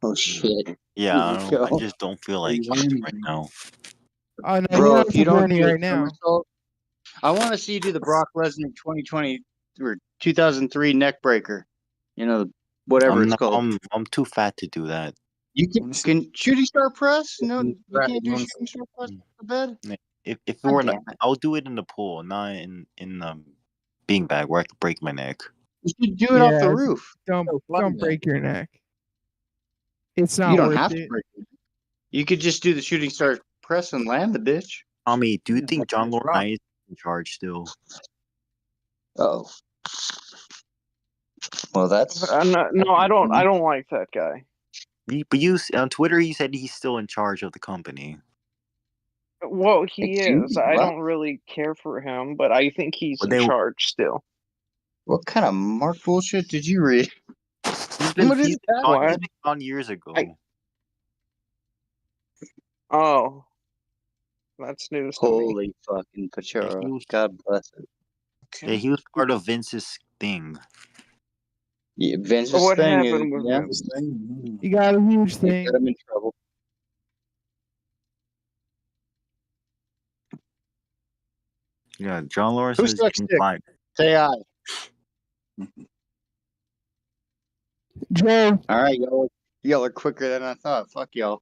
Speaker 19: Oh shit!
Speaker 7: Yeah, I just don't feel like it right now.
Speaker 14: Oh no,
Speaker 19: bro, if you don't
Speaker 14: do right now.
Speaker 19: I want to see you do the Brock Lesnar 2020 or 2003 neck breaker. You know, whatever it's called.
Speaker 7: I'm too fat to do that.
Speaker 19: You can shooting star press? No, you can't do shooting star press on the bed.
Speaker 7: If it were, I'll do it in the pool, not in the beanbag where I could break my neck.
Speaker 19: You should do it off the roof.
Speaker 14: Don't break your neck. It's not.
Speaker 19: You don't
Speaker 14: worth
Speaker 19: have
Speaker 14: it.
Speaker 19: to break it. You could just do the shooting star press and land the bitch.
Speaker 7: Tommy, do you think John Wood is in charge still?
Speaker 19: Oh. Well, that's
Speaker 8: no. I don't like that guy.
Speaker 7: But you on Twitter, he said he's still in charge of the company.
Speaker 8: Well, he is. I don't really care for him, but I think he's in charge still.
Speaker 19: What kind of Mark bullshit did you read?
Speaker 7: He's been gone years ago.
Speaker 8: Oh, that's news to me.
Speaker 19: Holy fucking Pacharo. God bless it.
Speaker 7: Yeah, he was part of Vince's thing.
Speaker 19: Yeah, Vince's
Speaker 8: what
Speaker 19: thing
Speaker 8: happened
Speaker 19: is,
Speaker 8: with
Speaker 19: Vince?
Speaker 14: You got a huge thing.
Speaker 19: Got him in trouble.
Speaker 7: Yeah, John Lawrence
Speaker 19: Who
Speaker 7: is
Speaker 19: sucks
Speaker 7: in
Speaker 19: dick?
Speaker 7: fine.
Speaker 19: Say aye.
Speaker 14: Joe.
Speaker 19: All right, y'all are quicker than I thought. Fuck y'all.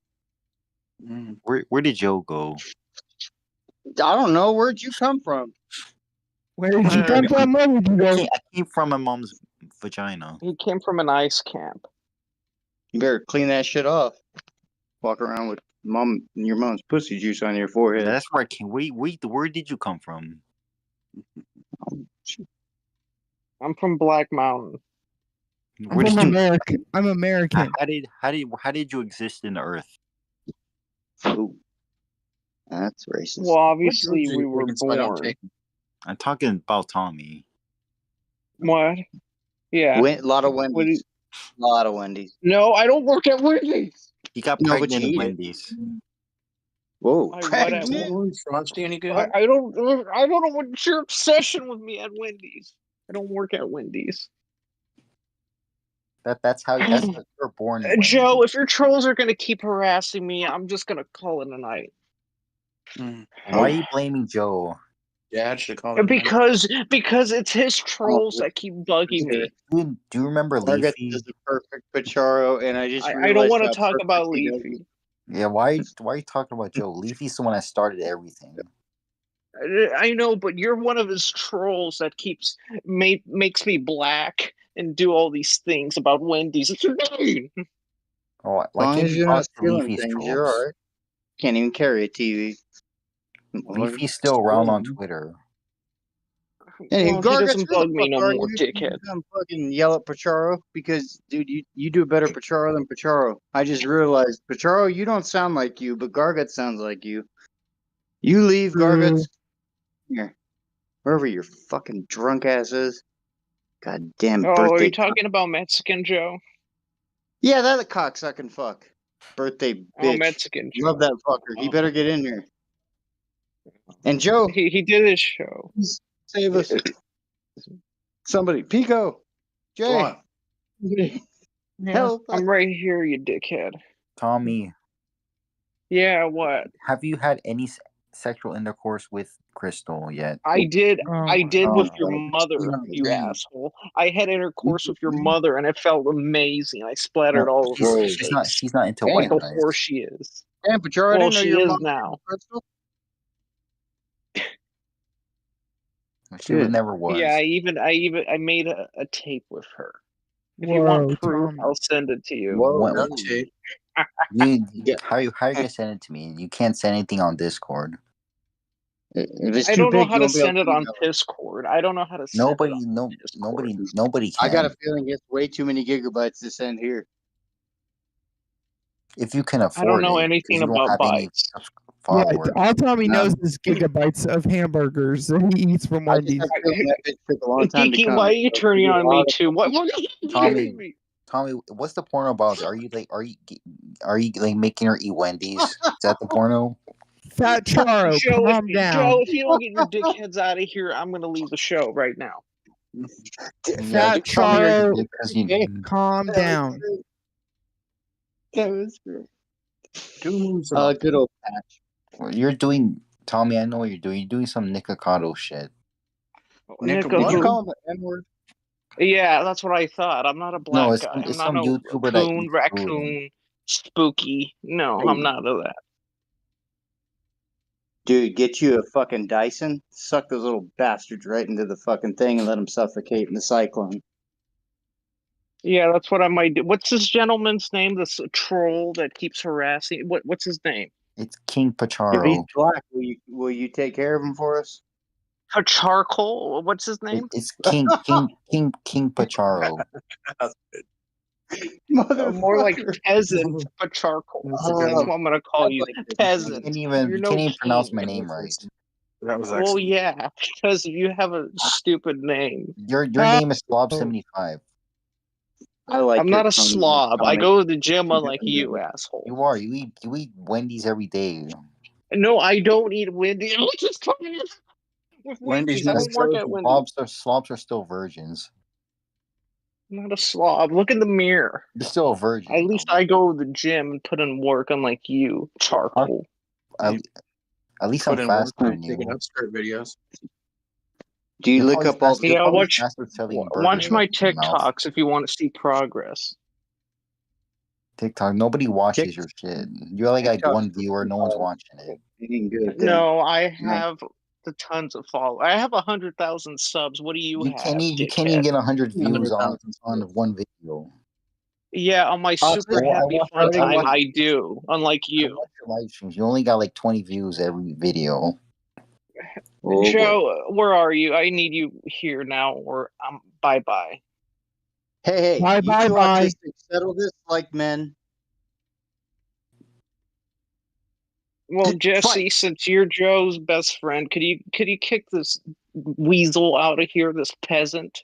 Speaker 7: Where did Joe go?
Speaker 19: I don't know. Where'd you come from?
Speaker 14: Where did you come from? Where did you go?
Speaker 7: I came from my mom's vagina.
Speaker 8: He came from an ice camp.
Speaker 19: You better clean that shit off. Walk around with your mom's pussy juice on your forehead.
Speaker 7: That's where I came. Where did you come from?
Speaker 8: I'm from Black Mountain.
Speaker 7: Where did you?
Speaker 14: American. I'm American.
Speaker 7: How did you exist in the Earth?
Speaker 19: Ooh. That's racist.
Speaker 8: Well, obviously we were born.
Speaker 7: I'm talking about Tommy.
Speaker 8: What? Yeah.
Speaker 19: A lot of Wendy's. A lot of Wendy's.
Speaker 8: No, I don't work at Wendy's.
Speaker 7: He got
Speaker 19: No, but
Speaker 7: pregnant
Speaker 19: you
Speaker 7: at
Speaker 19: eat it.
Speaker 7: Wendy's.
Speaker 19: Whoa.
Speaker 8: Pregnant?
Speaker 19: Frosty any good?
Speaker 8: I don't know what's your obsession with me at Wendy's. I don't work at Wendy's.
Speaker 7: That's how you were born. In
Speaker 8: Joe, if your trolls are gonna keep harassing me, I'm just gonna call it a night.
Speaker 7: Why are you blaming Joe?
Speaker 19: Yeah, I should call it.
Speaker 8: Because it's his trolls that keep bugging me.
Speaker 7: Do you remember
Speaker 19: Target
Speaker 7: Leafy?
Speaker 19: is the perfect Pacharo, and I just
Speaker 8: I don't want to
Speaker 19: realized how
Speaker 8: talk about
Speaker 19: perfect he does
Speaker 8: Leafy.
Speaker 7: Yeah, why are you talking about Joe? Leafy's the one that started everything.
Speaker 8: I know, but you're one of his trolls that makes me black and do all these things about Wendy's. It's annoying.
Speaker 7: Oh,
Speaker 19: As long
Speaker 7: can't
Speaker 19: as
Speaker 7: you
Speaker 19: you're
Speaker 7: talk
Speaker 19: not
Speaker 7: to
Speaker 19: stealing
Speaker 7: Leafy's
Speaker 19: things,
Speaker 7: trolls?
Speaker 19: you're alright. Can't even carry a TV.
Speaker 7: Leafy's still around on Twitter.
Speaker 19: Hey,
Speaker 8: Well, he
Speaker 19: Gargant,
Speaker 8: doesn't
Speaker 19: who the
Speaker 8: bug me
Speaker 19: fuck
Speaker 8: no
Speaker 19: are
Speaker 8: more,
Speaker 19: you?
Speaker 8: dickhead.
Speaker 19: Come fucking yell at Pacharo because, dude, you do a better Pacharo than Pacharo. I just realized, Pacharo, you don't sound like you, but Gargant sounds like you. You leave, Gargant. Here, wherever your fucking drunk ass is. Goddamn
Speaker 8: Oh,
Speaker 19: birthday.
Speaker 8: are you talking about Mexican Joe?
Speaker 19: Yeah, that's a cocksucking fuck. Birthday bitch.
Speaker 8: Oh, Mexican Joe.
Speaker 19: Love that fucker. He better get in here. And Joe,
Speaker 8: He did his show.
Speaker 19: save us. Somebody, Pico, Jay. Help!
Speaker 8: I'm right here, you dickhead.
Speaker 7: Tommy,
Speaker 8: Yeah, what?
Speaker 7: have you had any sexual intercourse with Crystal yet?
Speaker 8: I did. I did with your
Speaker 19: God.
Speaker 8: mother, you asshole. I had intercourse with your mother, and it felt amazing. I splattered
Speaker 7: No,
Speaker 8: all over her
Speaker 7: she's
Speaker 8: face.
Speaker 7: not. She's not into
Speaker 8: Like
Speaker 7: white
Speaker 8: the
Speaker 7: guys.
Speaker 8: whore she is.
Speaker 19: Damn, Pacharo, I
Speaker 8: Well,
Speaker 19: didn't know
Speaker 8: she
Speaker 19: your
Speaker 8: is
Speaker 19: mom
Speaker 8: now.
Speaker 19: Crystal.
Speaker 7: She was never was.
Speaker 8: Yeah, I made a tape with her. If you want proof, I'll send it to you.
Speaker 19: Whoa,
Speaker 7: How you gonna send it to me? You can't send anything on Discord.
Speaker 19: If it's
Speaker 8: I
Speaker 19: too
Speaker 8: don't know
Speaker 19: big,
Speaker 8: how
Speaker 19: you
Speaker 8: to
Speaker 19: won't be able
Speaker 8: send it on Discord. I don't know how to send it on Discord.
Speaker 7: Nobody
Speaker 19: I
Speaker 7: can.
Speaker 19: got a feeling it's way too many gigabytes to send here.
Speaker 7: If you can afford
Speaker 8: I don't know
Speaker 7: it, 'cause
Speaker 8: anything
Speaker 7: you don't
Speaker 8: about
Speaker 7: have any
Speaker 8: bytes.
Speaker 14: Yeah,
Speaker 7: followers.
Speaker 14: all Tommy knows is gigabytes of hamburgers that he eats from Wendy's.
Speaker 8: Geeky, why are you turning on me too? What are you
Speaker 7: Tommy,
Speaker 8: me?
Speaker 7: Tommy, what's the porno about? Are you like making her eat Wendy's? Is that the porno?
Speaker 14: Fat Charo,
Speaker 8: Joe,
Speaker 14: calm down.
Speaker 8: Joe, if you don't get your dickheads out of here, I'm gonna leave the show right now.
Speaker 14: Fat Charo, calm down.
Speaker 19: That was great. Good old patch.
Speaker 7: Well, you're doing, Tommy. I know what you're doing. You're doing some Nikocado shit.
Speaker 19: Did you call him an N-word?
Speaker 8: Yeah, that's what I thought. I'm not a black
Speaker 7: No, it's
Speaker 8: guy.
Speaker 7: some,
Speaker 8: I'm
Speaker 7: it's
Speaker 8: not
Speaker 7: some
Speaker 8: no
Speaker 7: YouTuber that
Speaker 8: coon,
Speaker 7: eats
Speaker 8: raccoon, spooky. No, I'm not of that.
Speaker 19: Dude, get you a fucking Dyson, suck those little bastards right into the fucking thing and let them suffocate in the cyclone.
Speaker 8: Yeah, that's what I might do. What's this gentleman's name? This troll that keeps harassing. What's his name?
Speaker 7: It's King
Speaker 19: If he's
Speaker 7: Pacharo.
Speaker 19: black, will you take care of him for us?
Speaker 8: Charcoal. What's his name?
Speaker 7: It's King Pacharo.
Speaker 8: More like peasant Charcoal. That's what I'm gonna call you, peasant.
Speaker 7: You can't even pronounce my name right.
Speaker 12: That was
Speaker 8: Well, yeah, because you have a stupid name.
Speaker 7: Your name is Slob75.
Speaker 8: I'm not a slob. I go to the gym unlike you, asshole.
Speaker 7: You are. You eat Wendy's every day.
Speaker 8: No, I don't eat Wendy's. I'm just talking with Wendy's. I don't work at Wendy's.
Speaker 7: Slobs are still virgins.
Speaker 8: I'm not a slob. Look in the mirror.
Speaker 7: You're still a virgin.
Speaker 8: At least I go to the gym and put in work, unlike you, Charcoal.
Speaker 7: At least I'm faster than you.
Speaker 12: Skirt videos.
Speaker 19: Do you look up all the...
Speaker 8: Yeah, watch my
Speaker 7: burgers in your mouth.
Speaker 8: TikToks if you want to see progress.
Speaker 7: TikTok. Nobody watches your shit. You only got like one viewer. No one's watching it.
Speaker 8: No, I have the tons of followers. I have 100,000 subs. What do you have?
Speaker 7: You can't even get 100 views on one video.
Speaker 8: Yeah, on my
Speaker 7: Oh,
Speaker 8: super
Speaker 7: well, I
Speaker 8: happy
Speaker 7: watch-
Speaker 8: fun
Speaker 7: I
Speaker 8: time,
Speaker 7: watch-
Speaker 8: I do. Unlike
Speaker 7: I
Speaker 8: you,
Speaker 7: watch your live streams. You only got like 20 views every video.
Speaker 8: Joe. Where are you? I need you here now, or bye bye.
Speaker 19: Hey,
Speaker 14: Bye,
Speaker 19: you
Speaker 14: bye,
Speaker 19: two
Speaker 14: bye.
Speaker 19: autistic, settle this like men.
Speaker 8: Well, Jesse, since you're Joe's best friend, could you kick this weasel out of here? This peasant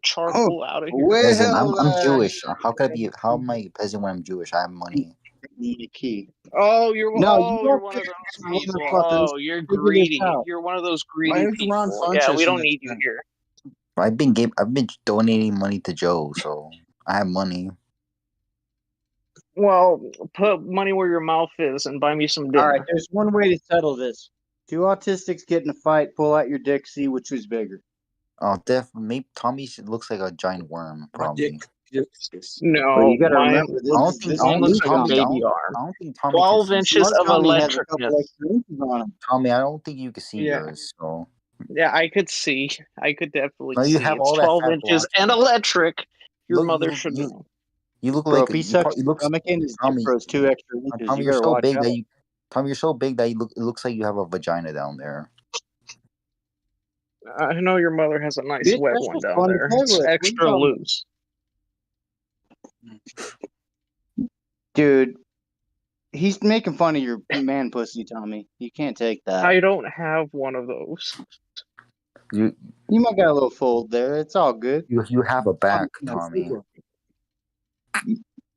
Speaker 8: charcoal out of here.
Speaker 7: Peasant. I'm Jewish. How could I be? How am I a peasant when I'm Jewish? I have money.
Speaker 19: Need a key.
Speaker 8: Oh, you're
Speaker 19: No,
Speaker 8: you're one of those people. Oh, you're greedy. You're one of those greedy people. Yeah, we don't need you here.
Speaker 7: I've been donating money to Joe, so I have money.
Speaker 8: Well, put money where your mouth is and buy me some dinner.
Speaker 19: All right, there's one way to settle this. Two autistics get in a fight, pull out your dick, see which was bigger.
Speaker 7: Oh, definitely. Maybe Tommy looks like a giant worm, probably.
Speaker 8: No,
Speaker 19: Well, you gotta
Speaker 8: mine,
Speaker 19: remember this.
Speaker 7: I don't think
Speaker 8: looks like a
Speaker 7: Tommy.
Speaker 8: baby arm.
Speaker 7: I don't think Tommy.
Speaker 8: 12
Speaker 7: can see
Speaker 8: inches of
Speaker 19: Tommy has a couple
Speaker 8: electricness.
Speaker 19: extra inches on him.
Speaker 7: Tommy, I don't think you can see
Speaker 8: Yeah.
Speaker 7: yours. So
Speaker 8: Yeah, I could see. I could definitely
Speaker 7: No, you
Speaker 8: see.
Speaker 7: have
Speaker 8: It's
Speaker 7: all that
Speaker 8: 12
Speaker 7: fat
Speaker 8: inches
Speaker 7: block.
Speaker 8: and electric. Your
Speaker 7: Look,
Speaker 8: mother
Speaker 7: you-
Speaker 8: should
Speaker 7: you-
Speaker 8: know.
Speaker 7: you look
Speaker 19: Bro,
Speaker 7: like
Speaker 19: if he
Speaker 7: you
Speaker 19: sucks
Speaker 7: probably
Speaker 19: his
Speaker 7: looks.
Speaker 19: stomach in, his
Speaker 7: Tommy,
Speaker 19: dick grows 2 extra inches.
Speaker 7: Tommy,
Speaker 19: You
Speaker 7: you're
Speaker 19: better
Speaker 7: so
Speaker 19: watch
Speaker 7: big
Speaker 19: out.
Speaker 7: that you. Tommy, you're so big that it looks like you have a vagina down there.
Speaker 8: I know your mother has a nice
Speaker 19: Bitch,
Speaker 8: wet
Speaker 19: that's
Speaker 8: one
Speaker 19: just
Speaker 8: down
Speaker 19: fun to
Speaker 8: there.
Speaker 19: play
Speaker 8: It's
Speaker 19: with. What are you
Speaker 8: extra
Speaker 19: talking about?
Speaker 8: loose.
Speaker 19: Dude, he's making fun of your man pussy, Tommy. You can't take that.
Speaker 8: I don't have one of those.
Speaker 7: You
Speaker 19: might got a little fold there. It's all good.
Speaker 7: you have a back, Tommy.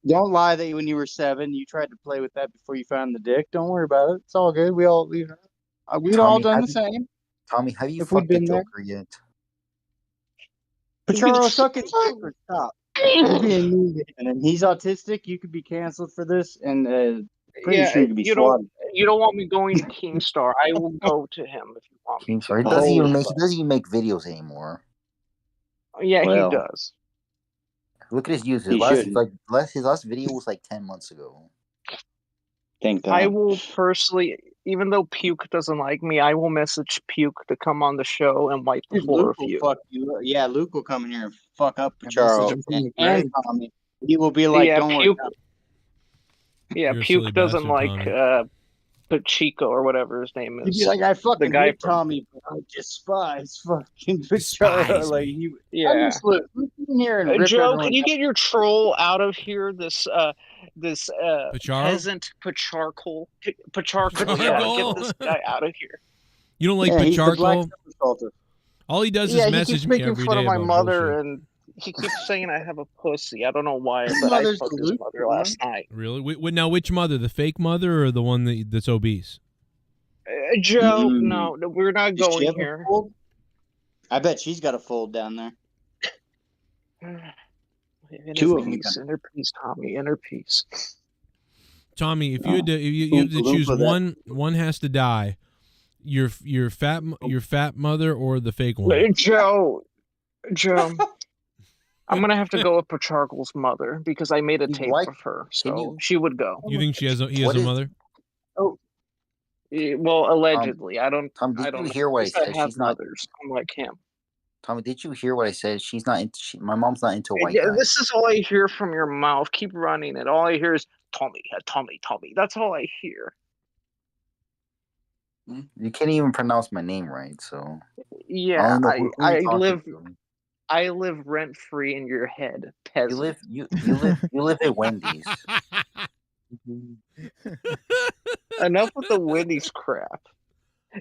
Speaker 19: Don't lie that when you were 7, you tried to play with that before you found the dick. Don't worry about it. It's all good. We'd all
Speaker 7: Tommy,
Speaker 19: done
Speaker 7: have
Speaker 19: the same.
Speaker 7: Tommy, have you
Speaker 19: If we'd
Speaker 7: fucked the
Speaker 19: been there.
Speaker 7: Joker yet?
Speaker 19: Pacharo, suck it. Stop. You're being mean to him, and he's autistic. You could be canceled for this, and pretty
Speaker 8: Yeah,
Speaker 19: sure you could be swatted.
Speaker 8: you don't want me going to Keemstar. I will go to him if you want me.
Speaker 7: I'm sorry. He doesn't even make videos anymore.
Speaker 8: Yeah,
Speaker 19: Well,
Speaker 8: he does.
Speaker 7: Look at his views.
Speaker 19: He shouldn't.
Speaker 7: His last video was like 10 months ago.
Speaker 19: Thank God.
Speaker 8: I will personally, even though Puke doesn't like me, I will message Puke to come on the show and wipe the
Speaker 19: Dude,
Speaker 8: floor
Speaker 19: Luke
Speaker 8: with
Speaker 19: will
Speaker 8: you.
Speaker 19: fuck you up. Yeah, Luke will come in here and fuck up
Speaker 8: message
Speaker 19: Pacharo
Speaker 8: him
Speaker 19: and,
Speaker 8: from
Speaker 19: Tommy. He will be like,
Speaker 8: Yeah,
Speaker 19: "Don't worry."
Speaker 8: Puke.
Speaker 19: about it."
Speaker 8: Yeah,
Speaker 5: You're a silly
Speaker 8: Puke doesn't
Speaker 5: bastard,
Speaker 8: like Pachico or whatever his name
Speaker 19: He'd
Speaker 8: is.
Speaker 19: be like, "I fucking
Speaker 8: the guy
Speaker 19: hate
Speaker 8: from
Speaker 19: Tommy, but I despise fucking Pacharo." Like he,
Speaker 8: Yeah.
Speaker 19: I just look in here and rip
Speaker 8: Joe,
Speaker 19: everyone
Speaker 8: can you
Speaker 19: out.
Speaker 8: get your troll out of here? This
Speaker 5: Pacharo?
Speaker 8: peasant Pacharkle. Pacharkle. Yeah,
Speaker 5: Pacharkle?
Speaker 8: get this guy out of here.
Speaker 5: You don't like
Speaker 19: Yeah, he's the black
Speaker 5: Pacharkle?
Speaker 19: super salter.
Speaker 5: All he does
Speaker 8: Yeah,
Speaker 5: is
Speaker 8: he
Speaker 5: message
Speaker 8: keeps
Speaker 5: me
Speaker 8: making
Speaker 5: every
Speaker 8: fun
Speaker 5: day
Speaker 8: of my
Speaker 5: about
Speaker 8: mother,
Speaker 5: bullshit.
Speaker 8: and he keeps saying I have a pussy. I don't know why,
Speaker 19: His
Speaker 8: but I
Speaker 19: mother's
Speaker 8: fucked
Speaker 19: a
Speaker 8: his
Speaker 19: loser,
Speaker 8: mother last night.
Speaker 5: Really? Now, which mother? The fake mother or the one that's obese?
Speaker 8: Joe, no, we're not
Speaker 19: Does she
Speaker 8: going
Speaker 19: have a
Speaker 8: here.
Speaker 19: fold? I bet she's got a fold down there.
Speaker 8: Inner
Speaker 19: Two of them
Speaker 8: peace, inner peace, Tommy, inner peace.
Speaker 5: Tommy, if you had to, if you had to choose one has to die. Your fat mother or the fake one?
Speaker 8: Joe, I'm gonna have to go with Pacharkle's mother because I made a tape of her, so she would go.
Speaker 5: You think he has a mother?
Speaker 8: Oh, well, allegedly. I don't.
Speaker 7: Tom, did
Speaker 8: I
Speaker 7: you
Speaker 8: don't
Speaker 7: hear what I
Speaker 8: at least
Speaker 7: said?
Speaker 8: have
Speaker 7: She's not.
Speaker 8: mothers. Unlike him.
Speaker 7: Tommy, did you hear what I said? She's not into. My mom's not into white
Speaker 8: Yeah,
Speaker 7: guys.
Speaker 8: this is all I hear from your mouth. Keep running it. All I hear is Tommy, Tommy, Tommy. That's all I hear.
Speaker 7: You can't even pronounce my name right, so.
Speaker 8: Yeah,
Speaker 7: don't know who
Speaker 8: I
Speaker 7: you're talking
Speaker 8: live.
Speaker 7: to.
Speaker 8: I live rent free in your head, peasant.
Speaker 7: You live at Wendy's.
Speaker 8: Enough with the Wendy's crap.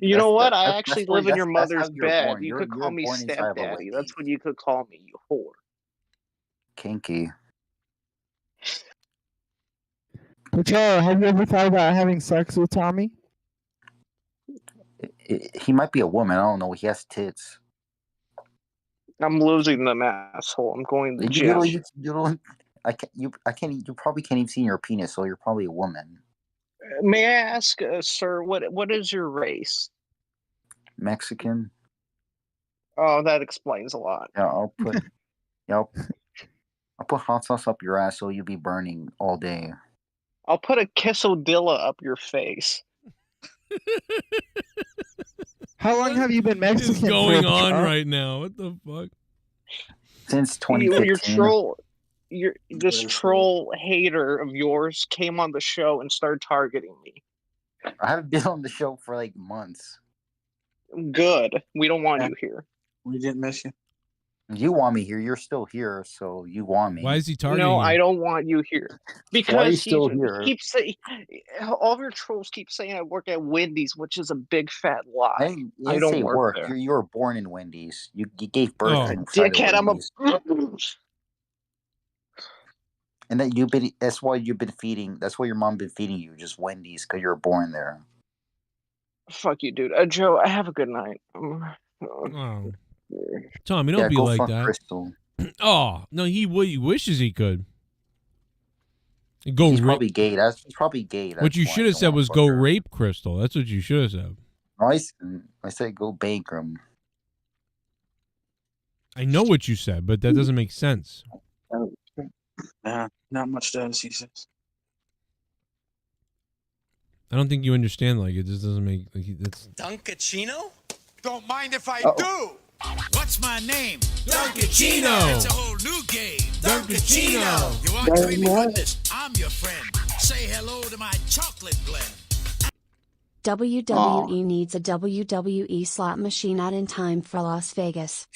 Speaker 8: You know what? I actually
Speaker 7: where-
Speaker 8: live in your
Speaker 7: that's how
Speaker 8: mother's
Speaker 7: you're
Speaker 8: bed.
Speaker 7: born.
Speaker 8: You
Speaker 7: You're
Speaker 8: could call me
Speaker 7: born inside of a
Speaker 8: stepdaddy. That's what you could call me, you whore.
Speaker 7: Kinky.
Speaker 14: Pacharo, have you ever thought about having sex with Tommy?
Speaker 7: He might be a woman. I don't know. He has tits.
Speaker 8: I'm losing them, asshole. I'm going to the gym.
Speaker 7: You don't. I can't. You probably can't even see your penis, so you're probably a woman.
Speaker 8: May I ask, sir, what is your race?
Speaker 7: Mexican.
Speaker 8: Oh, that explains a lot.
Speaker 7: Yeah, I'll put. I'll put hot sauce up your ass so you'll be burning all day.
Speaker 8: I'll put a quesadilla up your face.
Speaker 14: How long have you been Mexican?
Speaker 5: What is going
Speaker 14: for,
Speaker 5: on
Speaker 14: Pacharo?
Speaker 5: right now? What the fuck?
Speaker 7: Since
Speaker 8: You're
Speaker 7: 2015.
Speaker 8: this troll hater of yours came on the show and started targeting me.
Speaker 7: I haven't been on the show for like months.
Speaker 8: Good. We don't want you here.
Speaker 12: We didn't miss you.
Speaker 7: You want me here. You're still here, so you want me.
Speaker 5: Why is he targeting
Speaker 8: No,
Speaker 5: you?
Speaker 8: I don't want you here. Because
Speaker 7: Why are you still here?
Speaker 8: He keeps saying, all of your trolls keep saying I work at Wendy's, which is a big fat lie.
Speaker 7: I didn't
Speaker 8: I don't
Speaker 7: say
Speaker 8: work there.
Speaker 7: You were born in Wendy's. You gave birth
Speaker 5: Oh.
Speaker 7: inside
Speaker 8: Dickhead,
Speaker 7: of
Speaker 8: I'm a.
Speaker 7: Wendy's. And that that's why you've been feeding. That's why your mom been feeding you just Wendy's because you were born there.
Speaker 8: Fuck you, dude. Joe, have a good night.
Speaker 5: Oh. Tommy, don't
Speaker 7: Yeah,
Speaker 5: be
Speaker 7: go
Speaker 5: like
Speaker 7: fuck
Speaker 5: that.
Speaker 7: Crystal.
Speaker 5: Oh no, he wishes he could. Go
Speaker 7: He's
Speaker 5: ra-
Speaker 7: probably gay. That's probably gay.
Speaker 5: what you should have said was go rape Crystal. That's what you should have said.
Speaker 7: I said go bank him.
Speaker 5: I know what you said, but that doesn't make sense.
Speaker 12: Nah, not much does, he says.
Speaker 5: I don't think you understand. Like it just doesn't make. Like, it's
Speaker 20: Duncachino?
Speaker 11: Don't mind if I
Speaker 20: do. What's my name?
Speaker 5: Duncachino.
Speaker 20: It's a whole new game.
Speaker 5: Duncachino.
Speaker 20: You want creamy goodness? I'm your friend. Say hello to my chocolate blend.
Speaker 15: WWE needs a WWE slot machine out in time for Las Vegas.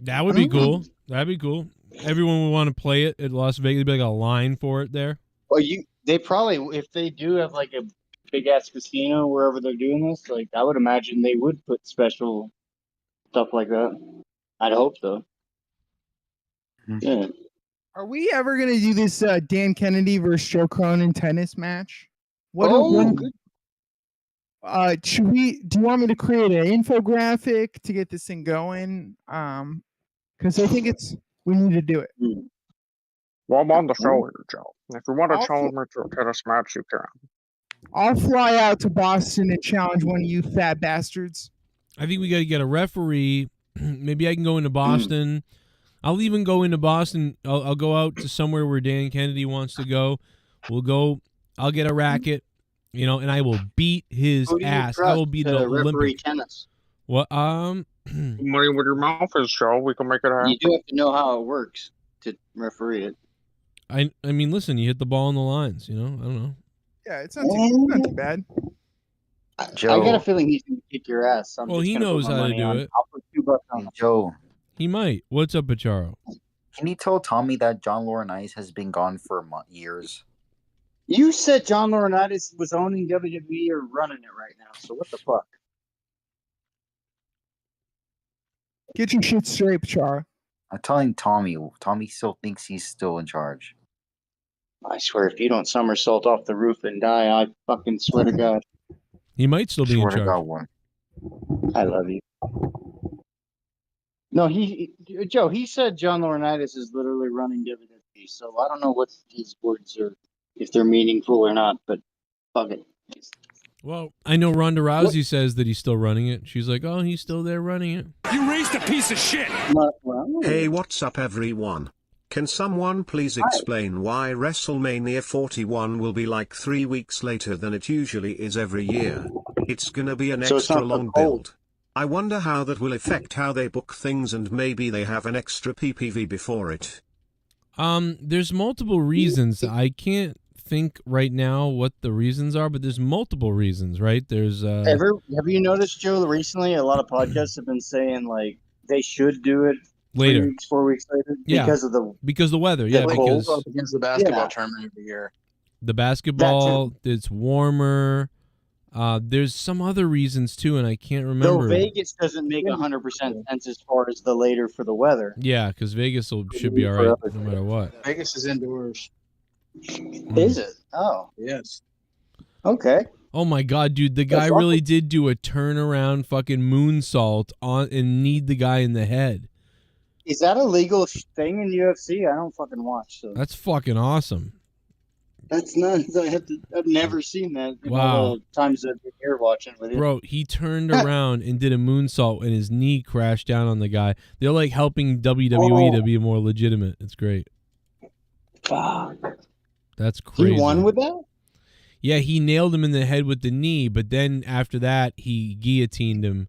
Speaker 5: That would be cool. That'd be cool. Everyone would want to play it at Las Vegas. There'd be like a line for it there.
Speaker 19: Well, they probably, if they do have like a big ass casino wherever they're doing this, like I would imagine they would put special stuff like that. I'd hope so. Yeah.
Speaker 14: Are we ever gonna do this Dan Kennedy versus Joe Cronin tennis match? Should we? Do you want me to create an infographic to get this thing going? Because I think we need to do it.
Speaker 8: Well, I'm on the show here, Joe. If you want to challenge me to a tennis match, you can.
Speaker 14: I'll fly out to Boston and challenge one of you fat bastards.
Speaker 5: I think we got to get a referee. Maybe I can go into Boston. I'll even go into Boston. I'll go out to somewhere where Dan Kennedy wants to go. We'll go. I'll get a racket, and I will beat his ass. I will beat the
Speaker 19: referee
Speaker 5: Olympic.
Speaker 19: tennis.
Speaker 5: What?
Speaker 8: Money with your mouth is, Joe. We can make it happen.
Speaker 19: You do have to know how it works to referee it.
Speaker 5: I mean, listen. You hit the ball on the lines. I don't know.
Speaker 14: Yeah, it's not too bad.
Speaker 19: Joe, I got a feeling he's going to kick your ass.
Speaker 5: Well, he knows how to do it.
Speaker 19: I'll put $2 on it.
Speaker 7: Joe,
Speaker 5: he might. What's up, Pacharo?
Speaker 7: Can you tell Tommy that John Laurinaitis has been gone for years?
Speaker 19: You said John Laurinaitis was owning WWE or running it right now, so what the fuck?
Speaker 14: Get your shit straight, Pachara.
Speaker 7: I'm telling Tommy. Tommy still thinks he's still in charge.
Speaker 19: I swear, if you don't somersault off the roof and die, I fucking swear to God.
Speaker 5: He might still be in charge.
Speaker 19: I love you. No, Joe, he said John Laurinaitis is literally running WWE, so I don't know what his words are, if they're meaningful or not, but fuck it.
Speaker 5: Well, I know Ronda Rousey says that he's still running it. She's like, oh, he's still there running it.
Speaker 9: You raised a piece of shit! Hey, what's up, everyone? Can someone please explain why WrestleMania 41 will be like 3 weeks later than it usually is every year? It's gonna be an
Speaker 19: So it's
Speaker 9: extra
Speaker 19: not
Speaker 9: long build. I wonder how that will affect how they book things, and maybe they have an extra PPV before it.
Speaker 5: There's multiple reasons. I can't think right now what the reasons are, but there's multiple reasons, right? There's
Speaker 19: Have you noticed, Joe, recently a lot of podcasts have been saying like they should do it
Speaker 5: later,
Speaker 19: 3 weeks, 4 weeks later,
Speaker 5: yeah,
Speaker 19: because of the
Speaker 5: weather, yeah, because
Speaker 12: against the basketball tournament every year.
Speaker 5: The basketball, it's warmer. There's some other reasons too, and I can't remember.
Speaker 19: Though Vegas doesn't make 100% sense as far as the later for the weather.
Speaker 5: Yeah, because Vegas should be all right no matter what.
Speaker 12: Vegas is indoors.
Speaker 19: Is it? Oh.
Speaker 12: Yes.
Speaker 19: Okay.
Speaker 5: Oh my god, dude, the guy really did do a turnaround fucking moonsault on and kneed the guy in the head.
Speaker 19: Is that a legal thing in UFC? I don't fucking watch. So
Speaker 5: That's fucking awesome.
Speaker 19: that's not. I've never seen that. In
Speaker 5: Wow.
Speaker 19: all the times I've been here watching with you.
Speaker 5: Bro, he turned around and did a moonsault and his knee crashed down on the guy. They're like helping WWE to be more legitimate. It's great.
Speaker 19: Fuck.
Speaker 5: That's crazy.
Speaker 19: He won with that?
Speaker 5: Yeah, he nailed him in the head with the knee, but then after that, he guillotined him.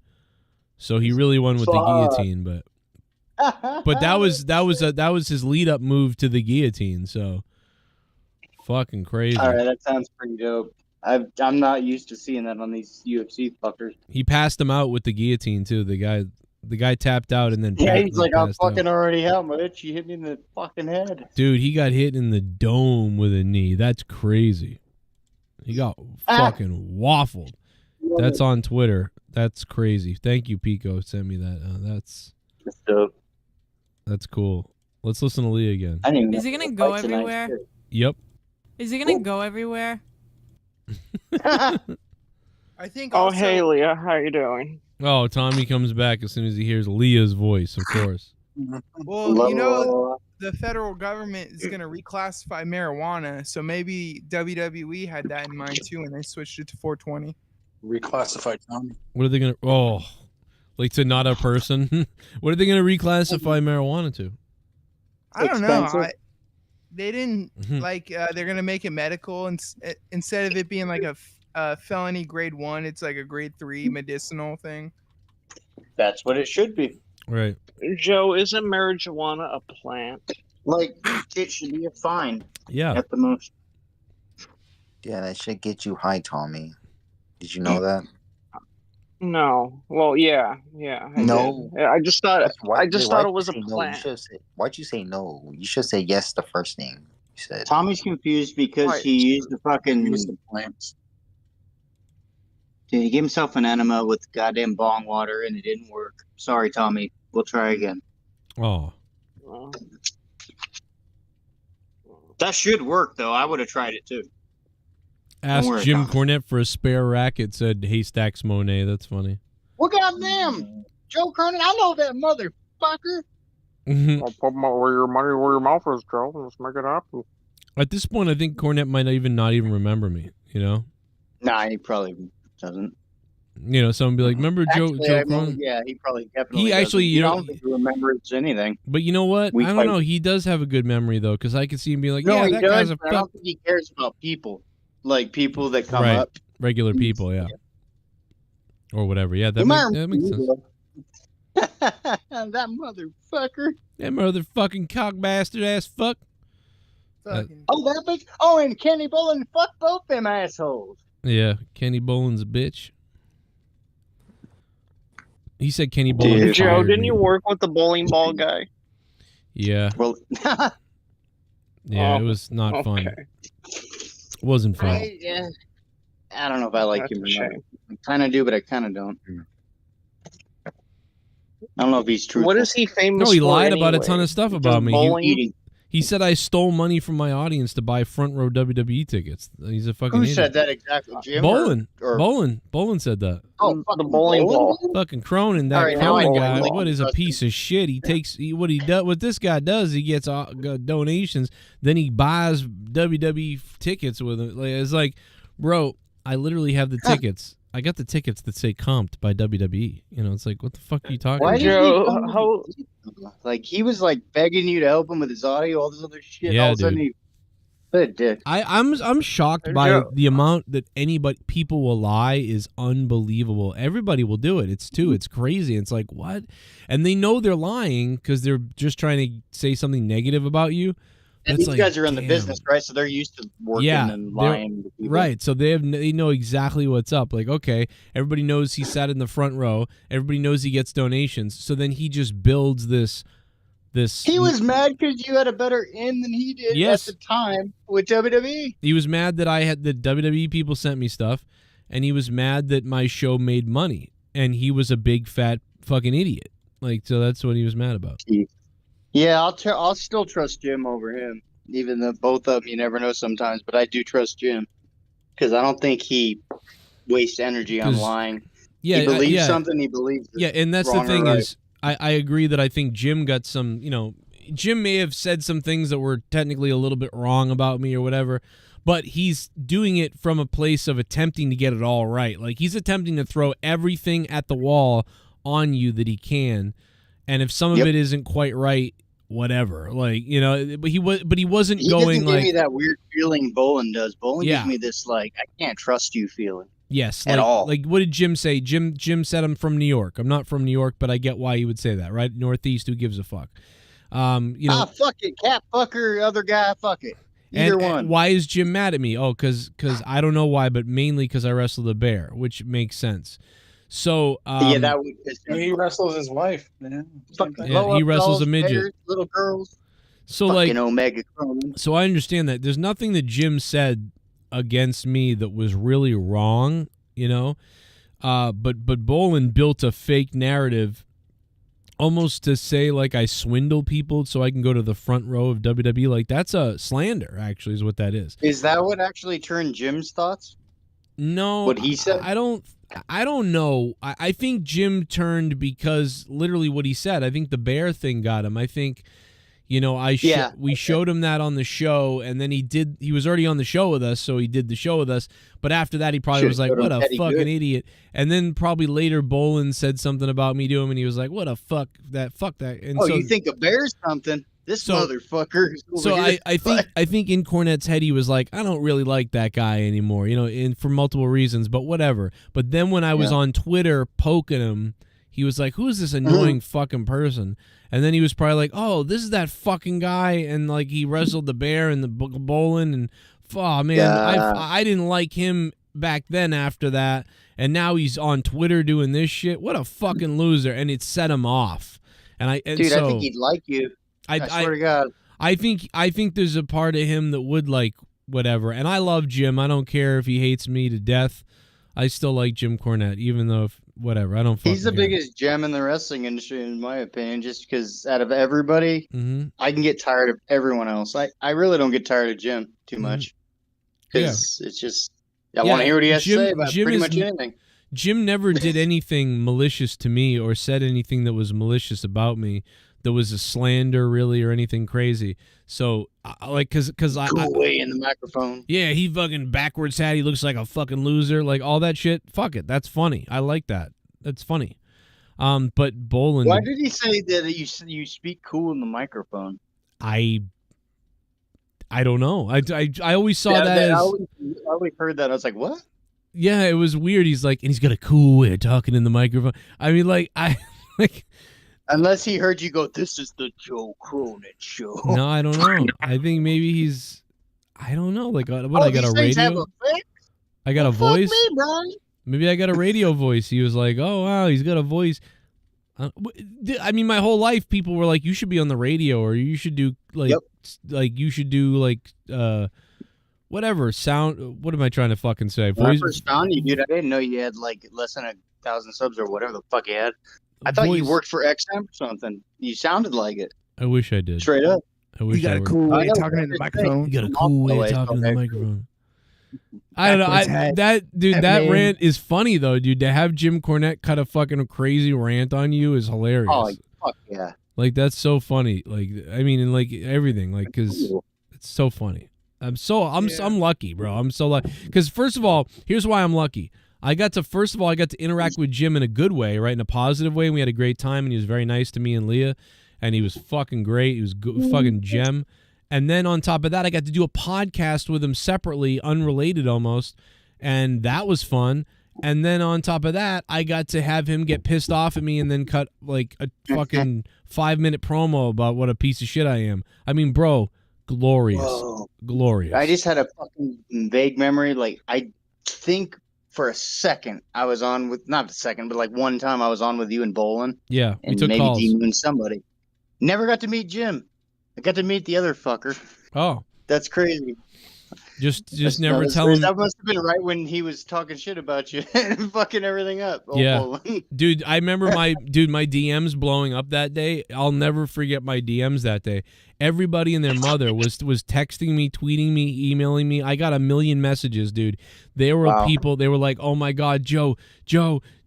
Speaker 5: So he really won with the guillotine, but But that was his lead up move to the guillotine. So fucking crazy.
Speaker 19: All right, that sounds pretty dope. I'm not used to seeing that on these UFC fuckers.
Speaker 5: He passed him out with the guillotine too. The guy tapped out and then
Speaker 19: Yeah, he's like, I'm
Speaker 5: passed out.
Speaker 19: fucking already out, bitch. You hit me in the fucking head.
Speaker 5: Dude, he got hit in the dome with a knee. That's crazy. He got fucking waffled. That's on Twitter. That's crazy. Thank you, Pico. Sent me that. That's
Speaker 19: dope.
Speaker 5: That's cool. Let's listen to Leah again.
Speaker 22: Is it gonna go everywhere?
Speaker 5: Yep.
Speaker 22: Is it gonna go everywhere?
Speaker 14: I think.
Speaker 8: Oh,
Speaker 14: Also,
Speaker 8: hey, Leah. How you doing?
Speaker 5: Oh, Tommy comes back as soon as he hears Leah's voice, of course.
Speaker 14: Well, you know, the federal government is going to reclassify marijuana, so maybe WWE had that in mind too, and they switched it to 420.
Speaker 12: Reclassified Tommy.
Speaker 5: What are they gonna? Oh, like to not a person? What are they gonna reclassify marijuana to?
Speaker 14: I don't know. They didn't like. They're gonna make it medical, and instead of it being like a felony grade 1, it's like a grade 3 medicinal thing.
Speaker 19: That's what it should be.
Speaker 5: Right.
Speaker 8: Joe, isn't marijuana a plant?
Speaker 19: Like, it should be a fine.
Speaker 5: Yeah.
Speaker 19: At the most.
Speaker 7: Yeah, that should get you high, Tommy. Did you know that?
Speaker 8: No. Well, yeah. I
Speaker 7: No.
Speaker 8: did. I just thought.
Speaker 7: Why'd
Speaker 8: it was a
Speaker 7: you say no?
Speaker 8: plant.
Speaker 7: Why'd you say no? You should say yes the first thing you said.
Speaker 19: Tommy's confused because he used the fucking plants. Dude, he gave himself an enema with goddamn bong water and it didn't work. Sorry, Tommy. We'll try again.
Speaker 5: Oh.
Speaker 19: That should work, though. I would have tried it, too.
Speaker 5: Asked
Speaker 19: worry,
Speaker 5: Jim
Speaker 19: Tom.
Speaker 5: Cornette for a spare racket, said Haystacks Monet. That's funny.
Speaker 19: Well, goddamn. Joe Cronin, I know that motherfucker.
Speaker 8: I'll put where your mouth is, Joe. Let's make it happen.
Speaker 5: At this point, I think Cornette might not even remember me, you know?
Speaker 19: Nah, he probably doesn't.
Speaker 5: You know, someone be like, remember
Speaker 19: Actually,
Speaker 5: Joe Cronin?
Speaker 19: yeah, he probably definitely
Speaker 5: He actually,
Speaker 19: doesn't.
Speaker 5: you know,
Speaker 19: I don't think he remembers anything.
Speaker 5: But you know what?
Speaker 19: We
Speaker 5: I don't
Speaker 19: fight.
Speaker 5: know. He does have a good memory, though, because I could see him being like,
Speaker 19: No,
Speaker 5: yeah,
Speaker 19: he
Speaker 5: that
Speaker 19: does,
Speaker 5: guy's a
Speaker 19: but I don't think he cares about people. Like, people that come
Speaker 5: right.
Speaker 19: up.
Speaker 5: Regular people, yeah. Or whatever. Yeah,
Speaker 19: He
Speaker 5: that
Speaker 19: might
Speaker 5: makes sense.
Speaker 19: That motherfucker.
Speaker 5: That motherfucking cock bastard ass fuck.
Speaker 19: Oh, that bitch. Oh, and Kenny Bolin, fuck both them assholes.
Speaker 5: Yeah, Kenny Bolin's a bitch. He said Kenny Bolin.
Speaker 8: Joe,
Speaker 5: fired
Speaker 8: didn't
Speaker 5: me.
Speaker 8: you work with the bowling ball guy?
Speaker 5: Yeah.
Speaker 19: Well,
Speaker 5: yeah, it was not fun. It wasn't fun.
Speaker 19: I don't know if I like him or not. I kind of do, but I kind of don't. I don't know if he's true.
Speaker 8: What is he famous
Speaker 5: No, he
Speaker 8: for
Speaker 5: lied about a
Speaker 8: anyway?
Speaker 5: ton of stuff
Speaker 8: Just
Speaker 5: about me.
Speaker 8: bowling?
Speaker 5: He said I stole money from my audience to buy front row WWE tickets. He's a fucking
Speaker 19: Who
Speaker 5: idiot.
Speaker 19: said that exactly? Jim?
Speaker 5: Bolin.
Speaker 19: Or-
Speaker 5: Bolin said that.
Speaker 19: Oh,
Speaker 8: the bowling ball.
Speaker 5: Fucking Cronin, that
Speaker 19: All right, now
Speaker 5: Cronin
Speaker 19: I
Speaker 5: guy,
Speaker 19: know.
Speaker 5: what is a piece of shit. He takes what this guy does, he gets donations, then he buys WWE tickets with it. Like, it's like, bro, I literally have the tickets. I got the tickets that say comped by WWE. You know, it's like, what the fuck are you talking
Speaker 19: Why
Speaker 5: about?
Speaker 19: did he like he was like begging you to help him with his audio, all this other shit.
Speaker 5: Yeah,
Speaker 19: all of a sudden
Speaker 5: dude.
Speaker 19: he good dick.
Speaker 5: I'm shocked by the amount that people will lie is unbelievable. Everybody will do it. It's crazy. It's like, what? And they know they're lying because they're just trying to say something negative about you.
Speaker 19: And
Speaker 5: It's
Speaker 19: these
Speaker 5: like,
Speaker 19: guys are in the
Speaker 5: damn.
Speaker 19: business, right? So they're used to working and
Speaker 5: they're-
Speaker 19: lying to people.
Speaker 5: Right. So they know exactly what's up. Like, okay, everybody knows he sat in the front row. Everybody knows he gets donations. So then he just builds this.
Speaker 19: He was mad because you had a better in than he did
Speaker 5: Yes.
Speaker 19: at the time with WWE.
Speaker 5: He was mad that the WWE people sent me stuff, and he was mad that my show made money, and he was a big fat fucking idiot. Like, so that's what he was mad about.
Speaker 19: Yeah, I'll still trust Jim over him, even though both of them you never know sometimes. But I do trust Jim because I don't think he wastes energy on
Speaker 5: 'Cause-
Speaker 19: lying.
Speaker 5: Yeah,
Speaker 19: he believes
Speaker 5: yeah.
Speaker 19: something. He believes.
Speaker 5: Yeah, and that's the
Speaker 19: wrong or
Speaker 5: thing
Speaker 19: right.
Speaker 5: is, I agree that I think Jim got some, Jim may have said some things that were technically a little bit wrong about me or whatever, but he's doing it from a place of attempting to get it all right. Like, he's attempting to throw everything at the wall on you that he can, and if some of it isn't quite right, whatever. Like, but he wasn't
Speaker 19: He
Speaker 5: going
Speaker 19: doesn't give
Speaker 5: like
Speaker 19: me that weird feeling Bolin does. Bolin
Speaker 5: Yeah.
Speaker 19: gives me this like I can't trust you feeling.
Speaker 5: Yes,
Speaker 19: At
Speaker 5: like,
Speaker 19: all.
Speaker 5: Like, what did Jim say? Jim said I'm from New York. I'm not from New York, but I get why he would say that, right? Northeast, who gives a fuck? You know,
Speaker 19: fuck it, cat fucker, other guy, fuck it. Either one.
Speaker 5: And why is Jim mad at me? Oh, because I don't know why, but mainly because I wrestled a bear, which makes sense. So
Speaker 19: yeah, that would.
Speaker 12: He wrestles his wife. Man.
Speaker 5: Yeah, he wrestles a midget.
Speaker 19: Bears, little girls.
Speaker 5: So
Speaker 19: fucking
Speaker 5: like
Speaker 19: Omega Cronin.
Speaker 5: So I understand that there's nothing that Jim said against me that was really wrong, you know. But Bolin built a fake narrative, almost to say like I swindle people so I can go to the front row of WWE. Like that's a slander, actually, is what that is.
Speaker 19: Is that what actually turned Jim's thoughts?
Speaker 5: No,
Speaker 19: what he said.
Speaker 5: I don't know. I think Jim turned because literally what he said. I think the bear thing got him. I think. You know, we showed him that on the show, and then he was already on the show with us, so he did the show with us. But after that, he probably was like, what a fucking idiot. And then probably later, Bolin said something about me to him, and he was like, what a fuck that. And
Speaker 19: so, you think a bear's something? This motherfucker.
Speaker 5: So I think in Cornette's head, he was like, I don't really like that guy anymore, you know, for multiple reasons, but whatever. But then when I was on Twitter poking him, he was like, who is this annoying fucking person? And then he was probably like, oh, this is that fucking guy. And like he wrestled the bear and the Bolin. And oh, man, I didn't like him back then after that. And now he's on Twitter doing this shit. What a fucking loser. And it set him off.
Speaker 19: Dude, I think he'd like you. I swear to God.
Speaker 5: I think there's a part of him that would like whatever. And I love Jim. I don't care if he hates me to death. I still like Jim Cornette, even though whatever. I don't.
Speaker 19: He's the biggest gem in the wrestling industry, in my opinion. Just because out of everybody, I can get tired of everyone else. I really don't get tired of Jim too much because it's just I want to hear what he has to say about pretty much anything.
Speaker 5: Jim never did anything malicious to me or said anything that was malicious about me. That was a slander, really, or anything crazy. So, like, because I
Speaker 19: away in the microphone.
Speaker 5: Yeah, he fucking backwards hat. He looks like a fucking loser. Like all that shit. Fuck it. That's funny. I like that. That's funny. But Bolin.
Speaker 19: Why did he say that you speak cool in the microphone?
Speaker 5: I don't know. I always saw that as.
Speaker 19: I always heard that. I was like, what?
Speaker 5: Yeah, it was weird. He's like, and he's got a cool way of talking in the microphone. I mean, like,
Speaker 19: Unless he heard you go, this is the Joe Cronin show.
Speaker 5: No, I don't know. I think maybe he's. I don't know. Like, what? I got a radio. I got a voice.
Speaker 19: Me, bro.
Speaker 5: Maybe I got a radio voice. He was like, "Oh wow, he's got a voice." I mean, my whole life, people were like, "You should be on the radio, or you should do you should do whatever sound." What am I trying to fucking say?
Speaker 19: When I first found you, dude, I didn't know you had like less than 1,000 subs or whatever the fuck you had. I thought you worked for XM or something. You sounded like it.
Speaker 5: I wish I did.
Speaker 19: Straight up.
Speaker 5: I wish
Speaker 14: you got
Speaker 5: I
Speaker 14: a
Speaker 5: were.
Speaker 14: cool way of talking in the microphone.
Speaker 5: You got a cool way of talking in the microphone. I don't know. That rant is funny though, dude. To have Jim Cornette cut a fucking crazy rant on you is hilarious.
Speaker 19: Oh, fuck yeah.
Speaker 5: Like that's so funny. Like I mean, and like everything, like because it's so funny. I'm lucky, bro. I'm so lucky because first of all, here's why I'm lucky. I got to interact with Jim in a good way, right, in a positive way. And we had a great time, and he was very nice to me and Leah, and he was fucking great. He was fucking gem. And then on top of that, I got to do a podcast with him separately, unrelated almost, and that was fun. And then on top of that, I got to have him get pissed off at me and then cut like a fucking 5-minute promo about what a piece of shit I am. I mean, bro, glorious.
Speaker 19: Whoa.
Speaker 5: Glorious.
Speaker 19: I just had a fucking vague memory. Like, I think for a second I was on with, not a second, but like one time I was on with you and Bolin.
Speaker 5: Yeah, we
Speaker 19: and
Speaker 5: took
Speaker 19: maybe
Speaker 5: calls.
Speaker 19: Dean and somebody. Never got to meet Jim. I got to meet the other fucker.
Speaker 5: Oh.
Speaker 19: That's crazy.
Speaker 5: Just never tell him.
Speaker 19: That must have been right when he was talking shit about you and fucking everything up.
Speaker 5: Yeah, dude, I remember my DMs blowing up that day. I'll never forget my DMs that day. Everybody and their mother was texting me, tweeting me, emailing me. I got a million messages, dude. There were people. They were like, "Oh my God, Joe,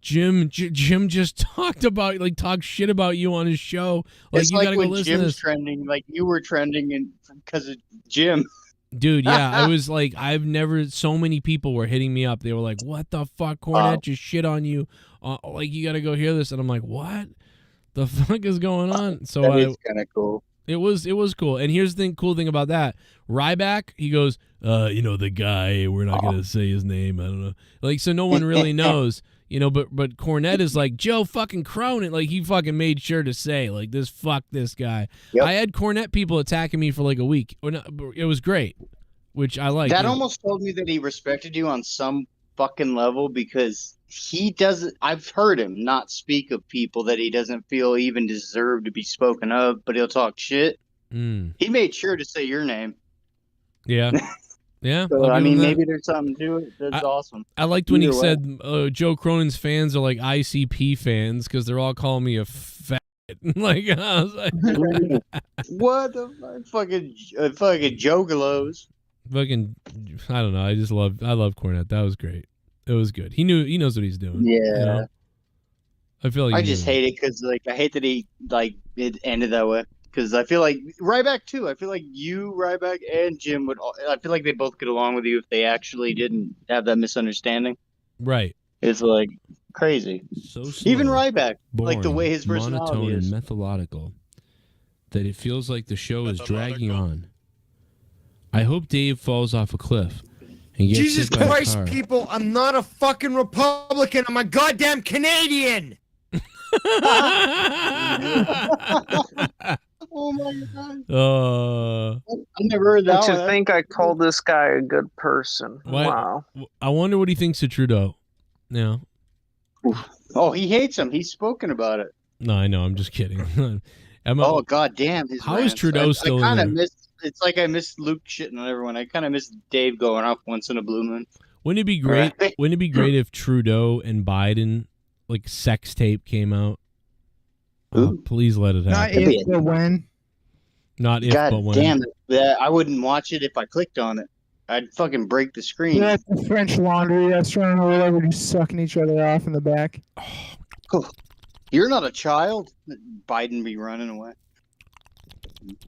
Speaker 5: Jim just talked shit about you on his show. Like
Speaker 19: it's
Speaker 5: you
Speaker 19: like
Speaker 5: gotta
Speaker 19: when
Speaker 5: go listen
Speaker 19: Jim's
Speaker 5: to this."
Speaker 19: trending, like you were trending, and because of Jim.
Speaker 5: Dude, yeah, I was like, so many people were hitting me up. They were like, "What the fuck, Cornette just shit on you. Like, you got to go hear this." And I'm like, "What the fuck is going on?" So
Speaker 19: that is kind of cool.
Speaker 5: It was cool. And here's the cool thing about that. Ryback, he goes, the guy, we're not gonna say his name. I don't know. Like, so no one really knows, but Cornette is like, Joe fucking Cronin. Like, he fucking made sure to say, like, fuck this guy.
Speaker 19: Yep.
Speaker 5: I had Cornette people attacking me for like a week. It was great, which I like.
Speaker 19: That almost told me that he respected you on some fucking level, because he doesn't. I've heard him not speak of people that he doesn't feel even deserve to be spoken of, but he'll talk shit. He made sure to say your name.
Speaker 5: Yeah. Yeah.
Speaker 19: So, I mean, maybe there's something to it. That's awesome.
Speaker 5: I liked when
Speaker 19: Either
Speaker 5: he
Speaker 19: way.
Speaker 5: said Joe Cronin's fans are like ICP fans because they're all calling me a fat. Like, I was like,
Speaker 19: what the fucking jogalos.
Speaker 5: fucking, I don't know. I love Cornette. That was great. It was good. He knows what he's doing.
Speaker 19: Yeah.
Speaker 5: I feel like
Speaker 19: I just hate it because, like, I hate that it ended that way. Because I feel like Ryback too. I feel like you, Ryback, and Jim I feel like they both get along with you if they actually didn't have that misunderstanding.
Speaker 5: Right.
Speaker 19: It's like crazy.
Speaker 5: So slow,
Speaker 19: even Ryback, like the
Speaker 5: boring,
Speaker 19: way his personality
Speaker 5: monotone
Speaker 19: is.
Speaker 5: and methodical, that it feels like the show is dragging on. I hope Dave falls off a cliff and gets
Speaker 1: Jesus
Speaker 5: hit by a
Speaker 1: Christ,
Speaker 5: car.
Speaker 1: people! I'm not a fucking Republican. I'm a goddamn Canadian.
Speaker 8: Oh my god!
Speaker 19: I never heard that
Speaker 8: To
Speaker 19: one.
Speaker 8: think I called this guy a good person.
Speaker 5: Why-
Speaker 8: Wow.
Speaker 5: I wonder what he thinks of Trudeau. No,
Speaker 19: Oh, he hates him. He's spoken about it.
Speaker 5: no, I know. I'm just kidding.
Speaker 19: Oh god damn! His
Speaker 5: How is
Speaker 19: rants.
Speaker 5: Trudeau still in
Speaker 19: I kind
Speaker 5: there?
Speaker 19: of miss. It's like I miss Luke shitting on everyone. I kind of miss Dave going off once in a blue moon.
Speaker 5: Wouldn't it be great?
Speaker 19: Right.
Speaker 5: Wouldn't it be great if Trudeau and Biden, like, sex tape came out? Please let it
Speaker 14: Not
Speaker 5: happen.
Speaker 14: if, but when.
Speaker 5: Not if,
Speaker 19: God
Speaker 5: but when.
Speaker 19: damn it! I wouldn't watch it if I clicked on it. I'd fucking break the screen.
Speaker 14: Yeah, at the French Laundry restaurant or whatever, just sucking each other off in the back.
Speaker 19: You're not a child. Biden be running away.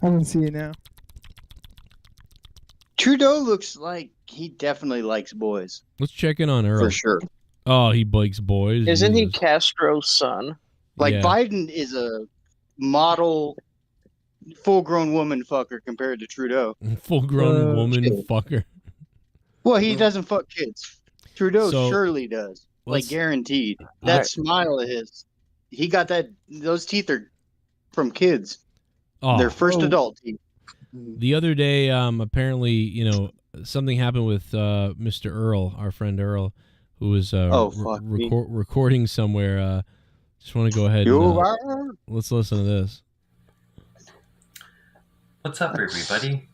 Speaker 14: I can see it now.
Speaker 19: Trudeau looks like he definitely likes boys.
Speaker 5: Let's check in on Earl.
Speaker 19: For sure.
Speaker 5: Oh, he likes boys.
Speaker 8: Isn't he
Speaker 5: Jesus.
Speaker 8: Castro's son?
Speaker 19: Like,
Speaker 5: Yeah.
Speaker 19: Biden is a model full-grown woman fucker compared to Trudeau.
Speaker 5: Full-grown woman
Speaker 19: shit.
Speaker 5: fucker.
Speaker 19: Well, he doesn't fuck kids. Trudeau
Speaker 5: So,
Speaker 19: surely does. Like,
Speaker 5: let's-
Speaker 19: guaranteed. That
Speaker 5: Alright.
Speaker 19: smile of his. He got that. Those teeth are from kids.
Speaker 5: Oh.
Speaker 19: Their first adult teeth.
Speaker 5: The other day, apparently, something happened with Mr. Earl, our friend Earl, who was
Speaker 19: fuck me.
Speaker 5: recording somewhere. Just want to go ahead
Speaker 19: You
Speaker 5: and
Speaker 19: are?
Speaker 5: let's listen to this.
Speaker 11: What's up, everybody?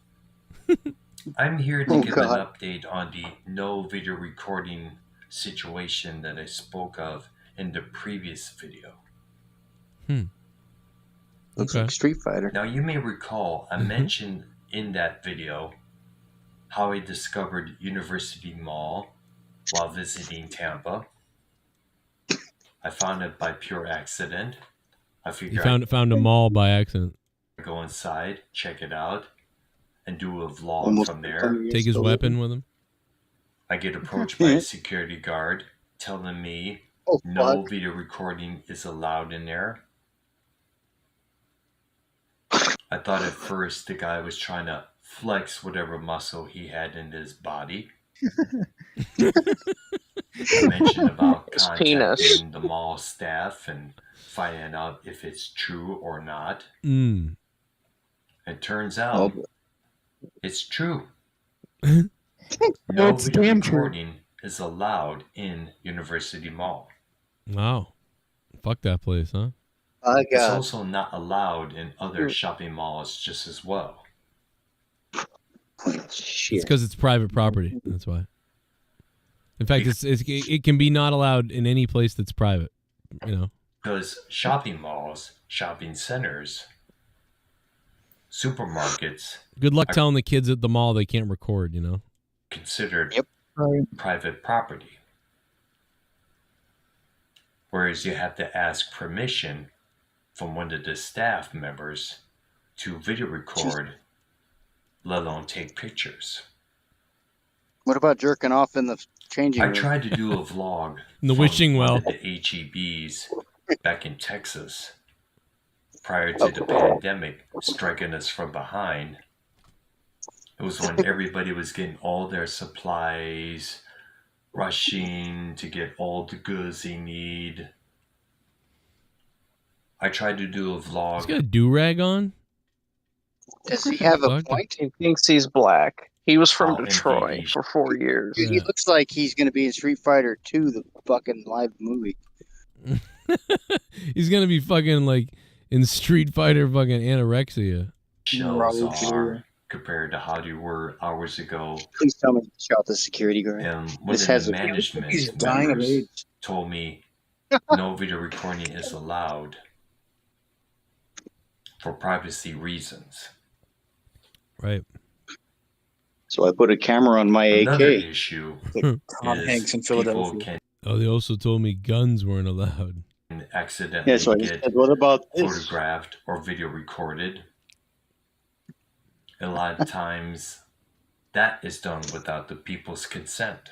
Speaker 11: I'm here to
Speaker 19: Oh,
Speaker 11: give
Speaker 19: God.
Speaker 11: an update on the no video recording situation that I spoke of in the previous video.
Speaker 19: Looks
Speaker 5: Okay.
Speaker 19: like Street Fighter.
Speaker 11: Now, you may recall I mentioned in that video how I discovered University Mall while visiting Tampa. I found it by pure accident. I
Speaker 5: You
Speaker 11: figured
Speaker 5: found a mall by accident.
Speaker 11: I'd go inside, check it out, and do a vlog
Speaker 19: Almost
Speaker 11: from there.
Speaker 5: Take his weapon with him.
Speaker 11: I get approached by a security guard telling me
Speaker 19: Oh,
Speaker 11: no
Speaker 19: fuck.
Speaker 11: video recording is allowed in there. I thought at first the guy was trying to flex whatever muscle he had in his body. I mentioned about
Speaker 8: His penis.
Speaker 11: contacting the mall staff and finding out if it's true or not.
Speaker 5: Mm.
Speaker 11: It turns out
Speaker 19: Oh.
Speaker 11: it's true.
Speaker 14: Well,
Speaker 11: No
Speaker 14: it's
Speaker 11: video
Speaker 14: damn true.
Speaker 11: recording is allowed in University Mall.
Speaker 5: Wow. Fuck that place, huh?
Speaker 19: I
Speaker 11: It's
Speaker 19: got.
Speaker 11: also not allowed in other shopping malls just as well.
Speaker 5: It's
Speaker 19: Shit.
Speaker 5: because it's private property. That's why. In fact, it can be not allowed in any place that's private.
Speaker 11: Because shopping malls, shopping centers, supermarkets
Speaker 5: Good luck
Speaker 11: are
Speaker 5: telling the kids at the mall they can't record.
Speaker 11: considered
Speaker 14: Right.
Speaker 11: private property. Whereas you have to ask permission from one of the staff members to video record, let alone take pictures.
Speaker 19: What about jerking off in the changing
Speaker 11: I
Speaker 19: room?
Speaker 11: tried to do a vlog
Speaker 5: In the
Speaker 11: from
Speaker 5: wishing
Speaker 11: one
Speaker 5: well.
Speaker 11: of the HEBs back in Texas prior to the pandemic striking us from behind. It was when everybody was getting all their supplies, rushing to get all the goods they need. I tried to do a vlog.
Speaker 5: He's got a do-rag on?
Speaker 19: Does he have a
Speaker 5: Fuck.
Speaker 19: point?
Speaker 8: He thinks he's black. He was from
Speaker 11: How
Speaker 8: Detroit
Speaker 11: MTV
Speaker 8: for 4 years.
Speaker 19: Dude, he looks like he's gonna be in Street Fighter 2, the fucking live movie.
Speaker 5: He's gonna be fucking like in Street Fighter fucking anorexia.
Speaker 11: Shells are compared to how they were hours ago.
Speaker 19: Please tell me you shot the security guard.
Speaker 11: And one
Speaker 19: This
Speaker 11: of the
Speaker 19: has a-
Speaker 11: management
Speaker 19: He's dying of
Speaker 11: members
Speaker 19: AIDS.
Speaker 11: told me no video recording is allowed for privacy reasons.
Speaker 5: Right.
Speaker 19: So I put a camera on my
Speaker 11: Another
Speaker 19: AK.
Speaker 11: issue
Speaker 12: Tom
Speaker 11: is
Speaker 12: Hanks in
Speaker 11: people
Speaker 12: Philadelphia.
Speaker 5: Oh, they also told me guns weren't allowed.
Speaker 11: can accidentally
Speaker 19: Yeah, so I just
Speaker 11: get
Speaker 19: said, what about this?
Speaker 11: photographed or video recorded. A lot of times that is done without the people's consent.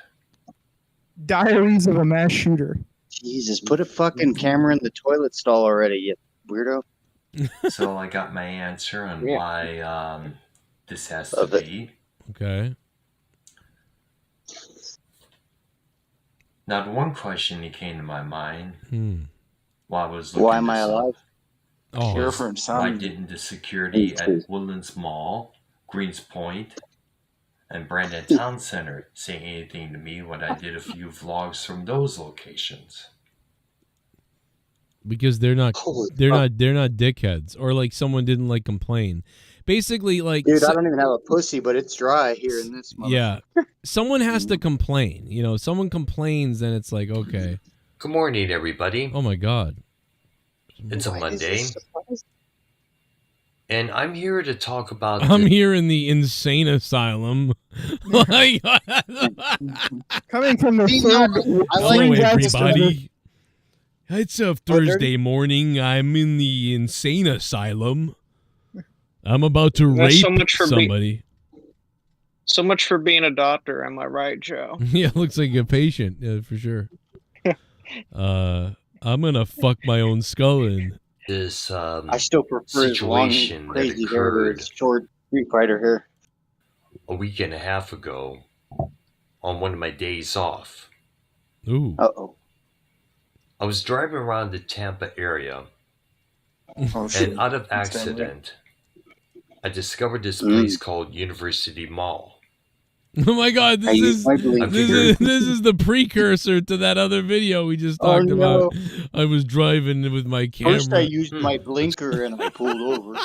Speaker 14: Diaries of a Mass Shooter.
Speaker 19: Jesus, put a fucking camera in the toilet stall already, you weirdo.
Speaker 11: So I got my answer on
Speaker 19: Yeah.
Speaker 11: why this has to be.
Speaker 5: Okay.
Speaker 11: Now, the one question that came to my mind while I was looking
Speaker 19: Why am I
Speaker 11: this up
Speaker 19: alive?
Speaker 5: Oh,
Speaker 12: Cure
Speaker 11: was
Speaker 12: for
Speaker 11: why
Speaker 12: insomnia.
Speaker 11: didn't the security at Woodlands Mall, Greens Point, and Brandon Town Center say anything to me when I did a few vlogs from those locations?
Speaker 5: Because they're not dickheads, or like someone didn't like complain. Basically, like
Speaker 19: Dude, I don't even have a pussy, but it's dry here in this mother.
Speaker 5: yeah, someone has to complain. You know, someone complains, and it's like, okay.
Speaker 11: Good morning, everybody.
Speaker 5: Oh my god.
Speaker 11: It's a Monday, and I'm here to talk about.
Speaker 5: I'm here in the insane asylum. Like,
Speaker 14: Coming from the third.
Speaker 5: hello, everybody. It's a Thursday morning. I'm in the insane asylum. I'm about to
Speaker 8: Well,
Speaker 5: rape
Speaker 8: so much for
Speaker 5: somebody.
Speaker 8: So much for being a doctor, am I right, Joe?
Speaker 5: Yeah, looks like a patient, yeah, for sure. I'm gonna fuck my own skull in.
Speaker 11: This
Speaker 19: I still prefer his long,
Speaker 11: situation that
Speaker 19: crazy hair to
Speaker 11: occurred
Speaker 19: his short Street Fighter hair.
Speaker 11: a week and a half ago on one of my days off.
Speaker 5: Ooh.
Speaker 19: Uh-oh.
Speaker 11: I was driving around the Tampa area,
Speaker 12: Oh, shit.
Speaker 11: and out of accident, I discovered this place called University Mall.
Speaker 5: Oh my god, this is the precursor to that other video we just talked about. I was driving with my camera.
Speaker 19: First I used my blinker and I pulled over.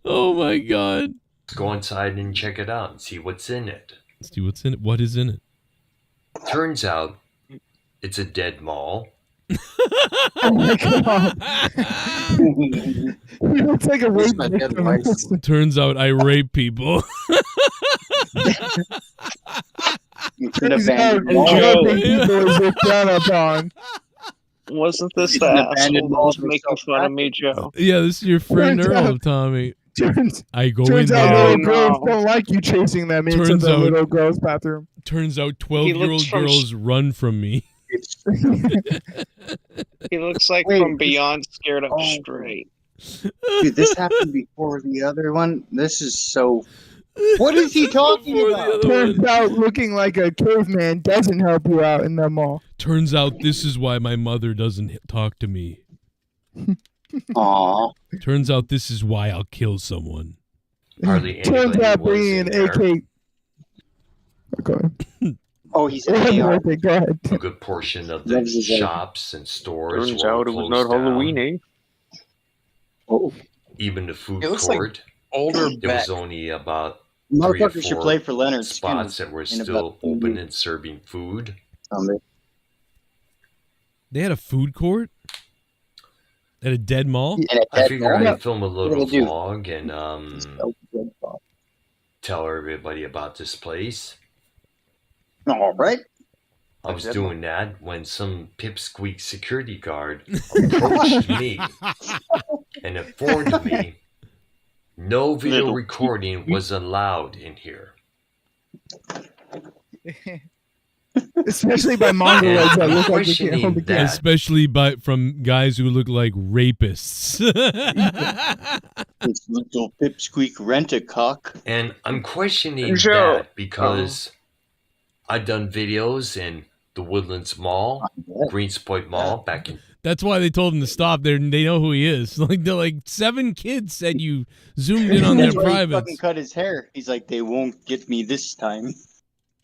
Speaker 5: Oh my god.
Speaker 11: Let's go inside and check it out and see what's in it.
Speaker 5: See what's in it. What is in it?
Speaker 11: Turns out it's a dead mall.
Speaker 14: Oh my god. He looks like a rape victim.
Speaker 5: Turns out I rape people.
Speaker 14: Turns out raping people is looked down upon.
Speaker 8: Wasn't this the asshole that was making fun of me, Joe?
Speaker 5: Yeah, this is your friend
Speaker 14: Turns
Speaker 5: Earl,
Speaker 14: out-
Speaker 5: Tommy.
Speaker 14: Turns
Speaker 5: I go in
Speaker 14: out
Speaker 5: there.
Speaker 14: little girls don't like you chasing them into
Speaker 5: Turns
Speaker 14: the
Speaker 5: out-
Speaker 14: little girls' bathroom.
Speaker 5: Turns out
Speaker 8: He
Speaker 5: 12-year-old
Speaker 8: looks from-
Speaker 5: girls run from me.
Speaker 8: He looks like
Speaker 19: Wait,
Speaker 8: from Beyond Scared Up Straight.
Speaker 19: Dude, this happened before the other one. This is so. What is he talking about?
Speaker 14: Turns out looking like a caveman doesn't help you out in the mall.
Speaker 5: Turns out this is why my mother doesn't talk to me.
Speaker 19: Aw.
Speaker 5: Turns out this is why I'll kill someone.
Speaker 11: Hardly
Speaker 14: Turns
Speaker 11: anybody
Speaker 14: out
Speaker 11: was
Speaker 14: bringing
Speaker 11: in
Speaker 14: an
Speaker 11: there.
Speaker 14: AK. Okay.
Speaker 19: Oh, he's an AR.
Speaker 14: Okay, go ahead.
Speaker 11: A good portion of the
Speaker 19: That is a-
Speaker 11: shops and stores
Speaker 8: Turns
Speaker 11: were
Speaker 8: out it was
Speaker 11: closed
Speaker 8: not
Speaker 11: down.
Speaker 8: Halloween, eh?
Speaker 19: Oh,
Speaker 11: Even the food
Speaker 12: It looks like
Speaker 11: court,
Speaker 12: older
Speaker 11: there was
Speaker 12: Beck.
Speaker 11: only about 3 or
Speaker 19: motherfucker should
Speaker 11: 4
Speaker 19: play for Leonard
Speaker 11: spots
Speaker 19: Skinner
Speaker 11: that were
Speaker 19: in
Speaker 11: still
Speaker 19: about 2
Speaker 11: open
Speaker 19: years.
Speaker 11: and serving food.
Speaker 5: They had a food court at a dead mall.
Speaker 11: I figured
Speaker 19: mall?
Speaker 11: I'd film a
Speaker 19: What
Speaker 11: little
Speaker 19: do they do?
Speaker 11: vlog and tell everybody about this place.
Speaker 19: All right.
Speaker 11: I was doing that when some pipsqueak security guard approached me and informed me no video recording was allowed in here.
Speaker 14: Especially by mongoloids that look like they can't hold the camera.
Speaker 5: Especially from guys who look like rapists.
Speaker 19: This little pipsqueak rent-a-cock.
Speaker 4: And I'm questioning
Speaker 8: Joe.
Speaker 4: that because I've done videos in the Woodlands Mall, Greenspoint Mall, back in.
Speaker 5: That's why they told him to stop. They know who he is. They're like 7 kids said you zoomed in on their
Speaker 19: That's why he
Speaker 5: privates.
Speaker 19: fucking cut his hair. He's like, they won't get me this time.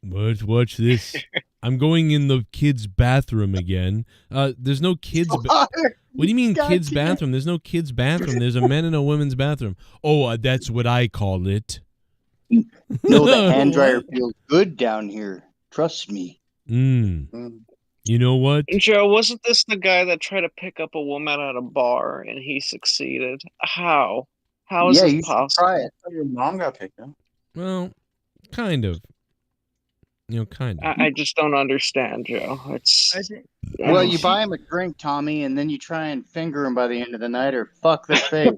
Speaker 5: Watch this. I'm going in the kids' bathroom again. There's no kids. What do you mean kids' bathroom? There's no kids' bathroom. There's a men and a women's bathroom. Oh, that's what I call it.
Speaker 19: No, the hand dryer feels good down here. Trust me.
Speaker 5: You know what?
Speaker 8: Joe, wasn't this the guy that tried to pick up a woman at a bar and he succeeded? How? How is this possible?
Speaker 19: Try it.
Speaker 12: Your mom got picked up.
Speaker 5: Well, kind of. Kind of.
Speaker 8: I just don't understand, Joe.
Speaker 19: Well, you buy him a drink, Tommy, and then you try and finger him by the end of the night, or fuck the face.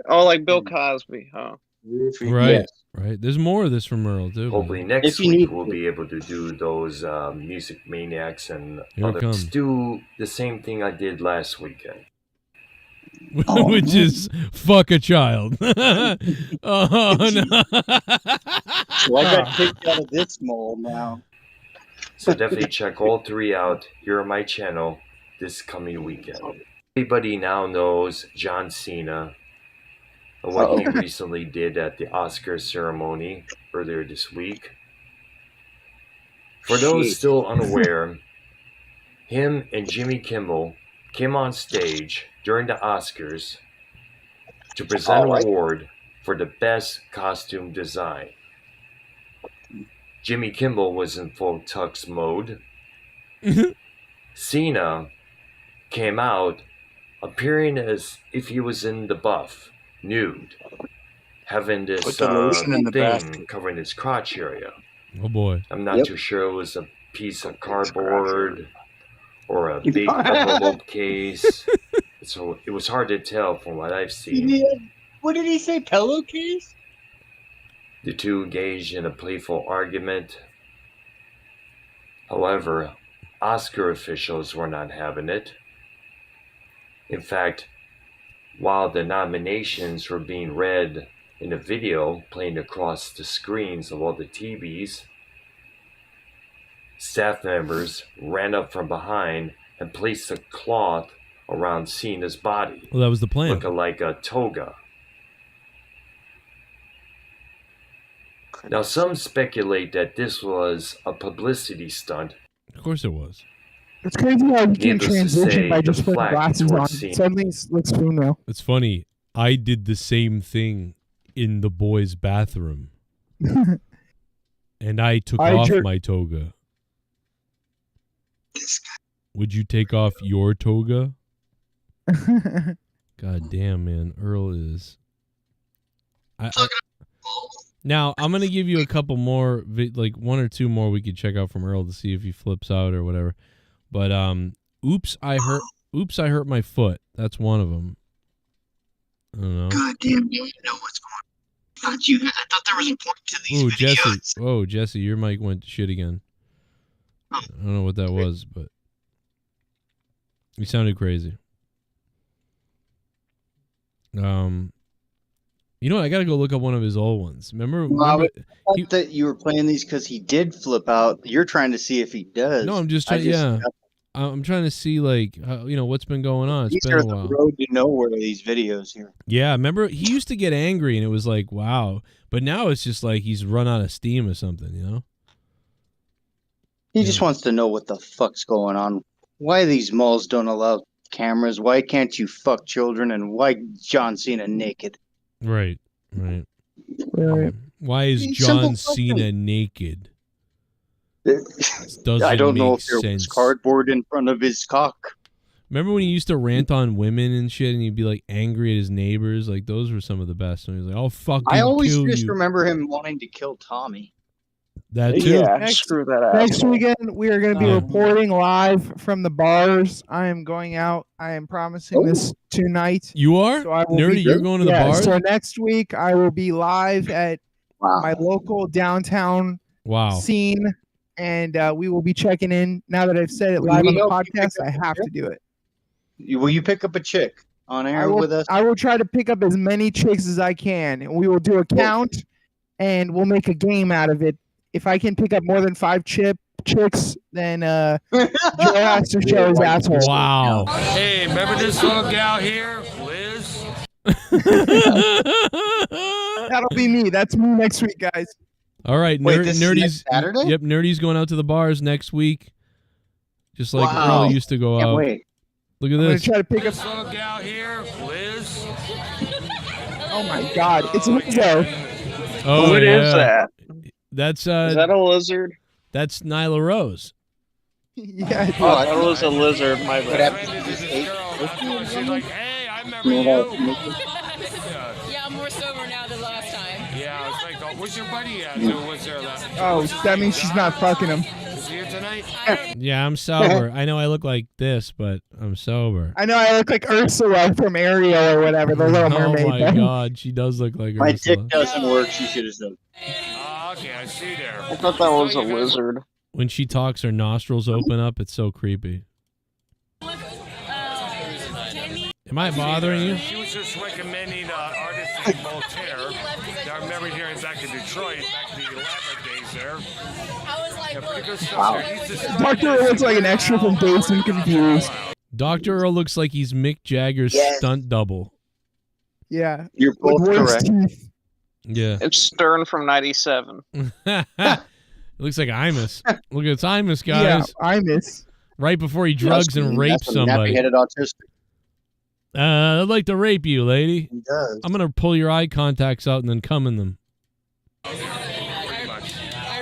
Speaker 8: Like Bill Cosby, huh?
Speaker 5: Right.
Speaker 19: Yes.
Speaker 5: Right. There's more of this from Earl too.
Speaker 4: Hopefully next week we'll be able to do those Music Maniacs and
Speaker 5: Here it
Speaker 4: others.
Speaker 5: comes.
Speaker 4: Do the same thing I did last weekend.
Speaker 5: Which is fuck a child. Oh no.
Speaker 19: So I got kicked out of this mall now.
Speaker 4: So definitely check all 3 out here on my channel this coming weekend. Everybody now knows John Cena and what he recently did at the Oscar ceremony earlier this week. For those still unaware, him and Jimmy Kimmel came on stage during the Oscars to present an award for the best costume design. Jimmy Kimmel was in full tux mode. Cena came out appearing as if he was in the buff, nude, having this
Speaker 12: Put the lotion in the
Speaker 4: thing
Speaker 12: basket.
Speaker 4: covering his crotch area.
Speaker 5: Oh boy.
Speaker 4: I'm not too sure it was a piece of cardboard or a big envelope case. So it was hard to tell from what I've seen.
Speaker 19: What did he say? Pillowcase?
Speaker 4: The two engaged in a playful argument. However, Oscar officials were not having it. In fact, while the nominations were being read in a video playing across the screens of all the TVs, staff members ran up from behind and placed a cloth around Cena's body.
Speaker 5: Well, that was the plan.
Speaker 4: Looking like a toga. Now, some speculate that this was a publicity stunt.
Speaker 5: Of course it was.
Speaker 14: It's crazy how you can
Speaker 4: Needless to
Speaker 14: transition
Speaker 4: say,
Speaker 14: by just putting
Speaker 4: deflect
Speaker 14: glasses on.
Speaker 4: towards Cena.
Speaker 14: Suddenly it looks female.
Speaker 5: It's funny. I did the same thing in the boys' bathroom. And I took off my toga. Would you take off your toga? God damn, man. Earl is... Now, I'm going to give you a couple more, like 1 or 2 more we could check out from Earl to see if he flips out or whatever. But, oops, I hurt my foot. That's one of them. I don't know.
Speaker 19: God damn, you know what's going on. I thought there was a point to these videos.
Speaker 5: Jesse. Oh, Jesse, your mic went to shit again. I don't know what that was, but you sounded crazy. You know what? I gotta go look up one of his old ones. Remember
Speaker 19: I thought that you were playing these because he did flip out. You're trying to see if he does.
Speaker 5: No, I'm just trying. I'm trying to see like what's been going on. It's
Speaker 19: These
Speaker 5: been
Speaker 19: are
Speaker 5: a while.
Speaker 19: the road to nowhere. These videos here.
Speaker 5: Yeah, remember he used to get angry and it was like wow, but now it's just like he's run out of steam or something. You know.
Speaker 19: He just wants to know what the fuck's going on. Why these malls don't allow cameras? Why can't you fuck children? And why John Cena naked?
Speaker 5: Right.
Speaker 14: Right.
Speaker 5: Why is John Cena naked?
Speaker 19: I don't know if there was cardboard in front of his cock.
Speaker 5: Remember when he used to rant on women and shit, and he'd be like angry at his neighbors? Like those were some of the best. And he was like, "I'll fucking
Speaker 19: I always
Speaker 5: kill
Speaker 19: just
Speaker 5: you."
Speaker 19: remember him wanting to kill Tommy.
Speaker 5: That too.
Speaker 8: Yeah, screw that out.
Speaker 14: Next weekend, we are going to be reporting live from the bars. I am going out. I am promising this tonight.
Speaker 5: You are?
Speaker 14: So I will
Speaker 5: Nerdy, you're going to the bars?
Speaker 14: So next week, I will be live at my local downtown scene, and we will be checking in. Now that I've said it live on the podcast, I have to do it.
Speaker 19: Will you pick up a chick? on air with us?
Speaker 14: I will try to pick up as many chicks as I can. And we will do a count, and we'll make a game out of it. If I can pick up more than 5 chicks, then Joe has to show his asshole.
Speaker 5: Wow.
Speaker 10: Hey, remember this little gal here, Liz?
Speaker 14: That'll be me. That's me next week, guys.
Speaker 5: All right,
Speaker 14: Wait, this is
Speaker 5: Nerdy's.
Speaker 14: next Saturday?
Speaker 5: Yep, Nerdy's going out to the bars next week, just like Earl used to go out.
Speaker 14: Wait.
Speaker 5: Look at
Speaker 14: I'm
Speaker 5: this.
Speaker 14: gonna try to pick up.
Speaker 10: This little gal here, Liz?
Speaker 14: Oh my God, it's Lizzo.
Speaker 5: Oh,
Speaker 8: What
Speaker 5: yeah.
Speaker 8: is that?
Speaker 5: That's
Speaker 8: Is that a lizard?
Speaker 5: That's Nyla Rose.
Speaker 14: Yeah.
Speaker 8: Oh, I thought it was a lizard. My bad.
Speaker 10: She's like, hey, I remember
Speaker 14: You
Speaker 10: you.
Speaker 14: know
Speaker 22: Yeah, I'm more sober now than last time.
Speaker 10: Yeah, I was like, oh, where's your buddy at? What's there left?
Speaker 14: Oh, that means she's not fucking him.
Speaker 10: Is he here tonight?
Speaker 5: Yeah, I'm sober. I know I look like this, but I'm sober.
Speaker 14: I know I look like Ursula from Ariel or whatever, the Little Mermaid.
Speaker 5: Oh my
Speaker 14: thing.
Speaker 5: God, she does look like
Speaker 19: My
Speaker 5: Ursula.
Speaker 19: dick doesn't work. She should have said.
Speaker 10: Oh, okay, I see there.
Speaker 8: I thought that was a lizard.
Speaker 5: When she talks, her nostrils open up. It's so creepy. Am I bothering you?
Speaker 10: She was just recommending artists like Voltaire. I remember hearing back in Detroit, back in the elaborate days there. Yeah, pretty good stuff there. He's just
Speaker 14: Dr. Earl looks like an extra from Dazed and Confused.
Speaker 5: Dr. Earl looks like he's Mick Jagger's stunt double.
Speaker 14: Yeah.
Speaker 19: You're both
Speaker 14: With worse
Speaker 19: correct.
Speaker 14: teeth.
Speaker 5: Yeah.
Speaker 8: It's Stern from '97.
Speaker 5: It looks like Imus. Look, it's Imus,
Speaker 14: Yeah,
Speaker 5: guys.
Speaker 14: Imus.
Speaker 5: Right before he drugs and rapes
Speaker 19: That's a
Speaker 5: somebody.
Speaker 19: nappy-headed autistic.
Speaker 5: I'd like to rape you, lady.
Speaker 19: He does.
Speaker 5: I'm gonna pull your eye contacts out and then come in them.
Speaker 22: I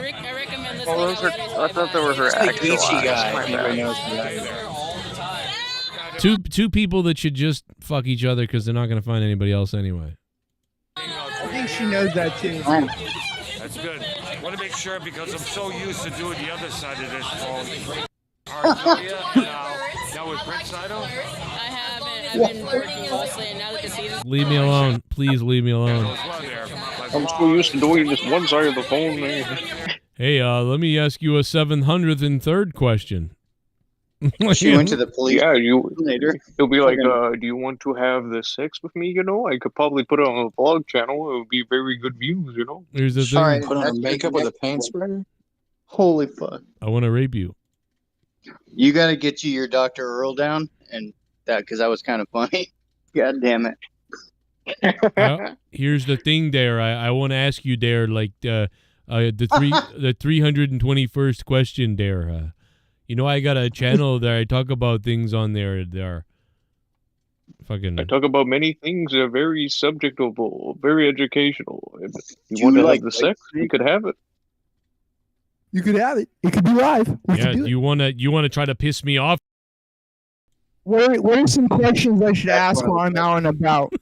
Speaker 22: recommend this.
Speaker 8: Oh, those are, I thought they were her
Speaker 19: It's the
Speaker 8: actual
Speaker 19: Geechee
Speaker 8: eyes.
Speaker 19: guy.
Speaker 8: My
Speaker 19: Everybody
Speaker 8: bad.
Speaker 19: knows who that is.
Speaker 5: Two people that should just fuck each other because they're not gonna find anybody else anyway.
Speaker 14: I think she knows that too.
Speaker 10: That's good. I want to make sure because I'm so used to doing the other side of this phone. Now with Prince Ido?
Speaker 22: I haven't. I've been working mostly, and now that the season's
Speaker 5: Leave me alone. Please leave me alone.
Speaker 8: I'm so used to doing this one side of the phone.
Speaker 5: Hey, let me ask you a 703rd question.
Speaker 19: She went to the police.
Speaker 8: Yeah,
Speaker 19: later.
Speaker 8: He'll be like, do you want to have the sex with me? You know, I could probably put it on a vlog channel. It would be very good views, you know?
Speaker 5: Here's the thing.
Speaker 19: Sorry,
Speaker 12: Put on makeup with a paint sprayer?
Speaker 19: Holy fuck.
Speaker 5: I want to rape you.
Speaker 19: You got to get your Dr. Earl down, and that because that was kind of funny. God damn it.
Speaker 5: Here's the thing, there. I want to ask you, there, like the 321st question, there. You know, I got a channel there. I talk about things on there. There. Fucking.
Speaker 8: I talk about many things that are very subjectable, very educational. If you
Speaker 19: Do
Speaker 8: want
Speaker 19: you
Speaker 8: to
Speaker 19: like
Speaker 8: have the sex, you could have it.
Speaker 14: You could have it. It could be live. We
Speaker 5: Yeah.
Speaker 14: could do it.
Speaker 5: You wanna try to piss me off?
Speaker 14: What are some questions I should ask while I'm out and about?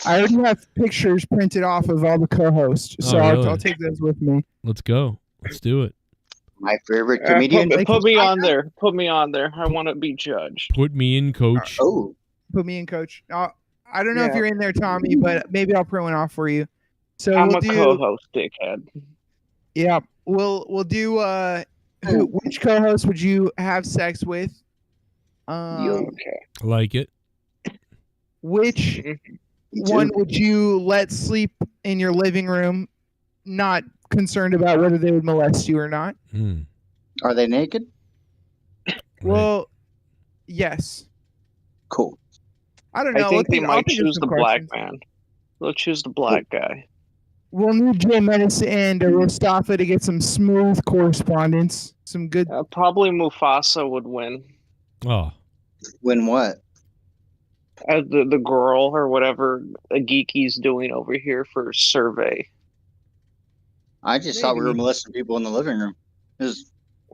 Speaker 14: I already have pictures printed off of all the co-hosts, so
Speaker 5: really?
Speaker 14: I'll take those with me.
Speaker 5: Let's go. Let's do it.
Speaker 19: My favorite comedian.
Speaker 8: Put me on there. Put me on there. I want to be judged.
Speaker 5: Put me in, coach.
Speaker 19: Oh.
Speaker 14: Put me in, coach. I don't know if
Speaker 8: Yeah.
Speaker 14: you're in there, Tommy, but maybe I'll print one off for you. So
Speaker 8: I'm
Speaker 14: we'll
Speaker 8: a
Speaker 14: do.
Speaker 8: co-host, dickhead.
Speaker 14: Yeah, we'll do. Which co-host would you have sex with?
Speaker 8: Okay.
Speaker 5: Like it.
Speaker 14: Which one would you let sleep in your living room, not concerned about whether they would molest you or not?
Speaker 19: Are they naked?
Speaker 14: Well, yes.
Speaker 19: Cool.
Speaker 14: I don't know.
Speaker 8: I think
Speaker 14: Let's
Speaker 8: they might
Speaker 14: I'll think of
Speaker 8: choose
Speaker 14: some
Speaker 8: the black
Speaker 14: questions.
Speaker 8: man. Let's choose the black guy.
Speaker 14: We'll need Jay Menace and Mustafa to get some smooth correspondence. Some good.
Speaker 8: Probably Mufasa would win.
Speaker 5: Oh.
Speaker 19: Win what?
Speaker 8: As the girl or whatever a geeky's doing over here for survey.
Speaker 19: I just thought we were molesting people in the living room.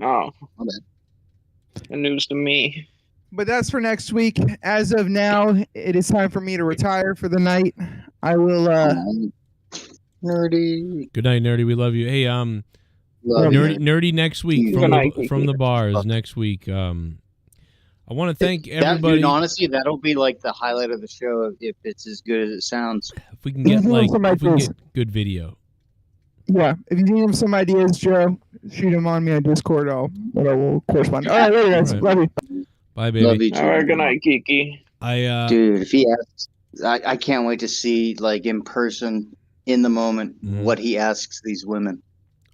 Speaker 8: Oh.
Speaker 19: My bad.
Speaker 8: News to me.
Speaker 14: But that's for next week. As of now, it is time for me to retire for the night. I will.
Speaker 19: Nerdy.
Speaker 5: Good night, nerdy. We love you. Hey,
Speaker 19: Love
Speaker 5: nerdy next week
Speaker 19: Good
Speaker 5: from
Speaker 19: night.
Speaker 5: the bars next week. I want to thank everybody.
Speaker 19: Dude, honestly, that'll be like the highlight of the show if it's as good as it sounds.
Speaker 5: If we can get good video.
Speaker 14: Yeah, if you need some ideas, Joe, shoot them on me on Discord. We'll correspond. All right, later, guys.
Speaker 5: All right.
Speaker 14: Love you.
Speaker 5: Bye, baby.
Speaker 8: All right, good night, geeky.
Speaker 19: Dude, if he asks, I can't wait to see, like, in person, in the moment, what he asks these women.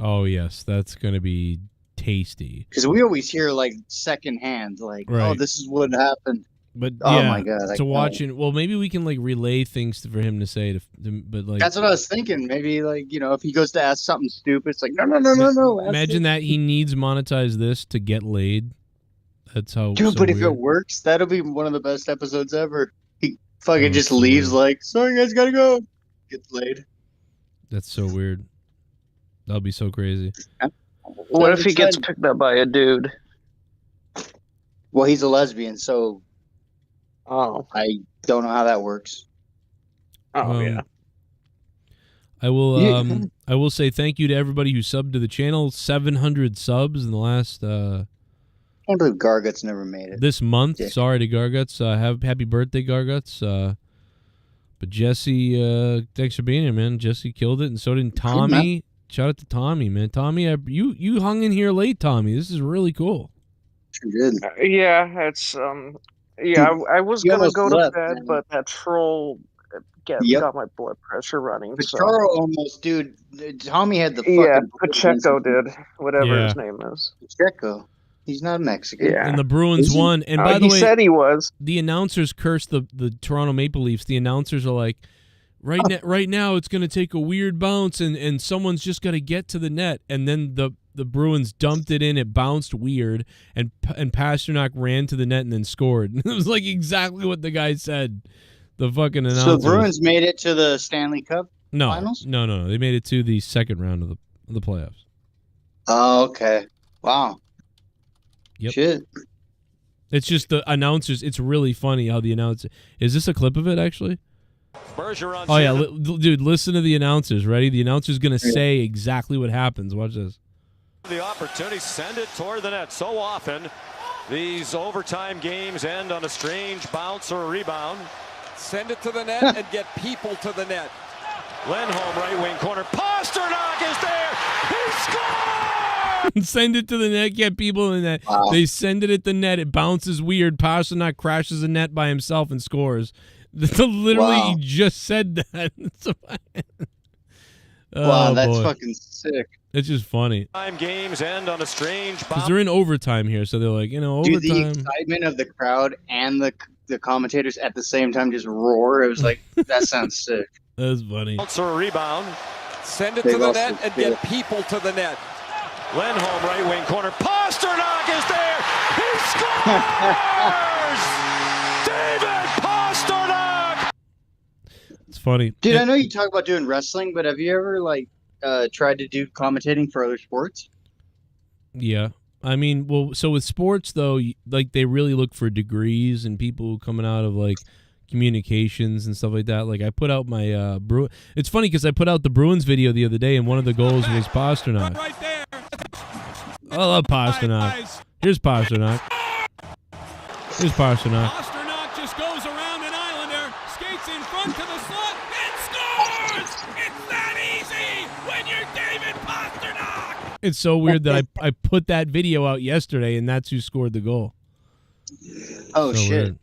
Speaker 5: Oh yes, that's gonna be tasty.
Speaker 19: Because we always hear, like, secondhand, like, oh,
Speaker 5: Right.
Speaker 19: this is what happened.
Speaker 5: But
Speaker 19: oh
Speaker 5: yeah,
Speaker 19: my god,
Speaker 5: to watch it. Well, maybe we can like relay things for him to say. But like
Speaker 19: that's what I was thinking. Maybe, like, you know, if he goes to ask something stupid, it's like, no.
Speaker 5: Imagine that he needs monetize this to get laid. That's how.
Speaker 19: Dude,
Speaker 5: so
Speaker 19: but if it
Speaker 5: weird.
Speaker 19: works, that'll be one of the best episodes ever. He fucking
Speaker 5: Oh,
Speaker 19: just
Speaker 5: so
Speaker 19: leaves
Speaker 5: weird.
Speaker 19: like, sorry guys, gotta go. Gets laid.
Speaker 5: That's so weird. That'll be so crazy.
Speaker 8: What if he gets picked up by a dude?
Speaker 19: Well, he's a lesbian, so I don't know how that works.
Speaker 5: I will. I will say thank you to everybody who subbed to the channel. 700 subs in the last.
Speaker 19: I can't believe Gargut's never made it.
Speaker 5: This month.
Speaker 19: Yeah.
Speaker 5: Sorry to Garguts. Happy birthday, Garguts. But Jesse, thanks for being here, man. Jesse killed it, and so did Tommy. Shout out to Tommy, man. Tommy, you hung in here late, Tommy. This is really cool.
Speaker 19: Sure did.
Speaker 8: Yeah, it's I was
Speaker 19: you
Speaker 8: gonna
Speaker 19: almost
Speaker 8: go to
Speaker 19: left,
Speaker 8: bed,
Speaker 19: man.
Speaker 8: but that troll got my blood pressure running. So.
Speaker 19: Charo almost, dude. Tommy had the fucking.
Speaker 8: Yeah, Pacheco did whatever his name is.
Speaker 19: Pacheco. He's not Mexican.
Speaker 8: Yeah.
Speaker 5: And the Bruins
Speaker 19: Is he?
Speaker 5: won. And by the
Speaker 8: he
Speaker 5: way,
Speaker 8: said he was.
Speaker 5: The announcers cursed the Toronto Maple Leafs. The announcers are like, right now it's going to take a weird bounce, and someone's just got to get to the net. And then the Bruins dumped it in. It bounced weird, and Pasternak ran to the net and then scored. It was like exactly what the guy said. The fucking announcers.
Speaker 19: So the Bruins made it to the Stanley Cup finals?
Speaker 5: No. They made it to the second round of the playoffs.
Speaker 19: Oh, okay. Wow.
Speaker 5: Yep.
Speaker 19: Shit.
Speaker 5: It's just the announcers. It's really funny how the announcer. Is this a clip of it actually? Oh yeah, dude, listen to the announcers. Ready? The announcer's gonna say exactly what happens. Watch this.
Speaker 16: The opportunity, send it toward the net. So often, these overtime games end on a strange bounce or a rebound.
Speaker 18: Send it to the net and get people to the net.
Speaker 16: Lindholm, right wing corner. Pasternak is there. He scores!
Speaker 5: Send it to the net, get people in the net.
Speaker 19: Wow.
Speaker 5: They send it at the net. It bounces weird. Pasternak crashes the net by himself and scores. Literally, he just said that.
Speaker 19: Wow, that's
Speaker 5: boy.
Speaker 19: fucking sick.
Speaker 5: It's just funny.
Speaker 16: Time games end on a strange
Speaker 5: Because
Speaker 16: bounce.
Speaker 5: they're in overtime here, so they're like, overtime.
Speaker 19: Dude, the excitement of the crowd and the commentators at the same time just roar. It was like, that sounds sick.
Speaker 5: That's funny.
Speaker 16: Bounce or a rebound.
Speaker 18: Send it
Speaker 19: They've
Speaker 18: to the
Speaker 19: also
Speaker 18: net and
Speaker 19: did
Speaker 18: get people to the net.
Speaker 16: Lindholm, right wing corner. Pasternak is there. He scores! David Pasternak!
Speaker 5: It's funny.
Speaker 19: Dude, I know you talk about doing wrestling, but have you ever tried to do commentating for other sports?
Speaker 5: Yeah. I mean, well, so with sports, though, like, they really look for degrees and people coming out of, like, communications and stuff like that. Like, I put out my it's funny because I put out the Bruins video the other day, and one of the goals was Pasternak.
Speaker 18: Right there.
Speaker 5: I love Pasternak. Here's Pasternak. Here's Pasternak.
Speaker 18: Pasternak just goes around an Islander, skates in front to the slot, and scores! It's that easy when you're David Pasternak!
Speaker 5: It's so weird that I put that video out yesterday, and that's who scored the goal.
Speaker 19: Oh,
Speaker 5: So
Speaker 19: shit.
Speaker 5: weird.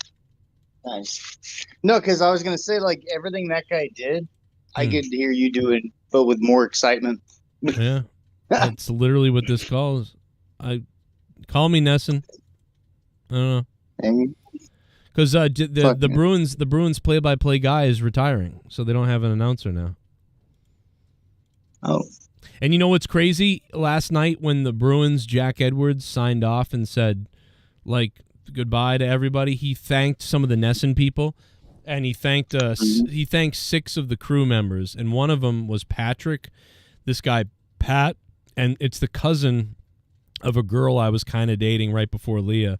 Speaker 19: Nice. No, because I was going to say, like, everything that guy did, I get to hear you doing, but with more excitement.
Speaker 5: Yeah. That's literally what this calls. Call me Nesson. I don't know. Because the Bruins play-by-play guy is retiring, so they don't have an announcer now.
Speaker 19: Oh.
Speaker 5: And you know what's crazy? Last night when the Bruins, Jack Edwards, signed off and said, like, goodbye to everybody, he thanked some of the Nesson people, and he thanked 6 of the crew members, and one of them was Patrick, this guy Pat, and it's the cousin of a girl I was kind of dating right before Leah,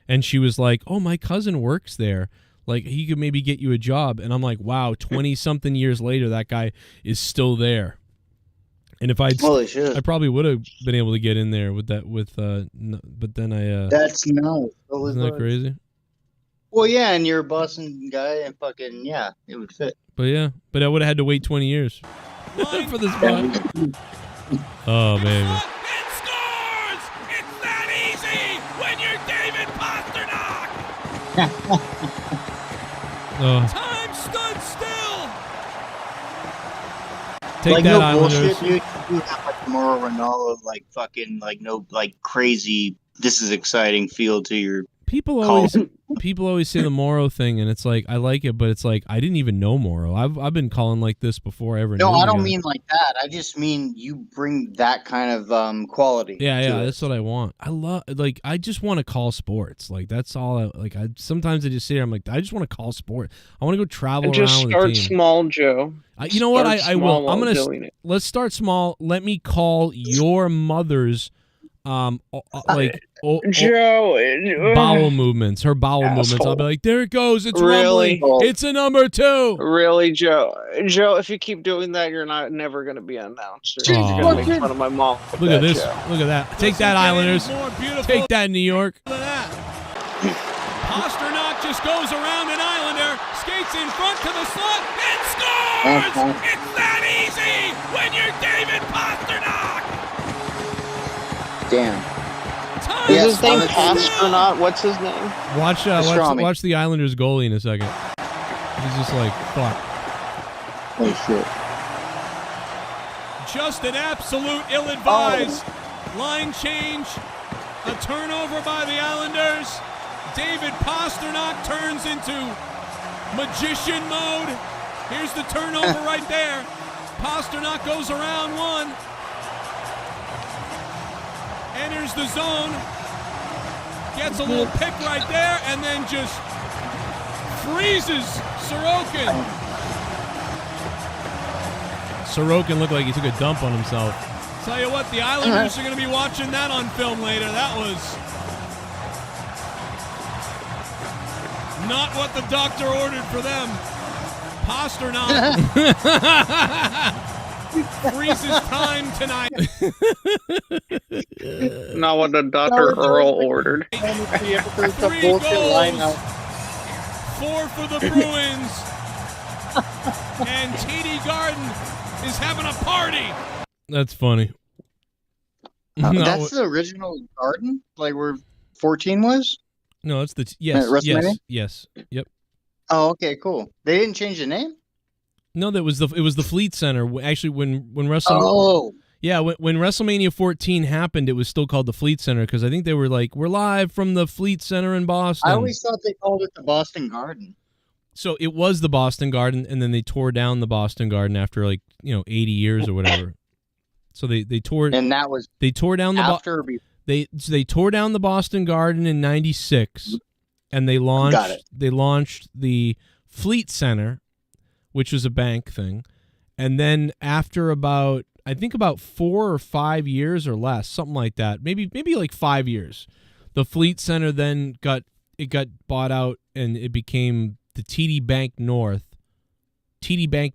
Speaker 5: and she was like, oh, my cousin works there, like, he could maybe get you a job. And I'm like, wow, 20-something years later, that guy is still there. And if I probably would have been able to get in there with that, but then I
Speaker 19: that's nuts.
Speaker 5: Isn't that crazy?
Speaker 19: Well, yeah, and you're a Boston guy, and fucking yeah, it would fit.
Speaker 5: But I would have had to wait 20 years for this one. Oh man.
Speaker 18: It scores! It's that easy when you're David Pasternak!
Speaker 22: Time stood still.
Speaker 5: Take
Speaker 19: like
Speaker 5: that,
Speaker 19: no
Speaker 5: Islanders.
Speaker 19: bullshit, dude. You have like Mauro Ronaldo, like fucking, like no, like crazy. This is exciting feel to your
Speaker 5: People always say the Morrow thing, and it's like I like it, but it's like I didn't even know Morrow. I've been calling like this before I ever.
Speaker 19: No,
Speaker 5: knew
Speaker 19: I
Speaker 5: the
Speaker 19: don't
Speaker 5: guy.
Speaker 19: mean like that. I just mean you bring that kind of quality.
Speaker 5: Yeah,
Speaker 19: to
Speaker 5: yeah,
Speaker 19: it.
Speaker 5: that's what I want. I just want to call sports. Like that's all. Sometimes I just sit here. I'm like, I just want to call sport. I want to go travel
Speaker 8: And just
Speaker 5: around
Speaker 8: start
Speaker 5: with the team.
Speaker 8: small, Joe.
Speaker 5: You know what?
Speaker 8: Start
Speaker 5: I will.
Speaker 8: small
Speaker 5: I'm
Speaker 8: while
Speaker 5: gonna.
Speaker 8: doing it.
Speaker 5: Let's start small. Let me call your mother's,
Speaker 8: Joe,
Speaker 5: bowel movements. Her bowel movements. I'll be like, there it goes. It's
Speaker 8: Really?
Speaker 5: rumbling. It's a number 2.
Speaker 8: Really, Joe? Joe, if you keep doing that, you're never gonna be an announcer.
Speaker 5: Aw.
Speaker 8: You're gonna make fun of my mom. with
Speaker 5: Look at
Speaker 8: that,
Speaker 5: this.
Speaker 8: Joe.
Speaker 5: Look at that. Take that, Islanders. Take that, New York.
Speaker 18: Pasternak just goes around an Islander, skates in front to the slot, and scores! It's that easy when you're David Pasternak!
Speaker 19: Damn.
Speaker 8: Is his name Pasternak? What's his name?
Speaker 5: Watch the Islanders goalie in a second. He's just like, fuck.
Speaker 19: Oh shit.
Speaker 18: Just an absolute ill-advised line change. A turnover by the Islanders. David Pasternak turns into magician mode. Here's the turnover right there. Pasternak goes around one. Enters the zone. Gets a little pick right there and then just freezes Sorokin.
Speaker 5: Sorokin looked like he took a dump on himself.
Speaker 18: Tell you what, the Islanders are going to be watching that on film later. That was not what the doctor ordered for them. Pasternak freezes time tonight.
Speaker 8: Not what the Dr. Earl ordered.
Speaker 18: 3 goals. 4 for the Bruins. And TD Garden is having a party.
Speaker 5: That's funny.
Speaker 19: That's the original Garden, like where 14 was.
Speaker 5: No, it's the yes. Yep.
Speaker 19: Oh, okay, cool. They didn't change the name.
Speaker 5: No, it was the Fleet Center. Actually, when WrestleMania, when WrestleMania 14 happened, it was still called the Fleet Center because I think they were like, we're live from the Fleet Center in Boston.
Speaker 19: I always thought they called it the Boston Garden.
Speaker 5: So it was the Boston Garden, and then they tore down the Boston Garden after 80 years or whatever. So they tore,
Speaker 19: and that was
Speaker 5: they tore down the
Speaker 19: after
Speaker 5: they tore down the Boston Garden in '96, and they launched the Fleet Center, which was a bank thing, and then after about 4 or 5 years or less, something like that, maybe like 5 years, the Fleet Center then got bought out and it became the TD Bank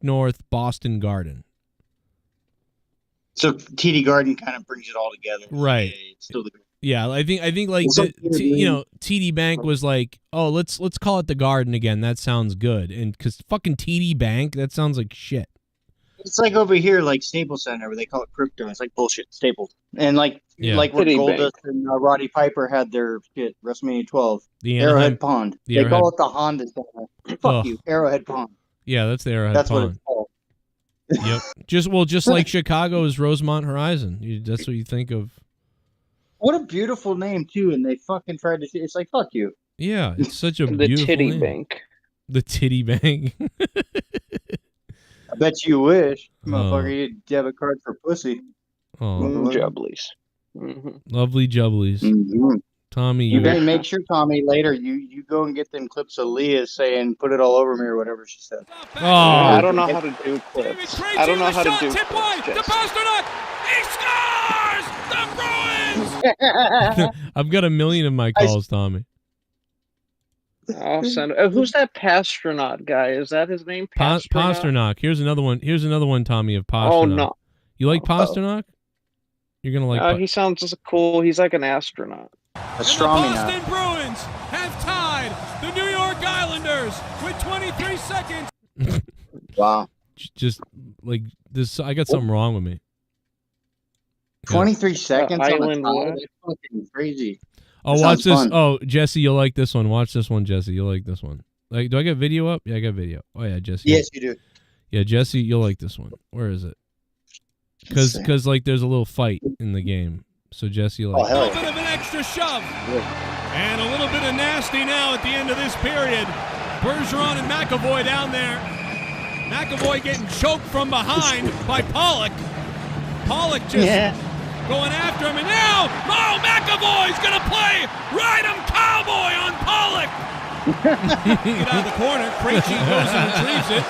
Speaker 5: North Boston Garden.
Speaker 19: So TD Garden kind of brings it all together,
Speaker 5: right?
Speaker 19: It's still the
Speaker 5: Yeah, I think like TD Bank was like, oh, let's call it the Garden again. That sounds good, and because fucking TD Bank, that sounds like shit.
Speaker 19: It's like over here, like Staples Center, where they call it crypto. It's like bullshit, Staples. And like where Goldust and Roddy Piper had their shit, WrestleMania 12,
Speaker 5: the
Speaker 19: Arrowhead Pond. They call it the Honda Center. Fuck you, Arrowhead Pond.
Speaker 5: Yeah, that's the Arrowhead
Speaker 19: That's
Speaker 5: Pond.
Speaker 19: what it's called.
Speaker 5: Yep. Just like Chicago's Rosemont Horizon. That's what you think of.
Speaker 19: What a beautiful name too, and they fucking tried to. It's like fuck you.
Speaker 5: Yeah, it's such a
Speaker 8: The
Speaker 5: beautiful
Speaker 8: Titty
Speaker 5: name.
Speaker 8: Bank.
Speaker 5: The Titty Bank.
Speaker 19: I bet you wish, motherfucker. You had a debit card for pussy.
Speaker 5: Oh,
Speaker 8: Jubblies.
Speaker 5: lovely jubblies. Tommy,
Speaker 19: You better make sure, Tommy. Later, you go and get them clips of Leah saying "put it all over me" or whatever she said.
Speaker 5: Oh,
Speaker 8: I don't know how to do clips. I don't know how to do
Speaker 18: Tip
Speaker 8: clips.
Speaker 18: wide to
Speaker 8: Jesse.
Speaker 18: Pasternak. He scores! The Bruins!
Speaker 5: I've got a million of my calls, Tommy.
Speaker 8: I'll send. Who's that Pasternak guy? Is that his name?
Speaker 5: Pasternak. Here's another one. Here's another one, Tommy, of Pasternak.
Speaker 8: Oh no.
Speaker 5: You like Pasternak? You're gonna like.
Speaker 8: He sounds just cool. He's like an astronaut.
Speaker 19: A
Speaker 18: The
Speaker 19: strawmy
Speaker 18: Boston Bruins have tied the New York Islanders with 23 seconds.
Speaker 19: Wow.
Speaker 5: Just like this, I got something wrong with me.
Speaker 19: 23 seconds on the
Speaker 8: Island
Speaker 19: top.
Speaker 8: what?
Speaker 19: That's fucking crazy.
Speaker 5: Oh,
Speaker 19: That
Speaker 5: watch
Speaker 19: sounds
Speaker 5: this.
Speaker 19: fun.
Speaker 5: Oh, Jesse, you'll like this one. Watch this one, Jesse. You'll like this one. Like, do I get video up? Yeah, I got video. Oh yeah, Jesse.
Speaker 19: Yes, you do.
Speaker 5: Yeah, Jesse, you'll like this one. Where is it? Because like there's a little fight in the game. So Jesse, like,
Speaker 22: a little bit of an extra shove. And a little bit of nasty now at the end of this period. Bergeron and McAvoy down there. McAvoy getting choked from behind by Pollock. Pollock just going after him. And now, McAvoy's going to play Ride 'em Cowboy on Pollock. Get out of the corner. Krejci goes and retrieves it.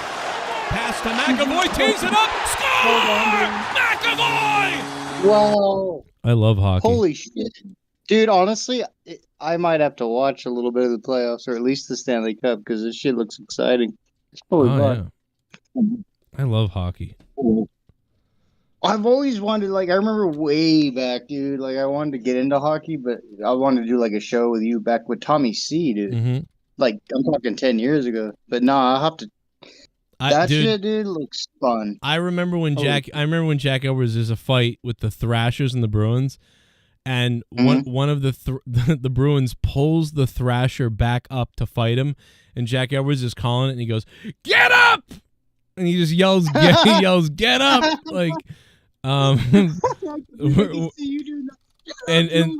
Speaker 22: Pass to McAvoy. Tees it up. Score! McAvoy!
Speaker 19: Whoa.
Speaker 5: I love hockey.
Speaker 19: Holy shit. Dude, honestly, I might have to watch a little bit of the playoffs or at least the Stanley Cup because this shit looks exciting. Holy fuck.
Speaker 5: Yeah. I love hockey.
Speaker 19: I've always wanted, like, I remember way back, dude, like, I wanted to get into hockey, but I wanted to do, like, a show with you back with Tommy C, dude.
Speaker 5: Mm-hmm.
Speaker 19: Like, I'm talking 10 years ago. But no, I'll have to. Shit, dude, looks fun.
Speaker 5: I remember when Jack Edwards is a fight with the Thrashers and the Bruins, and one of the Bruins pulls the Thrasher back up to fight him, and Jack Edwards is calling it, and he goes, "Get up!" And he just yells, "Get up!" Like, and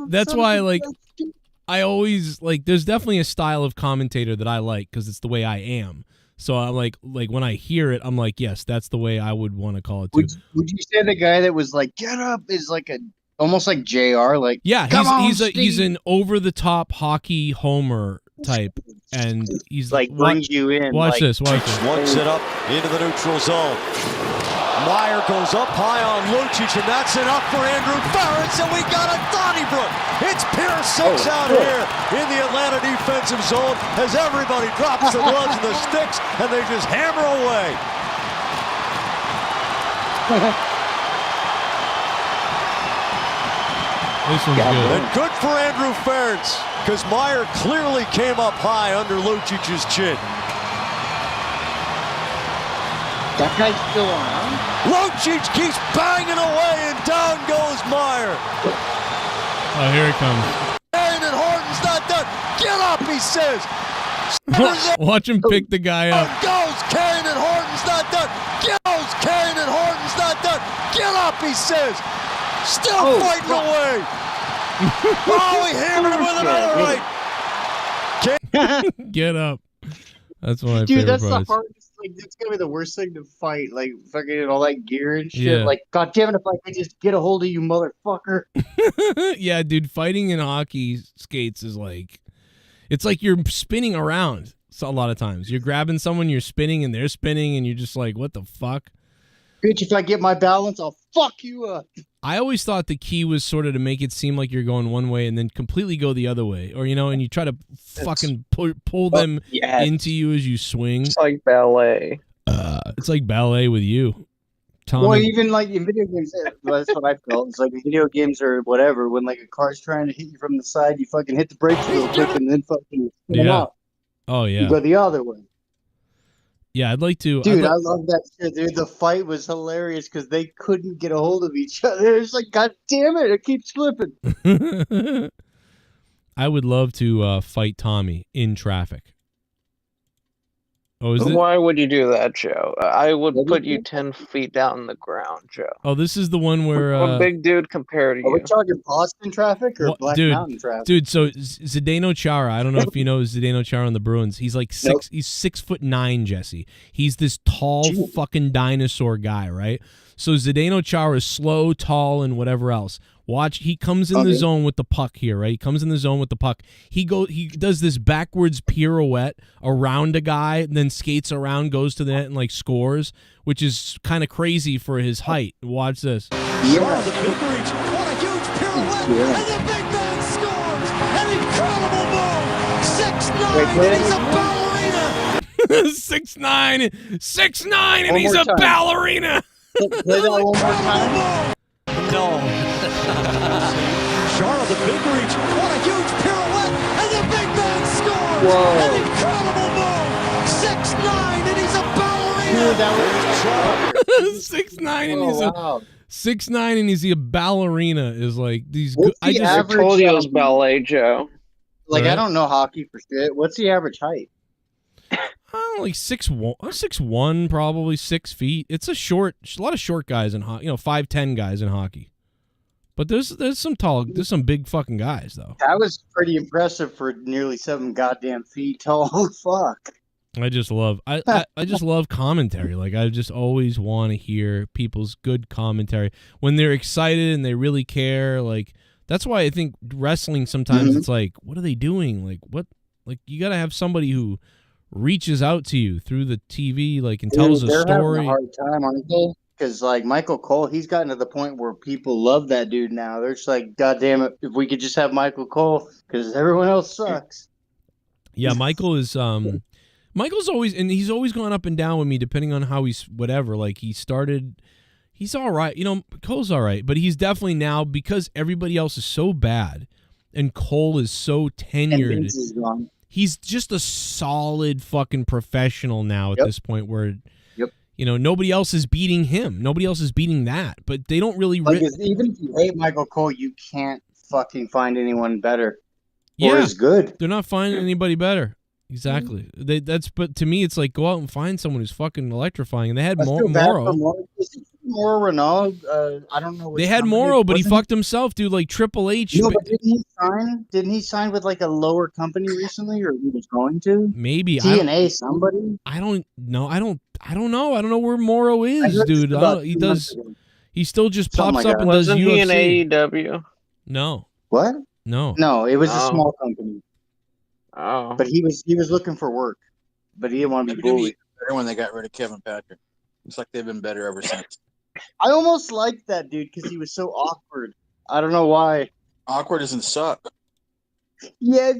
Speaker 5: that's why, like, I always like. There's definitely a style of commentator that I like because it's the way I am. So I'm like when I hear it, I'm like, yes, that's the way I would want to call it too.
Speaker 19: Would you say the guy that was like, "Get up" is like almost like JR? Like,
Speaker 5: yeah, he's an over the top hockey homer type, and he's
Speaker 19: like brings you in.
Speaker 5: Watch this.
Speaker 16: Slugs it up into the neutral zone. Meyer goes up high on Lucic, and that's enough for Andrew Ferentz, and we got a Donnybrook. It's Pier 6 out here in the Atlanta defensive zone as everybody drops the gloves and the sticks, and they just hammer away.
Speaker 5: This one's good.
Speaker 16: And good for Andrew Ferentz, because Meyer clearly came up high under Lucic's chin.
Speaker 19: That guy's still around?
Speaker 16: Lucic keeps banging away, and down goes Meyer.
Speaker 5: Oh, here it comes.
Speaker 16: Kane and Horton's not done. Get up, he says.
Speaker 5: Watch him pick the guy up.
Speaker 16: Goes Kane and Horton's not done. Goes Kane and Horton's not done. Get up, he says. Still fighting away. He hammered him with another right.
Speaker 5: Get up. That's one of my
Speaker 19: Dude,
Speaker 5: favorite
Speaker 19: that's
Speaker 5: parts.
Speaker 19: the hardest. Like, it's gonna be the worst thing to fight. Like, fucking all that gear and shit.
Speaker 5: Yeah.
Speaker 19: Like, god damn it, if I could just get a hold of you, motherfucker.
Speaker 5: Yeah, dude, fighting in hockey skates is like, it's like you're spinning around. So a lot of times you're grabbing someone, you're spinning, and they're spinning, and you're just like, what the fuck?
Speaker 19: Bitch, if I get my balance, I'll fuck you up.
Speaker 5: I always thought the key was sort of to make it seem like you're going one way and then completely go the other way, or and you try to fucking pull them into you as you swing.
Speaker 8: It's like ballet.
Speaker 5: It's like ballet with you, Tommy.
Speaker 19: Well, even like in video games, that's what I felt. It's like in video games or whatever. When like a car's trying to hit you from the side, you fucking hit the brakes real quick and then fucking spin them out.
Speaker 5: Oh yeah.
Speaker 19: You go the other way.
Speaker 5: Yeah, I'd like to.
Speaker 19: Dude, I love that shit, dude. The fight was hilarious because they couldn't get a hold of each other. It's like, god damn it, it keeps slipping.
Speaker 5: I would love to fight Tommy in traffic. Oh, is it?
Speaker 8: Why would you do that, Joe? I would put you 10 feet down on the ground, Joe.
Speaker 5: Oh, this is the one where
Speaker 8: What big dude compared to you?
Speaker 19: Are we talking Boston traffic or Black Mountain traffic?
Speaker 5: Dude, so Zdeno Chara, I don't know if you know Zdeno Chara on the Bruins. He's like he's 6'9", Jesse. He's this tall fucking dinosaur guy, right? So Zdeno Chara is slow, tall, and whatever else. Watch, he comes in the zone with the puck here, right? He comes in the zone with the puck. He does this backwards pirouette around a guy, and then skates around, goes to the net, and like scores, which is kind of crazy for his height. Watch this.
Speaker 20: Yeah. The big reach. What a huge pirouette. And the big man scores. An incredible move. 6'9", and he's a ballerina.
Speaker 5: 6'9", and he's a ballerina.
Speaker 19: Play that one more time.
Speaker 20: No. Chara, the big reach. What a huge pirouette. And the big man scores.
Speaker 19: Whoa.
Speaker 20: An incredible move. 6'9", and he's a ballerina.
Speaker 19: Dude, that was
Speaker 5: 6'9", and he's a 6'9", and he's a ballerina. Is like these.
Speaker 19: I
Speaker 8: I told you it was ballet, Joe.
Speaker 19: Like, I don't know hockey for shit. What's the average height?
Speaker 22: like 6'1", probably 6 feet. It's a lot of short guys in hockey. 5'10" guys in hockey. But there's some big fucking guys though.
Speaker 19: That was pretty impressive for nearly 7 goddamn feet tall. Fuck.
Speaker 22: I just love I just love commentary. Like I just always want to hear people's good commentary when they're excited and they really care. Like that's why I think wrestling sometimes it's like, what are they doing? Like what? Like you got to have somebody who reaches out to you through the TV, like and tells a
Speaker 19: They're
Speaker 22: story.
Speaker 19: having a hard time, aren't they? Because like Michael Cole, he's gotten to the point where people love that dude now. They're just like, God damn it, if we could just have Michael Cole, because everyone else sucks.
Speaker 22: Yeah, Michael's always, and he's always gone up and down with me depending on how he's whatever. Like he's all right. Cole's all right, but he's definitely now, because everybody else is so bad and Cole is so tenured.
Speaker 19: And Vince is gone.
Speaker 22: He's just a solid fucking professional now at this point where nobody else is beating him. Nobody else is beating that. But they don't really
Speaker 19: even if you hate Michael Cole, you can't fucking find anyone better. Or as good.
Speaker 22: They're not finding anybody better. Exactly. But to me, it's like go out and find someone who's fucking electrifying. And they had Morrow.
Speaker 19: Morrow Renaud. I don't know.
Speaker 22: They had Morrow, but he fucked himself, dude. Like Triple H.
Speaker 19: No, but didn't he sign? Didn't he sign with like a lower company recently, or he was going to?
Speaker 22: Maybe
Speaker 19: TNA. Somebody.
Speaker 22: I don't know. I don't know. I don't know where Morrow is, dude. He does. He still just pops up and does UFC.
Speaker 8: Wasn't he in AEW?
Speaker 22: No.
Speaker 19: What?
Speaker 22: No.
Speaker 19: No, it was a small company.
Speaker 8: Oh.
Speaker 19: But he was looking for work, but he didn't want to be bullied.
Speaker 12: Better when they got rid of Kevin Patrick. It's like they've been better ever since.
Speaker 19: I almost liked that dude because he was so awkward. I don't know why.
Speaker 12: Awkward doesn't suck.
Speaker 19: Yeah,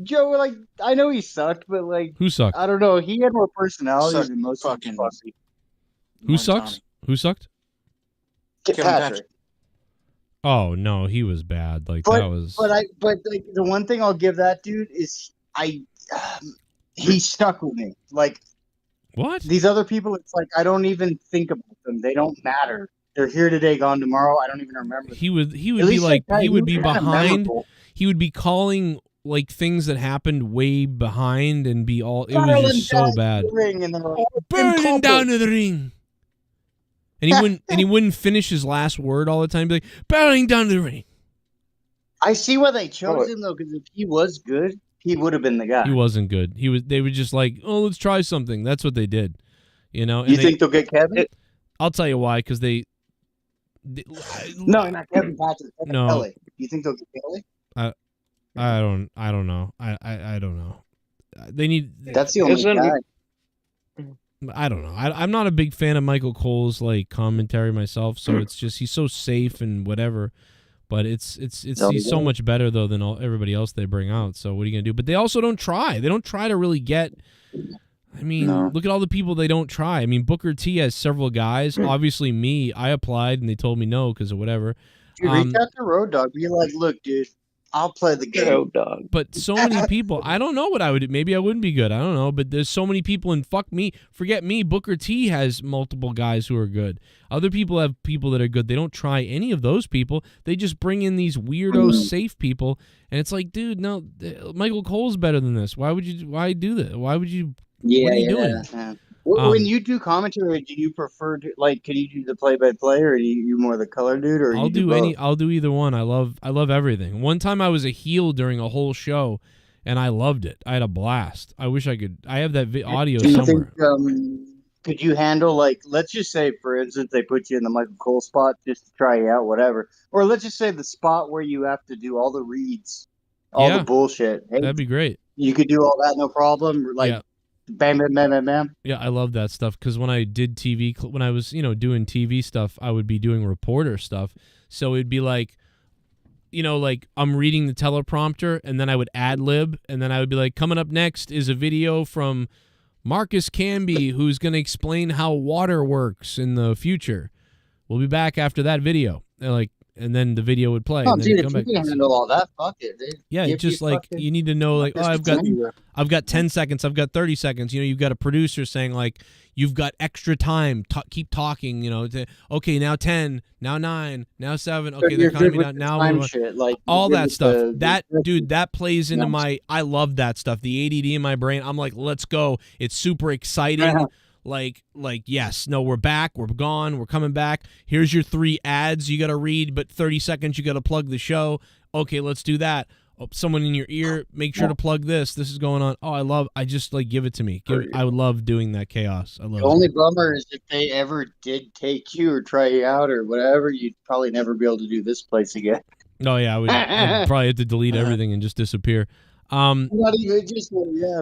Speaker 19: Joe. Like I know he sucked, but like
Speaker 22: who sucked?
Speaker 19: I don't know. He had more personality than most
Speaker 12: fucking
Speaker 19: fussy.
Speaker 22: Who sucks? Who sucked?
Speaker 19: Kevin Patrick.
Speaker 22: Oh no, he was bad. Like
Speaker 19: But
Speaker 22: that was.
Speaker 19: like the one thing I'll give that dude is he stuck with me. Like
Speaker 22: what?
Speaker 19: These other people, it's like I don't even think about them. They don't matter. They're here today, gone tomorrow. I don't even remember.
Speaker 22: He would be like he would be behind. He would be calling like things that happened way behind and be all. It was just so bad. Burning down to the ring. And he wouldn't finish his last word all the time. He'd be like, burning down to the ring.
Speaker 19: I see why they chose him though, because if he was good, he would have been the guy.
Speaker 22: He wasn't good. They were just like, oh, let's try something. That's what they did. And
Speaker 19: you think they'll get Kevin?
Speaker 22: I'll tell you why. Because
Speaker 19: no, not Kevin Patrick.
Speaker 22: No.
Speaker 19: Kelly. You think they'll get Kelly?
Speaker 22: I don't know. I don't know. They need.
Speaker 19: That's the only guy.
Speaker 22: I don't know. I'm not a big fan of Michael Cole's like commentary myself, so it's just he's so safe and whatever. But he's so much better though than everybody else they bring out. So what are you gonna do? But they also don't try. They don't try to really get. I mean, look at all the people they don't try. I mean, Booker T has several guys. Obviously, me, I applied and they told me no because of whatever.
Speaker 19: You reach out to Road Dogg. Be like, look, dude, I'll play the game.
Speaker 8: Road Dogg.
Speaker 22: But so many people, I don't know what I would do. Maybe I wouldn't be good. I don't know. But there's so many people, and forget me. Booker T has multiple guys who are good. Other people have people that are good. They don't try any of those people. They just bring in these weirdo safe people, and it's like, dude, no, Michael Cole's better than this. Why do that? Why would you? What are you doing?
Speaker 19: Yeah. When you do commentary, do you prefer to can you do the play-by-play, or are you more the color dude? Or
Speaker 22: I'll do either one. I love everything. One time I was a heel during a whole show, and I loved it. I had a blast. I wish I could. I have that audio
Speaker 19: do you
Speaker 22: somewhere.
Speaker 19: Think, could you handle let's just say, for instance, they put you in the Michael Cole spot just to try you out, whatever, or let's just say the spot where you have to do all the reads, all the bullshit. Hey,
Speaker 22: that'd be great.
Speaker 19: You could do all that, no problem. Like. Bam, bam, bam, bam, bam.
Speaker 22: Yeah, I love that stuff because when I did TV, when I was, doing TV stuff, I would be doing reporter stuff. So it'd be like, like I'm reading the teleprompter and then I would ad lib and then I would be like, coming up next is a video from Marcus Camby who's going to explain how water works in the future. We'll be back after that video. And and then the video would play.
Speaker 19: Oh,
Speaker 22: and then
Speaker 19: dude,
Speaker 22: come
Speaker 19: if you
Speaker 22: back.
Speaker 19: can handle all that, fuck it.
Speaker 22: Yeah, it's just like you need to know, like, oh, I've got 10 seconds, I've got 30 seconds. You know, you've got a producer saying like, you've got extra time. Keep talking. You know, okay, now 10, now 9, now 7. Okay, they're counting me down. Now
Speaker 19: shit, like,
Speaker 22: all
Speaker 19: you're
Speaker 22: that
Speaker 19: good
Speaker 22: stuff.
Speaker 19: with the-
Speaker 22: Dude, that plays into my. I love that stuff. The ADD in my brain. I'm like, let's go. It's super exciting. Like, yes, no, we're back, we're gone, we're coming back. Here's your 3 ads you got to read, but 30 seconds you got to plug the show. Okay, let's do that. Oh, someone in your ear, make sure to plug this. This is going on. Oh, I just like, give it to me. I would love doing that chaos. I love
Speaker 19: The
Speaker 22: it.
Speaker 19: only bummer is if they ever did take you or try you out or whatever, you'd probably never be able to do this place again.
Speaker 22: Oh yeah, I'd probably have to delete everything and just disappear.
Speaker 19: Not even just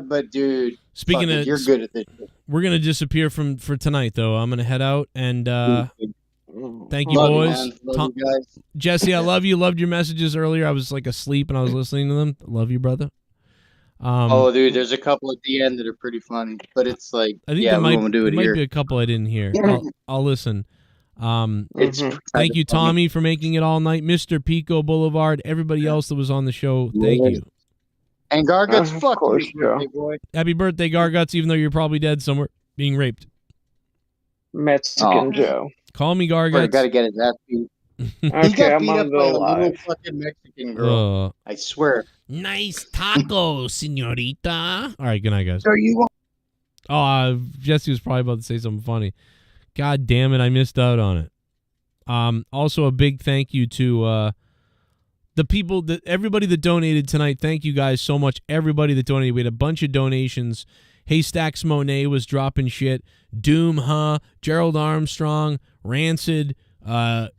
Speaker 19: but dude.
Speaker 22: Speaking of,
Speaker 19: you're good at this.
Speaker 22: We're gonna disappear for tonight though. I'm gonna head out and thank you,
Speaker 19: Love you,
Speaker 22: boys.
Speaker 19: man. Love you guys.
Speaker 22: Jesse, I love you. Loved your messages earlier. I was like asleep and I was listening to them. Love you, brother.
Speaker 19: Oh, dude, there's a couple at the end that are pretty funny, but it's like,
Speaker 22: I think
Speaker 19: yeah,
Speaker 22: there
Speaker 19: we won't do it
Speaker 22: might
Speaker 19: here.
Speaker 22: be a couple I didn't hear. I'll listen.
Speaker 19: It's
Speaker 22: Thank you, Tommy, for making it all night. Mr. Pico Boulevard, everybody else that was on the show. Thank you.
Speaker 19: And Garguts, fuck you, birthday boy.
Speaker 22: Happy birthday, Garguts, even though you're probably dead somewhere, being raped.
Speaker 8: Mexican Joe.
Speaker 22: Call me
Speaker 19: I
Speaker 22: Garguts.
Speaker 19: gotta get his ass beat. He
Speaker 8: Okay,
Speaker 19: got
Speaker 8: I'm
Speaker 19: beat
Speaker 8: on
Speaker 19: up
Speaker 8: the
Speaker 19: by a little
Speaker 8: live.
Speaker 19: fucking Mexican girl. I swear.
Speaker 22: Nice taco, senorita. All right, good night, guys.
Speaker 19: So you want?
Speaker 22: Oh, Jesse was probably about to say something funny. God damn it, I missed out on it. Also, a big thank you to the people, everybody that donated tonight. Thank you guys so much. Everybody that donated. We had a bunch of donations. Haystacks Monet was dropping shit. Doom, Gerald Armstrong, Rancid, Matt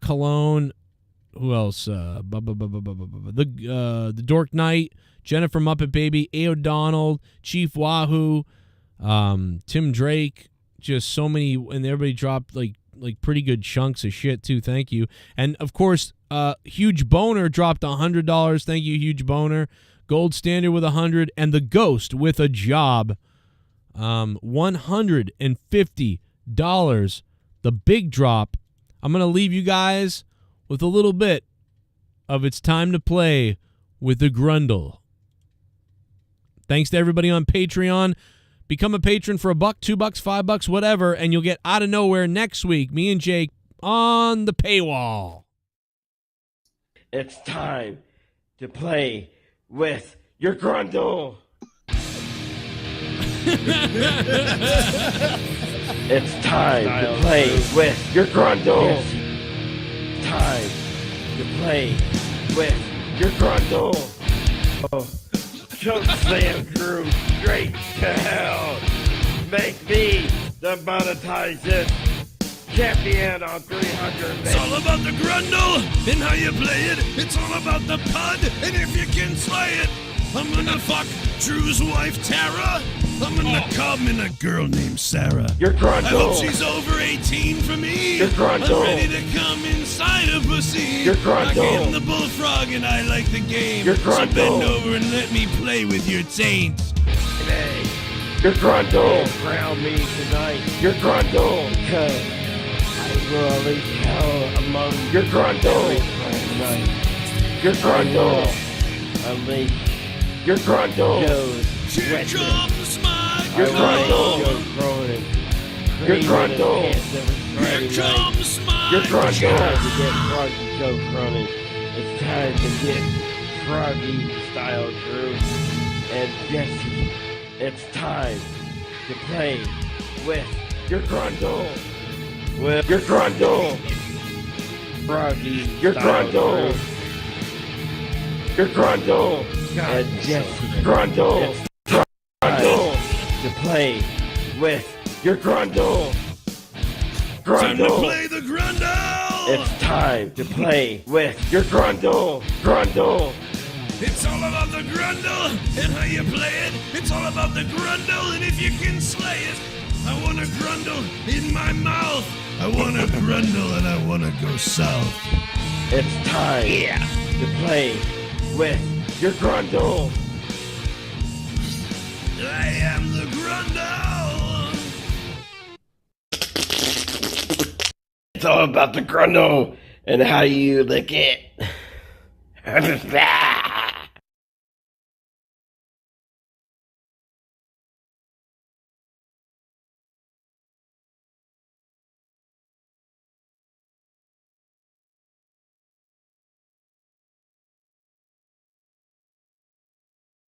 Speaker 22: Cologne. Who else? The Dork Knight, Jennifer Muppet Baby, A. O'Donnell, Chief Wahoo, Tim Drake. Just so many, and everybody dropped like pretty good chunks of shit too. Thank you. And of course, Huge Boner dropped $100. Thank you, Huge Boner. Gold Standard with 100, and the Ghost with a job, $150. The big drop. I'm gonna leave you guys with a little bit of It's Time to Play with the Grundle. Thanks to everybody on Patreon. Become a patron for $1, $2, $5, whatever, and you'll get Out of Nowhere next week. Me and Jake on the paywall.
Speaker 3: It's time to play with your Grundle. It's time to play with your Grundle. It's time to play with your Grundle. Oh, choke slam crew straight to hell. Make me the Monetize champion on 300.
Speaker 6: It's all about the grundle and how you play it. It's all about the pud and if you can slay it. I'm gonna fuck Drew's wife Tara. I'm gonna come in a girl named Sarah.
Speaker 3: Your grundle.
Speaker 6: I hope she's over 18 for me.
Speaker 3: Your grundle.
Speaker 6: I'm ready to come inside a pussy.
Speaker 3: Your grundle.
Speaker 6: I am the bullfrog and I like the game.
Speaker 3: Your
Speaker 6: So
Speaker 3: grundle.
Speaker 6: bend over and let me play with your taint.
Speaker 3: Today, your Grundle. Crown me tonight. Your Grundle. Because I will unleash hell among your Grundle. Tonight. Your Grundle. Unleash your Grundle.
Speaker 6: Here comes my
Speaker 3: Your
Speaker 6: grundle.
Speaker 3: Grundle. Cronin. Your Grundle.
Speaker 6: Here comes my
Speaker 3: Your Grundle.
Speaker 6: grundle.
Speaker 3: It's time to get Froggy Joe Cronin. It's time to get Froggy style crew. And Jesse, it's time to play with your Grundle. With your Grundle. Froggy, your Grundle. Your Grundle. And Jesse, Grundle. It's Grundle to play with your Grundle.
Speaker 6: Time to
Speaker 3: Grundle.
Speaker 6: play the grundle.
Speaker 3: It's time to play with your Grundle. Grundle.
Speaker 6: It's all about the grundle and how you play it. It's all about the grundle and if you can slay it. I want a grundle in my mouth. I want a grundle and I want to go south.
Speaker 3: It's time to play with your Grundle.
Speaker 6: I am the grundle.
Speaker 3: It's all about the grundle and how you lick it.